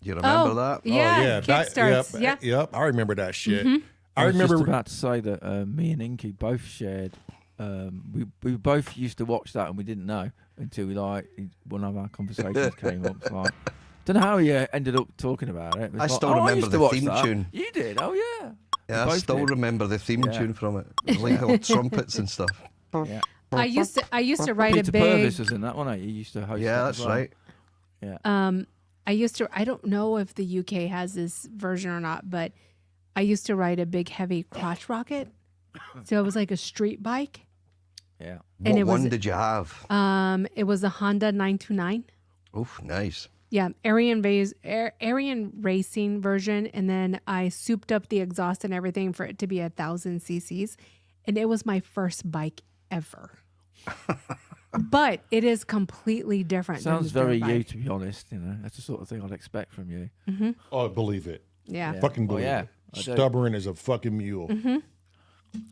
[SPEAKER 2] You remember that?
[SPEAKER 4] Yeah,
[SPEAKER 1] that-
[SPEAKER 4] kickstarts.
[SPEAKER 1] yep, I remember that shit. I
[SPEAKER 3] I was
[SPEAKER 1] remember.
[SPEAKER 3] just about to say that me and Inky both shared we both used to watch that and we didn't know until one of our conversations came up. It's like, don't know how he ended up talking about it.
[SPEAKER 2] I still remember
[SPEAKER 3] used to
[SPEAKER 2] the
[SPEAKER 3] watch
[SPEAKER 2] theme
[SPEAKER 3] that.
[SPEAKER 2] tune.
[SPEAKER 3] You did? Oh yeah.
[SPEAKER 2] Yeah,
[SPEAKER 3] We
[SPEAKER 2] I
[SPEAKER 3] both
[SPEAKER 2] still
[SPEAKER 3] did.
[SPEAKER 2] remember the theme
[SPEAKER 3] Yeah.
[SPEAKER 2] tune from it. It was like little trumpets and stuff.
[SPEAKER 3] Yeah.
[SPEAKER 4] I used to write
[SPEAKER 3] Peter
[SPEAKER 4] a big.
[SPEAKER 3] Purvis was in that one. You used to host.
[SPEAKER 2] Yeah,
[SPEAKER 3] that
[SPEAKER 2] that's
[SPEAKER 3] as well.
[SPEAKER 2] right.
[SPEAKER 3] Yeah.
[SPEAKER 4] I don't know if the UK has this version or not, but I used to ride a big heavy crotch rocket. So it was like a street bike.
[SPEAKER 3] Yeah.
[SPEAKER 4] And
[SPEAKER 2] What
[SPEAKER 4] it was-
[SPEAKER 2] one did you have?
[SPEAKER 4] It was a Honda 929.
[SPEAKER 2] Oof, nice.
[SPEAKER 4] Yeah, Aryan racing version, and then I souped up the exhaust and everything for it to be 1,000 cc's, and it was my first bike ever. But it is completely different. than
[SPEAKER 3] Sounds
[SPEAKER 4] the dirt
[SPEAKER 3] very
[SPEAKER 4] bike.
[SPEAKER 3] you, to be honest. You know, that's the sort of thing I'd expect from you.
[SPEAKER 1] Oh, believe it.
[SPEAKER 4] Yeah.
[SPEAKER 3] Yeah.
[SPEAKER 1] Fucking
[SPEAKER 3] Oh,
[SPEAKER 1] believe
[SPEAKER 3] yeah,
[SPEAKER 1] it.
[SPEAKER 3] I do.
[SPEAKER 1] Stubborn as a fucking mule.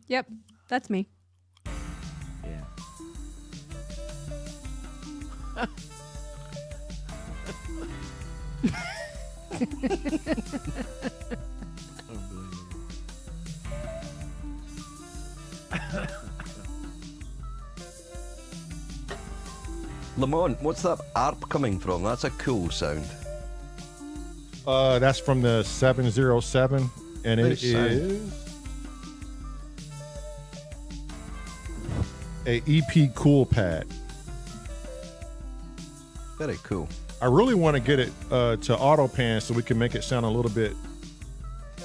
[SPEAKER 4] Yep, that's me.
[SPEAKER 3] Yeah. Unbelievable.
[SPEAKER 2] Lamont, what's that ARP coming from? That's a cool sound.
[SPEAKER 1] That's from the 707, and it
[SPEAKER 2] Nice sound.
[SPEAKER 1] is a EP Cool Pad.
[SPEAKER 2] Very cool.
[SPEAKER 1] I really want to get it to auto pan so we can make it sound a little bit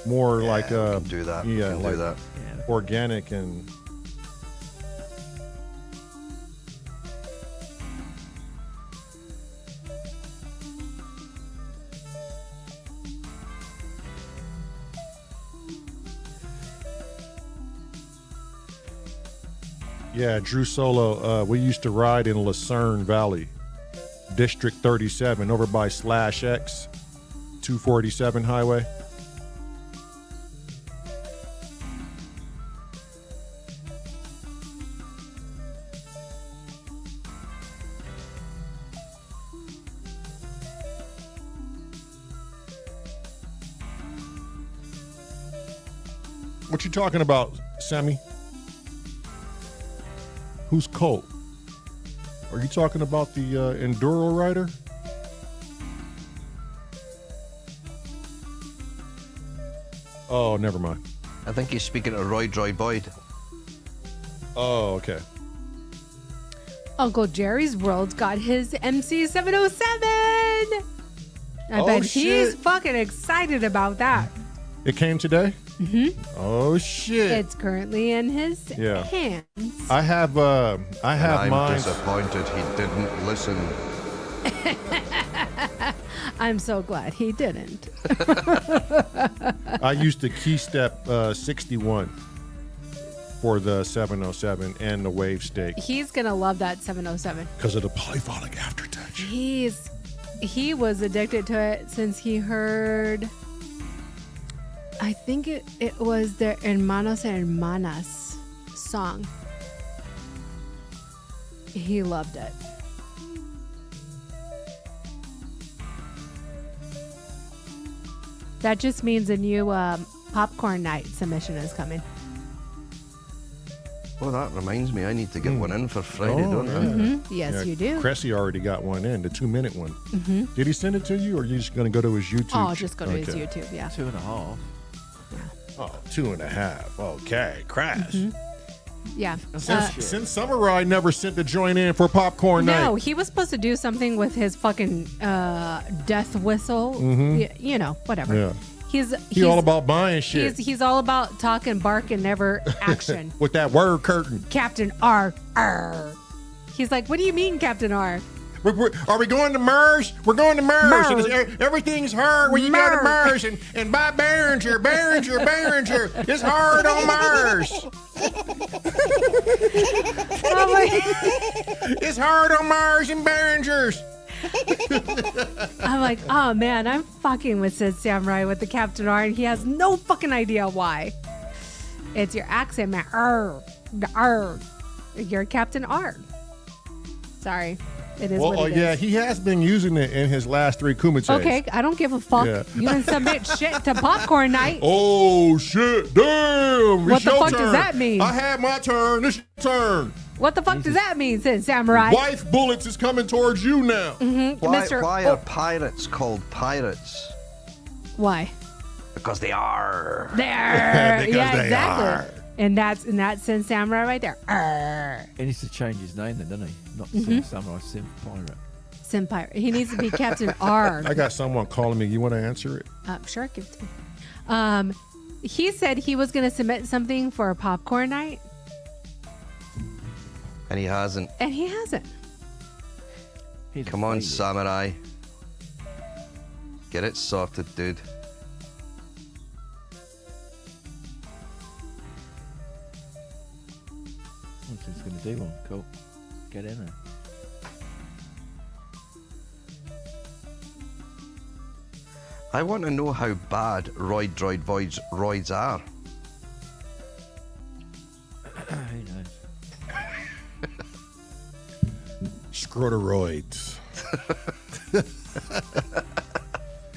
[SPEAKER 1] more like
[SPEAKER 2] we can do that. We
[SPEAKER 1] yeah,
[SPEAKER 2] can
[SPEAKER 1] like
[SPEAKER 2] do that.
[SPEAKER 3] Yeah.
[SPEAKER 1] organic and yeah, Drew Solo. We used to ride in Lucerne Valley, District 37, over by Slash X, 247 highway. What you talking about, Sammy? Who's Colt? Are you talking about the Enduro rider? Oh, never mind.
[SPEAKER 2] I think he's speaking to Roy Droy Boyd.
[SPEAKER 1] Oh, okay.
[SPEAKER 4] Uncle Jerry's World's got his MC 707. I
[SPEAKER 1] Oh,
[SPEAKER 4] bet
[SPEAKER 1] shit.
[SPEAKER 4] he's fucking excited about that.
[SPEAKER 1] It came today? Mm-hmm. Oh, shit.
[SPEAKER 4] It's currently in his
[SPEAKER 1] Yeah.
[SPEAKER 4] hands.
[SPEAKER 1] I have
[SPEAKER 2] I'm
[SPEAKER 1] mine.
[SPEAKER 2] disappointed he didn't listen.
[SPEAKER 4] I'm so glad he didn't.
[SPEAKER 1] I used the key step 61 for the 707 and the wave stake
[SPEAKER 4] He's gonna love that 707.
[SPEAKER 1] because of the polyphonic aftertouch.
[SPEAKER 4] He was addicted to it since he heard, I think it was the Hermanos and Hermanas song. He loved it. That just means a new popcorn night submission is coming.
[SPEAKER 2] Oh, that reminds me, I need to get one in for Friday, don't I?
[SPEAKER 4] Yes,
[SPEAKER 1] Yeah,
[SPEAKER 4] you do.
[SPEAKER 1] Cressy already got one in, the 2-minute one. Did he send it to you, or are you just going to go to his YouTube?
[SPEAKER 4] Oh, just go to his
[SPEAKER 1] Okay.
[SPEAKER 4] YouTube, yeah.
[SPEAKER 3] 2.5.
[SPEAKER 1] Oh, 2.5. Okay, crash.
[SPEAKER 4] Yeah.
[SPEAKER 1] Since Summer Ride never sent the joint in for popcorn
[SPEAKER 4] No,
[SPEAKER 1] night.
[SPEAKER 4] he was supposed to do something with his fucking death whistle. You know, whatever.
[SPEAKER 1] Yeah.
[SPEAKER 4] He's
[SPEAKER 1] He all about buying shit
[SPEAKER 4] he's all about talk and bark and never action.
[SPEAKER 1] with that word curtain.
[SPEAKER 4] Captain R. He's like, what do you mean, Captain R?
[SPEAKER 1] Are we going to MERS? We're going to MERS. And
[SPEAKER 4] MERS.
[SPEAKER 1] everything's hard when you go to MERS. And buy Behringer. It's hard on MERS.
[SPEAKER 4] I'm like,
[SPEAKER 1] It's hard on MERS and Behringers.
[SPEAKER 4] I'm like, oh man, I'm fucking with Sid Samurai with the Captain R, and he has no fucking idea why. It's your accent, man. R. You're Captain R. Sorry. It is
[SPEAKER 1] Well,
[SPEAKER 4] what
[SPEAKER 1] oh
[SPEAKER 4] it
[SPEAKER 1] yeah,
[SPEAKER 4] is.
[SPEAKER 1] he has been using it in his last 3 Kumates.
[SPEAKER 4] Okay, I don't give a fuck.
[SPEAKER 1] Yeah.
[SPEAKER 4] You didn't submit shit to popcorn night.
[SPEAKER 1] Oh shit! Damn!
[SPEAKER 4] What
[SPEAKER 1] It's
[SPEAKER 4] the
[SPEAKER 1] your
[SPEAKER 4] fuck does
[SPEAKER 1] turn.
[SPEAKER 4] that mean?
[SPEAKER 1] I had my turn. It's your turn.
[SPEAKER 4] What the fuck does that mean, said Samurai?
[SPEAKER 1] Wife bullets is coming towards you now.
[SPEAKER 2] Why are pirates called pirates?
[SPEAKER 4] Why?
[SPEAKER 2] Because they are.
[SPEAKER 4] There.
[SPEAKER 1] Because
[SPEAKER 4] Yeah,
[SPEAKER 1] they
[SPEAKER 4] exactly.
[SPEAKER 1] are.
[SPEAKER 4] And that's Sin Samurai right there. Arr.
[SPEAKER 3] He needs to change his name then, doesn't he? Not
[SPEAKER 4] Mm-hmm.
[SPEAKER 3] Sim Samurai, Sim Pirate.
[SPEAKER 4] Sin Pirate. He needs to be Captain R.
[SPEAKER 1] I got someone calling me. You want to answer it?
[SPEAKER 4] Sure, give it to me. He said he was going to submit something for a popcorn night,
[SPEAKER 2] And he hasn't.
[SPEAKER 4] and he hasn't.
[SPEAKER 3] He's a
[SPEAKER 2] Come on,
[SPEAKER 3] failure.
[SPEAKER 2] Samurai. Get it sorted, dude.
[SPEAKER 3] What's he's going to do one? Cool. Get in there.
[SPEAKER 2] I want to know how bad roids are.
[SPEAKER 3] Who knows?
[SPEAKER 1] Scroteroids.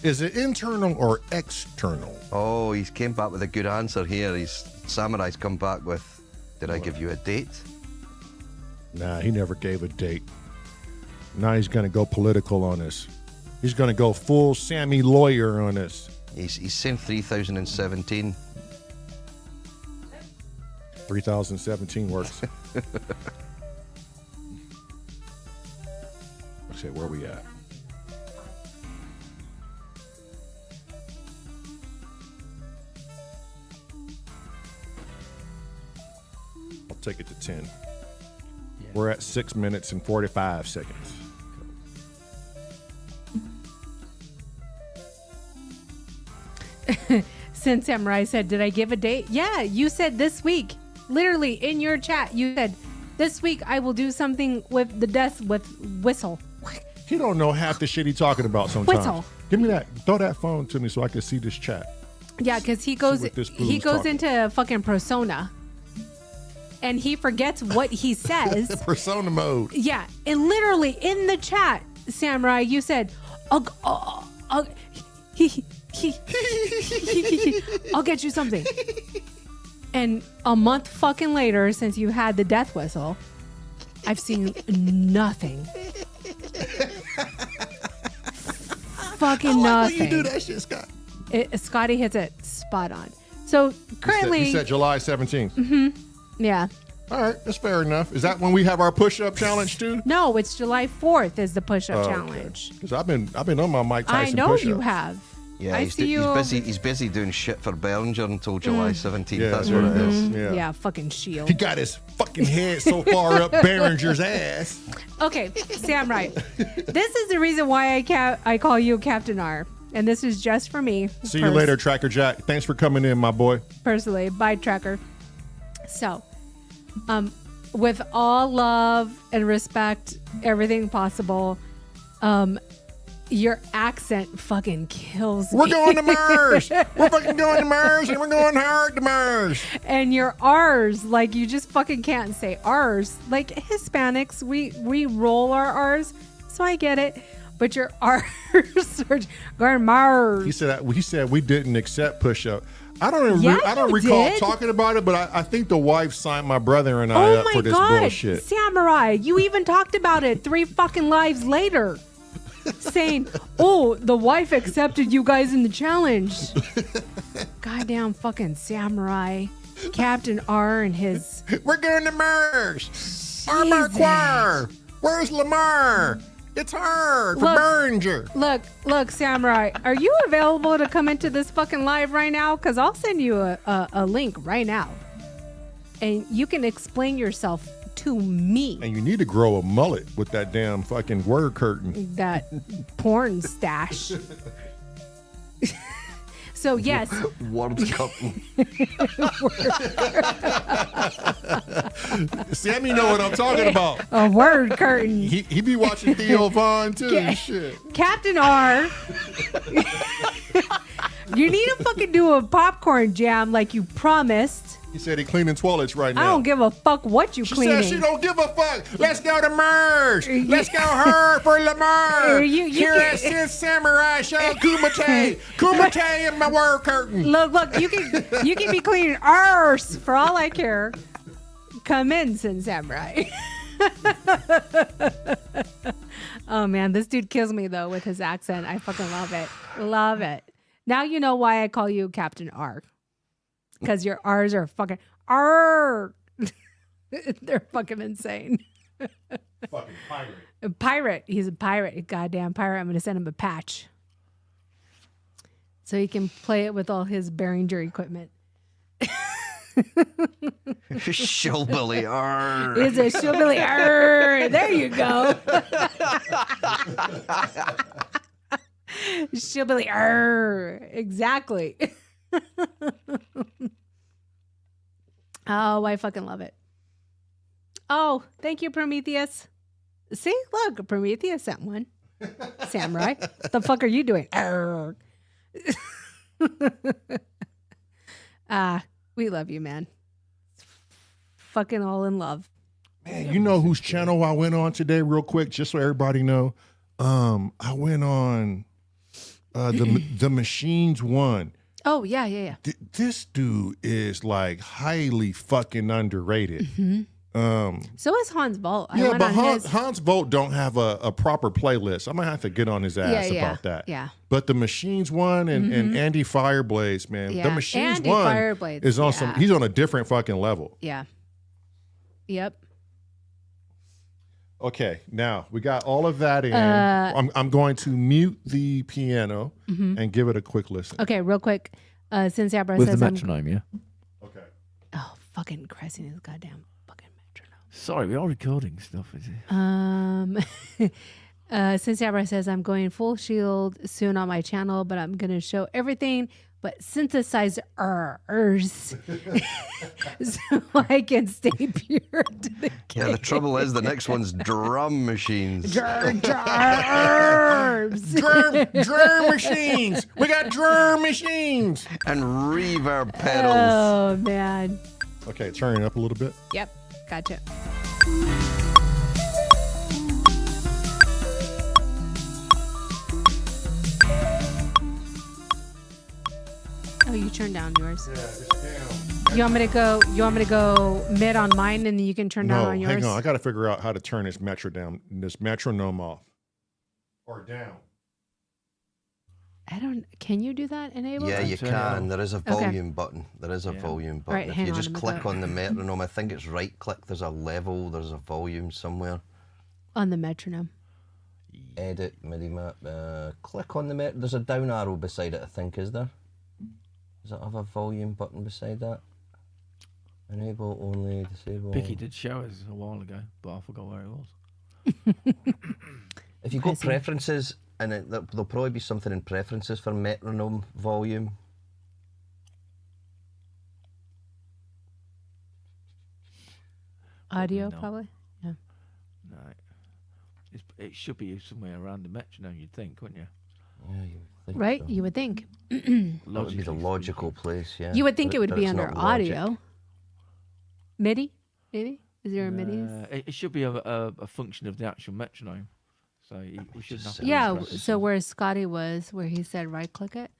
[SPEAKER 1] Is it internal or external?
[SPEAKER 2] Oh, he's came back with a good answer here. Samurai's come back with, did I give you a date?
[SPEAKER 1] Nah, he never gave a date. Now he's going to go political on us. He's going to go full Sammy lawyer on us.
[SPEAKER 2] He's saying 3017.
[SPEAKER 1] 3017 works. Okay, where we at? I'll take it to 10.
[SPEAKER 3] Yeah.
[SPEAKER 1] We're at 6 minutes and 45 seconds.
[SPEAKER 4] Sin Samurai said, did I give a date? Yeah, you said this week. Literally in your chat, you said, this week I will do something with the death with whistle.
[SPEAKER 1] He don't know half the shit he talking about sometimes.
[SPEAKER 4] Whistle.
[SPEAKER 1] Give me that. Throw that phone to me so I can see this chat.
[SPEAKER 4] Yeah, because he goes
[SPEAKER 1] what this
[SPEAKER 4] he
[SPEAKER 1] boo's
[SPEAKER 4] goes
[SPEAKER 1] talking.
[SPEAKER 4] into fucking persona. And he forgets what he says.
[SPEAKER 1] Persona mode.
[SPEAKER 4] Yeah, and literally in the chat, Samurai, you said, I'll get you something. And a month fucking later, since you had the death whistle, I've seen nothing. Fucking nothing.
[SPEAKER 1] When you do that shit, Scott.
[SPEAKER 4] Scotty hits it spot on. So currently,
[SPEAKER 1] You said July 17th.
[SPEAKER 4] yeah.
[SPEAKER 1] All right, that's fair enough. Is that when we have our push-up challenge too?
[SPEAKER 4] No, it's July 4th is the push-up challenge.
[SPEAKER 1] Because I've been on my Mike
[SPEAKER 4] I
[SPEAKER 1] Tyson
[SPEAKER 4] know
[SPEAKER 1] push-ups.
[SPEAKER 4] you have.
[SPEAKER 2] Yeah,
[SPEAKER 4] I
[SPEAKER 2] he's,
[SPEAKER 4] see you.
[SPEAKER 2] he's busy doing shit for Bellinger until July 17th.
[SPEAKER 1] Yeah,
[SPEAKER 2] That's what it is.
[SPEAKER 1] Yeah.
[SPEAKER 4] Yeah, fucking shield.
[SPEAKER 1] He got his fucking head so far up Behringer's ass.
[SPEAKER 4] Okay, Samurai. This is the reason why I call you Captain R. And this is just for me.
[SPEAKER 1] See you later, Tracker Jack. Thanks for coming in, my boy.
[SPEAKER 4] Personally, bye, Tracker. So, with all love and respect, everything possible, your accent fucking kills me.
[SPEAKER 1] We're going to Mars. We're fucking going to Mars, and we're going hard to Mars.
[SPEAKER 4] And your R's, like you just fucking can't say R's. Like Hispanics, we roll our R's, so I get it. But your R's are going Mars.
[SPEAKER 1] He said we didn't accept push-up. I don't
[SPEAKER 4] Yeah, you
[SPEAKER 1] recall
[SPEAKER 4] did.
[SPEAKER 1] talking about it, but I think the wife signed my brother and I
[SPEAKER 4] Oh
[SPEAKER 1] up
[SPEAKER 4] my
[SPEAKER 1] for this
[SPEAKER 4] God,
[SPEAKER 1] bullshit.
[SPEAKER 4] Samurai, you even talked about it 3 fucking lives later. Saying, oh, the wife accepted you guys in the challenge. Goddamn fucking Samurai. Captain R and his...
[SPEAKER 1] We're going to Mars. Armor Choir. Where's Lamar? It's hard for
[SPEAKER 4] Look.
[SPEAKER 1] Behringer.
[SPEAKER 4] Look, Samurai, are you available to come into this fucking live right now? Because I'll send you a link right now. And you can explain yourself to me.
[SPEAKER 1] And you need to grow a mullet with that damn fucking word curtain.
[SPEAKER 4] That porn stash. So, yes.
[SPEAKER 2] Word curtain.
[SPEAKER 1] Sammy know what I'm talking about.
[SPEAKER 4] A word curtain.
[SPEAKER 1] He be watching Theo Vaughn too.
[SPEAKER 4] Yeah.
[SPEAKER 1] Shit.
[SPEAKER 4] Captain R. You need to fucking do a popcorn jam like you promised.
[SPEAKER 1] He said he cleaning toilets right now.
[SPEAKER 4] I don't give a fuck what you
[SPEAKER 1] She
[SPEAKER 4] cleaning.
[SPEAKER 1] said she don't give a fuck. Let's go to Merge. Let's go her for Lamar.
[SPEAKER 4] You
[SPEAKER 1] Here
[SPEAKER 4] can-
[SPEAKER 1] at Sith Samurai Show Kumite. Kumite in my word curtain.
[SPEAKER 4] Look, you can be cleaning ours for all I care. Come in, Sin Samurai. Oh man, this dude kills me though with his accent. I fucking love it. Love it. Now you know why I call you Captain R. Because your R's are fucking R. They're fucking insane.
[SPEAKER 1] Fucking pirate.
[SPEAKER 4] Pirate. He's a pirate. A goddamn pirate. I'm gonna send him a patch. So he can play it with all his Behringer equipment.
[SPEAKER 2] Shillbilly. Arr.
[SPEAKER 4] Is a shillbilly. Arr, there you go. Shillbilly. Arr, exactly. Oh, I fucking love it. Oh, thank you, Prometheus. See, look, Prometheus sent one. Samurai, what the fuck are you doing? Arr. We love you, man. Fucking all in love.
[SPEAKER 1] Man, you know whose channel I went on today real quick, just so everybody know? I went on the Machines one.
[SPEAKER 4] Oh, yeah.
[SPEAKER 1] This dude is like highly fucking underrated.
[SPEAKER 4] So is Hans Volt. I
[SPEAKER 1] Yeah,
[SPEAKER 4] went
[SPEAKER 1] but
[SPEAKER 4] on his.
[SPEAKER 1] Hans Volt don't have a proper playlist. I might have to get on his ass about that.
[SPEAKER 4] Yeah.
[SPEAKER 1] But the Machines one and Andy Fireblades, man.
[SPEAKER 4] Yeah,
[SPEAKER 1] The Machines
[SPEAKER 4] Andy
[SPEAKER 1] one
[SPEAKER 4] Fireblades,
[SPEAKER 1] is on
[SPEAKER 4] yeah.
[SPEAKER 1] he's on a different fucking level.
[SPEAKER 4] Yeah. Yep.
[SPEAKER 1] Okay, now we got all of that in. I'm going to mute the piano and give it a quick listen.
[SPEAKER 4] Okay, real quick. Since Abra
[SPEAKER 3] With the
[SPEAKER 4] says I'm.
[SPEAKER 3] metronome, yeah.
[SPEAKER 1] Okay.
[SPEAKER 4] Oh, fucking Christ, his goddamn fucking metronome.
[SPEAKER 3] Sorry, we are recording stuff. Is it?
[SPEAKER 4] Since Abra says I'm going full shield soon on my channel, but I'm going to show everything but synthesizers so I can stay pure to the game.
[SPEAKER 2] Yeah, the trouble is the next one's drum machines.
[SPEAKER 1] Drum machines. We got drum machines.
[SPEAKER 2] And reverb pedals.
[SPEAKER 4] Oh, man.
[SPEAKER 1] Okay, turn it up a little bit.
[SPEAKER 4] Yep, gotcha. Oh, you turned down yours.
[SPEAKER 1] Yeah, it's down.
[SPEAKER 4] You want me to go mid on mine and then you can turn down
[SPEAKER 1] No,
[SPEAKER 4] on yours?
[SPEAKER 1] hang on. I got to figure out how to turn this metronome off or down.
[SPEAKER 4] Can you do that? Enable?
[SPEAKER 2] Yeah,
[SPEAKER 4] it?
[SPEAKER 2] you
[SPEAKER 3] Turn it
[SPEAKER 2] can.
[SPEAKER 3] off.
[SPEAKER 2] There is a volume button. There is a
[SPEAKER 3] Yeah.
[SPEAKER 2] volume button.
[SPEAKER 4] Right,
[SPEAKER 2] If
[SPEAKER 4] hang
[SPEAKER 2] you
[SPEAKER 4] on,
[SPEAKER 2] just
[SPEAKER 4] I'm
[SPEAKER 2] click
[SPEAKER 4] gonna-
[SPEAKER 2] on the metronome, I think it's right click. There's a level, there's a volume somewhere.
[SPEAKER 4] On the metronome.
[SPEAKER 2] Edit, MIDI map. Click on the there's a down arrow beside it, I think, is there? Does it have a volume button beside that? Enable only, disable.
[SPEAKER 3] Picky did show us a while ago, but I forgot where it was.
[SPEAKER 2] If you go
[SPEAKER 4] I see.
[SPEAKER 2] preferences, and there'll probably be something in preferences for metronome volume.
[SPEAKER 4] Audio,
[SPEAKER 3] no.
[SPEAKER 4] probably. Yeah.
[SPEAKER 3] No, it should be somewhere around the metronome. You'd think, wouldn't you?
[SPEAKER 2] Yeah, you would think
[SPEAKER 4] Right?
[SPEAKER 2] so.
[SPEAKER 4] You would think.
[SPEAKER 2] That would be the
[SPEAKER 3] Logically
[SPEAKER 2] logical place, yeah.
[SPEAKER 4] You would think
[SPEAKER 2] But
[SPEAKER 4] it would
[SPEAKER 2] but
[SPEAKER 4] be
[SPEAKER 2] it's
[SPEAKER 4] under
[SPEAKER 2] not logic.
[SPEAKER 4] audio. MIDI? Maybe? Is there a MIDI?
[SPEAKER 3] It should be a function of the actual metronome. So we should have.
[SPEAKER 2] sounds
[SPEAKER 4] Yeah,
[SPEAKER 2] right.
[SPEAKER 4] so where Scotty was, where he said right click it.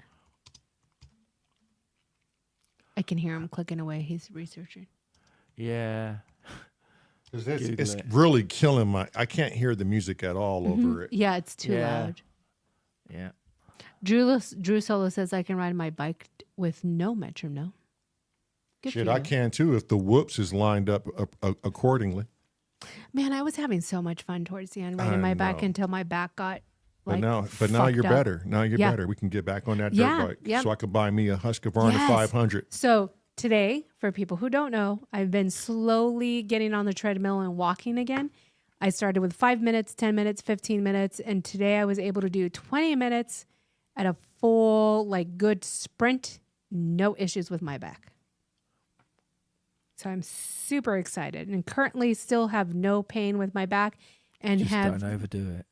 [SPEAKER 4] I can hear him clicking away. He's researching.
[SPEAKER 3] Yeah.
[SPEAKER 1] Because
[SPEAKER 3] Google
[SPEAKER 1] it's
[SPEAKER 3] it.
[SPEAKER 1] really killing I can't hear the music at all over it.
[SPEAKER 4] Yeah, it's too
[SPEAKER 3] Yeah.
[SPEAKER 4] loud.
[SPEAKER 3] Yeah.
[SPEAKER 4] Drew Solo says I can ride my bike with no metronome. Good
[SPEAKER 1] Shit,
[SPEAKER 4] for
[SPEAKER 1] I
[SPEAKER 4] you.
[SPEAKER 1] can too if the whoops is lined up accordingly.
[SPEAKER 4] Man, I was having so much fun towards the end, riding
[SPEAKER 1] I
[SPEAKER 4] my back
[SPEAKER 1] know.
[SPEAKER 4] until my back got
[SPEAKER 1] But
[SPEAKER 4] like
[SPEAKER 1] now
[SPEAKER 4] fucked
[SPEAKER 1] you're
[SPEAKER 4] up.
[SPEAKER 1] better. Now you're
[SPEAKER 4] Yeah.
[SPEAKER 1] better. We can get back on that
[SPEAKER 4] Yeah,
[SPEAKER 1] dirt bike,
[SPEAKER 4] yep.
[SPEAKER 1] so I could buy me a Husqvarna
[SPEAKER 4] Yes.
[SPEAKER 1] 500.
[SPEAKER 4] So today, for people who don't know, I've been slowly getting on the treadmill and walking again. I started with 5 minutes, 10 minutes, 15 minutes, and today I was able to do 20 minutes at a full, like, good sprint. No issues with my back. So I'm super excited and currently still have no pain with my back and
[SPEAKER 3] Just
[SPEAKER 4] have
[SPEAKER 3] don't overdo it.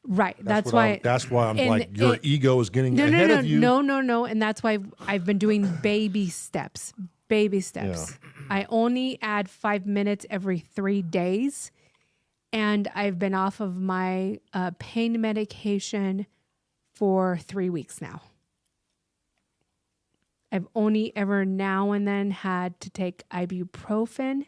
[SPEAKER 4] right. That's why
[SPEAKER 1] I'm
[SPEAKER 4] and
[SPEAKER 1] like your
[SPEAKER 4] it-
[SPEAKER 1] ego is getting
[SPEAKER 4] no,
[SPEAKER 1] ahead
[SPEAKER 4] no,
[SPEAKER 1] of you.
[SPEAKER 4] no, and that's why I've been doing baby steps, baby steps. I only add 5 minutes every 3 days. And I've been off of my pain medication for 3 weeks now. I've only ever now and then had to take ibuprofen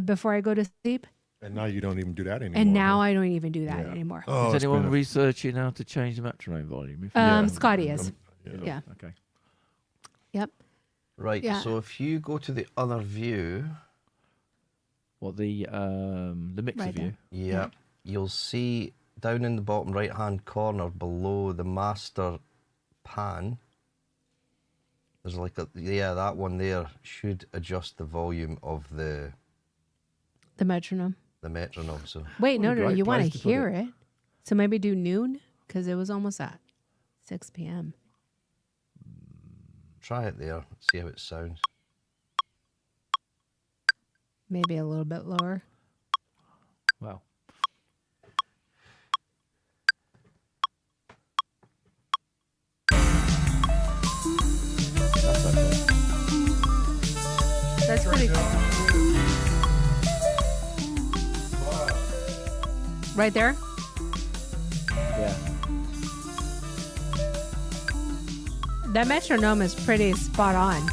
[SPEAKER 4] before I go to sleep.
[SPEAKER 1] And now you don't even do that anymore.
[SPEAKER 4] And now I don't even do that anymore.
[SPEAKER 1] Oh,
[SPEAKER 3] Is
[SPEAKER 1] it's
[SPEAKER 3] anyone
[SPEAKER 1] been a-
[SPEAKER 3] researching how to change the metronome volume?
[SPEAKER 4] Scotty is. Yeah.
[SPEAKER 3] Okay.
[SPEAKER 4] Yep.
[SPEAKER 2] Right.
[SPEAKER 4] Yeah.
[SPEAKER 2] So if you go to the other view,
[SPEAKER 3] What the mixer
[SPEAKER 4] Right
[SPEAKER 3] view?
[SPEAKER 2] yeah, you'll see down in the bottom right-hand corner below the master pan. There's like that one there should adjust the volume of the
[SPEAKER 4] metronome.
[SPEAKER 2] metronome. So
[SPEAKER 4] Wait,
[SPEAKER 3] What a
[SPEAKER 4] no.
[SPEAKER 3] great
[SPEAKER 4] You want
[SPEAKER 3] place
[SPEAKER 4] to
[SPEAKER 3] to put
[SPEAKER 4] hear it. So maybe do noon because it was almost at 6 p.m.
[SPEAKER 2] try it there. See how it sounds.
[SPEAKER 4] Maybe a little bit lower.
[SPEAKER 3] Wow. That's okay.
[SPEAKER 4] That's pretty cool. Right there?
[SPEAKER 3] Yeah.
[SPEAKER 4] That metronome is pretty spot on.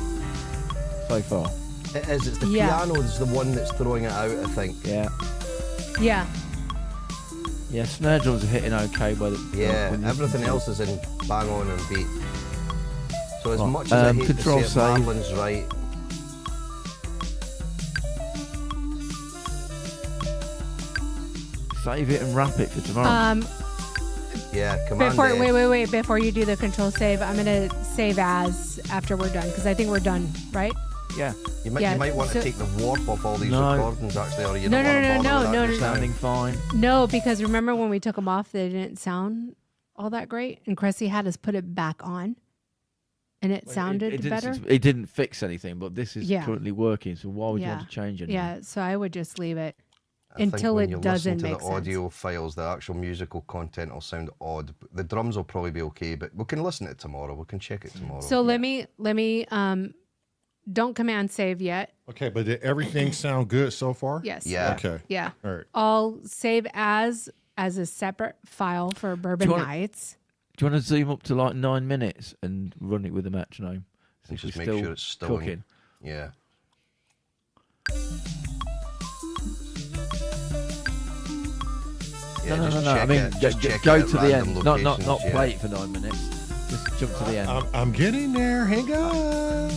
[SPEAKER 3] So far.
[SPEAKER 2] It is. It's the
[SPEAKER 4] Yeah.
[SPEAKER 2] piano is the one that's throwing it out, I think.
[SPEAKER 3] Yeah.
[SPEAKER 4] Yeah.
[SPEAKER 3] Yeah, snare drums are hitting okay, but
[SPEAKER 2] Yeah,
[SPEAKER 3] when you
[SPEAKER 2] everything
[SPEAKER 3] listen to
[SPEAKER 2] else is in bang on and beat. So as
[SPEAKER 3] Right,
[SPEAKER 2] much as I hate
[SPEAKER 3] control
[SPEAKER 2] to say it,
[SPEAKER 3] save.
[SPEAKER 2] Marlon's right.
[SPEAKER 3] it, save it and wrap it for tomorrow.
[SPEAKER 2] Yeah, command
[SPEAKER 4] Before
[SPEAKER 2] A.
[SPEAKER 4] wait. Before you do the control save, I'm gonna save as after we're done because I think we're done, right?
[SPEAKER 3] yeah.
[SPEAKER 2] You might,
[SPEAKER 4] Yeah,
[SPEAKER 2] you might want
[SPEAKER 4] so-
[SPEAKER 2] to take the warp off all these
[SPEAKER 3] No.
[SPEAKER 2] recordings actually, or you
[SPEAKER 4] No,
[SPEAKER 2] don't want to
[SPEAKER 4] no,
[SPEAKER 2] bother
[SPEAKER 4] no,
[SPEAKER 2] with that
[SPEAKER 4] no,
[SPEAKER 2] just now.
[SPEAKER 3] Sounding fine.
[SPEAKER 4] No, because remember when we took them off, they didn't sound all that great, and Cressy had us put it back on, and it sounded
[SPEAKER 3] it didn't,
[SPEAKER 4] better.
[SPEAKER 3] It didn't fix anything, but this is
[SPEAKER 4] Yeah.
[SPEAKER 3] currently working, so why would you
[SPEAKER 4] Yeah.
[SPEAKER 3] want to change anything?
[SPEAKER 4] Yeah, so I would just leave it
[SPEAKER 2] I think
[SPEAKER 4] until
[SPEAKER 2] when
[SPEAKER 4] it
[SPEAKER 2] you
[SPEAKER 4] doesn't
[SPEAKER 2] listen to
[SPEAKER 4] make
[SPEAKER 2] the
[SPEAKER 4] sense.
[SPEAKER 2] audio files, the actual musical content will sound odd. The drums will probably be okay, but we can listen to it tomorrow. We can check it tomorrow.
[SPEAKER 4] So let me don't command save yet.
[SPEAKER 1] Okay, but did everything sound good so far?
[SPEAKER 4] Yes.
[SPEAKER 2] Yeah.
[SPEAKER 1] Okay.
[SPEAKER 4] Yeah.
[SPEAKER 1] All right.
[SPEAKER 4] I'll save as a separate file for Bourbon
[SPEAKER 3] wanna-
[SPEAKER 4] Nights.
[SPEAKER 3] Do you want to zoom up to like 9 minutes and run it with the metronome? See
[SPEAKER 2] And
[SPEAKER 3] if
[SPEAKER 2] just
[SPEAKER 3] we're
[SPEAKER 2] make sure it's still in-
[SPEAKER 3] cooking.
[SPEAKER 2] Yeah. Yeah,
[SPEAKER 3] No.
[SPEAKER 2] just
[SPEAKER 3] I
[SPEAKER 2] check
[SPEAKER 3] mean,
[SPEAKER 2] it. Just check
[SPEAKER 3] go
[SPEAKER 2] it at
[SPEAKER 3] to the
[SPEAKER 2] random
[SPEAKER 3] end. Not
[SPEAKER 2] locations, yeah.
[SPEAKER 3] play it for 9 minutes. Just jump to the end.
[SPEAKER 1] I'm getting there. Hang on.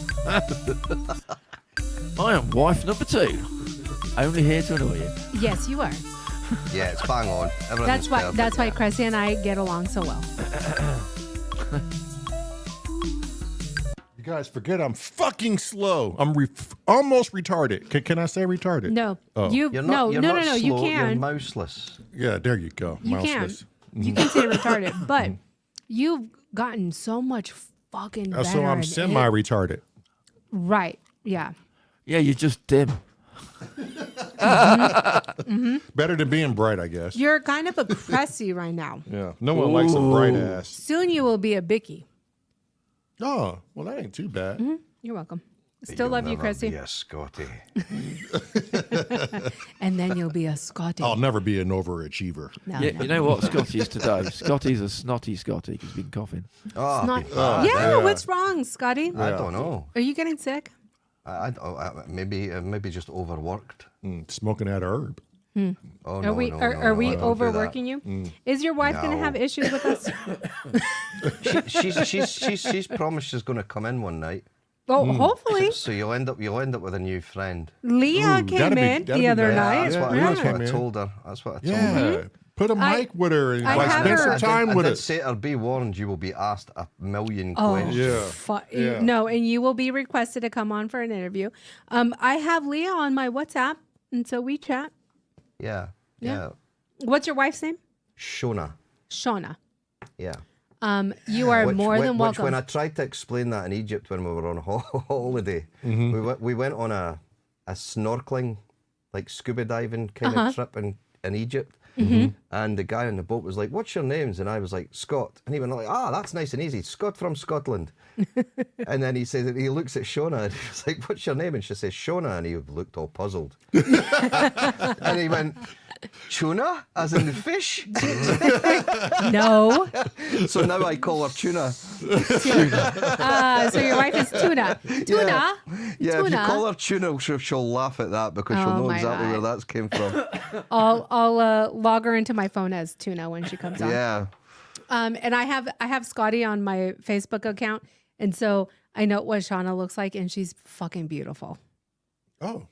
[SPEAKER 3] I am wife number 2. Only here to annoy you.
[SPEAKER 4] Yes, you are.
[SPEAKER 2] Yeah, it's bang on. Everything's perfect,
[SPEAKER 4] That's why
[SPEAKER 2] yeah.
[SPEAKER 4] Cressy and I get along so well.
[SPEAKER 1] You guys forget I'm fucking slow. I'm almost retarded. Can I say retarded?
[SPEAKER 4] No,
[SPEAKER 1] Oh.
[SPEAKER 4] you
[SPEAKER 2] You're not,
[SPEAKER 4] no.
[SPEAKER 2] you're
[SPEAKER 4] You
[SPEAKER 2] not
[SPEAKER 4] can.
[SPEAKER 2] You're mouseless.
[SPEAKER 1] Yeah, there you go.
[SPEAKER 4] You can.
[SPEAKER 1] Mouseless.
[SPEAKER 4] You can say retarded, but you've gotten so much fucking better.
[SPEAKER 1] So I'm
[SPEAKER 4] at it.
[SPEAKER 1] semi-retarded.
[SPEAKER 4] Right. Yeah.
[SPEAKER 3] Yeah, you're just dim.
[SPEAKER 1] Better than being bright, I guess.
[SPEAKER 4] You're kind of a Cressy right now.
[SPEAKER 1] Yeah. No one likes a bright ass.
[SPEAKER 4] Soon you will be a Bicky.
[SPEAKER 1] Oh, well, that ain't too bad.
[SPEAKER 4] You're welcome. Still
[SPEAKER 2] You'll
[SPEAKER 4] love you,
[SPEAKER 2] never
[SPEAKER 4] Cressy.
[SPEAKER 2] be a Scotty.
[SPEAKER 4] And then you'll be a Scotty.
[SPEAKER 1] I'll never be an overachiever.
[SPEAKER 4] No,
[SPEAKER 3] Yeah,
[SPEAKER 4] no.
[SPEAKER 3] you know what Scotty is today? Scotty's a snotty Scotty because he's been coughing.
[SPEAKER 2] Oh,
[SPEAKER 4] Not-
[SPEAKER 2] be bad.
[SPEAKER 4] yeah, what's wrong, Scotty?
[SPEAKER 2] I don't know.
[SPEAKER 4] Are you getting sick?
[SPEAKER 2] Maybe just overworked.
[SPEAKER 1] Smoking that herb.
[SPEAKER 2] Oh,
[SPEAKER 4] Are
[SPEAKER 2] no,
[SPEAKER 4] we
[SPEAKER 2] no,
[SPEAKER 4] are,
[SPEAKER 2] no,
[SPEAKER 4] are
[SPEAKER 2] no,
[SPEAKER 4] we
[SPEAKER 2] I don't do
[SPEAKER 4] overworking you? Is your wife going to
[SPEAKER 2] No.
[SPEAKER 4] have issues with us?
[SPEAKER 2] that. She's promised she's going to come in one night.
[SPEAKER 4] Oh, hopefully.
[SPEAKER 2] So you'll end up with a new friend.
[SPEAKER 4] Leah came
[SPEAKER 1] that'd be-
[SPEAKER 4] in
[SPEAKER 1] that'd
[SPEAKER 4] the
[SPEAKER 1] be
[SPEAKER 4] other
[SPEAKER 1] nice.
[SPEAKER 4] night.
[SPEAKER 2] That's what,
[SPEAKER 1] Yeah,
[SPEAKER 2] that's what
[SPEAKER 1] man.
[SPEAKER 2] I told her. That's what I told
[SPEAKER 1] Yeah.
[SPEAKER 2] her.
[SPEAKER 1] Put a
[SPEAKER 4] I-
[SPEAKER 1] mic with her and
[SPEAKER 4] I
[SPEAKER 1] like
[SPEAKER 4] have
[SPEAKER 1] spend
[SPEAKER 4] her-
[SPEAKER 1] some time with
[SPEAKER 2] I
[SPEAKER 1] her.
[SPEAKER 2] did say to her, be warned, you will be asked a million
[SPEAKER 4] Oh,
[SPEAKER 2] questions.
[SPEAKER 1] Yeah. Yeah.
[SPEAKER 4] No, and you will be requested to come on for an interview. I have Leah on my WhatsApp, and so we chat.
[SPEAKER 2] Yeah.
[SPEAKER 4] Yeah.
[SPEAKER 2] Yeah.
[SPEAKER 4] What's your wife's name?
[SPEAKER 2] Shona.
[SPEAKER 4] Shauna.
[SPEAKER 2] Yeah.
[SPEAKER 4] You are more than
[SPEAKER 2] Which
[SPEAKER 4] welcome.
[SPEAKER 2] when I tried to explain that in Egypt when we were on holiday, we went on a snorkeling, like scuba diving kind of trip in Egypt. And the guy on the boat was like, "What's your names?" And I was like, "Scott." And he went like, "Ah, that's nice and easy. Scott from Scotland." And then he says, he looks at Shona and he's like, "What's your name?" And she says, "Shona." And he looked all puzzled. And he went, "Tuna, as in the fish?"
[SPEAKER 4] No.
[SPEAKER 2] So now I call her Tuna.
[SPEAKER 4] So your wife is Tuna. Tuna.
[SPEAKER 2] Yeah, if you
[SPEAKER 4] Tuna.
[SPEAKER 2] call her Tuna, she'll laugh at that because she'll
[SPEAKER 4] Oh
[SPEAKER 2] know
[SPEAKER 4] my
[SPEAKER 2] exactly
[SPEAKER 4] God.
[SPEAKER 2] where that's came from.
[SPEAKER 4] I'll log her into my phone as Tuna when she comes on.
[SPEAKER 2] Yeah.
[SPEAKER 4] And I have Scotty on my Facebook account, and so I know what Shauna looks like, and she's fucking beautiful.
[SPEAKER 1] Oh,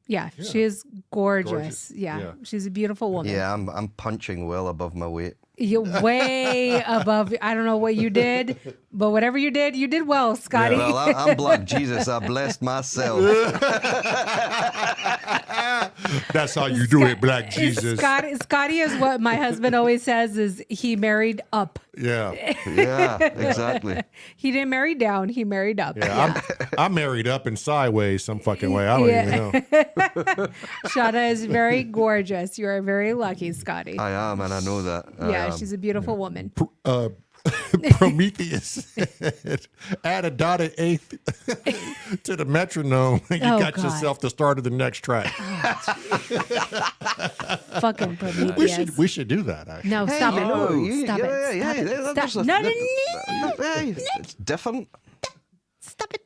[SPEAKER 4] Yeah, she is gorgeous.
[SPEAKER 1] Gorgeous.
[SPEAKER 4] Yeah,
[SPEAKER 1] Yeah.
[SPEAKER 4] she's a beautiful woman.
[SPEAKER 2] Yeah, I'm punching well above my weight.
[SPEAKER 4] You're way above. I don't know what you did, but whatever you did well, Scotty.
[SPEAKER 2] Well, I'm Black Jesus. I blessed myself.
[SPEAKER 1] that's how you do it, Black Jesus.
[SPEAKER 4] Scotty is what my husband always says is he married up.
[SPEAKER 1] Yeah,
[SPEAKER 2] Yeah, exactly.
[SPEAKER 4] He didn't marry down. He married up.
[SPEAKER 1] yeah. I'm married up and sideways some fucking way. I don't even know.
[SPEAKER 4] Shauna is very gorgeous. You are very lucky, Scotty.
[SPEAKER 2] I am, and I know that. I
[SPEAKER 4] Yeah,
[SPEAKER 2] am.
[SPEAKER 4] she's a beautiful woman.
[SPEAKER 1] Prometheus, add a dotted eighth to the metronome, and you
[SPEAKER 4] Oh,
[SPEAKER 1] got
[SPEAKER 4] God.
[SPEAKER 1] yourself the start of the next track.
[SPEAKER 4] Fucking Prometheus.
[SPEAKER 1] We should do that. Actually.
[SPEAKER 4] No,
[SPEAKER 2] Hey,
[SPEAKER 4] stop
[SPEAKER 2] you
[SPEAKER 4] it.
[SPEAKER 2] know, you-
[SPEAKER 4] Stop
[SPEAKER 2] yeah,
[SPEAKER 4] it.
[SPEAKER 2] yeah,
[SPEAKER 4] Stop it.
[SPEAKER 2] yeah,
[SPEAKER 4] Stop.
[SPEAKER 2] there's a-
[SPEAKER 4] No, no,
[SPEAKER 2] Hey, it's different.
[SPEAKER 4] stop it.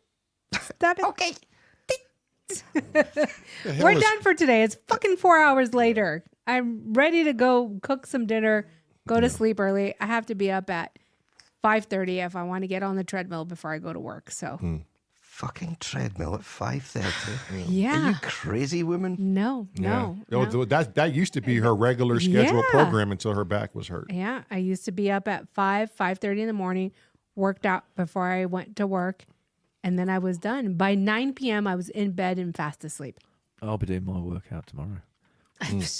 [SPEAKER 4] Stop it.
[SPEAKER 5] Okay.
[SPEAKER 4] We're done for today. It's fucking 4 hours later. I'm ready to go cook some dinner, go to sleep early. I have to be up at 5:30 if I want to get on the treadmill before I go to work. So,
[SPEAKER 2] Fucking treadmill at 5:30. Are
[SPEAKER 4] yeah.
[SPEAKER 2] you crazy, woman?
[SPEAKER 4] No.
[SPEAKER 1] That used to be her regular scheduled
[SPEAKER 4] Yeah.
[SPEAKER 1] program until her back was hurt.
[SPEAKER 4] Yeah, I used to be up at 5:30 in the morning, worked out before I went to work, and then I was done. By 9 p.m., I was in bed and fast asleep.
[SPEAKER 3] I'll be doing my workout tomorrow.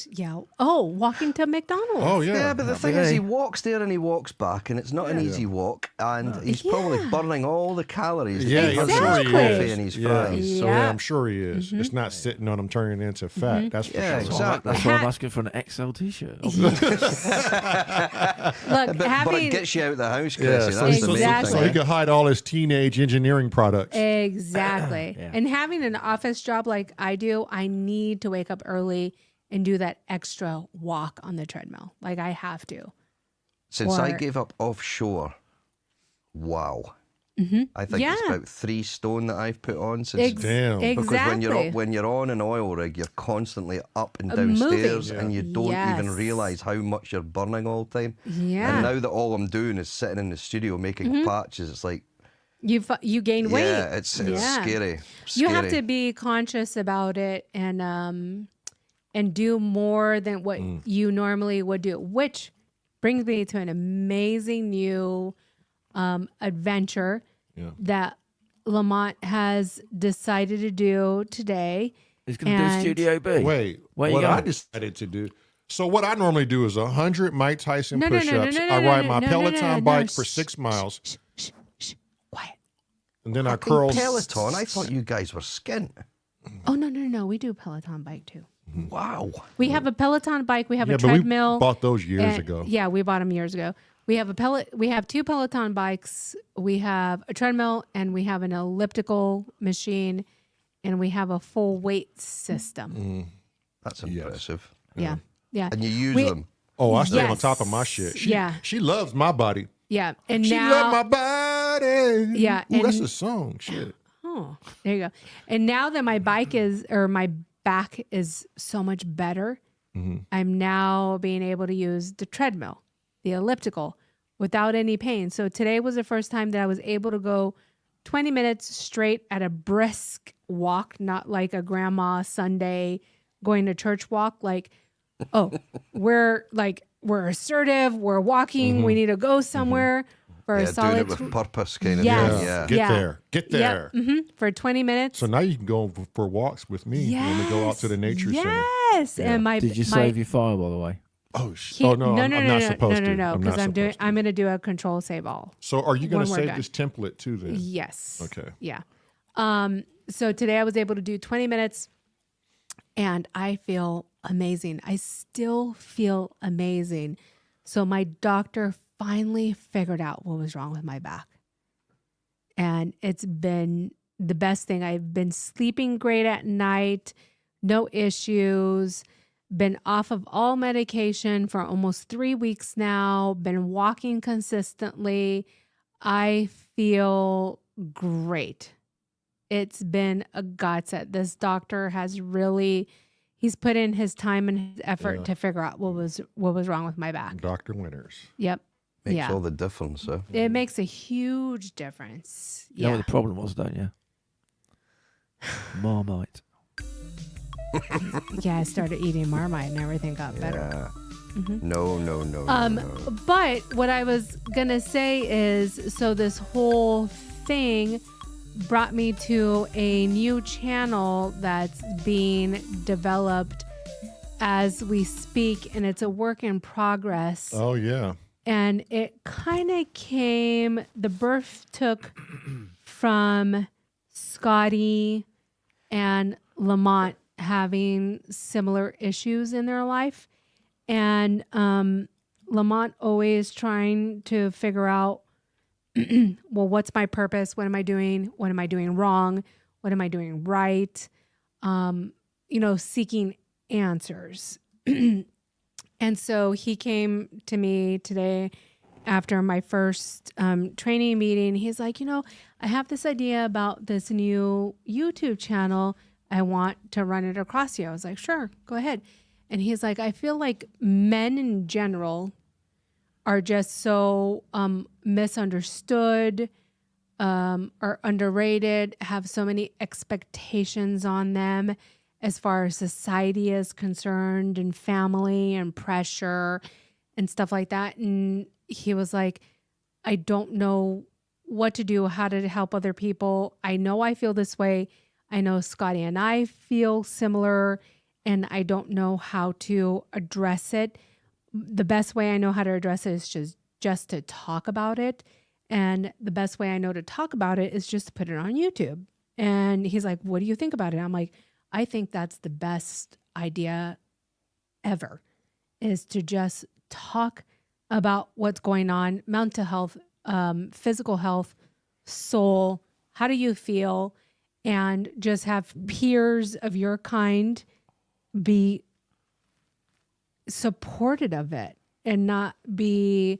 [SPEAKER 4] Yeah. Oh, walking to McDonald's.
[SPEAKER 1] Oh yeah,
[SPEAKER 2] Yeah, but the thing is, he walks there and he walks back, and it's not an easy walk, and he's probably burning all the calories. that
[SPEAKER 1] Yeah,
[SPEAKER 2] he
[SPEAKER 1] I'm
[SPEAKER 2] has in
[SPEAKER 1] sure
[SPEAKER 2] his
[SPEAKER 1] he
[SPEAKER 2] coffee
[SPEAKER 1] is.
[SPEAKER 2] and his
[SPEAKER 1] Yeah.
[SPEAKER 2] fries.
[SPEAKER 1] So
[SPEAKER 4] Yeah.
[SPEAKER 1] I'm sure he is. It's not sitting on him turning into fat. That's for
[SPEAKER 2] Yeah,
[SPEAKER 1] sure.
[SPEAKER 2] exactly.
[SPEAKER 3] That's why I'm asking for an XL t-shirt.
[SPEAKER 4] Look,
[SPEAKER 2] But it
[SPEAKER 4] having
[SPEAKER 2] gets you out of the house, Chrissy.
[SPEAKER 1] Yeah,
[SPEAKER 2] That's
[SPEAKER 1] so,
[SPEAKER 2] the
[SPEAKER 1] so,
[SPEAKER 2] main
[SPEAKER 4] Exactly.
[SPEAKER 1] so
[SPEAKER 2] thing.
[SPEAKER 1] he could hide all his teenage engineering products.
[SPEAKER 4] exactly,
[SPEAKER 3] Yeah.
[SPEAKER 4] and having an office job like I do, I need to wake up early and do that extra walk on the treadmill. Like I have to.
[SPEAKER 2] Since I
[SPEAKER 4] Or-
[SPEAKER 2] gave up offshore, wow. I think
[SPEAKER 4] Yeah.
[SPEAKER 2] it's about 3 stone that I've put on since.
[SPEAKER 1] Damn.
[SPEAKER 2] Because
[SPEAKER 4] Exactly.
[SPEAKER 2] when you're on an oil rig, you're constantly up and
[SPEAKER 4] Moving.
[SPEAKER 2] downstairs, and you don't even
[SPEAKER 4] Yes.
[SPEAKER 2] realize how much you're burning all the time.
[SPEAKER 4] Yeah.
[SPEAKER 2] And now that all I'm doing is sitting in the studio making patches, it's like,
[SPEAKER 4] You gain weight.
[SPEAKER 2] yeah, it's scary.
[SPEAKER 4] You have
[SPEAKER 2] Scary.
[SPEAKER 4] to be conscious about it and do more than what you normally would do, which brings me to an amazing new adventure that Lamont has decided to do today.
[SPEAKER 3] He's going to do
[SPEAKER 4] And-
[SPEAKER 3] Studio B.
[SPEAKER 1] Wait,
[SPEAKER 3] Where you
[SPEAKER 1] what I
[SPEAKER 3] going?
[SPEAKER 1] decided to do. So what I normally do is 100 Mike Tyson
[SPEAKER 4] No, no, no,
[SPEAKER 1] push-ups.
[SPEAKER 4] no, no,
[SPEAKER 1] I
[SPEAKER 4] no,
[SPEAKER 1] ride
[SPEAKER 4] no,
[SPEAKER 1] my
[SPEAKER 4] no, no,
[SPEAKER 1] Peloton
[SPEAKER 4] no, no,
[SPEAKER 1] bike
[SPEAKER 4] shh,
[SPEAKER 1] for 6 miles,
[SPEAKER 4] Shh, quiet.
[SPEAKER 1] and then I
[SPEAKER 2] Fucking
[SPEAKER 1] curl.
[SPEAKER 2] Peloton. I thought you guys were skint.
[SPEAKER 4] Oh no, we do Peloton bike too.
[SPEAKER 2] Wow.
[SPEAKER 4] We have a Peloton bike. We have
[SPEAKER 1] Yeah,
[SPEAKER 4] a
[SPEAKER 1] but we
[SPEAKER 4] treadmill.
[SPEAKER 1] bought those years
[SPEAKER 4] and-
[SPEAKER 1] ago.
[SPEAKER 4] Yeah, we bought them years ago. We have We have 2 Peloton bikes. We have a treadmill, and we have an elliptical machine, and we have a full weight system.
[SPEAKER 2] That's impressive.
[SPEAKER 4] Yeah, yeah,
[SPEAKER 2] And you use
[SPEAKER 4] We-
[SPEAKER 2] them.
[SPEAKER 1] Oh, I stay on
[SPEAKER 4] Yes.
[SPEAKER 1] top of my shit.
[SPEAKER 4] Yeah.
[SPEAKER 1] She loves my body.
[SPEAKER 4] yeah. And
[SPEAKER 1] She
[SPEAKER 4] now,
[SPEAKER 1] loves my body.
[SPEAKER 4] Yeah,
[SPEAKER 1] Ooh, that's
[SPEAKER 4] and-
[SPEAKER 1] a song. Shit.
[SPEAKER 4] oh, there you go. And now that my bike my back is so much better, I'm now being able to use the treadmill, the elliptical, without any pain. So today was the first time that I was able to go 20 minutes straight at a brisk walk, not like a grandma Sunday going to church walk. Like, oh, we're assertive, we're walking, we need to go somewhere for a
[SPEAKER 2] Yeah, doing
[SPEAKER 4] solid
[SPEAKER 2] it with purpose kind of
[SPEAKER 4] Yes.
[SPEAKER 2] thing. Yeah.
[SPEAKER 1] Get
[SPEAKER 4] Yeah.
[SPEAKER 1] there. Get there.
[SPEAKER 4] for 20 minutes.
[SPEAKER 1] So now you can go for walks with me when we go out to the nature center.
[SPEAKER 4] Yes. And my
[SPEAKER 3] Did you
[SPEAKER 4] my,
[SPEAKER 3] save your file, by the way?
[SPEAKER 1] Oh,
[SPEAKER 4] he-
[SPEAKER 1] oh no, I'm not supposed to.
[SPEAKER 4] No,
[SPEAKER 1] I'm
[SPEAKER 4] because
[SPEAKER 1] not
[SPEAKER 4] I'm doing.
[SPEAKER 1] supposed to.
[SPEAKER 4] I'm going to do a control save all.
[SPEAKER 1] So are you going to
[SPEAKER 4] when we're
[SPEAKER 1] save
[SPEAKER 4] done.
[SPEAKER 1] this template too then?
[SPEAKER 4] Yes.
[SPEAKER 1] Okay.
[SPEAKER 4] Yeah. So today I was able to do 20 minutes and I feel amazing. I still feel amazing. So my doctor finally figured out what was wrong with my back. And it's been the best thing. I've been sleeping great at night, no issues, been off of all medication for almost 3 weeks now, been walking consistently. I feel great. It's been a godsend. This doctor has really, he's put in his time and his effort to figure out what was wrong with my back.
[SPEAKER 1] Dr. Winters.
[SPEAKER 4] Yep.
[SPEAKER 2] Makes all the difference.
[SPEAKER 4] It makes a huge difference.
[SPEAKER 3] You know what the problem was, don't you? Marmite.
[SPEAKER 4] Yeah, I started eating Marmite and everything got better.
[SPEAKER 2] Yeah.
[SPEAKER 4] Mm-hmm.
[SPEAKER 2] No.
[SPEAKER 4] But what I was gonna say is, so this whole thing brought me to a new channel that's being developed as we speak, and it's a work in progress.
[SPEAKER 1] Oh, yeah.
[SPEAKER 4] And it kind of came, the birth took from Scotty and Lamont having similar issues in their life. And Lamont always trying to figure out, well, what's my purpose? What am I doing? What am I doing wrong? What am I doing right? Seeking answers. And so he came to me today after my first training meeting. He's like, I have this idea about this new YouTube channel. I want to run it across you. I was like, sure, go ahead. And he's like, I feel like men in general are just so misunderstood, are underrated, have so many expectations on them as far as society is concerned, and family and pressure and stuff like that. And he was like, I don't know what to do, how to help other people. I know I feel this way. I know Scotty and I feel similar, and I don't know how to address it. The best way I know how to address it is just to talk about it. And the best way I know to talk about it is just to put it on YouTube. And he's like, what do you think about it? I'm like, I think that's the best idea ever, is to just talk about what's going on, mental health, physical health, soul. How do you feel? And just have peers of your kind be supported of it and not be.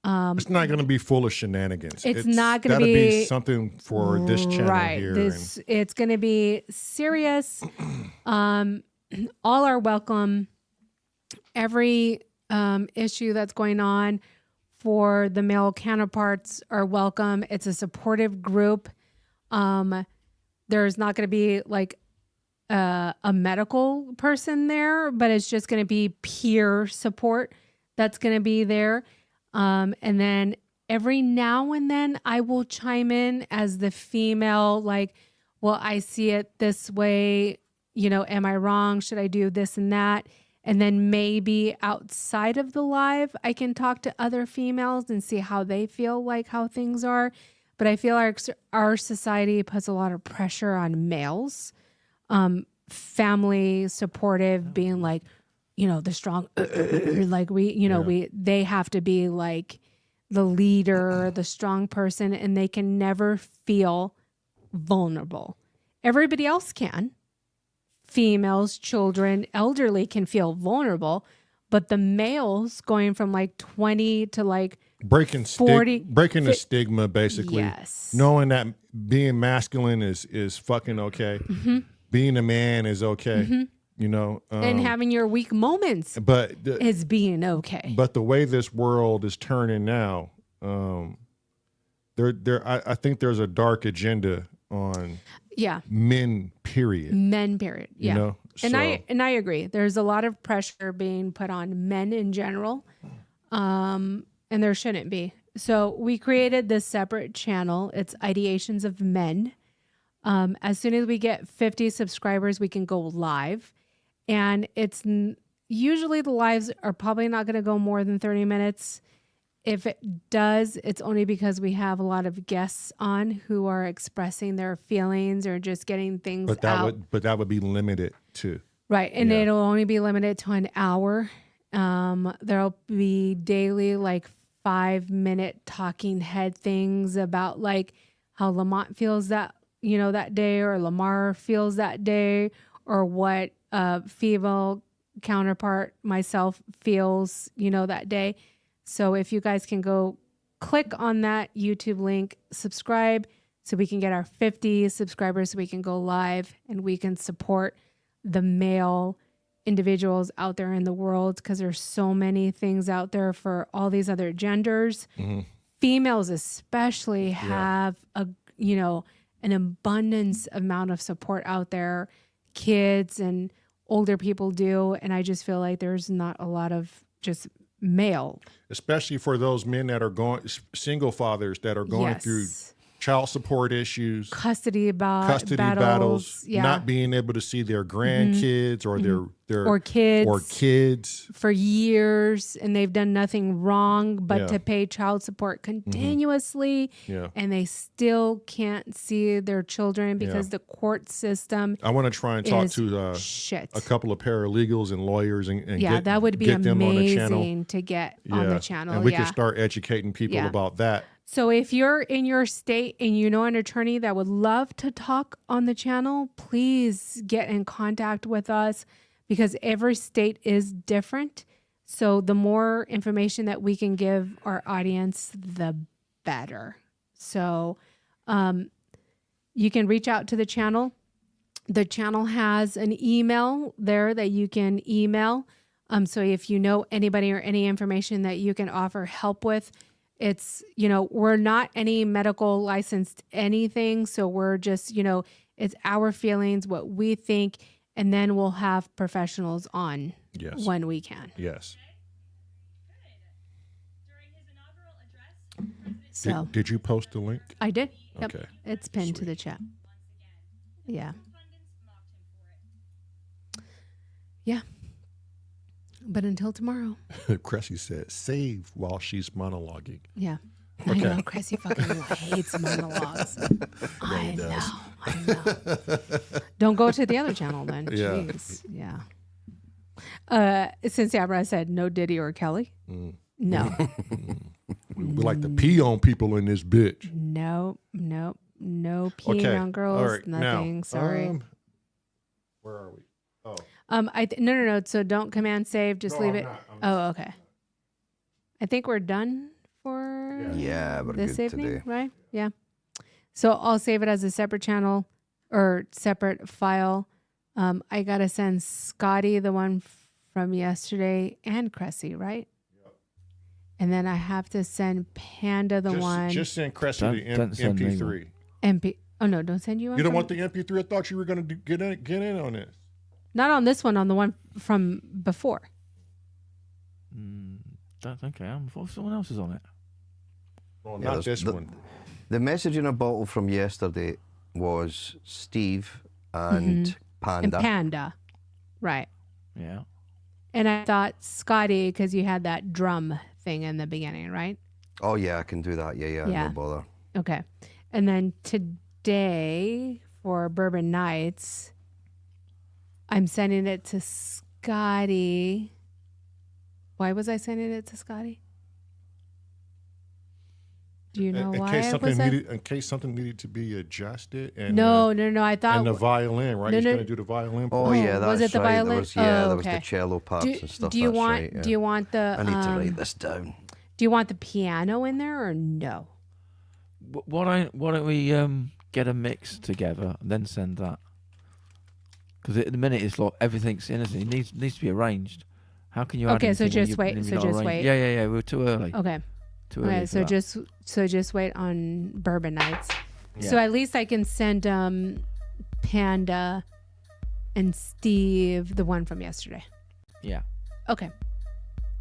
[SPEAKER 1] It's not going to be full of shenanigans.
[SPEAKER 4] It's not going to
[SPEAKER 1] be something for this channel here.
[SPEAKER 4] It's going to be serious. All are welcome. Every issue that's going on for the male counterparts are welcome. It's a supportive group. There's not going to be like a medical person there, but it's just going to be peer support that's going to be there. And then every now and then I will chime in as the female, like, well, I see it this way, am I wrong? Should I do this and that? And then maybe outside of the live, I can talk to other females and see how they feel, like how things are. But I feel like our society puts a lot of pressure on males, family supportive, being like, the strong, like they have to be like the leader, the strong person, and they can never feel vulnerable. Everybody else can. Females, children, elderly can feel vulnerable, but the males going from like 20 to like
[SPEAKER 1] breaking
[SPEAKER 4] 40,
[SPEAKER 1] breaking the stigma, basically.
[SPEAKER 4] Yes.
[SPEAKER 1] Knowing that being masculine is fucking okay. Mm-hmm. Being a man is okay. Mm-hmm. And having your weak moments, is being okay. But the way this world is turning now, I think there's a dark agenda on men. Period.
[SPEAKER 4] Men. Period. Yeah. And
[SPEAKER 1] so.
[SPEAKER 4] I agree. There's a lot of pressure being put on men in general, and there shouldn't be. So we created this separate channel. It's Ideations of Men. As soon as we get 50 subscribers, we can go live. And it's usually the lives are probably not going to go more than 30 minutes. If it does, it's only because we have a lot of guests on who are expressing their feelings or just getting things out.
[SPEAKER 1] But that would be limited to.
[SPEAKER 4] Right. And
[SPEAKER 1] Yeah.
[SPEAKER 4] it'll only be limited to an hour. There'll be daily, like 5-minute talking head things about like how Lamont feels that, that day, or Lamar feels that day, or what female counterpart, myself, feels, that day. So if you guys can go click on that YouTube link, subscribe, so we can get our 50 subscribers, so we can go live and we can support the male individuals out there in the world, because there's so many things out there for all these other genders. Females especially have an abundance amount of support out there. Kids and older people do, and I just feel like there's not a lot of just male,
[SPEAKER 1] especially for those men that are single fathers that are going through child support issues,
[SPEAKER 4] custody
[SPEAKER 1] battles, not being able to see their grandkids or their
[SPEAKER 4] or kids for years, and they've done nothing wrong but to pay child support continuously, and they still can't see their children because the court system.
[SPEAKER 1] I want to try and talk to a couple of paralegals and lawyers and get,
[SPEAKER 4] that would be
[SPEAKER 1] get them on the channel.
[SPEAKER 4] amazing to get on the channel,
[SPEAKER 1] and we can start educating people about that.
[SPEAKER 4] So if you're in your state and you know an attorney that would love to talk on the channel, please get in contact with us, because every state is different. So the more information that we can give our audience, the better. So you can reach out to the channel. The channel has an email there that you can email. So if you know anybody or any information that you can offer help with, it's, we're not any medical licensed anything. So we're just, it's our feelings, what we think, and then we'll have professionals on when we can.
[SPEAKER 1] Yes.
[SPEAKER 4] So
[SPEAKER 1] did you post the link?
[SPEAKER 4] I did. Yep.
[SPEAKER 1] Okay.
[SPEAKER 4] It's pinned to the chat. Yeah. Yeah. But until tomorrow.
[SPEAKER 1] Cressy said, save while she's monologuing.
[SPEAKER 4] Yeah. I know. Cressy fucking hates monologues. I know. Don't go to the other channel then. Jeez. Yeah. Since Abra said no Diddy or Kelly. No.
[SPEAKER 1] We like to pee on people in this bitch.
[SPEAKER 4] No peeing on girls.
[SPEAKER 1] All right.
[SPEAKER 4] Nothing.
[SPEAKER 1] Now,
[SPEAKER 4] sorry.
[SPEAKER 1] Where are we? Oh.
[SPEAKER 4] No. So don't command save. Just leave it. Okay. I think we're done for
[SPEAKER 2] we're
[SPEAKER 4] this
[SPEAKER 2] good
[SPEAKER 4] evening,
[SPEAKER 2] today.
[SPEAKER 4] right? Yeah. So I'll save it as a separate channel or separate file. I gotta send Scotty the one from yesterday and Cressy, right? Yep. And then I have to send Panda the one.
[SPEAKER 1] Just send Cressy the MP3.
[SPEAKER 4] Oh no! Don't send you one.
[SPEAKER 1] You don't want the MP3? I thought you were gonna get in on this.
[SPEAKER 4] Not on this one, on the one from before.
[SPEAKER 3] Don't think I am. I thought someone else is on it.
[SPEAKER 1] Well, not this one.
[SPEAKER 2] The message in a bottle from yesterday was Steve and Panda.
[SPEAKER 4] And Panda. Right.
[SPEAKER 3] Yeah.
[SPEAKER 4] And I thought Scotty, because you had that drum thing in the beginning, right?
[SPEAKER 2] Oh, yeah, I can do that. Yeah, no bother.
[SPEAKER 4] Okay. And then today for Bourbon Nights, I'm sending it to Scotty. Why was I sending it to Scotty? Do you know why?
[SPEAKER 1] In case something needed to be adjusted. And,
[SPEAKER 4] no. I thought.
[SPEAKER 1] And the violin, right? He's going to do the violin.
[SPEAKER 2] Oh, yeah, that's
[SPEAKER 4] was it the
[SPEAKER 2] right.
[SPEAKER 4] violin?
[SPEAKER 2] There was the cello parts and stuff.
[SPEAKER 4] Do you want?
[SPEAKER 2] Right, yeah.
[SPEAKER 4] Do you want the?
[SPEAKER 2] I need to write this down.
[SPEAKER 4] Do you want the piano in there or no?
[SPEAKER 3] Why don't we get a mix together and then send that? Because at the minute it's like everything's innocent. It needs to be arranged. How can you?
[SPEAKER 4] Okay, so just wait. Wait.
[SPEAKER 3] Yeah. We're too early.
[SPEAKER 4] Okay.
[SPEAKER 3] Too early.
[SPEAKER 4] Okay, so just wait on Bourbon Nights. Yeah. So at least I can send Panda and Steve the one from yesterday.
[SPEAKER 3] Yeah.
[SPEAKER 4] Okay.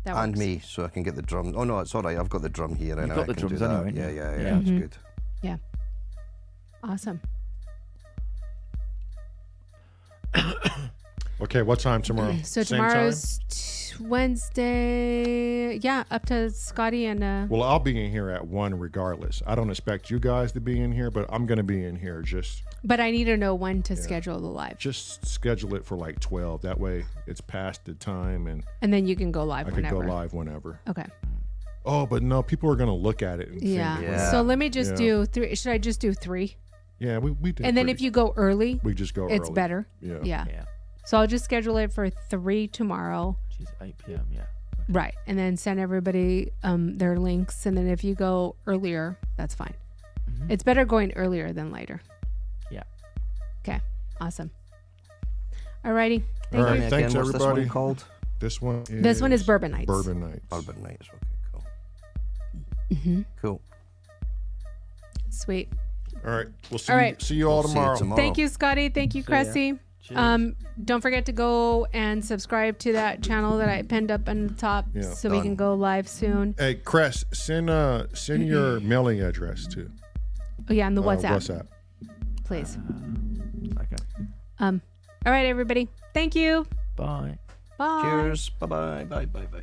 [SPEAKER 4] That
[SPEAKER 2] and
[SPEAKER 4] works.
[SPEAKER 2] me, so I can get the drum. Oh no, it's all right. I've got the drum here.
[SPEAKER 3] You've got the drums anyway.
[SPEAKER 2] Yeah.
[SPEAKER 3] Yeah.
[SPEAKER 2] It's good.
[SPEAKER 4] Yeah. Awesome.
[SPEAKER 1] Okay, what time tomorrow?
[SPEAKER 4] So
[SPEAKER 1] Same time?
[SPEAKER 4] tomorrow's Wednesday. Yeah, up to Scotty and
[SPEAKER 1] Well, I'll be in here at 1 regardless. I don't expect you guys to be in here, but I'm going to be in here.
[SPEAKER 4] but I need to know when to schedule the live.
[SPEAKER 1] Just schedule it for like 12. That way it's past the time and
[SPEAKER 4] And then you can go live
[SPEAKER 1] I
[SPEAKER 4] whenever.
[SPEAKER 1] can go live whenever.
[SPEAKER 4] Okay.
[SPEAKER 1] Oh, but no, people are going to look at it and
[SPEAKER 4] Yeah.
[SPEAKER 1] think,
[SPEAKER 2] Yeah.
[SPEAKER 4] So let me just
[SPEAKER 1] Yeah.
[SPEAKER 4] do 3. Should I just do 3?
[SPEAKER 1] yeah, we did.
[SPEAKER 4] And then if you go early,
[SPEAKER 1] we just go
[SPEAKER 4] it's
[SPEAKER 1] early.
[SPEAKER 4] better.
[SPEAKER 1] Yeah.
[SPEAKER 4] Yeah.
[SPEAKER 3] Yeah.
[SPEAKER 4] So I'll just schedule it for 3 tomorrow.
[SPEAKER 3] Which is 8 p.m. Yeah.
[SPEAKER 4] Right. And then send everybody their links. And then if you go earlier, that's fine.
[SPEAKER 3] Mhm.
[SPEAKER 4] It's better going earlier than later.
[SPEAKER 3] Yeah.
[SPEAKER 4] Okay. Awesome. Alrighty.
[SPEAKER 1] All right,
[SPEAKER 2] Again,
[SPEAKER 1] thanks
[SPEAKER 2] what's
[SPEAKER 1] everybody.
[SPEAKER 2] This one called?
[SPEAKER 1] This one is
[SPEAKER 4] Bourbon Nights.
[SPEAKER 1] Bourbon Nights.
[SPEAKER 2] Bourbon Nights. Okay, cool.
[SPEAKER 4] Mm-hmm.
[SPEAKER 2] Cool.
[SPEAKER 4] Sweet.
[SPEAKER 1] All right, we'll see.
[SPEAKER 4] All right.
[SPEAKER 1] See you all
[SPEAKER 2] See you
[SPEAKER 1] tomorrow.
[SPEAKER 2] tomorrow.
[SPEAKER 4] Thank you, Scotty. Thank you,
[SPEAKER 3] See ya.
[SPEAKER 4] Cressy.
[SPEAKER 3] Cheers.
[SPEAKER 4] Don't forget to go and subscribe to that channel that I pinned up on the top
[SPEAKER 1] Yeah.
[SPEAKER 4] so we can
[SPEAKER 2] Done.
[SPEAKER 4] go live soon.
[SPEAKER 1] Hey, Cress, send your mailing address to
[SPEAKER 4] Oh yeah, and the WhatsApp,
[SPEAKER 1] WhatsApp.
[SPEAKER 4] please.
[SPEAKER 3] Okay.
[SPEAKER 4] All right, everybody. Thank you.
[SPEAKER 3] Bye.
[SPEAKER 4] Bye.
[SPEAKER 2] Cheers. Bye-bye. Bye. Bye. Bye.